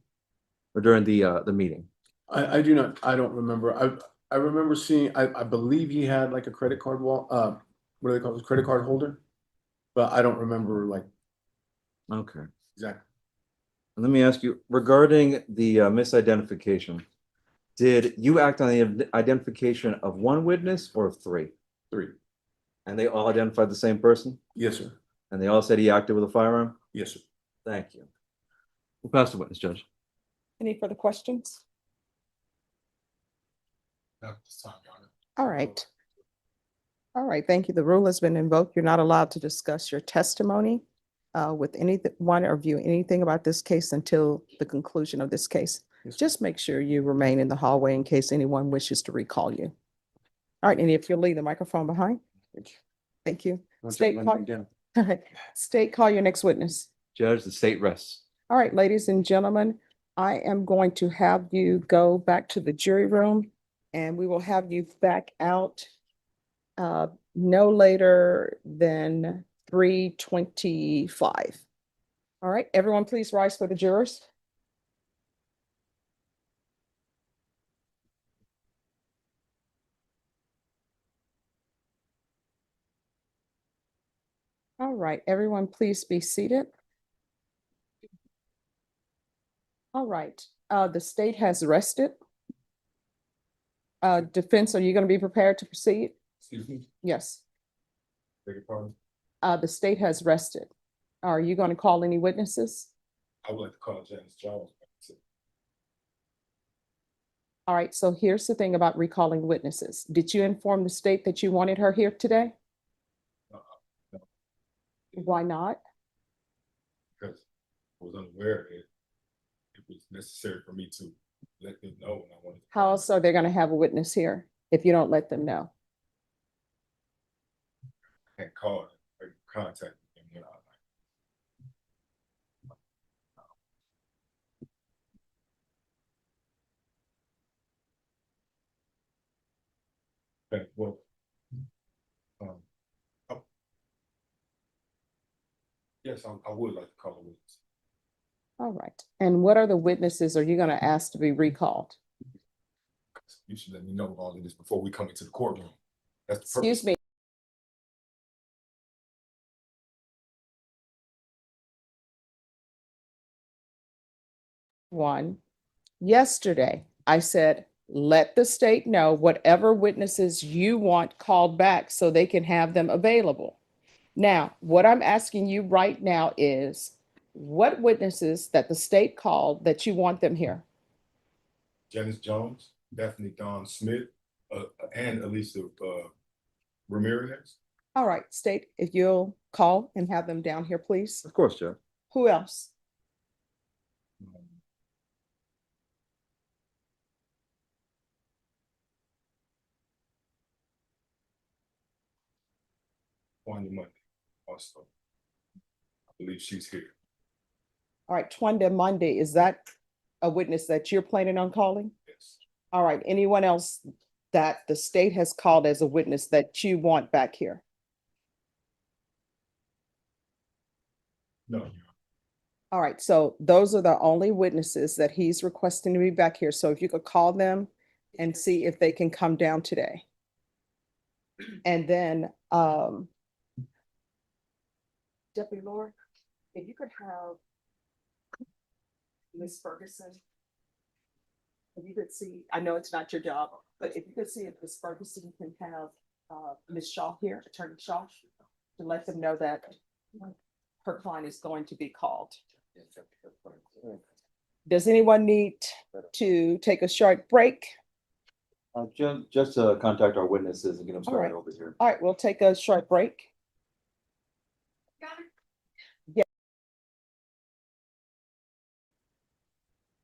or during the meeting. I do not, I don't remember. I remember seeing, I believe he had like a credit card what do they call it? Credit card holder? But I don't remember like Okay. exactly. Let me ask you regarding the misidentification. Did you act on the identification of one witness or of three? Three. And they all identified the same person? Yes, sir. And they all said he acted with a firearm? Yes, sir. Thank you. We'll pass the witness, Judge. Any further questions? Not this time, Your Honor. All right. All right, thank you. The rule has been invoked. You're not allowed to discuss your testimony with anyone or view anything about this case until the conclusion of this case. Yes, sir. Just make sure you remain in the hallway in case anyone wishes to recall you. All right, and if you'll leave the microphone behind. Thank you. State, call, all right. State, call your next witness. Judge, the state rests. All right, ladies and gentlemen, I am going to have you go back to the jury room and we will have you back out no later than 3:25. All right, everyone, please rise for the jurors. All right, everyone, please be seated. All right, the state has rested. Defense, are you going to be prepared to proceed? Excuse me, Yes. beg your pardon. The state has rested. Are you going to call any witnesses? I would like to call Janice Jones. All right, so here's the thing about recalling witnesses. Did you inform the state that you wanted her here today? No. Why not? Because I was unaware that it was necessary for me to let them know when I wanted to. How else are they going to have a witness here if you don't let them know? And call or contact them when I like. Okay, well, oh, yes, I would like to call a witness. All right. And what are the witnesses are you going to ask to be recalled? You should let me know all of this before we come into the courtroom. That's the purpose. Excuse me. One, yesterday, I said, let the state know whatever witnesses you want called back so they can have them available. Now, what I'm asking you right now is what witnesses that the state called that you want them here? Janice Jones, Daphne Dawn Smith, and Elisa Ramirez. All right, state, if you'll call and have them down here, please. Of course, Judge. Who else? Tanya Monday also. I believe she's here. All right, Twanda Monday, is that a witness that you're planning on calling? Yes. All right, anyone else that the state has called as a witness that you want back here? No. All right, so those are the only witnesses that he's requesting to be back here. So if you could call them and see if they can come down today. And then, Deputy Laura, if you could have Ms. Ferguson. If you could see, I know it's not your job, but if you could see if Ms. Ferguson can have Ms. Shaw here, Attorney Shaw, to let them know that her client is going to be called. Does anyone need to take a short break? Just to contact our witnesses and get them started right. over here. All right, we'll take a short break. Yeah.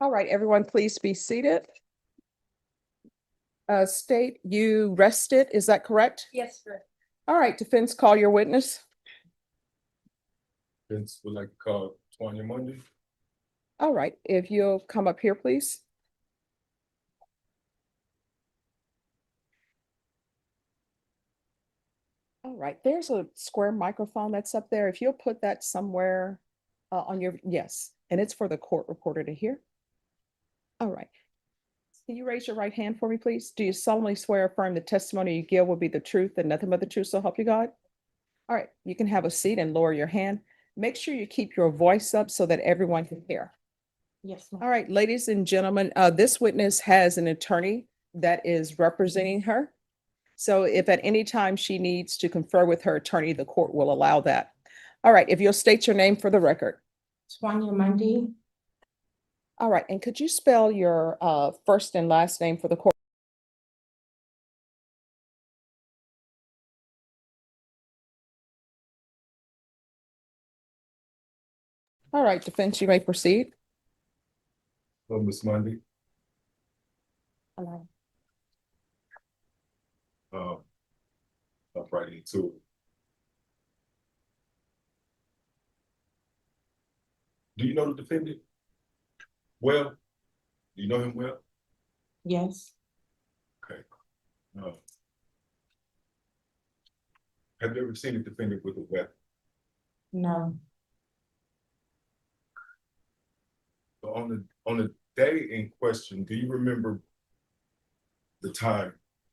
All right, everyone, please be seated. State, you rested, is that correct? Yes, sir. All right, defense, call your witness. Vince would like to call Tanya Monday. All right, if you'll come up here, please. All right, there's a square microphone that's up there. If you'll put that somewhere on your, yes, and it's for the court reporter to hear. All right. Can you raise your right hand for me, please? Do you solemnly swear or affirm the testimony you give will be the truth and nothing but the truth, so help you God? All right, you can have a seat and lower your hand. Make sure you keep your voice up so that everyone can hear. Yes, ma'am. All right, ladies and gentlemen, this witness has an attorney that is representing her. So if at any time she needs to confer with her attorney, the court will allow that. All right, if you'll state your name for the record. Tanya Monday. All right, and could you spell your first and last name for the court? All right, defense, you may proceed. Hello, Miss Monday. Hello. Up right into it. Do you know the defendant? Well, do you know him well? Yes. Okay. Have you ever seen a defendant with a weapon? No. So on the day in question, do you remember the time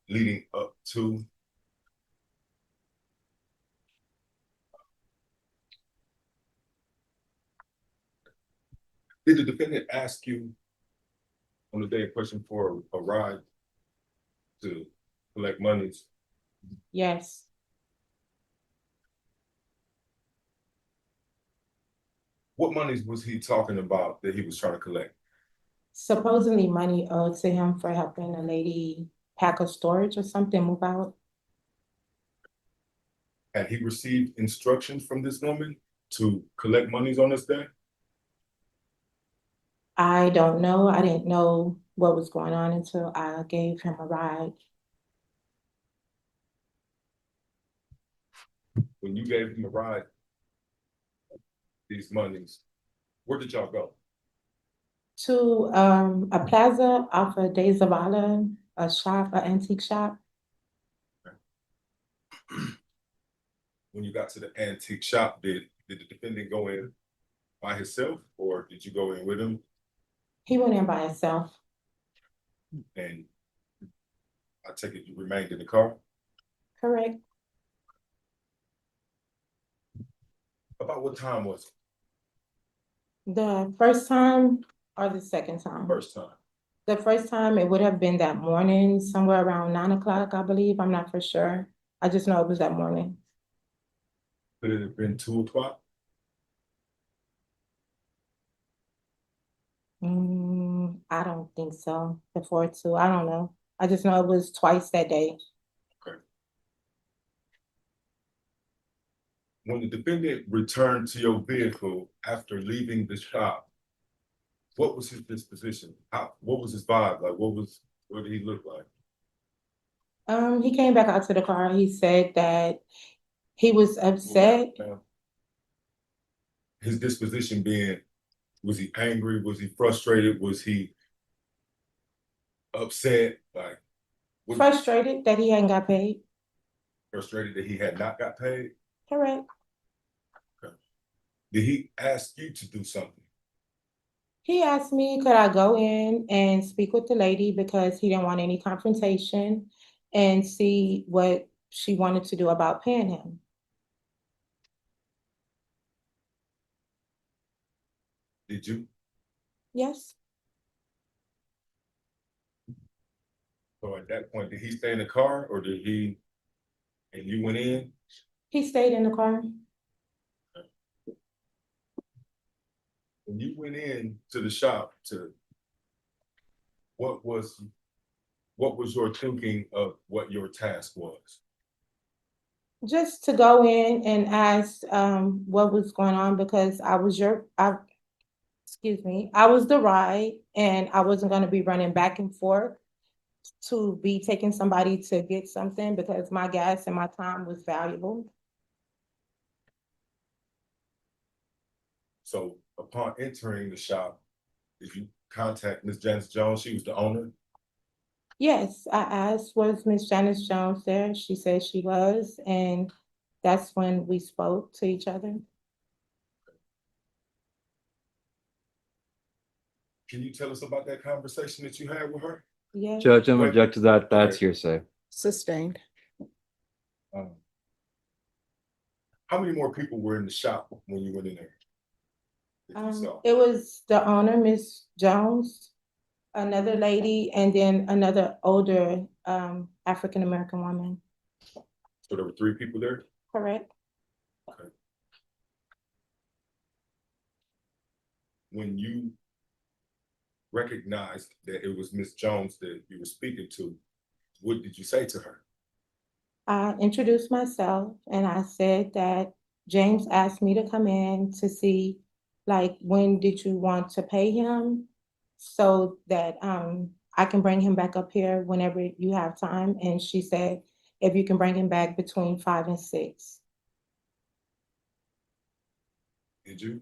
leading up to? Did the defendant ask you on the day in question for a ride to collect monies? Yes. What monies was he talking about that he was trying to collect? Supposedly money owed to him for helping a lady pack a storage or something, move out. Had he received instructions from this woman to collect monies on this day? I don't know. I didn't know what was going on until I gave him a ride. When you gave him a ride, these monies, where did y'all go? To a plaza off of Days of Zavala, a shop, an antique shop. When you got to the antique shop, did the defendant go in by himself or did you go in with him? He went in by himself. And I take it you remained in the car? Correct. About what time was it? The first time or the second time? First time. The first time, it would have been that morning, somewhere around 9 o'clock, I believe. I'm not for sure. I just know it was that morning. Could it have been 2 o'clock? I don't think so. Before 2, I don't know. I just know it was twice that day. Okay. When the defendant returned to your vehicle after leaving the shop, what was his disposition? What was his vibe? Like, what did he look like? He came back out to the car. He said that He was upset. Ma'am. His disposition being, was he angry? Was he frustrated? Was he upset? Like, what- Frustrated that he hadn't got paid. frustrated that he had not got paid? Correct. Did he ask you to do something? He asked me, could I go in and speak with the lady because he didn't want any confrontation and see what she wanted to do about paying him. Did you? Yes, So at that point, did he stay in the car or did he, and you went in? he stayed in the car. When you went in to the shop what was your thinking of what your task was? Just to go in and ask what was going on because I was I was the ride and I wasn't gonna be running back and forth to be taking somebody to get something because my gas and my time was valuable. So upon entering the shop, did you contact Ms. Janice Jones? She was the owner? Yes, I asked, was Miss Janice Jones there? She said she was, and that's when we spoke to each other. Can you tell us about that conversation that you had with her? Yes. Judge, I'm Wait. object to that. That's Okay. hearsay. Sustained. How many more people were in the shop when you went in there? That you saw? It was the owner, Miss Jones, another lady, and then another older African-American woman. So there were 3 people there? Correct? Okay. When you recognized that it was Miss Jones that you were speaking to, what did you say to her? I introduced myself and I said that James asked me to come in to see, like, when did you want to pay him? So that I can bring him back up here whenever you have time. And she said, if you can bring him back between 5 and 6. Did you?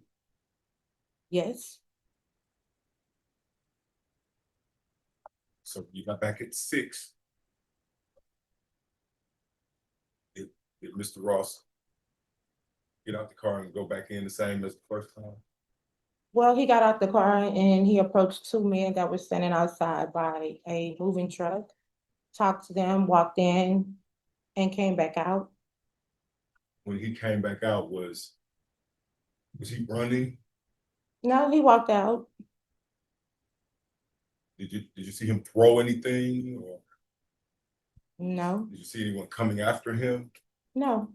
Yes, So you got back at 6. Did Mr. Ross get out the car and go back in the same as the first time? well, he got out the car and he approached 2 men that were standing outside by a moving truck, talked to them, walked in, and came back out. When he came back out, was he running? No, he walked out. Did you see him throw anything, or No, did you see anyone coming after him? no,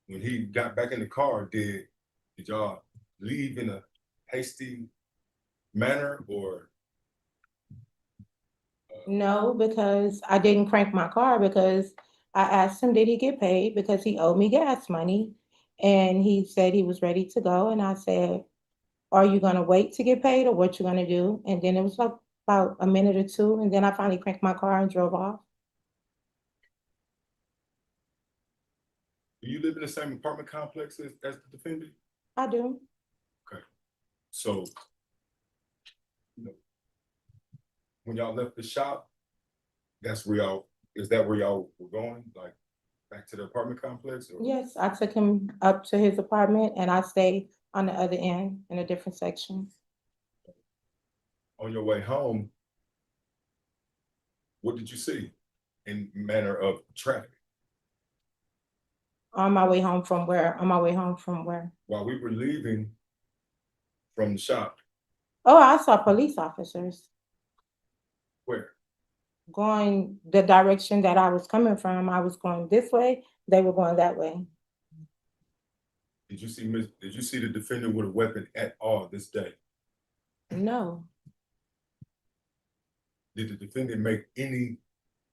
When he got back in the car, did y'all leave in a hasty manner, or no, because I didn't crank my car because I asked him, did he get paid? Because he owed me gas money. And he said he was ready to go. And I said, are you gonna wait to get paid or what you gonna do? And then it was like about a minute or 2. And then I finally cranked my car and drove off. do you live in the same apartment complex as the defendant? I do. Okay, so you know, when y'all left the shop, is that where y'all were going, like back to the apartment complex? Or? Yes, I took him up to his apartment and I stayed on the other end in a different section. On your way home, what did you see in manner of traffic? On my way home from where? On my way home from where? While we were leaving from the shop, Oh, I saw police officers where? going the direction that I was coming from. I was going this way, they were going that way. Did you see the defendant with a weapon at all this day? No, Did the defendant make any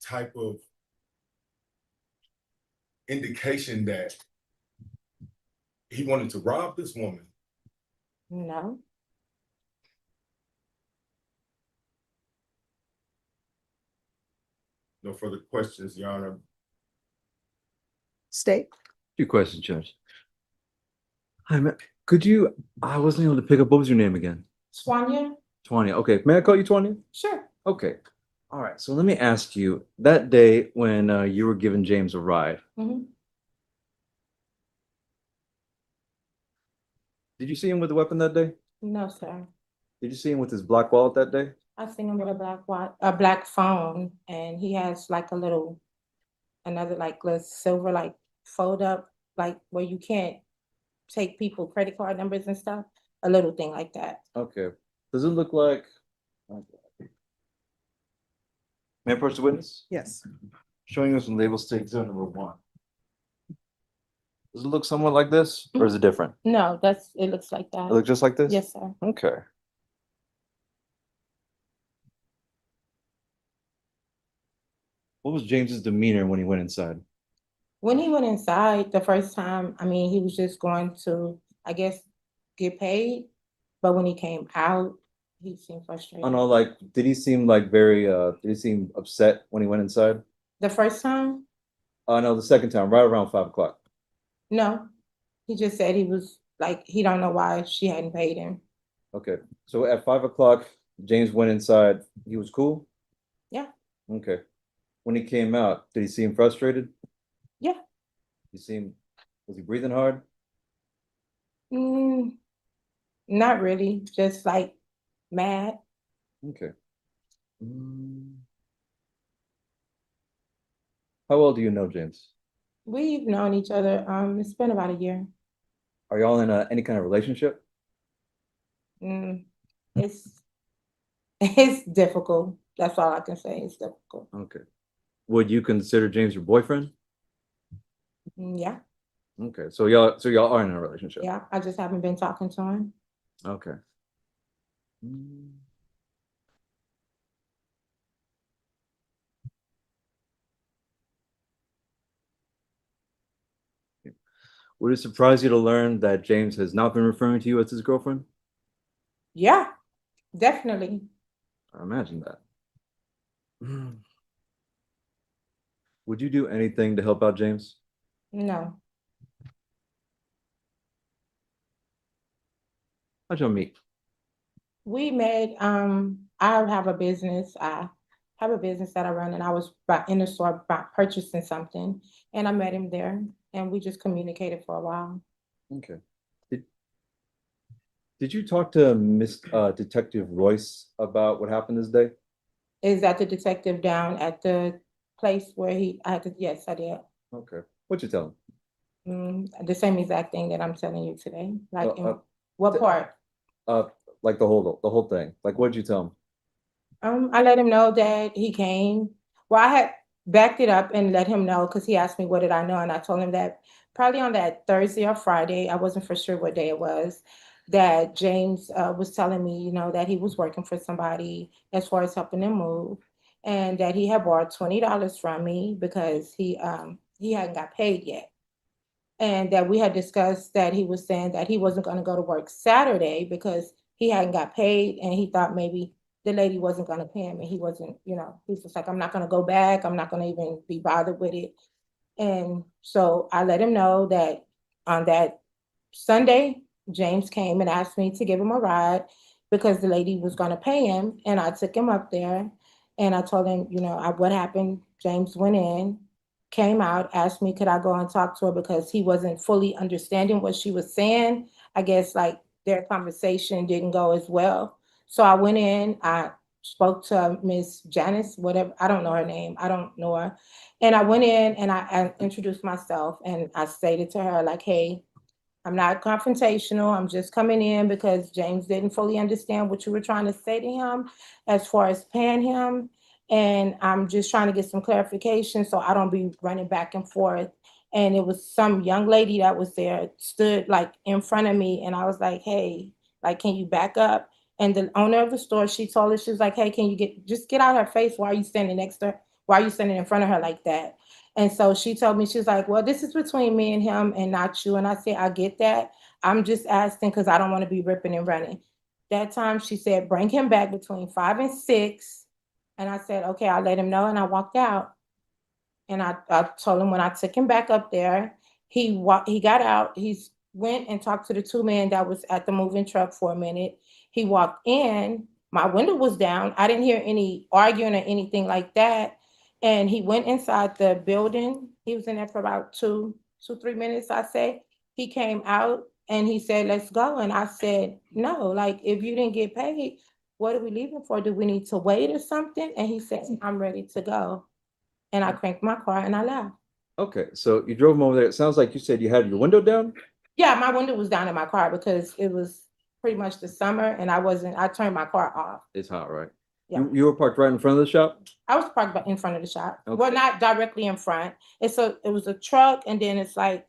type of indication that he wanted to rob this woman? no. No further questions, Your Honor. State. Few questions, Judge. Hi, could you, I wasn't able to pick up, what was your name again? Swanya? Twania. Okay, may I call you Twania? Sure. Okay. All right, so let me ask you, that day when you were giving James a ride, Mhm. did you see him with a weapon that day? No, sir. Did you see him with his black wallet that day? I seen him with a black phone, and he has like a little, another like little silver like fold up, like where you can't take people credit card numbers and stuff. A little thing like that. Okay. Does it look like? May I approach the witness? Yes. Showing us some label state zone number 1. Does it look somewhat like this, or is it different? No, it looks like that. It looks just like this? Yes, sir. Okay. What was James's demeanor when he went inside? When he went inside the first time, I mean, he was just going to, I guess, get paid. But when he came out, he seemed frustrated. Oh no, like, did he seem like did he seem upset when he went inside? The first time? Oh no, the second time, right around 5 o'clock. No. He just said he was like, he don't know why she hadn't paid him. Okay, so at 5 o'clock, James went inside. He was cool? Yeah. Okay. When he came out, did he seem frustrated? Yeah. Was he breathing hard? Not really, just like mad. Okay. How well do you know James? We've known each other, it's been about a year. Are y'all in any kind of relationship? It's it's difficult. That's all I can say. It's difficult. Okay. Would you consider James your boyfriend? Yeah, Okay, so y'all are in a relationship. yeah. I just haven't been talking to him. Okay. Would it surprise you to learn that James has not been referring to you as his girlfriend? Yeah, definitely. I imagine that. Would you do anything to help out James? No. How'd y'all meet? We met, I have a business. I have a business that I run, and I was in the store purchasing something, and I met him there, and we just communicated for a while. Okay. Did you talk to Miss Detective Royce about what happened this day? Is that the detective down at the place where yes, I did. Okay. What'd you tell him? The same exact thing that I'm telling you today. Like, what th- part? Like the whole thing. Like, what'd you tell him? I let him know that he came. Well, I had backed it up and let him know because he asked me what did I know, and I told him that probably on that Thursday or Friday, I wasn't for sure what day it was, that James was telling me, that he was working for somebody as far as helping them move, and that he had borrowed $20 from me because he hadn't got paid yet. And that we had discussed that he was saying that he wasn't going to go to work Saturday because he hadn't got paid, and he thought maybe the lady wasn't going to pay him, and he wasn't, he's just like, I'm not going to go back. I'm not going to even be bothered with it. And so I let him know that on that Sunday, James came and asked me to give him a ride because the lady was going to pay him. And I took him up there and I told him, what happened. James went in, came out, asked me, could I go and talk to her because he wasn't fully understanding what she was saying. I guess like their conversation didn't go as well. So I went in, I spoke to Miss Janice, whatever, I don't know her name, I don't know her. And I went in and I introduced myself and I stated to her like, hey, I'm not confrontational. I'm just coming in because James didn't fully understand what you were trying to say to him as far as paying him. And I'm just trying to get some clarification so I don't be running back and forth. And it was some young lady that was there, stood like in front of me. And I was like, hey, like, can you back up? And the owner of the store, she told her, she was like, hey, can you just get out of her face? Why are you standing next to her? Why are you standing in front of her like that? And so she told me, she was like, well, this is between me and him and not you. And I said, I get that. I'm just asking because I don't want to be ripping and running. That time she said, bring him back between 5 and 6. And I said, okay, I'll let him know. And I walked out. And I told him when I took him back up there he got out, went and talked to the two men that was at the moving truck for a minute. He walked in, my window was down. I didn't hear any arguing or anything like that. And he went inside the building. He was in there for about 3 minutes, I say. He came out and he said, let's go. And I said, no, like, if you didn't get paid, what are we leaving for? Do we need to wait or something? And he said, I'm ready to go. And I cranked my car and I left. Okay, so you drove him over there. It sounds like you said you had your window down? Yeah, my window was down in my car because it was pretty much the summer and I turned my car off. It's hot, right? Yeah. You were parked right in front of the shop? I was parked in front of the shop. Okay. Well, not directly in front. It was a truck and then it's like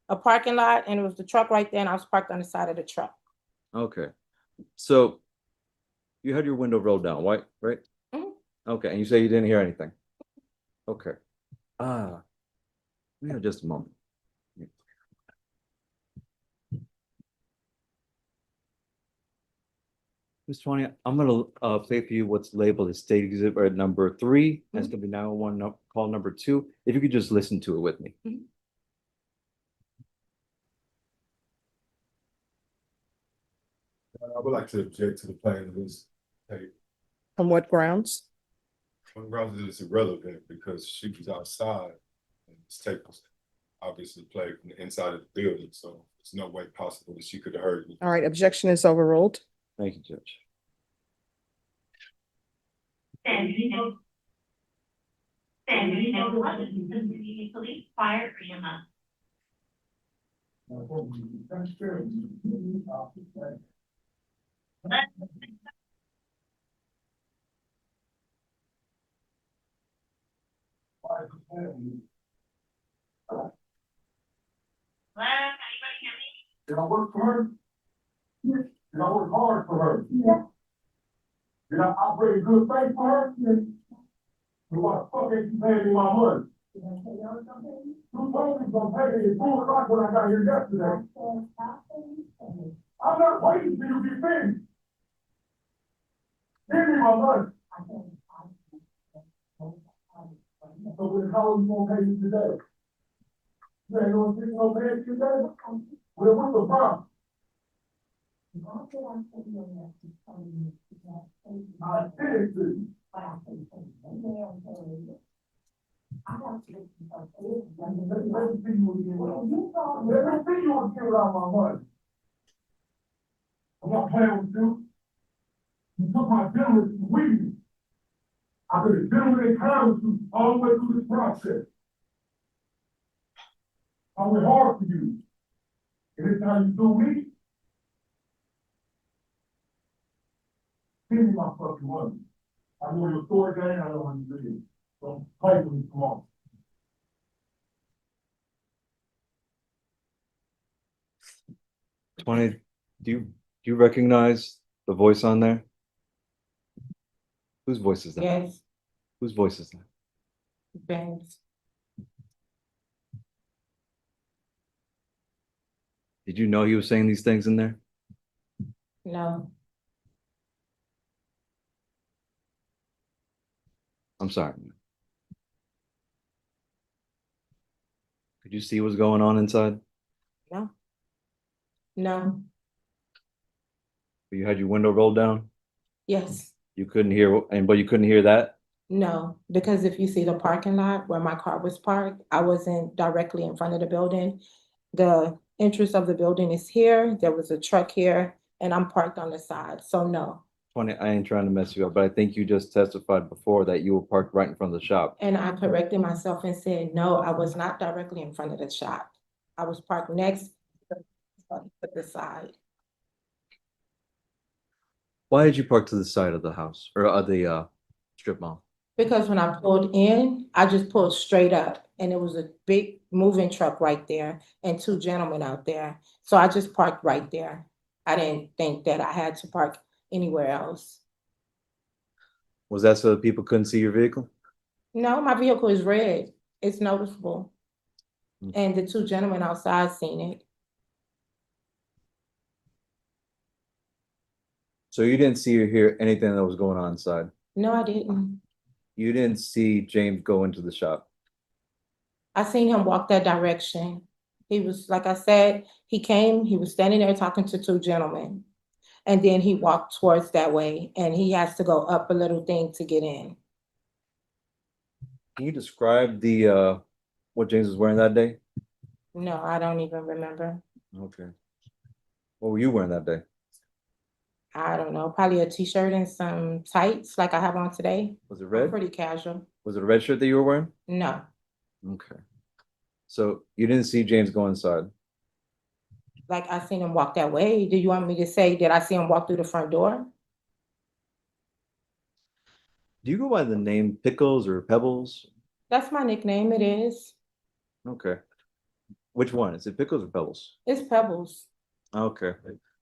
a parking lot and it was the truck right there and I was parked on the side of the truck. Okay. So you had your window rolled down, right? Mhm. Okay, and you say you didn't hear anything? Okay. We have just a moment. Ms. Tawny, I'm gonna play for you what's labeled as state exhibit number 3. That's gonna be now call number 2. If you could just listen to it with me. I would like to object to the playing of this tape. On what grounds? On grounds that it's irrelevant because she was outside and this tape was obviously played from the inside of the building, so there's no way possible that she could have heard me. All right, objection is overruled. Thank you, Judge. Police, fire, or EMS. Did I work for her? Did I work hard for her? Yeah. Did I operate in good faith for her? Yeah. Then why the fuck ain't you paying me my money? You told me you gonna pay me at 2 o'clock when I got here yesterday. I'm not waiting till you get finished. Give me my money. So when how are you gonna pay me today? You ain't gonna pay me today? Well, what's the problem? I did to you. Everything you want to get out my money. I'm not playing with you. You took my feelings and weakness. I've been dealing with time with you all the way through this process. I went hard for you. And this how you do me? Give me my fucking money. I know your story game, I know what you did. Don't play with me, come on. Tawny, do you recognize the voice on there? Whose voice is that? Yes, Whose voice is that? Ben's. Did you know he was saying these things in there? No, I'm sorry. Could you see what's going on inside? no. No, You had your window rolled down? yes, You couldn't hear, but you couldn't hear that? no, because if you see the parking lot where my car was parked, I wasn't directly in front of the building. The entrance of the building is here, there was a truck here, and I'm parked on the side, so no. Tawny, I ain't trying to mess you up, but I think you just testified before that you were parked right in front of the shop. And I corrected myself and said, no, I was not directly in front of the shop. I was parked next to the side. Why did you park to the side of the house or of the strip mall? Because when I pulled in, I just pulled straight up and it was a big moving truck right there and 2 gentlemen out there. So I just parked right there. I didn't think that I had to park anywhere else. Was that so that people couldn't see your vehicle? No, my vehicle is red. It's noticeable. And the 2 gentlemen outside seen it. So you didn't see or hear anything that was going on inside? No, I didn't. You didn't see James go into the shop? I seen him walk that direction. He was, like I said, he came, he was standing there talking to two gentlemen. And then he walked towards that way and he has to go up a little thing to get in. Can you describe what James was wearing that day? No, I don't even remember. Okay. What were you wearing that day? I don't know, probably a t-shirt and some tights like I have on today. Was it red? Pretty casual. Was it a red shirt that you were wearing? No, Okay. So you didn't see James go inside? like I seen him walk that way. Do you want me to say, did I see him walk through the front door? Do you go by the name Pickles or Pebbles? That's my nickname, it is. Okay. Which one? Is it Pickles or Pebbles? It's Pebbles. Okay.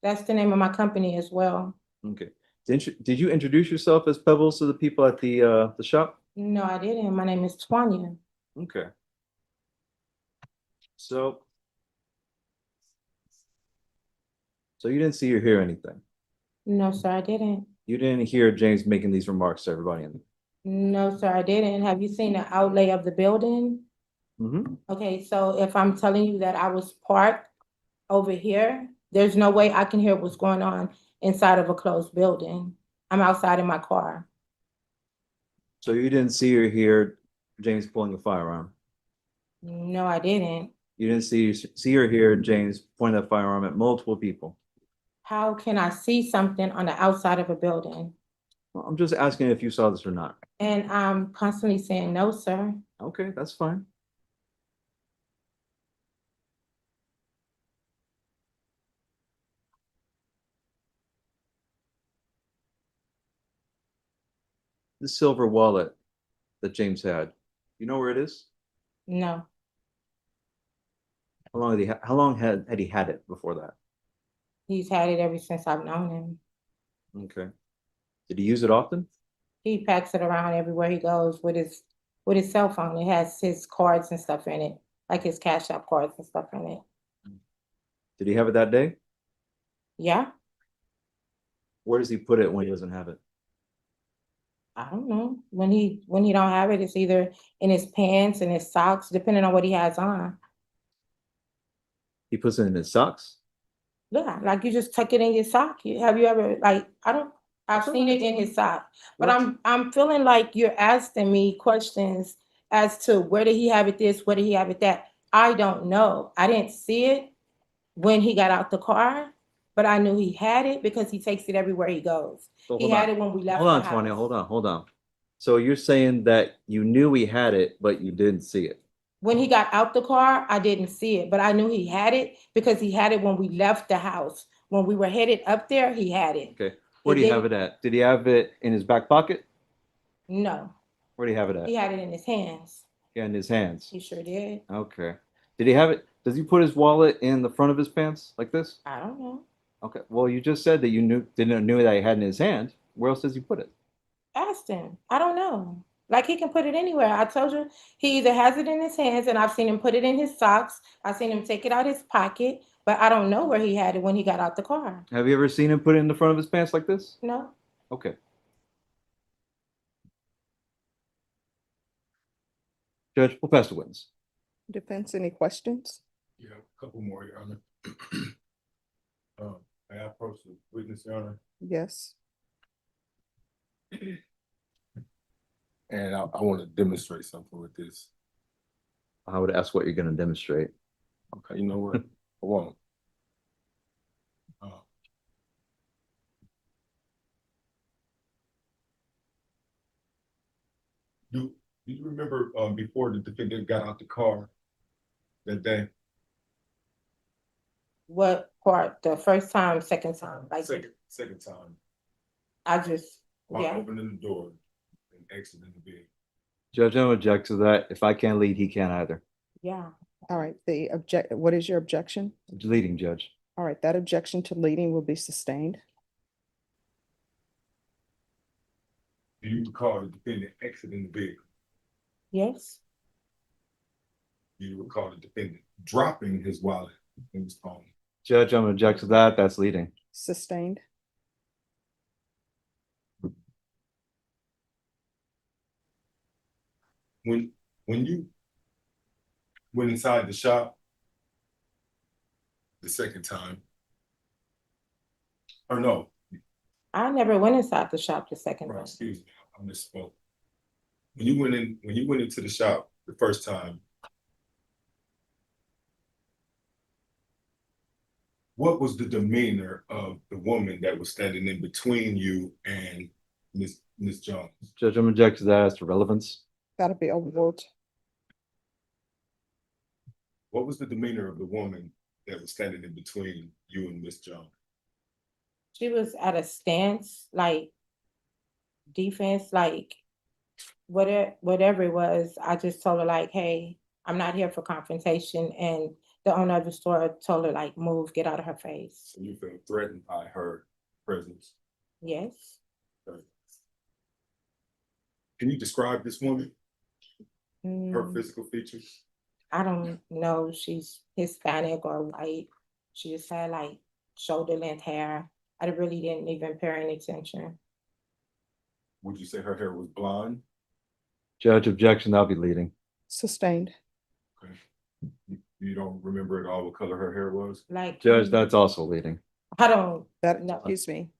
That's the name of my company as well. Okay. Did you introduce yourself as Pebbles to the people at the shop? No, I didn't. My name is Twanya. Okay. So you didn't see or hear anything? No, sir, I didn't. You didn't hear James making these remarks to everybody in No, sir, I didn't. Have you seen the outlay of the building? Okay, so if I'm telling you that I was parked over here, there's no way I can hear what's going on inside of a closed building. I'm outside in my car. So you didn't see or hear James pulling a firearm? No, I didn't. You didn't see or hear James point that firearm at multiple people? How can I see something on the outside of a building? Well, I'm just asking if you saw this or not. And I'm constantly saying, no, sir. Okay, that's fine. The silver wallet that James had, you know where it is? No, How long had he had it before that? he's had it ever since I've known him. Okay. Did he use it often? He packs it around everywhere he goes with his cell phone. It has his cards and stuff in it, like his Cash App cards and stuff in it. Did he have it that day? Yeah, Where does he put it when he doesn't have it? I don't know. When he don't have it, it's either in his pants and his socks, depending on what he has on. He puts it in his socks? Yeah, like you just tuck it in your sock. Have you ever I've seen it in his sock, but I'm feeling like you're asking me questions as to where did he have it this, where did he have it that. I don't know. I didn't see it when he got out the car, but I knew he had it because he takes it everywhere he goes. So He had it when we left Hold the on, house. Tanya, hold on. So you're saying that you knew he had it, but you didn't see it? When he got out the car, I didn't see it, but I knew he had it because he had it when we left the house. When we were headed up there, he had it. Okay. Where do you have it at? Did he have it in his back pocket? No, Where do you have it at? he had it in his hands. Yeah, in his hands. He sure did. Okay. Did he have it? Does he put his wallet in the front of his pants like this? I don't know. Okay. Well, you just said that you knew that he had it in his hand. Where else does he put it? Asked him. I don't know. Like he can put it anywhere. I told you he either has it in his hands and I've seen him put it in his socks. I've seen him take it out his pocket, but I don't know where he had it when he got out the car. Have you ever seen him put it in the front of his pants like this? No. Okay. Judge, we'll pass the witness. Defense, any questions? Yeah, a couple more, Your Honor. May I approach the witness, Your Honor? Yes. And I want to demonstrate something with this. I would ask what you're going to demonstrate. Okay, you know what? I won't. Do you remember before the defendant got out the car that day? What part? The first time, second time? Like Second time. I just, yeah. Opening the door and exiting the bed. Judge, I don't object to that. If I can't lead, he can't either. Yeah. All right, what is your objection? Leading, Judge. All right, that objection to leading will be sustained. Do you recall the defendant exiting the bed? Yes. Do you recall the defendant dropping his wallet in his phone? Judge, I'm object to that. That's leading. Sustained. When you went inside the shop, the second time. Or no, I never went inside the shop the second right, time. excuse me, I misspoke. When you went into the shop the first time, what was the demeanor of the woman that was standing in between you and Miss Jones? Judge, I'm objecting to that as to relevance. That'll be overruled. What was the demeanor of the woman that was standing in between you and Miss Jones? She was at a stance, like defense, like whatever it was. I just told her like, hey, I'm not here for confrontation. And the owner of the store told her like, move, get out of her face. So you felt threatened by her presence? Yes. Okay. Can you describe this woman? Her physical features? I don't know. She's Hispanic or white. She just had like shoulder length hair. I really didn't even pay any attention. Would you say her hair was blonde? Judge, objection, I'll be leading. Sustained. Okay. You don't remember at all what color her hair was? Like Judge, that's also leading. I don't That, excuse me,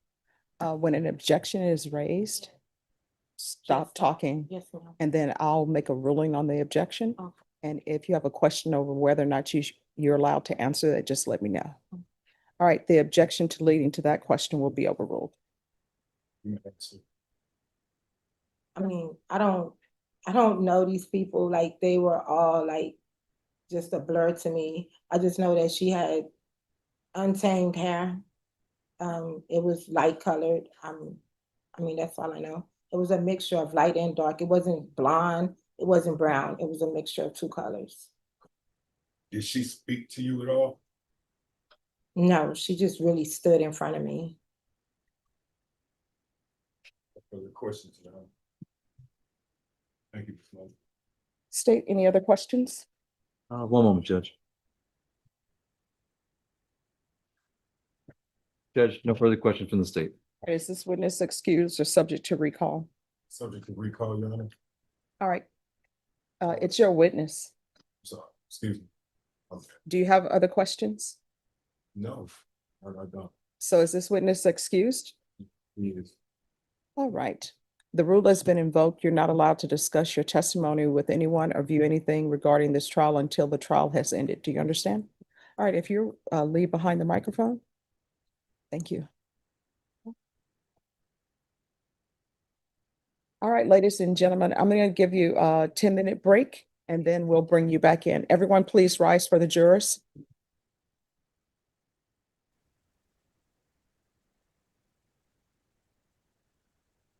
when an objection is raised, stop talking, Yes, ma'am. and then I'll make a ruling on the objection. Okay. And if you have a question over whether or not you're allowed to answer that, just let me know. All right, the objection to leading to that question will be overruled. I mean, I don't know these people. Like they were all like just a blur to me. I just know that she had untamed hair. It was light colored. I mean, that's all I know. It was a mixture of light and dark. It wasn't blonde. It wasn't brown. It was a mixture of two colors. Did she speak to you at all? No, she just really stood in front of me. Further questions now? Thank you, Ms. Miller. State, any other questions? One moment, Judge. Judge, no further questions from the state. Is this witness excused or subject to recall? Subject to recall, Your Honor. All right. It's your witness. Sorry, excuse me. Okay. Do you have other questions? No, I don't. So is this witness excused? He is. All right. The rule has been invoked. You're not allowed to discuss your testimony with anyone or view anything regarding this trial until the trial has ended. Do you understand? All right, if you leave behind the microphone. Thank you. All right, ladies and gentlemen, I'm going to give you a 10-minute break and then we'll bring you back in. Everyone, please rise for the jurors.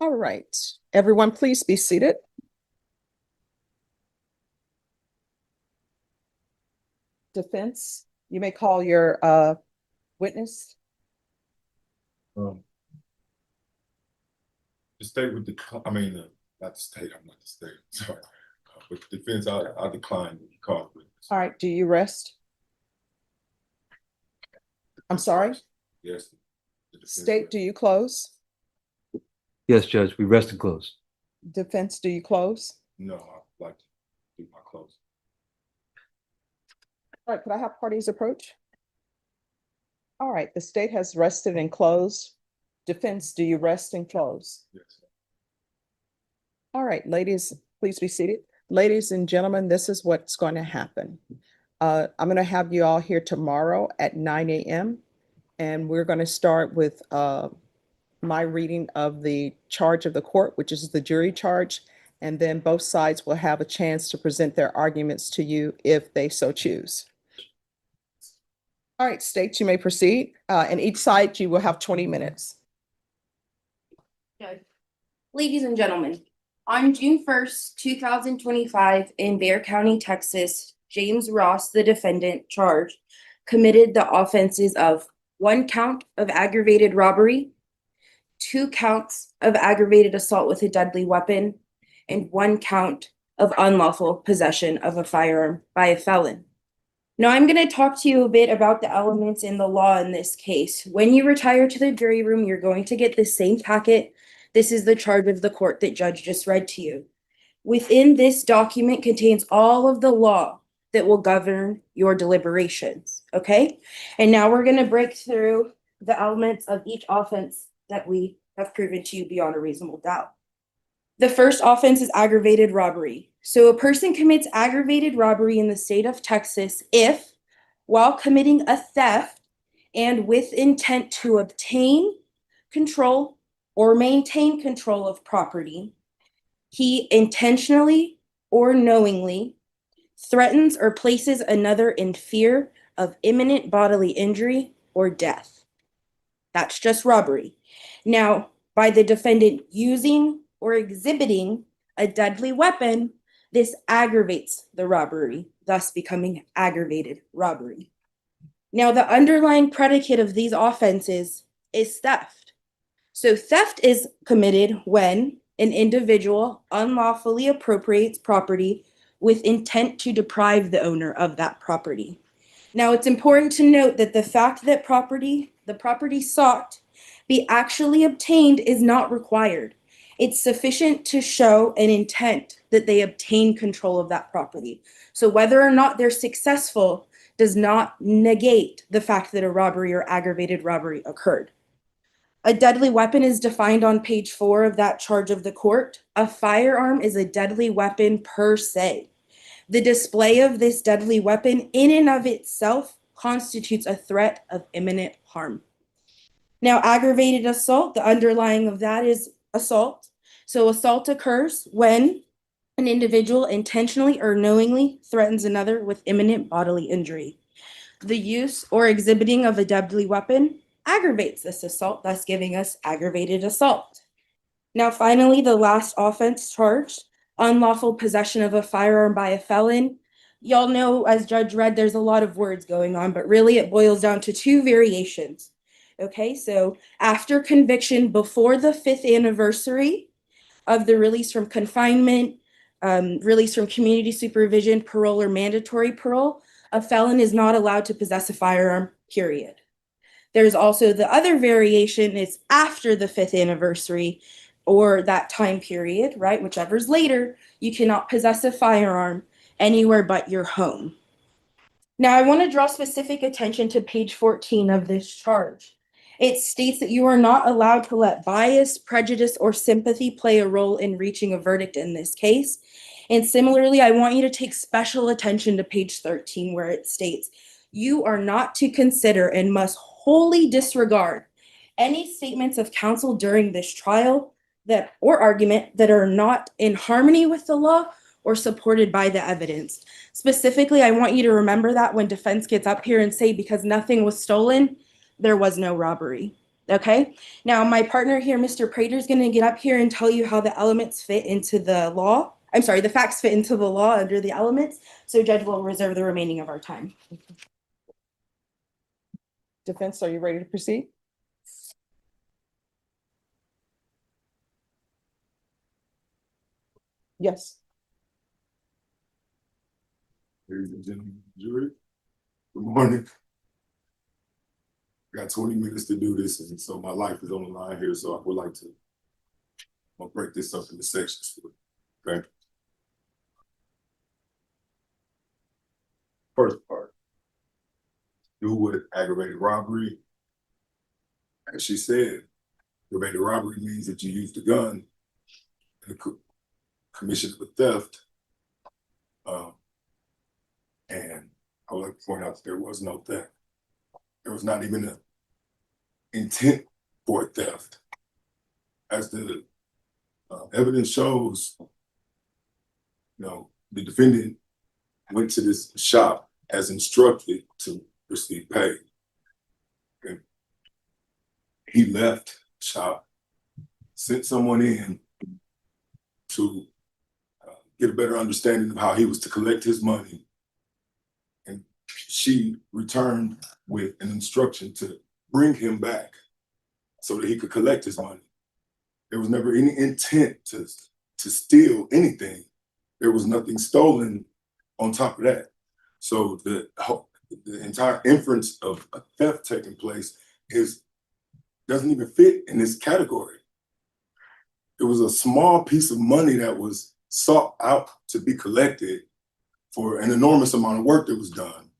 All right, everyone, please be seated. Defense, you may call your witness. The state would not the state, I'm not the state, sorry. With the defense, I decline to call witness. All right, do you rest? I'm sorry? Yes. State, do you close? Yes, Judge, we rest and close. Defense, do you close? No, I'd like to do my close. All right, could I have parties approach? All right, the state has rested and closed. Defense, do you rest and close? Yes. All right, ladies, please be seated. Ladies and gentlemen, this is what's going to happen. I'm going to have you all here tomorrow at 9 a.m. and we're going to start with my reading of the charge of the court, which is the jury charge, and then both sides will have a chance to present their arguments to you if they so choose. All right, state, you may proceed. And each side, you will have 20 minutes. Ladies and gentlemen, on June 1st, 2025, in Bexar County, Texas, James Ross, the defendant charged, committed the offenses of 1 count of aggravated robbery, 2 counts of aggravated assault with a deadly weapon, and 1 count of unlawful possession of a firearm by a felon. Now, I'm going to talk to you a bit about the elements in the law in this case. When you retire to the jury room, you're going to get the same packet. This is the charge of the court that judge just read to you. Within this document contains all of the law that will govern your deliberations, Okay, and now we're going to break through the elements of each offense that we have proven to you beyond a reasonable doubt. The first offense is aggravated robbery. So a person commits aggravated robbery in the state of Texas if, while committing a theft and with intent to obtain, control, or maintain control of property, he intentionally or knowingly threatens or places another in fear of imminent bodily injury or death. That's just robbery. Now, by the defendant using or exhibiting a deadly weapon, this aggravates the robbery, thus becoming aggravated robbery. Now, the underlying predicate of these offenses is theft. So theft is committed when an individual unlawfully appropriates property with intent to deprive the owner of that property. Now, it's important to note that the fact that the property sought be actually obtained is not required. It's sufficient to show an intent that they obtain control of that property. So whether or not they're successful does not negate the fact that a robbery or aggravated robbery occurred. A deadly weapon is defined on page 4 of that charge of the court. A firearm is a deadly weapon per se. The display of this deadly weapon in and of itself constitutes a threat of imminent harm. Now, aggravated assault, the underlying of that is assault. So assault occurs when an individual intentionally or knowingly threatens another with imminent bodily injury. The use or exhibiting of a deadly weapon aggravates this assault, thus giving us aggravated assault. Now, finally, the last offense charged, unlawful possession of a firearm by a felon. Y'all know, as Judge read, there's a lot of words going on, but really it boils down to 2 variations. Okay, so after conviction before the 5th anniversary of the release from confinement, release from community supervision, parole, or mandatory parole, a felon is not allowed to possess a firearm, period. There's also the other variation is after the 5th anniversary or that time period, right? Whichever's later, you cannot possess a firearm anywhere but your home. Now, I want to draw specific attention to page 14 of this charge. It states that you are not allowed to let bias, prejudice, or sympathy play a role in reaching a verdict in this case. And similarly, I want you to take special attention to page 13 where it states, you are not to consider and must wholly disregard any statements of counsel during this trial or argument that are not in harmony with the law or supported by the evidence. Specifically, I want you to remember that when defense gets up here and say, because nothing was stolen, there was no robbery. Okay? Now, my partner here, Mr. Prater, is going to get up here and tell you how the elements fit into the law. I'm sorry, the facts fit into the law under the elements. So, Judge, will reserve the remaining of our time. Defense, are you ready to proceed? Yes. Ladies and gentlemen, jury, good morning. I got 20 minutes to do this, and so my life is on the line here, so I would like to I'll break this up into sections for you, okay? First part, do with aggravated robbery. As she said, aggravated robbery means that you used a gun in the commission of a theft. And I would like to point out that there was no theft. There was not even an intent for a theft. As the evidence shows, the defendant went to this shop as instructed to receive pay. Okay. He left the shop, sent someone in to get a better understanding of how he was to collect his money. And she returned with an instruction to bring him back so that he could collect his money. There was never any intent to steal anything. There was nothing stolen on top of that. So the entire inference of a theft taking place doesn't even fit in this category. It was a small piece of money that was sought out to be collected for an enormous amount of work that was done.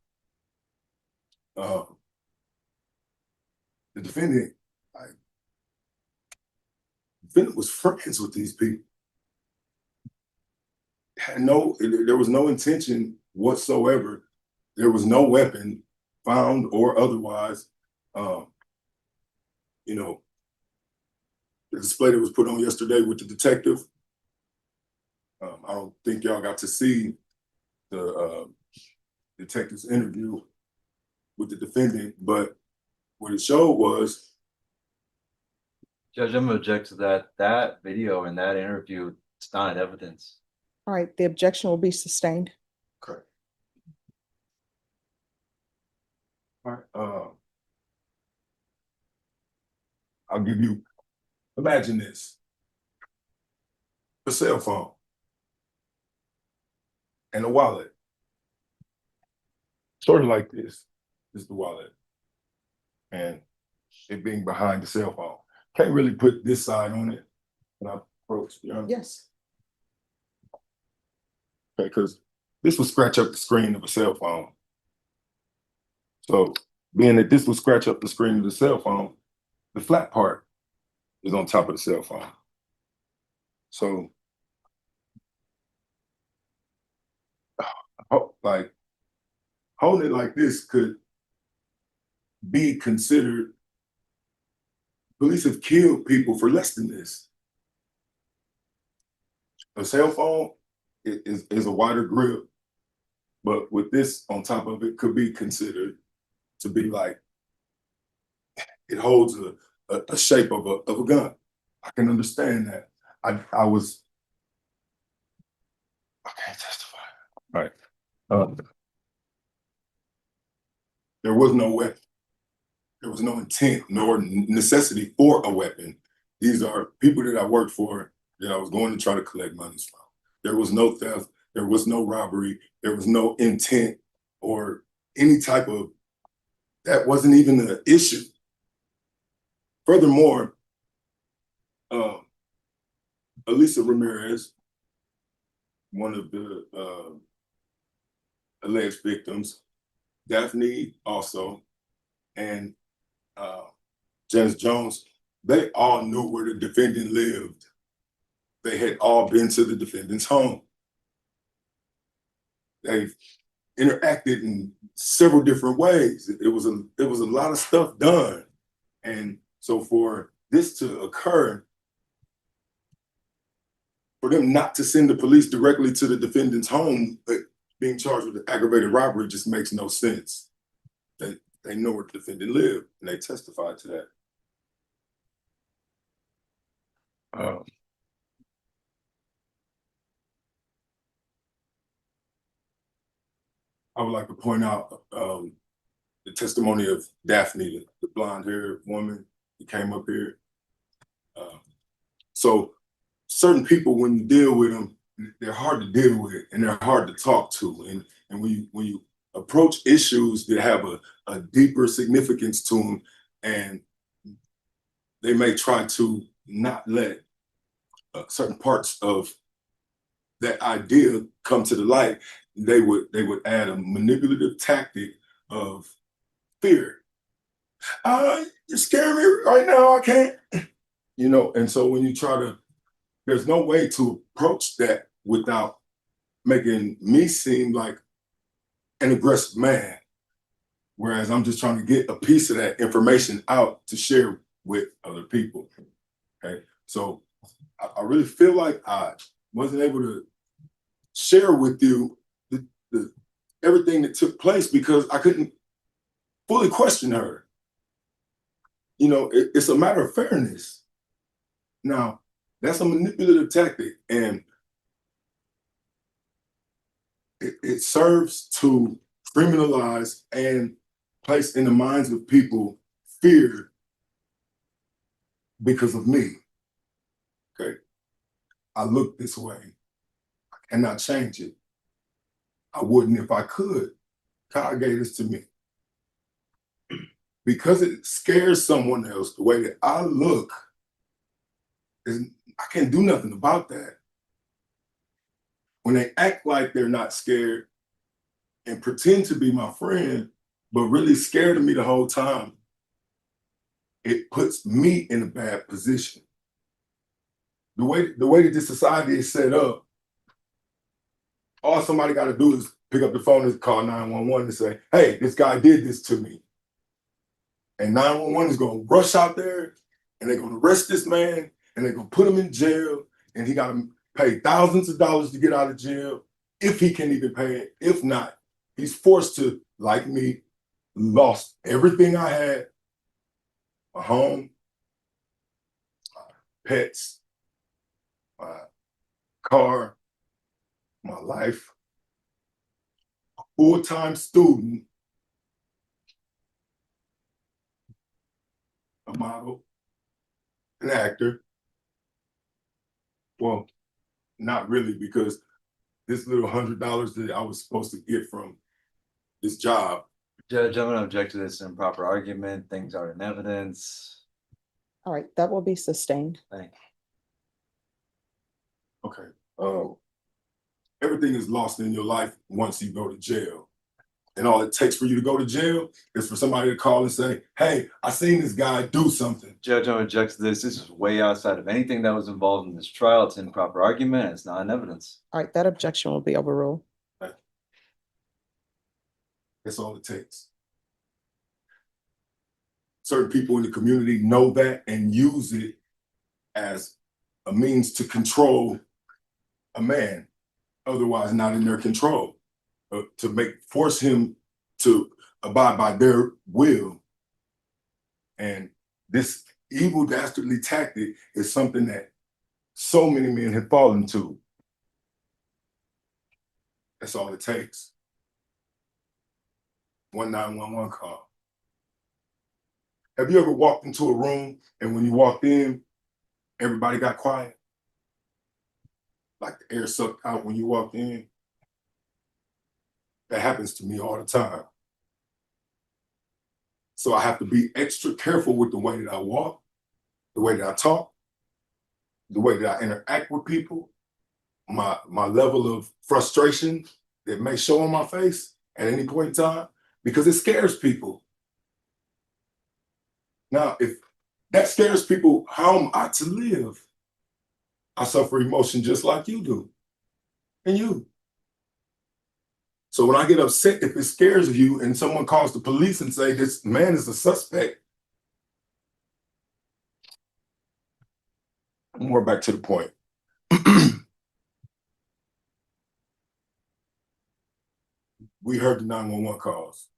the defendant, defendant was friends with these people. There was no intention whatsoever. There was no weapon found or otherwise. You know, the display that was put on yesterday with the detective, I don't think y'all got to see the detective's interview with the defendant, but what it showed was. Judge, I'm gonna object to that. That video and that interview, it's not evidence. All right, the objection will be sustained. Correct. All right. I'll give you, imagine this. A cell phone and a wallet. Sort of like this is the wallet. And it being behind the cell phone. Can't really put this side on it when I approach, you know? Yes. Okay, because this will scratch up the screen of a cell phone. So being that this will scratch up the screen of the cell phone, the flat part is on top of the cell phone. So like holding it like this could be considered. Police have killed people for less than this. A cell phone is a wider grip, but with this on top of it could be considered to be like, it holds a shape of a gun. I can understand that. I can't testify. All right. There was no weapon. There was no intent nor necessity for a weapon. These are people that I worked for that I was going to try to collect monies from. There was no theft. There was no robbery. There was no intent or any type of, that wasn't even an issue. Furthermore, Elisa Ramirez, one of the alleged victims, Daphne also, and Janice Jones, they all knew where the defendant lived. They had all been to the defendant's home. They've interacted in several different ways. It was a lot of stuff done. And so for this to occur, for them not to send the police directly to the defendant's home, but being charged with aggravated robbery just makes no sense. They know where the defendant lived, and they testified to that. I would like to point out the testimony of Daphne, the blonde-haired woman who came up here. So certain people, when you deal with them, they're hard to deal with and they're hard to talk to. And when you approach issues that have a deeper significance to them, and they may try to not let certain parts of that idea come to the light, they would add a manipulative tactic of fear. You're scaring me right now, I can't. You know, and so when you try to, there's no way to approach that without making me seem like an aggressive man. Whereas I'm just trying to get a piece of that information out to share with other people. Okay, so I really feel like I wasn't able to share with you everything that took place because I couldn't fully question her. You know, it's a matter of fairness. Now, that's a manipulative tactic, and it serves to criminalize and place in the minds of people fear because of me. Okay, I look this way. I cannot change it. I wouldn't if I could. God gave this to me. Because it scares someone else the way that I look, I can't do nothing about that. When they act like they're not scared and pretend to be my friend, but really scared of me the whole time, it puts me in a bad position. The way that this society is set up, all somebody got to do is pick up the phone and call 911 and say, hey, this guy did this to me. And 911 is going to rush out there and they're going to arrest this man and they're going to put him in jail and he got to pay thousands of dollars to get out of jail if he can even pay it. If not, he's forced to, like me, lost everything I had, my home, my pets, my car, my life, a full-time student, a model, an actor. Well, not really, because this little $100 that I was supposed to get from this job. Judge, I'm gonna object to this improper argument. Things are in evidence. All right, that will be sustained. Thank you. Okay. Everything is lost in your life once you go to jail. And all it takes for you to go to jail is for somebody to call and say, hey, I seen this guy do something. Judge, I'm object to this. This is way outside of anything that was involved in this trial. It's improper argument. It's not in evidence. All right, that objection will be overruled. That's all it takes. Certain people in the community know that and use it as a means to control a man, otherwise not in their control, to force him to abide by their will. And this evil, dastardly tactic is something that so many men have fallen to. That's all it takes. 911 call. Have you ever walked into a room and when you walked in, everybody got quiet? Like the air sucked out when you walked in? That happens to me all the time. So I have to be extra careful with the way that I walk, the way that I talk, the way that I interact with people, my level of frustration that may show on my face at any point in time, because it scares people. Now, if that scares people, how am I to live? I suffer emotion just like you do, and you. So when I get upset, if it scares you and someone calls the police and say, this man is a suspect, more back to the point. We heard the 911 calls.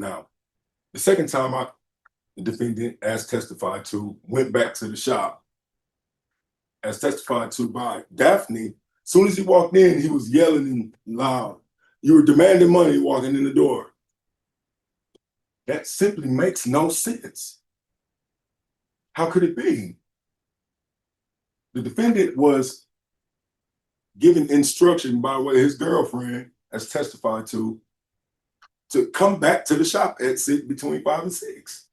Now, the second time the defendant, as testified to, went back to the shop, as testified to by Daphne, as soon as he walked in, he was yelling and loud. You were demanding money walking in the door. That simply makes no sense. How could it be? The defendant was given instruction by way of his girlfriend, as testified to come back to the shop at between 5 and 6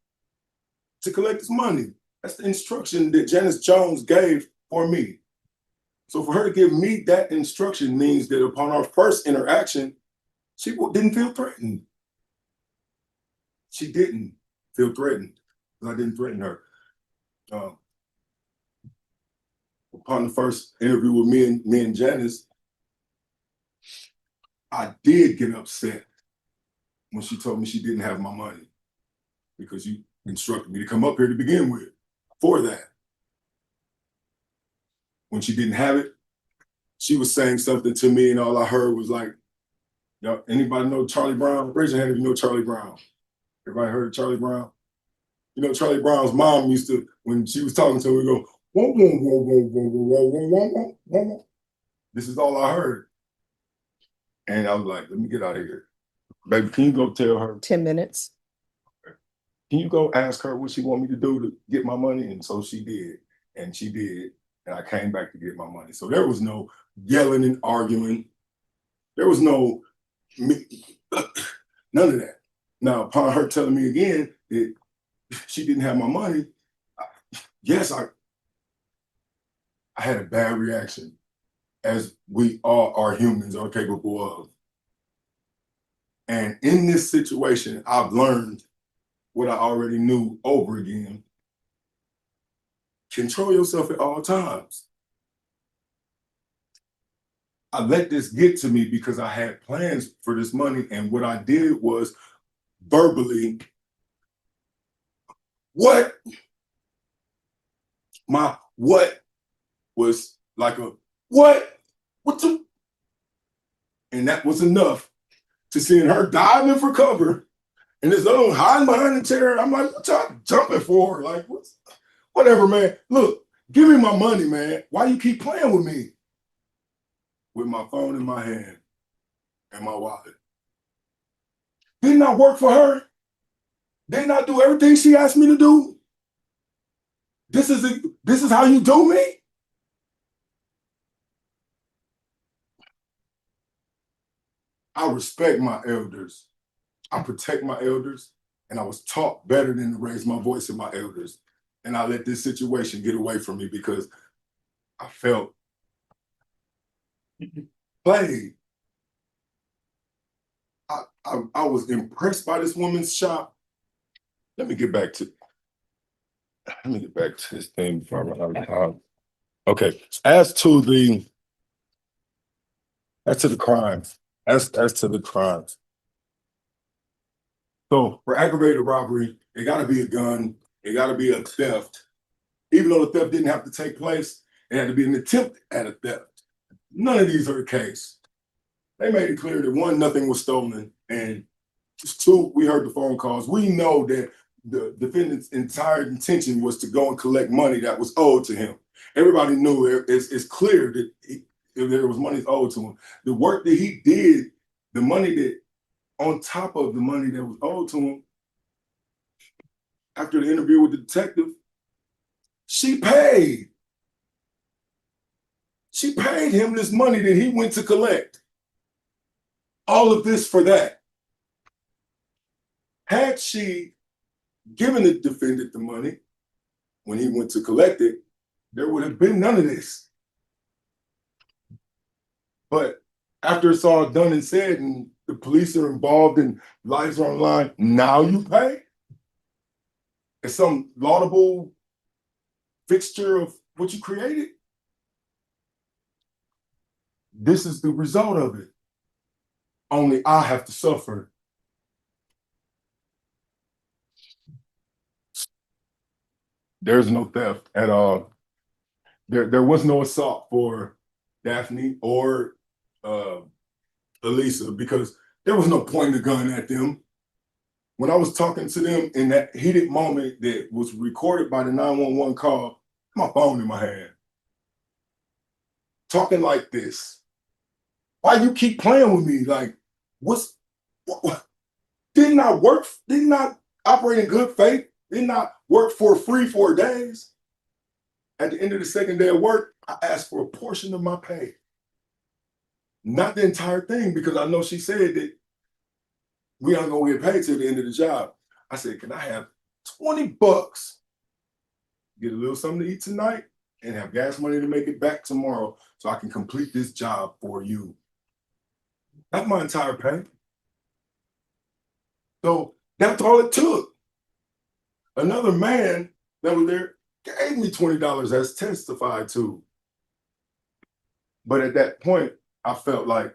to collect his money. That's the instruction that Janice Jones gave for me. So for her to give me that instruction means that upon our first interaction, she didn't feel threatened. She didn't feel threatened because I didn't threaten her. Upon the first interview with me and Janice, I did get upset when she told me she didn't have my money because you instructed me to come up here to begin with for that. When she didn't have it, she was saying something to me and all I heard was like, yo, anybody know Charlie Brown? Raise your hand if you know Charlie Brown. Everybody heard of Charlie Brown? You know, Charlie Brown's mom used to, when she was talking to him, go, whoa, whoa, whoa, whoa, whoa, whoa, whoa, whoa, whoa, whoa, whoa. This is all I heard. And I was like, let me get out of here. Baby, can you go tell her? 10 minutes. Can you go ask her what she want me to do to get my money? And so she did. And she did. And I came back to get my money. So there was no yelling and arguing. There was none of that. Now, upon her telling me again that she didn't have my money, yes, I had a bad reaction, as we all are humans are capable of. And in this situation, I've learned what I already knew over again. Control yourself at all times. I let this get to me because I had plans for this money. And what I did was verbally, what was like a, what the, and that was enough to seeing her diving for cover and this other one hiding behind the chair. I'm like, what y'all jumping for? Like, whatever, man. Look, give me my money, man. Why you keep playing with me? With my phone in my hand and my wallet. Didn't I work for her? Didn't I do everything she asked me to do? This is how you do me? I respect my elders. I protect my elders, and I was taught better than to raise my voice at my elders. And I let this situation get away from me because I felt played. I was impressed by this woman's shop. Let me get back to this thing before I run out of time. Okay, as to the crimes. As to the crimes. So for aggravated robbery, it gotta be a gun, it gotta be a theft. Even though the theft didn't have to take place, it had to be an attempt at a theft. None of these are the case. They made it clear that one, nothing was stolen, and just two, we heard the phone calls. We know that the defendant's entire intention was to go and collect money that was owed to him. Everybody knew it's clear that if there was money owed to him. The work that he did, the money that on top of the money that was owed to him, after the interview with the detective, she paid. She paid him this money that he went to collect. All of this for that. Had she given the defendant the money when he went to collect it, there would have been none of this. But after it's all done and said, and the police are involved and lives are on the line, now you pay? It's some laudable fixture of what you created? This is the result of it. Only I have to suffer. There's no theft at all. There was no assault for Daphne or Elisa because there was no pointing the gun at them. When I was talking to them in that heated moment that was recorded by the 911 call, my phone in my hand. Talking like this. Why you keep playing with me? Like, what? Didn't I work? Didn't I operate in good faith? Didn't I work for free 4 days? At the end of the second day of work, I asked for a portion of my pay. Not the entire thing, because I know she said that we aren't gonna get paid till the end of the job. I said, can I have 20 bucks? Get a little something to eat tonight and have gas money to make it back tomorrow so I can complete this job for you. That's my entire pay. So that's all it took. Another man that was there gave me $20 as testified to. But at that point, I felt like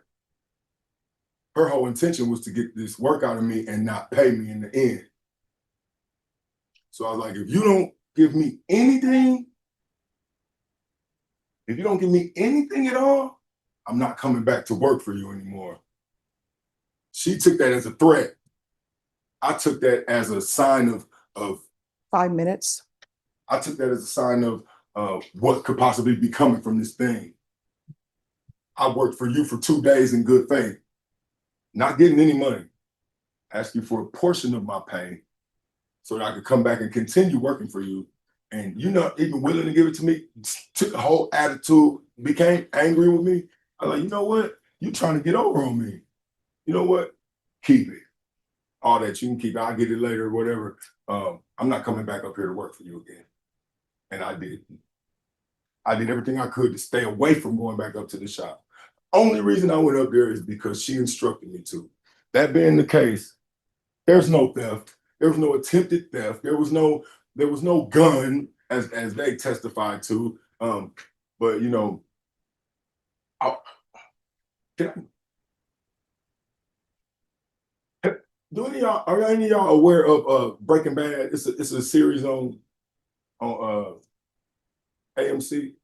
her whole intention was to get this work out of me and not pay me in the end. So I was like, if you don't give me anything, if you don't give me anything at all, I'm not coming back to work for you anymore. She took that as a threat. I took that as a sign of 5 minutes. I took that as a sign of what could possibly be coming from this thing. I worked for you for 2 days in good faith, not getting any money. Asked you for a portion of my pay so that I could come back and continue working for you. And you're not even willing to give it to me, took the whole attitude, became angry with me. I was like, you know what? You're trying to get over on me. You know what? Keep it. All that you can keep, I'll get it later or whatever. I'm not coming back up here to work for you again. And I did. I did everything I could to stay away from going back up to the shop. Only reason I went up there is because she instructed me to. that being the case, there's no theft. There was no attempted theft. There was no gun as they testified to. But you know, do any of y'all are any of y'all aware of Breaking Bad? It's a series on AMC.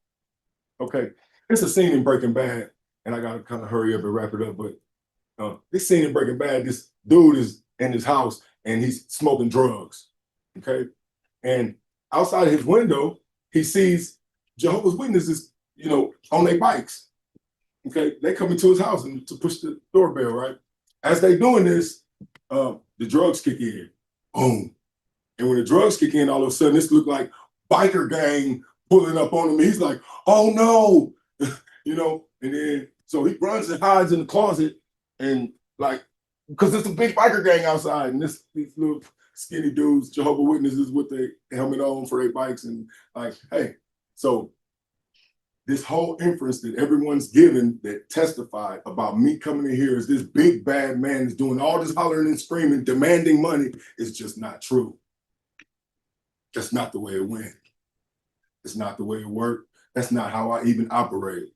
Okay, it's a scene in Breaking Bad, and I gotta kind of hurry up and wrap it up. But this scene in Breaking Bad, this dude is in his house and he's smoking drugs. Okay, and outside of his window, he sees Jehovah's Witnesses, you know, on their bikes. Okay, they come into his house and to push the doorbell. Right, as they doing this, the drugs kick in. Boom. And when the drugs kick in, all of a sudden, this looked like biker gang pulling up on him. He's like, oh no, you know, and then so he runs and hides in the closet and like, because it's a big biker gang outside, and these little skinny dudes, Jehovah Witnesses with their helmet on for their bikes, and like, hey, so this whole inference that everyone's given that testified about me coming in here as this big bad man is doing all this hollering and screaming, demanding money is just not true. That's not the way it went. It's not the way it worked. That's not how I even operate.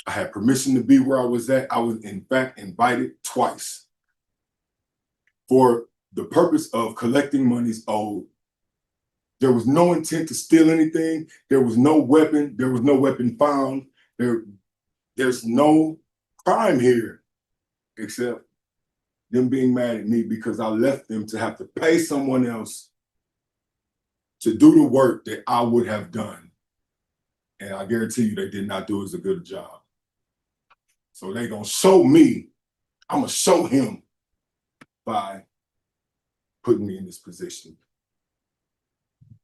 I had permission to be where I was at. I was in fact invited twice for the purpose of collecting monies owed. There was no intent to steal anything. There was no weapon. There was no weapon found. There's no crime here except them being mad at me because I left them to have to pay someone else to do the work that I would have done. And I guarantee you they did not do as a good job. So they gonna show me, I'm gonna show him by putting me in this position.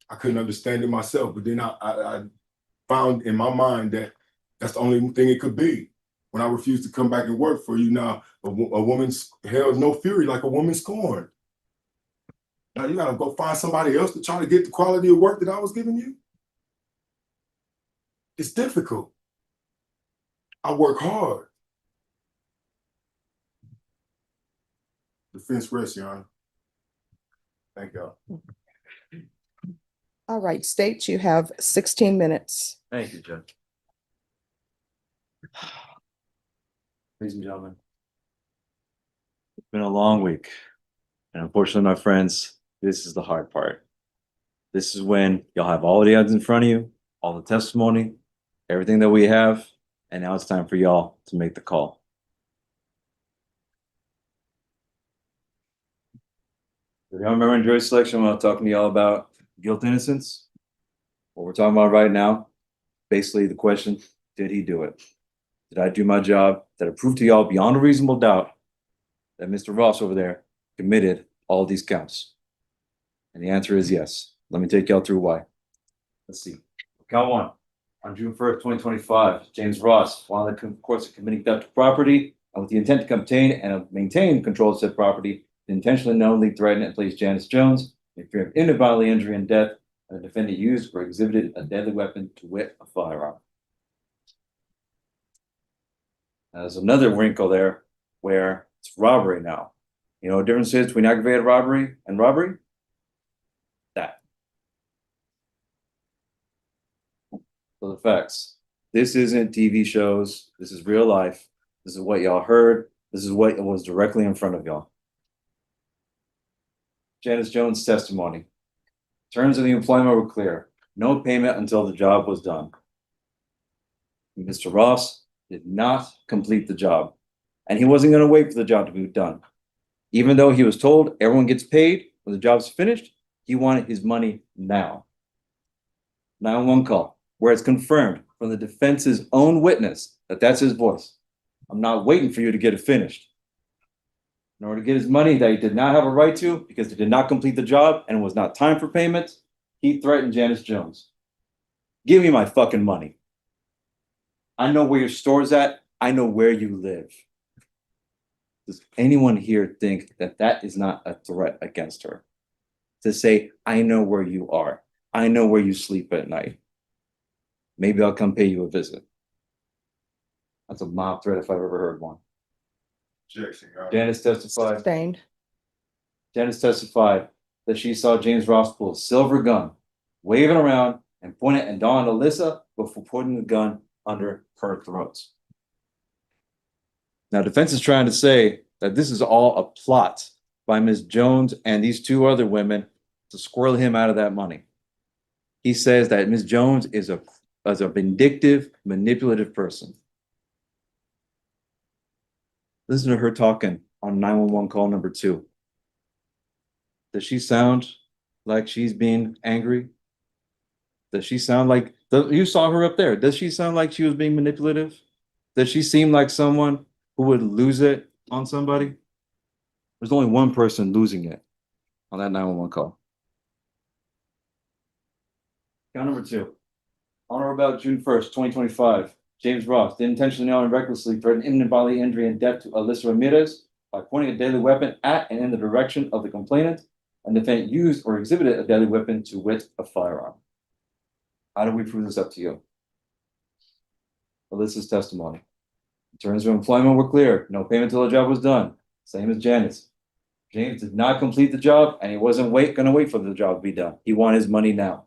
I couldn't understand it myself, but then I found in my mind that that's the only thing it could be. When I refused to come back and work for you, now a woman's held no fury like a woman scorned. Now you gotta go find somebody else to try to get the quality of work that I was giving you. It's difficult. I work hard. Defense rests, Your Honor. Thank y'all. All right, State, you have 16 minutes. Thank you, Judge. Ladies and gentlemen, it's been a long week. And unfortunately, my friends, this is the hard part. This is when y'all have all the odds in front of you, all the testimony, everything that we have, and now it's time for y'all to make the call. If y'all remember in jury selection, when I was talking to y'all about guilt, innocence, what we're talking about right now, basically the question, did he do it? Did I do my job? Did I prove to y'all beyond a reasonable doubt that Mr. Ross over there committed all these counts? And the answer is yes. Let me take y'all through why. Let's see. Count one. On June 1st, 2025, James Ross, while in the course of committing theft of property and with the intent to obtain and maintain control of said property, intentionally knowingly threatened and placed Janice Jones in fear of imminent bodily injury and death, and the defendant used or exhibited a deadly weapon, to wit, a firearm. There's another wrinkle there where it's robbery now. You know what the difference is between aggravated robbery and robbery? That. So the facts. This isn't TV shows. This is real life. This is what y'all heard. This is what was directly in front of y'all. Janice Jones' testimony. Terms of the employment were clear. No payment until the job was done. Mr. Ross did not complete the job, and he wasn't going to wait for the job to be done. Even though he was told everyone gets paid when the job's finished, he wanted his money now. 911 call, where it's confirmed from the defense's own witness that that's his voice. I'm not waiting for you to get it finished. In order to get his money that he did not have a right to because he did not complete the job and it was not time for payment, he threatened Janice Jones. Give me my fucking money. I know where your store's at. I know where you live. Does anyone here think that that is not a threat against her? To say, I know where you are. I know where you sleep at night. Maybe I'll come pay you a visit. That's a mob threat if I've ever heard one. Objection, Your Honor. Janice testified. Sustained. Janice testified that she saw James Ross pull a silver gun, wave it around, and point it at Dawn and Alyssa before putting the gun under her throats. Now, defense is trying to say that this is all a plot by Ms. Jones and these two other women to squirrel him out of that money. He says that Ms. Jones is a vindictive, manipulative person. Listen to her talking on 911 call number 2. Does she sound like she's being angry? Does she sound like, you saw her up there. Does she sound like she was being manipulative? Does she seem like someone who would lose it on somebody? There's only one person losing it on that 911 call. Count number 2. On or about June 1st, 2025, James Ross did intentionally and recklessly threaten imminent bodily injury and death to Alyssa Ramirez by pointing a deadly weapon at and in the direction of the complainant, and the defendant used or exhibited a deadly weapon, to wit, a firearm. How do we prove this up to you? Alyssa's testimony. In terms of employment were clear. No payment till the job was done. Same as Janice. James did not complete the job, and he wasn't going to wait for the job to be done. He wanted his money now.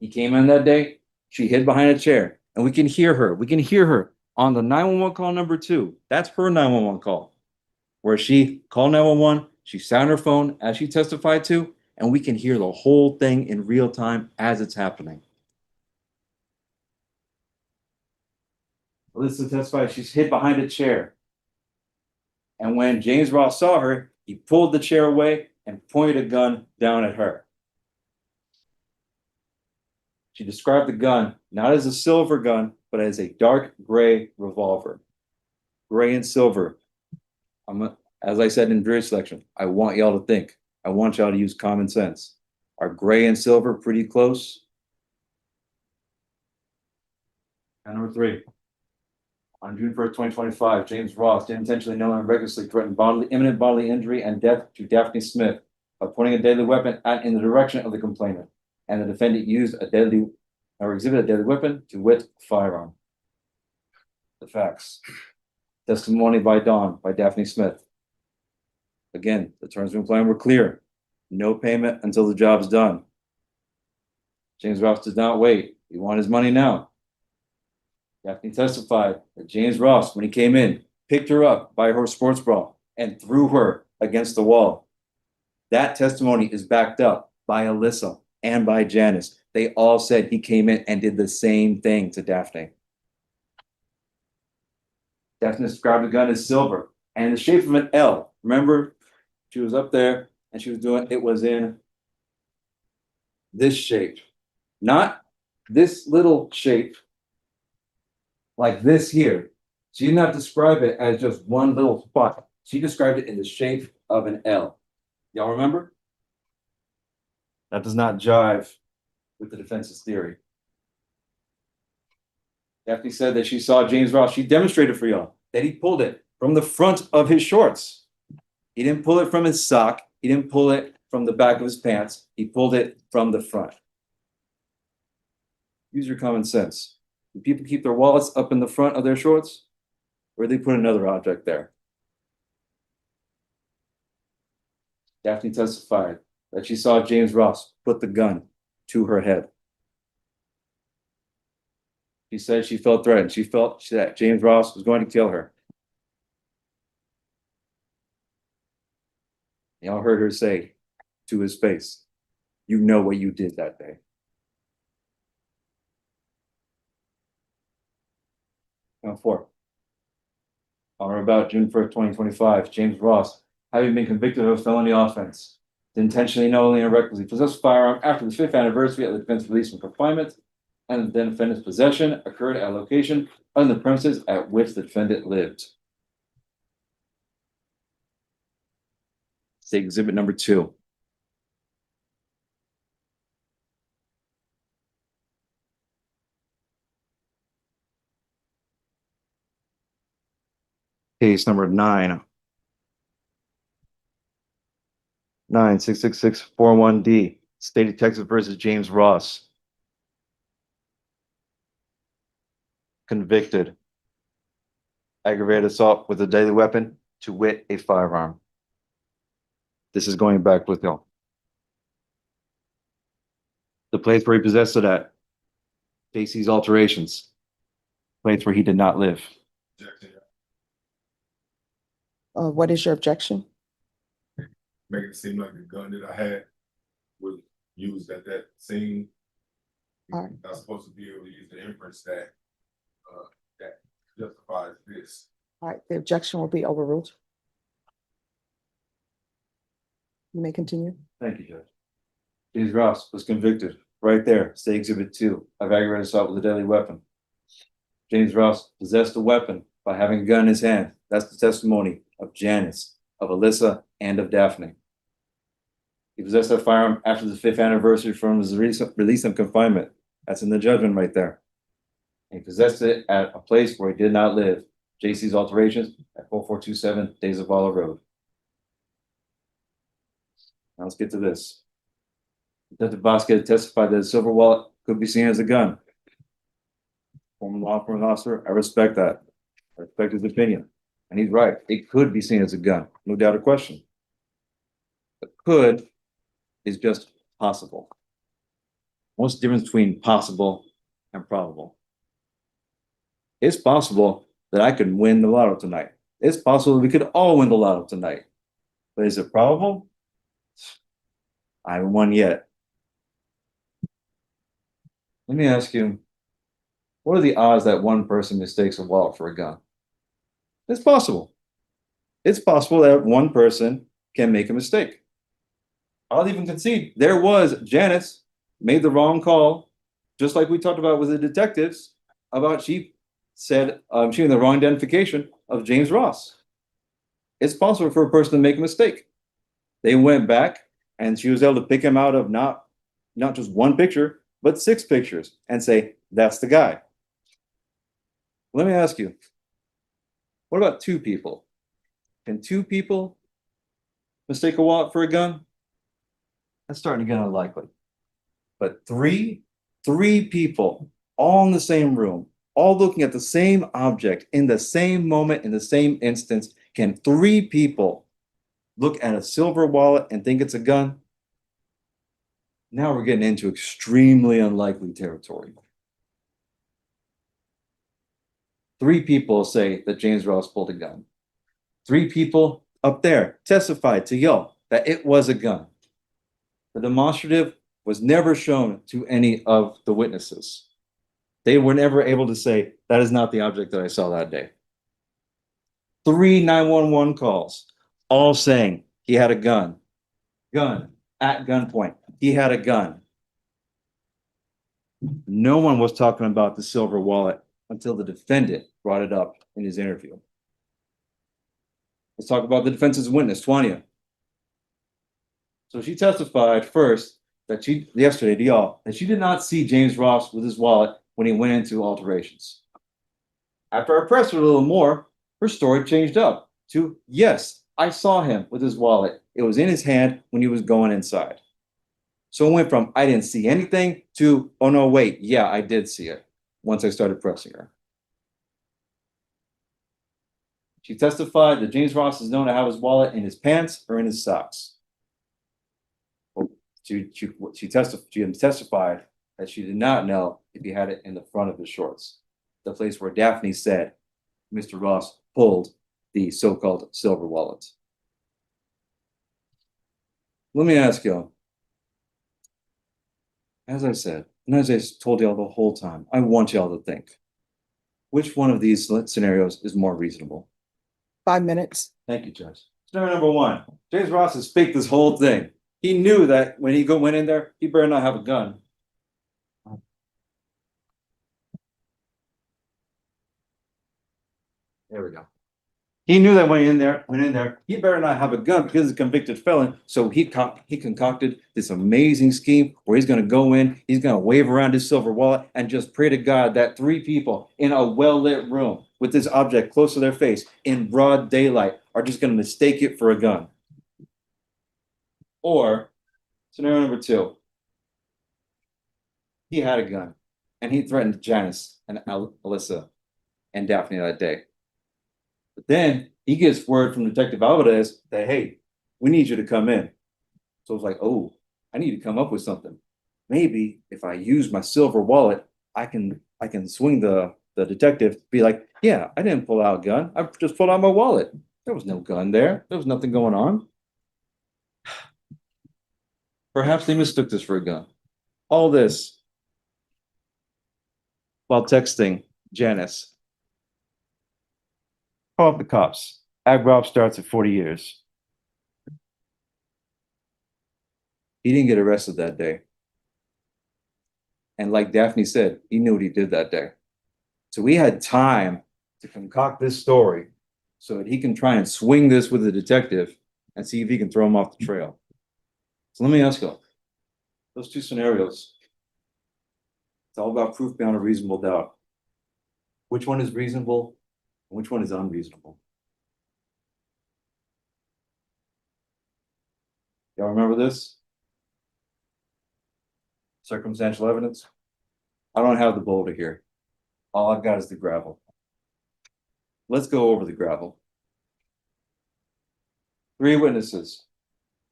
He came in that day. She hid behind a chair, and we can hear her. We can hear her on the 911 call number 2. That's her 911 call, where she called 911. She sat on her phone as she testified to, and we can hear the whole thing in real time as it's happening. Alyssa testified she's hid behind a chair. And when James Ross saw her, he pulled the chair away and pointed a gun down at her. She described the gun not as a silver gun, but as a dark gray revolver. Gray and silver. As I said in jury selection, I want y'all to think. I want y'all to use common sense. Are gray and silver pretty close? And number 3. On June 1st, 2025, James Ross did intentionally, knowingly, and recklessly threaten imminent bodily injury and death to Daphne Smith by pointing a deadly weapon at in the direction of the complainant, and the defendant used a deadly or exhibited a deadly weapon, to wit, a firearm. The facts. Testimony by Dawn, by Daphne Smith. Again, the terms of employment were clear. No payment until the job's done. James Ross did not wait. He wanted his money now. Daphne testified that James Ross, when he came in, picked her up by her sports bra and threw her against the wall. That testimony is backed up by Alyssa and by Janice. They all said he came in and did the same thing to Daphne. Daphne described the gun as silver and the shape of an L. Remember, she was up there and she was doing, it was in this shape, not this little shape like this here. She did not describe it as just one little spot. She described it in the shape of an L. Y'all remember? That does not jive with the defense's theory. Daphne said that she saw James Ross. She demonstrated for y'all that he pulled it from the front of his shorts. He didn't pull it from his sock. He didn't pull it from the back of his pants. He pulled it from the front. Use your common sense. Do people keep their wallets up in the front of their shorts? Or do they put another object there? Daphne testified that she saw James Ross put the gun to her head. She said she felt threatened. She felt that James Ross was going to kill her. Y'all heard her say to his face, "You know what you did that day." Count 4. On or about June 1st, 2025, James Ross, having been convicted of a felony offense, intentionally, knowingly, and recklessly possessed a firearm after the 5th anniversary of the defendant's release from confinement, and the defendant's possession occurred at a location on the premises at which the defendant lived. State exhibit number 2. Case number 9666641D, State of Texas versus James Ross. Convicted. aggravated assault with a deadly weapon, to wit, a firearm. This is going back with him. The place where he possessed it at, Stacy's alterations, place where he did not live. What is your objection? Make it seem like the gun that I had was used at that scene. All right. I was supposed to be able to use the inference that that justifies this. All right, the objection will be overruled. You may continue. Thank you, Judge. James Ross was convicted right there, State Exhibit 2, of aggravated assault with a deadly weapon. James Ross possessed a weapon by having a gun in his hand. That's the testimony of Janice, of Alyssa, and of Daphne. He possessed that firearm after the 5th anniversary from his release from confinement. That's in the judgment right there. And he possessed it at a place where he did not live, JC's Alterations at 4427 Days of Bala Road. Now let's get to this. Detective Vasquez testified that a silver wallet could be seen as a gun. Former law enforcement officer, I respect that. I respect his opinion. And he's right. It could be seen as a gun, no doubt or question. But could is just possible. What's the difference between possible and probable? It's possible that I could win the lotto tonight. It's possible that we could all win the lotto tonight. But is it probable? I haven't won yet. Let me ask you, what are the odds that one person mistakes a wallet for a gun? It's possible. It's possible that one person can make a mistake. I'll even concede there was Janice made the wrong call, just like we talked about with the detectives about she said she had the wrong identification of James Ross. It's possible for a person to make a mistake. They went back and she was able to pick him out of not just one picture, but 6 pictures and say, that's the guy. Let me ask you, what about 2 people? Can 2 people mistake a wallet for a gun? That's starting to get unlikely. But 3 people, all in the same room, all looking at the same object in the same moment, in the same instance, can 3 people look at a silver wallet and think it's a gun? Now we're getting into extremely unlikely territory. 3 people say that James Ross pulled a gun. 3 people up there testified to y'all that it was a gun. The demonstrative was never shown to any of the witnesses. They were never able to say, that is not the object that I saw that day. 3 911 calls, all saying he had a gun. Gun, at gunpoint, he had a gun. No one was talking about the silver wallet until the defendant brought it up in his interview. Let's talk about the defense's witness, Twania. So she testified first that yesterday to y'all, that she did not see James Ross with his wallet when he went into alterations. After I pressed her a little more, her story changed up to, yes, I saw him with his wallet. It was in his hand when he was going inside. So it went from, I didn't see anything to, oh no, wait, yeah, I did see it once I started pressing her. She testified that James Ross is known to have his wallet in his pants or in his socks. She testified that she did not know if he had it in the front of his shorts, the place where Daphne said Mr. Ross pulled the so-called silver wallet. Let me ask y'all, as I said, and as I told y'all the whole time, I want y'all to think, which one of these scenarios is more reasonable? 5 minutes. Thank you, Judge. Scenario number 1, James Ross has faked this whole thing. He knew that when he went in there, he better not have a gun. There we go. He knew that when he went in there, he better not have a gun because he's a convicted felon. So he concocted this amazing scheme where he's going to go in, he's going to wave around his silver wallet and just pray to God that 3 people in a well-lit room with this object close to their face in broad daylight are just going to mistake it for a gun. Or scenario number 2, he had a gun and he threatened Janice and Alyssa and Daphne that day. But then he gets word from Detective Alvarez that, hey, we need you to come in. So it's like, oh, I need to come up with something. Maybe if I use my silver wallet, I can swing the detective, be like, yeah, I didn't pull out a gun. I just pulled out my wallet. There was no gun there. There was nothing going on. Perhaps they mistook this for a gun. All this while texting Janice. Call up the cops. Ag Rob starts at 40 years. He didn't get arrested that day. And like Daphne said, he knew what he did that day. So we had time to concoct this story so that he can try and swing this with the detective and see if he can throw him off the trail. So let me ask you, those two scenarios, it's all about proof beyond a reasonable doubt. Which one is reasonable and which one is unreasonable? Y'all remember this? Circumstantial evidence? I don't have the boulder here. All I've got is the gravel. Let's go over the gravel. 3 witnesses,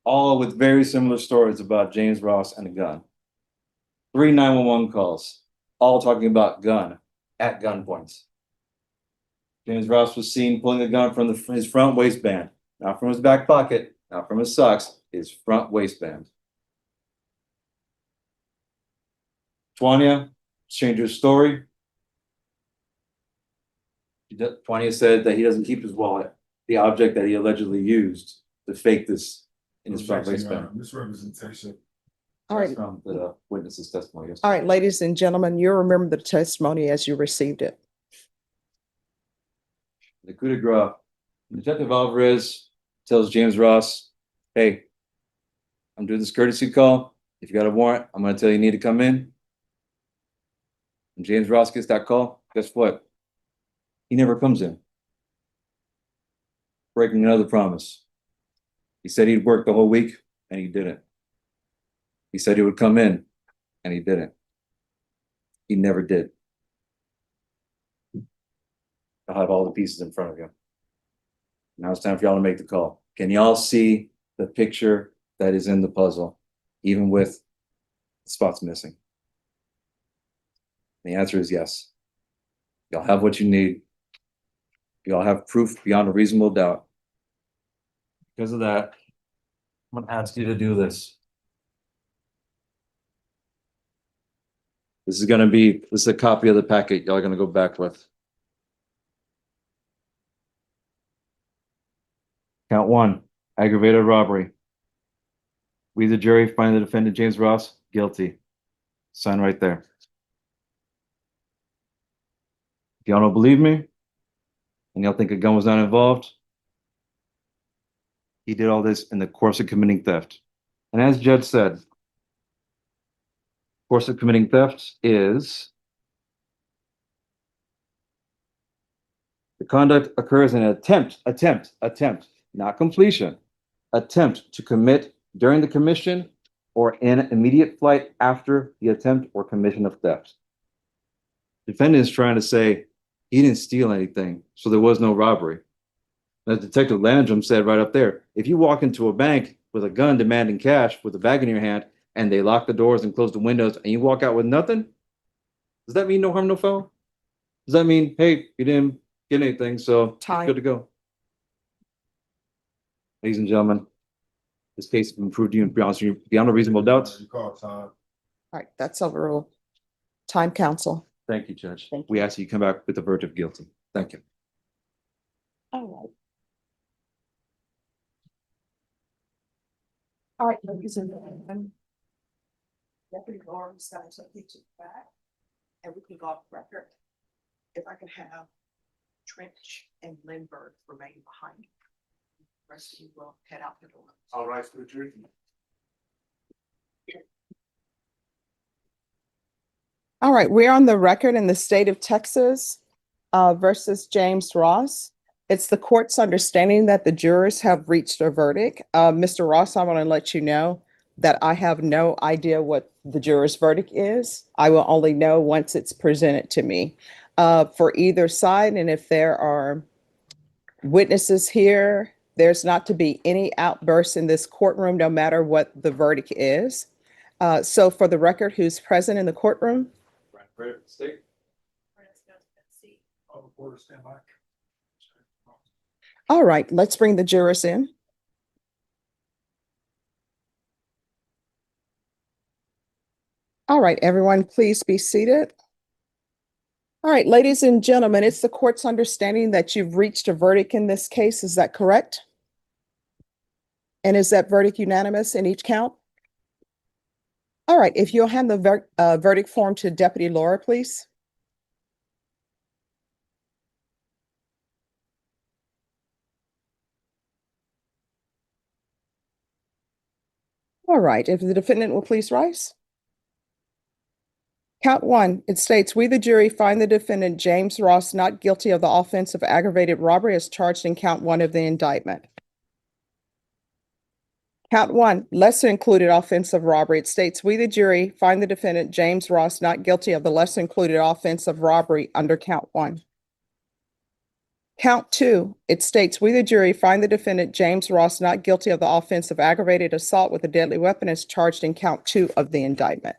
all with very similar stories about James Ross and a gun. 3 911 calls, all talking about gun at gunpoints. James Ross was seen pulling a gun from his front waistband, not from his back pocket, not from his socks, his front waistband. Twania changed her story. Twania said that he doesn't keep his wallet, the object that he allegedly used to fake this in his front waistband. Misrepresentation. All right. From the witness's testimony. All right, ladies and gentlemen, you remember the testimony as you received it. The coup de grace. Detective Alvarez tells James Ross, hey, I'm doing this courtesy call. If you got a warrant, I'm going to tell you need to come in. When James Ross gets that call, guess what? He never comes in. Breaking another promise. He said he'd work the whole week, and he didn't. He said he would come in, and he didn't. He never did. I'll have all the pieces in front of you. Now it's time for y'all to make the call. Can y'all see the picture that is in the puzzle, even with the spots missing? The answer is yes. Y'all have what you need. Y'all have proof beyond a reasonable doubt. Because of that, I'm gonna ask you to do this. This is a copy of the packet y'all are gonna go back with. Count 1, aggravated robbery. We, the jury, find the defendant James Ross guilty. Sign right there. If y'all don't believe me, and y'all think a gun was not involved, he did all this in the course of committing theft. And as Judge said, course of committing theft is the conduct occurs in an attempt, not completion, attempt to commit during the commission or in immediate flight after the attempt or commission of theft. Defendant is trying to say he didn't steal anything, so there was no robbery. As Detective Landrum said right up there, if you walk into a bank with a gun demanding cash with a bag in your hand and they lock the doors and close the windows and you walk out with nothing, does that mean no harm, no foul? Does that mean, hey, you didn't get anything, so it's good to go? Ladies and gentlemen, this case has been proved to you beyond a reasonable doubt. All right, that's overruled. Time, counsel. Thank you, Judge. Thank We ask you come back with a verdict of guilty. Thank you. All right. All right, ladies and gentlemen. Deputy Lawrence got something to the back, and we can go off record. If I could have Trench and Lindbergh remain behind. The rest of you will head out the door. All right, for the jury. All right, we're on the record in the state of Texas versus James Ross. It's the court's understanding that the jurors have reached a verdict. Mr. Ross, I want to let you know that I have no idea what the juror's verdict is. I will only know once it's presented to me for either side. And if there are Witnesses here, there's not to be any outbursts in this courtroom, no matter what the verdict is. So for the record, who's present in the courtroom? All right, let's bring the jurors in. All right, everyone, please be seated. All right, ladies and gentlemen, it's the court's understanding that you've reached a verdict in this case. Is that correct? And is that verdict unanimous in each count? All right, if you'll hand the verdict form to Deputy Laura, please. All right, if the defendant will please rise. Count one, it states, we, the jury, find the defendant James Ross not guilty of the offense of aggravated robbery as charged in count one of the indictment. Count one, lesser included offense of robbery. It states, we, the jury, find the defendant James Ross not guilty of the lesser included offense of robbery under count one. Count two, it states, we, the jury, find the defendant James Ross not guilty of the offense of aggravated assault with a deadly weapon as charged in count two of the indictment.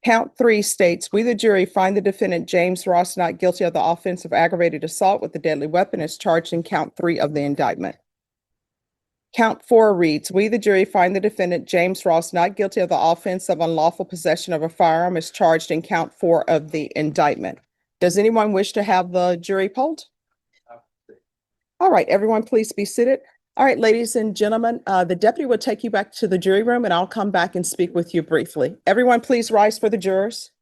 Count three states, we, the jury, find the defendant James Ross not guilty of the offense of aggravated assault with a deadly weapon as charged in count three of the indictment. Count four reads, we, the jury, find the defendant James Ross not guilty of the offense of unlawful possession of a firearm as charged in count four of the indictment. Does anyone wish to have the jury polled? All right, everyone, please be seated. All right, ladies and gentlemen, the deputy will take you back to the jury room and I'll come back and speak with you briefly. Everyone, please rise for the jurors.